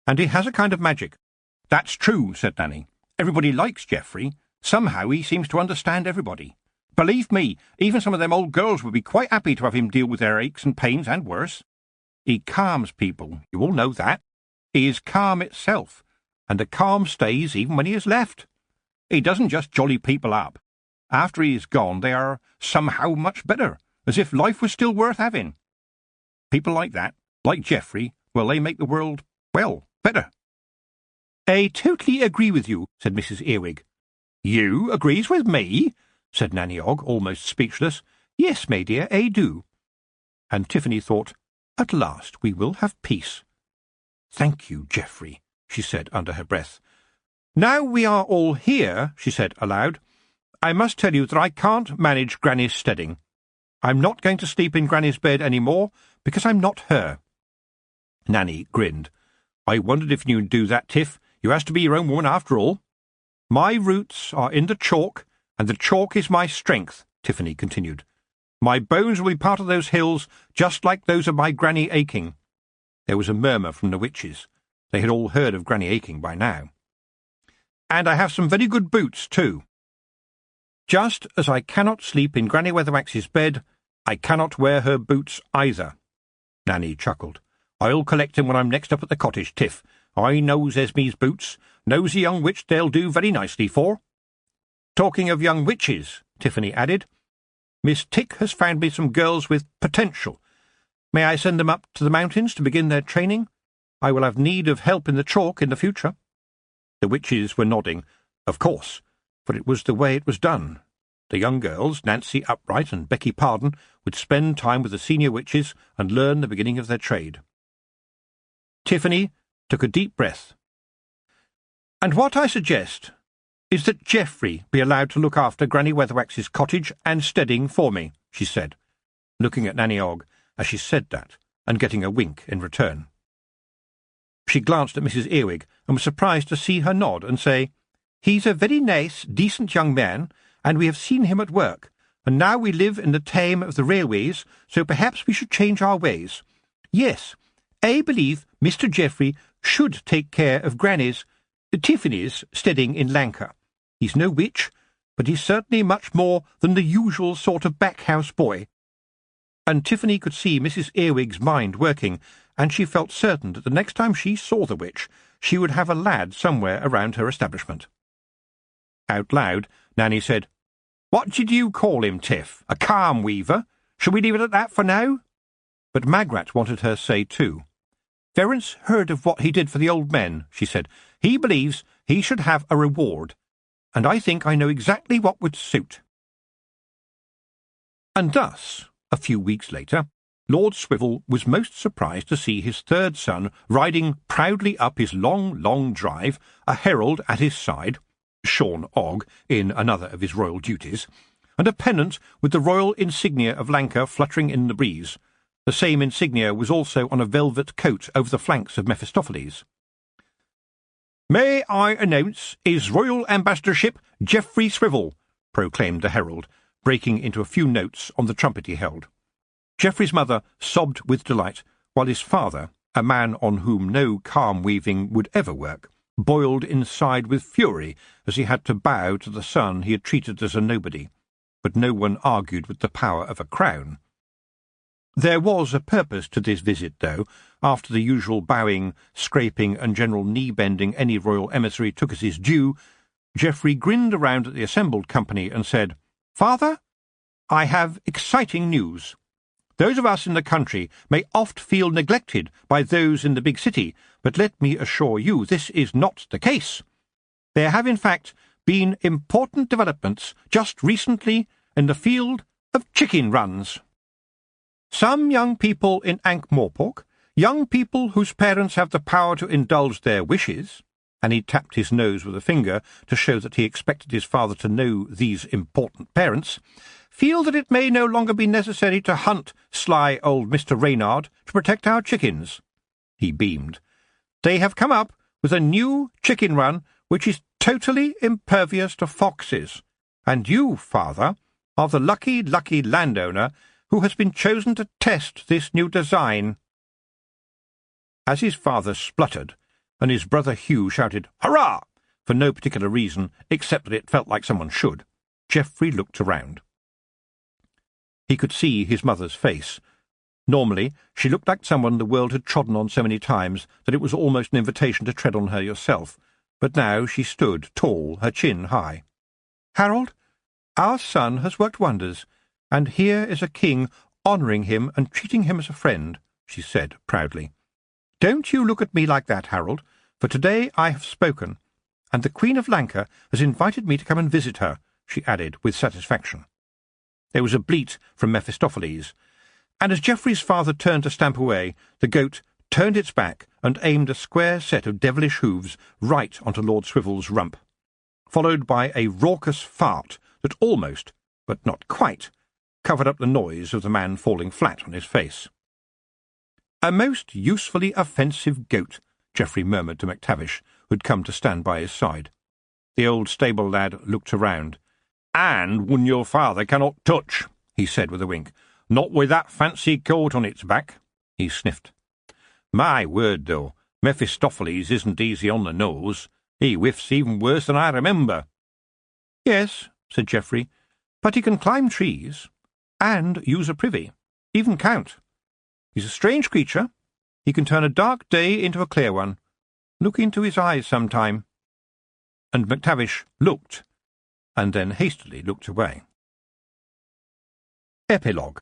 and he has a kind of magic. That's true, said Nanny. Everybody likes Geoffrey. Somehow he seems to understand everybody. Believe me, even some of them old girls would be quite happy to have him deal with their aches and pains and worse. He calms people, you all know that. He is calm itself, and the calm stays even when he is left. He doesn't just jolly people up. After he is gone, they are somehow much better, as if life was still worth having. People like that, like Geoffrey, well, they make the world, well, better. I totally agree with you, said Mrs. Earwig. You agrees with me? Said Nanny Ogg, almost speechless. Yes, my dear, I do. And Tiffany thought, at last we will have peace. Thank you, Geoffrey, she said under her breath. Now we are all here, she said aloud, I must tell you that I can't manage Granny's steading. I'm not going to sleep in Granny's bed any more, because I'm not her. Nanny grinned. I wondered if you'd do that, Tiff. You has to be your own woman after all. My roots are in the chalk, and the chalk is my strength, Tiffany continued. My bones will be part of those hills, just like those of my Granny Aching. There was a murmur from the witches. They had all heard of Granny Aching by now. And I have some very good boots, too. Just as I cannot sleep in Granny Weatherwax's bed, I cannot wear her boots either. Nanny chuckled. I'll collect 'em when I'm next up at the cottage, Tiff. I knows Esme's boots, knows a young witch they'll do very nicely for. Talking of young witches, Tiffany added, Miss Tick has found me some girls with potential. May I send them up to the mountains to begin their training? I will have need of help in the chalk in the future. The witches were nodding, Of course, for it was the way it was done. The young girls, Nancy Upright and Becky Pardon, would spend time with the senior witches and learn the beginning of their trade. Tiffany took a deep breath. "And what I suggest is that Geoffrey be allowed to look after Granny Weatherwax's cottage and steading for me," she said, looking at Nanny Ogg as she said that, and getting a wink in return. She glanced at Mrs. Earwig and was surprised to see her nod and say, "He's a very nice, decent young man, and we have seen him at work, and now we live in the time of the railways, so perhaps we should change our ways. Yes, I believe Mr. Geoffrey should take care of Tiffany's steading in Lanka. He's no witch, but he's certainly much more than the usual sort of back-house boy." And Tiffany could see Mrs. Earwig's mind working, and she felt certain that the next time she saw the witch, she would have a lad somewhere around her establishment. Out loud, Nanny said, "What did you call him, Tiff? A calm weaver? Shall we leave it at that for now?" But Magrat wanted her say too. "Ference heard of what he did for the old men," she said. "He believes he should have a reward, and I think I know exactly what would suit." And thus, a few weeks later, Lord Swivel was most surprised to see his third son riding proudly up his long, long drive, a herald at his side, Sean Ogg in another of his royal duties, and a pennant with the royal insignia of Lanka fluttering in the breeze. The same insignia was also on a velvet coat over the flanks of Mephistopheles. "May I announce His Royal Ambassadorship Geoffrey Swivel," proclaimed the herald, breaking into a few notes on the trumpet he held. Geoffrey's mother sobbed with delight, while his father, a man on whom no calm weaving would ever work, boiled inside with fury as he had to bow to the son he had treated as a nobody. But no one argued with the power of a crown. There was a purpose to this visit, though. After the usual bowing, scraping, and general knee-bending any royal emissary took as his due, Geoffrey grinned around at the assembled company and said, "Father, I have exciting news. Those of us in the country may oft feel neglected by those in the big city, but let me assure you this is not the case. There have, in fact, been important developments just recently in the field of chicken runs. Some young people in Ankh-Morpork, young people whose parents have the power to indulge their wishes," and he tapped his nose with a finger to show that he expected his father to know these important parents, "feel that it may no longer be necessary to hunt sly old Mr. Reynard to protect our chickens." He beamed. "They have come up with a new chicken run which is totally impervious to foxes, and you, father, are the lucky landowner who has been chosen to test this new design." As his father spluttered, and his brother Hugh shouted, "Hurrah!" for no particular reason, except that it felt like someone should, Geoffrey looked around. He could see his mother's face. Normally, she looked like someone the world had trodden on so many times that it was almost an invitation to tread on her yourself, but now she stood tall, her chin high. "Harold, our son has worked wonders, and here is a king honouring him and treating him as a friend," she said proudly. "Don't you look at me like that, Harold, for today I have spoken, and the Queen of Lanka has invited me to come and visit her," she added with satisfaction. There was a bleat from Mephistopheles, and as Geoffrey's father turned to stamp away, the goat turned its back and aimed a square set of devilish hooves right onto Lord Swivel's rump, followed by a raucous fart that almost, but not quite, covered up the noise of the man falling flat on his face. "A most usefully offensive goat," Geoffrey murmured to MacTavish, who had come to stand by his side. The old stable lad looked around. "And one your father cannot touch," he said with a wink. "Not with that fancy coat on its back." He sniffed. "My word, though, Mephistopheles isn't easy on the nose. He whiffs even worse than I remember." "Yes," said Geoffrey, "but he can climb trees, and use a privy, even count. He's a strange creature. He can turn a dark day into a clear one. Look into his eyes sometime." And MacTavish looked, and then hastily looked away. Epilogue.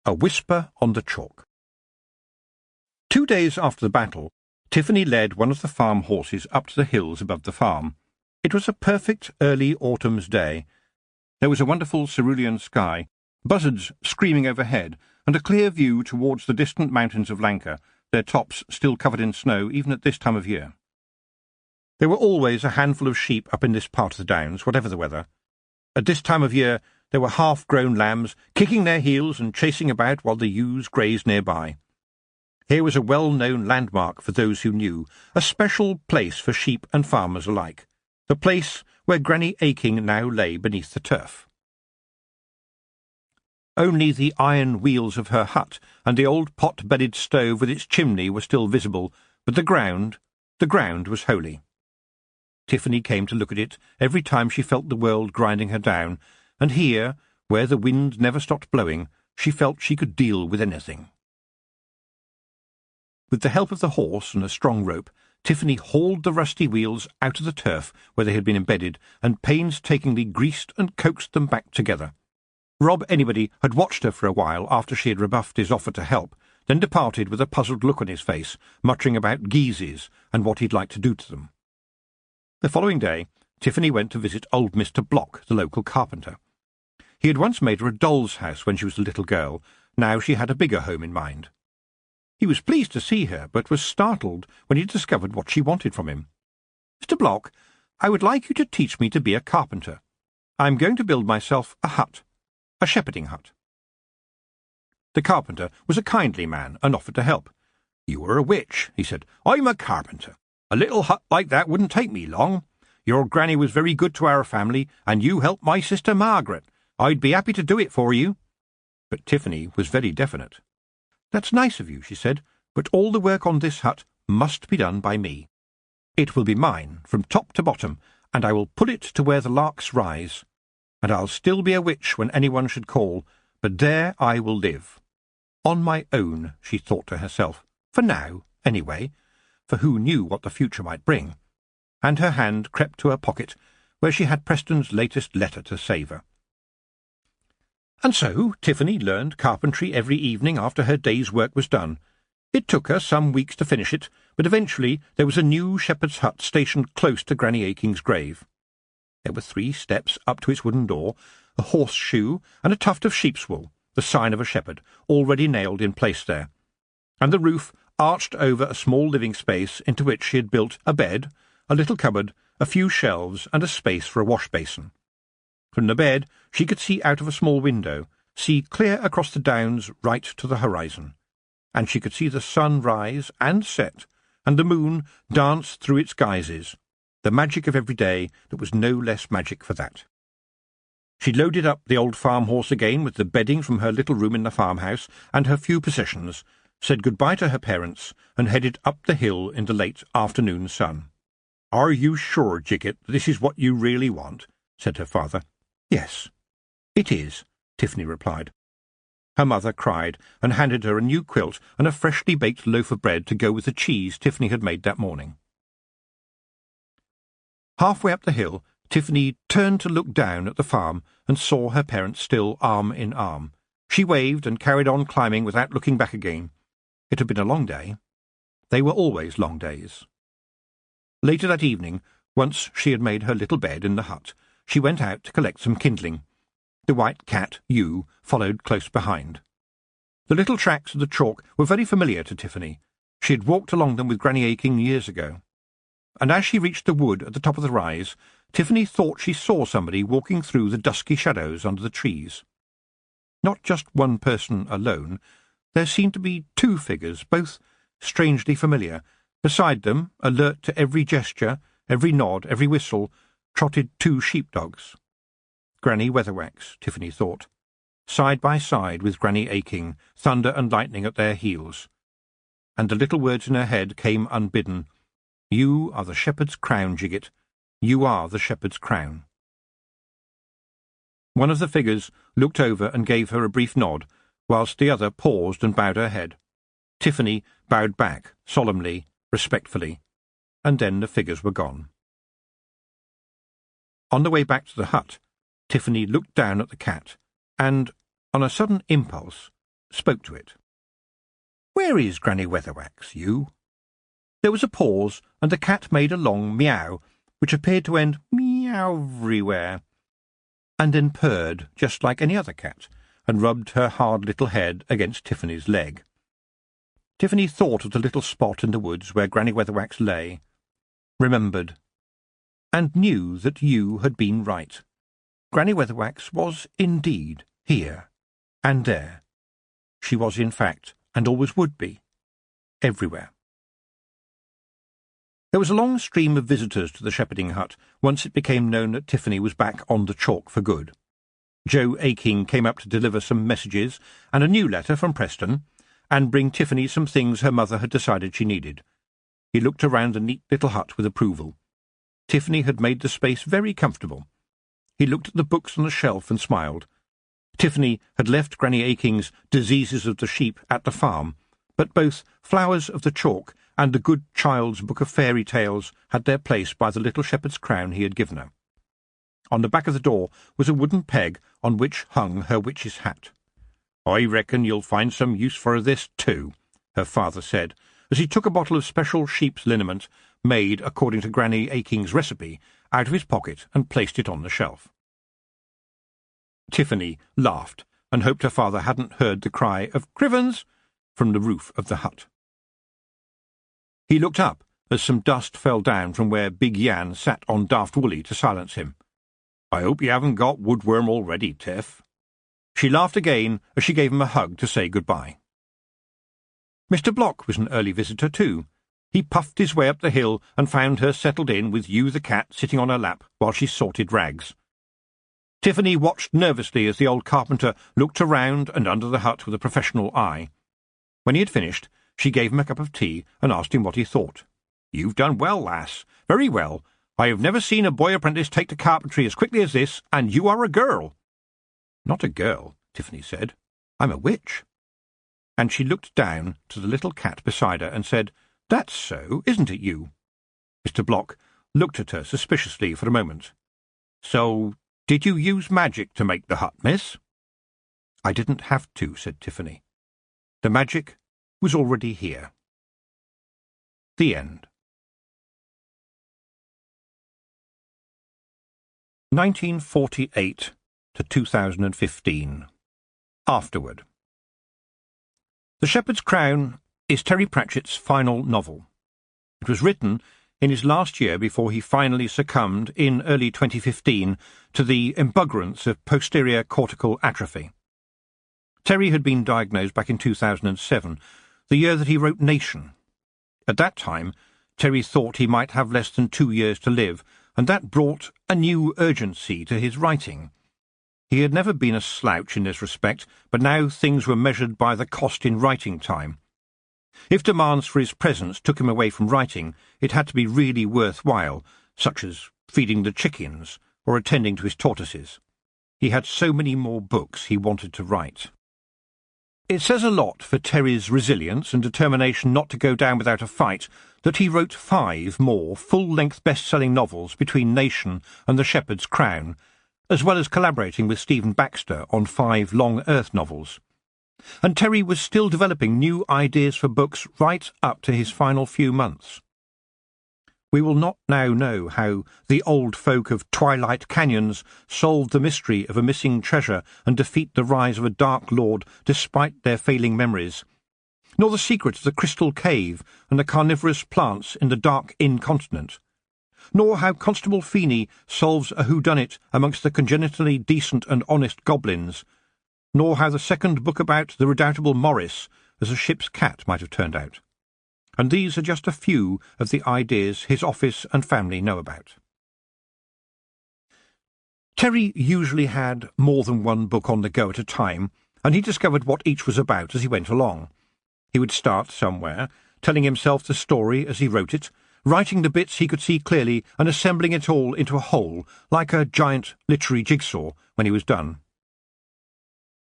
A Whisper on the Chalk. 2 days after the battle, Tiffany led one of the farm horses up to the hills above the farm, It was a perfect early autumn's day. There was a wonderful cerulean sky, buzzards screaming overhead, and a clear view towards the distant mountains of Lanka, their tops still covered in snow even at this time of year. There were always a handful of sheep up in this part of the downs, whatever the weather. At this time of year there were half-grown lambs kicking their heels and chasing about while the ewes grazed nearby. Here was a well-known landmark for those who knew, a special place for sheep and farmers alike, the place where Granny Aching now lay beneath the turf. Only the iron wheels of her hut and the old pot-bedded stove with its chimney were still visible, but the ground was holy. Tiffany came to look at it every time she felt the world grinding her down, and here, where the wind never stopped blowing, she felt she could deal with anything. With the help of the horse and a strong rope, Tiffany hauled the rusty wheels out of the turf where they had been embedded and painstakingly greased and coaxed them back together. Rob Anybody had watched her for a while after she had rebuffed his offer to help, then departed with a puzzled look on his face, muttering about geezes and what he'd like to do to them. The following day, Tiffany went to visit old Mr. Block, the local carpenter. He had once made her a doll's house when she was a little girl. Now she had a bigger home in mind. He was pleased to see her, but was startled when he discovered what she wanted from him. "Mr. Block, I would like you to teach me to be a carpenter. I am going to build myself a hut, a shepherding hut." The carpenter was a kindly man and offered to help. "You are a witch," he said. "I'm a carpenter. A little hut like that wouldn't take me long. Your granny was very good to our family, and you helped my sister Margaret. I'd be happy to do it for you." But Tiffany was very definite. "That's nice of you," she said, "but all the work on this hut must be done by me. It will be mine, from top to bottom, and I will put it to where the larks rise. And I'll still be a witch when anyone should call, but there I will live. On my own," she thought to herself, "for now, anyway, for who knew what the future might bring?" And her hand crept to her pocket, where she had Preston's latest letter to savour. And so Tiffany learned carpentry every evening after her day's work was done. It took her some weeks to finish it, but eventually there was a new shepherd's hut stationed close to Granny Aching's grave. There were 3 steps up to its wooden door, a horseshoe and a tuft of sheep's wool, the sign of a shepherd, already nailed in place there, and the roof arched over a small living space into which she had built a bed, a little cupboard, a few shelves, and a space for a wash-basin. From the bed she could see out of a small window, see clear across the downs right to the horizon, and she could see the sun rise and set, and the moon dance through its guises, the magic of every day that was no less magic for that. She loaded up the old farm horse again with the bedding from her little room in the farmhouse and her few possessions, said good-bye to her parents, and headed up the hill in the late afternoon sun. "Are you sure, Jiggit, this is what you really want?" said her father. "Yes, it is," Tiffany replied. Her mother cried and handed her a new quilt and a freshly baked loaf of bread to go with the cheese Tiffany had made that morning. Halfway up the hill, Tiffany turned to look down at the farm and saw her parents still arm in arm. She waved and carried on climbing without looking back again. It had been a long day. They were always long days. Later that evening, once she had made her little bed in the hut, she went out to collect some kindling. The white cat, Ewe, followed close behind. The little tracks of the chalk were very familiar to Tiffany. She had walked along them with Granny Aching years ago. And as she reached the wood at the top of the rise, Tiffany thought she saw somebody walking through the dusky shadows under the trees. Not just one person alone. There seemed to be 2 figures, both strangely familiar. Beside them, alert to every gesture, every nod, every whistle, trotted 2 sheepdogs. Granny Weatherwax, Tiffany thought, side by side with Granny Aching, thunder and lightning at their heels. And the little words in her head came unbidden. "You are the shepherd's crown, Jiggit. You are the shepherd's crown." One of the figures looked over and gave her a brief nod, whilst the other paused and bowed her head. Tiffany bowed back, solemnly, respectfully, and then the figures were gone. On the way back to the hut, Tiffany looked down at the cat, and, on a sudden impulse, spoke to it. "Where is Granny Weatherwax, you?" There was a pause, and the cat made a long meow, which appeared to end meow everywhere, and then purred just like any other cat, and rubbed her hard little head against Tiffany's leg. Tiffany thought of the little spot in the woods where Granny Weatherwax lay, remembered, and knew that you had been right. Granny Weatherwax was indeed here and there. She was, in fact, and always would be, everywhere. There was a long stream of visitors to the shepherding hut once it became known that Tiffany was back on the chalk for good. Joe Aking came up to deliver some messages and a new letter from Preston, and bring Tiffany some things her mother had decided she needed. He looked around the neat little hut with approval. Tiffany had made the space very comfortable. He looked at the books on the shelf and smiled. Tiffany had left Granny Aking's Diseases of the Sheep at the farm, but both Flowers of the Chalk and the Good Child's Book of Fairy Tales had their place by the little shepherd's crown he had given her. On the back of the door was a wooden peg on which hung her witch's hat. "I reckon you'll find some use for this too," her father said, as he took a bottle of special sheep's liniment, made according to Granny Aking's recipe, out of his pocket and placed it on the shelf. Tiffany laughed and hoped her father hadn't heard the cry of "Crivens" from the roof of the hut. He looked up as some dust fell down from where Big Yan sat on Daft Woolly to silence him. "I hope you haven't got woodworm already, Tiff." She laughed again as she gave him a hug to say goodbye. Mr. Block was an early visitor too. He puffed his way up the hill and found her settled in with Hugh the cat sitting on her lap while she sorted rags. Tiffany watched nervously as the old carpenter looked around and under the hut with a professional eye. When he had finished, she gave him a cup of tea and asked him what he thought. "You've done well, lass. Very well. I have never seen a boy apprentice take to carpentry as quickly as this, and you are a girl." "Not a girl," Tiffany said. "I'm a witch." And she looked down to the little cat beside her and said, "That's so, isn't it, you?" Mr. Block looked at her suspiciously for a moment. "So, did you use magic to make the hut, miss?" "I didn't have to," said Tiffany. "The magic was already here." The end. 1948 to 2015. Afterward. The Shepherd's Crown is Terry Pratchett's final novel. It was written in his last year before he finally succumbed in early 2015 to the embuggerance of posterior cortical atrophy. Terry had been diagnosed back in 2007, the year that he wrote Nation. At that time, Terry thought he might have less than 2 years to live, and that brought a new urgency to his writing. He had never been a slouch in this respect, but now things were measured by the cost in writing time. If demands for his presence took him away from writing, it had to be really worthwhile, such as feeding the chickens or attending to his tortoises. He had so many more books he wanted to write. It says a lot for Terry's resilience and determination not to go down without a fight that he wrote 5 more full-length best-selling novels between Nation and The Shepherd's Crown, as well as collaborating with Stephen Baxter on 5 Long Earth novels. And Terry was still developing new ideas for books right up to his final few months. We will not now know how the old folk of Twilight Canyons solved the mystery of a missing treasure and defeat the rise of a Dark Lord despite their failing memories, nor the secret of the Crystal Cave and the carnivorous plants in the Dark Incontinent, nor how Constable Feeney solves a whodunit amongst the congenitally decent and honest goblins, nor how the second book about the redoubtable Morris as a ship's cat might have turned out. And these are just a few of the ideas his office and family know about. Terry usually had more than one book on the go at a time, and he discovered what each was about as he went along. He would start somewhere, telling himself the story as he wrote it, writing the bits he could see clearly and assembling it all into a whole, like a giant literary jigsaw, when he was done.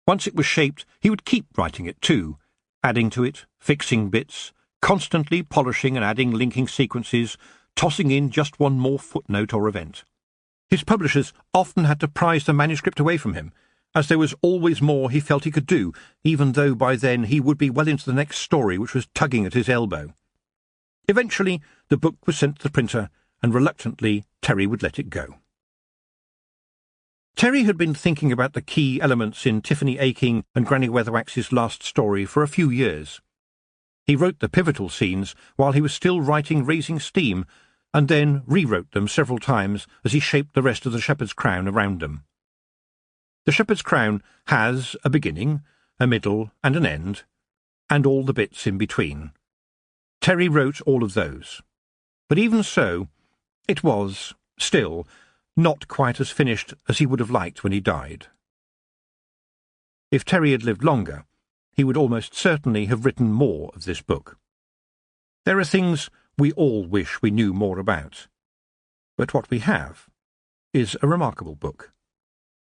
Once it was shaped, he would keep writing it too, adding to it, fixing bits, constantly polishing and adding linking sequences, tossing in just one more footnote or event. His publishers often had to prize the manuscript away from him, as there was always more he felt he could do, even though by then he would be well into the next story which was tugging at his elbow. Eventually the book was sent to the printer, and reluctantly Terry would let it go. Terry had been thinking about the key elements in Tiffany Aching and Granny Weatherwax's last story for a few years. He wrote the pivotal scenes while he was still writing Raising Steam, and then rewrote them several times as he shaped the rest of The Shepherd's Crown around them. The Shepherd's Crown has a beginning, a middle, and an end, and all the bits in between. Terry wrote all of those. But even so, it was, still, not quite as finished as he would have liked when he died. If Terry had lived longer, he would almost certainly have written more of this book. There are things we all wish we knew more about, but what we have is a remarkable book.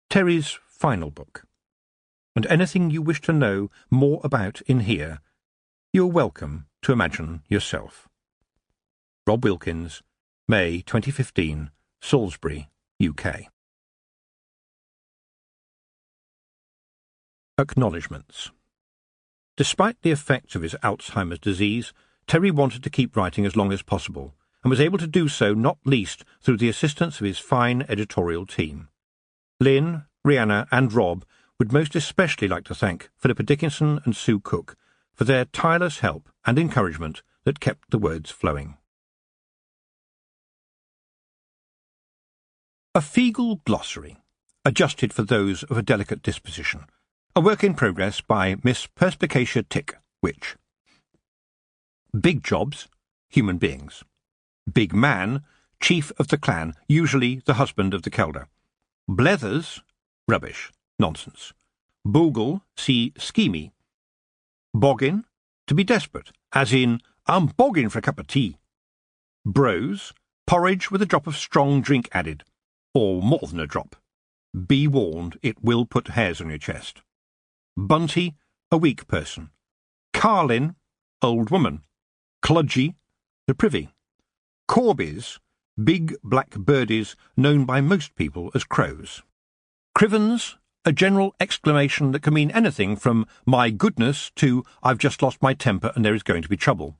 Terry's final book. And anything you wish to know more about in here, you're welcome to imagine yourself. Rob Wilkins, May 2015, Salisbury, UK. Acknowledgements. Despite the effects of his Alzheimer's disease, Terry wanted to keep writing as long as possible, and was able to do so not least through the assistance of his fine editorial team. Lynn, Rhianna and Rob would most especially like to thank Philippa Dickinson and Sue Cook for their tireless help and encouragement that kept the words flowing. A Feegle Glossary, adjusted for those of a delicate disposition. A work in progress by Miss Perspicacia Tick, Witch. Big jobs, human beings. Big man, chief of the clan, usually the husband of the Kelder. Blethers, rubbish, nonsense. Boogle, see schemy. Boggin, to be desperate, as in, I'm bogging for a cup of tea. Brose, porridge with a drop of strong drink added, or more than a drop. Be warned, it will put hairs on your chest. Bunty, a weak person. Carlin, old woman. Cludgy, the privy. Corbies, big black birdies known by most people as crows. Crivens, a general exclamation that can mean anything from my goodness to I've just lost my temper and there is going to be trouble.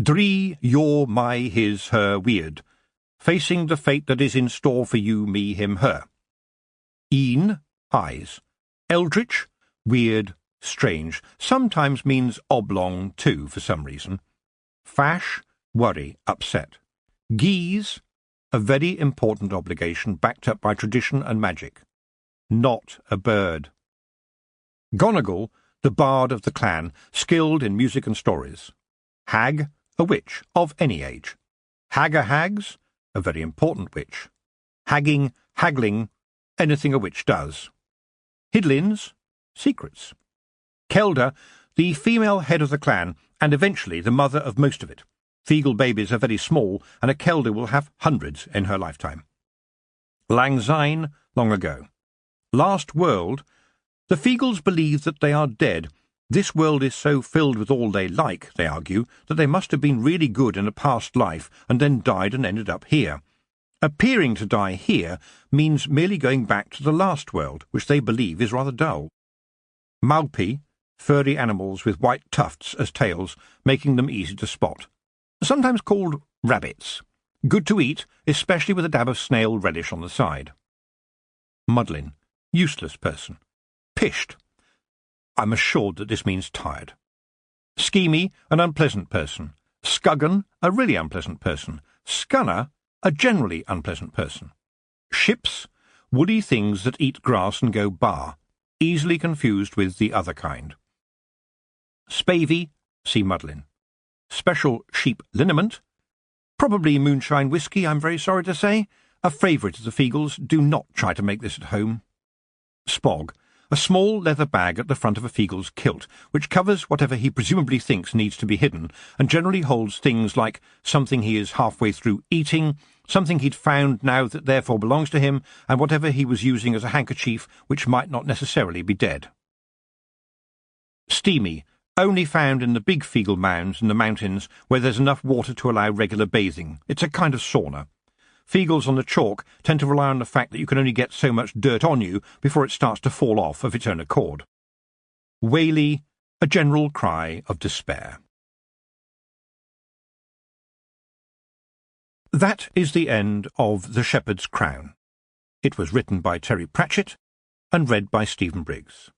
Dree, your, my, his, her, weird, facing the fate that is in store for you, me, him, her. Een, eyes. Eldritch, weird, strange, sometimes means oblong too for some reason. Fash, worry, upset. Geese, a very important obligation backed up by tradition and magic. Not a bird. Gonagle, the bard of the clan, skilled in music and stories. Hag, a witch, of any age. Hag-a-hags, a very important witch. Hagging, haggling, anything a witch does. Hidlins, secrets. Kelder, the female head of the clan, and eventually the mother of most of it. Feegle babies are very small, and a Kelder will have hundreds in her lifetime. Lang Syne, long ago. Last world, the Feegles believe that they are dead. This world is so filled with all they like, they argue, that they must have been really good in a past life and then died and ended up here. Appearing to die here means merely going back to the last world, which they believe is rather dull. Maupi, furry animals with white tufts as tails, making them easy to spot. Sometimes called rabbits. Good to eat, especially with a dab of snail relish on the side. Muddlin, useless person. Pished. I'm assured that this means tired. Schemy, an unpleasant person. Scuggan, a really unpleasant person. Scunner, a generally unpleasant person. Ships, woolly things that eat grass and go bar, easily confused with the other kind. Spavey, see Muddlin. Special sheep liniment, probably moonshine whisky, I'm very sorry to say. A favourite of the Feegles, do not try to make this at home. Spog, a small leather bag at the front of a Feegle's kilt, which covers whatever he presumably thinks needs to be hidden, and generally holds things like something he is halfway through eating, something he'd found now that therefore belongs to him, and whatever he was using as a handkerchief which might not necessarily be dead. Steamy, only found in the big Feegle mounds in the mountains where there's enough water to allow regular bathing. It's a kind of sauna. Feegles on the chalk tend to rely on the fact that you can only get so much dirt on you before it starts to fall off of its own accord. Waily, a general cry of despair. That is the end of The Shepherd's Crown. It was written by Terry Pratchett and read by Stephen Briggs.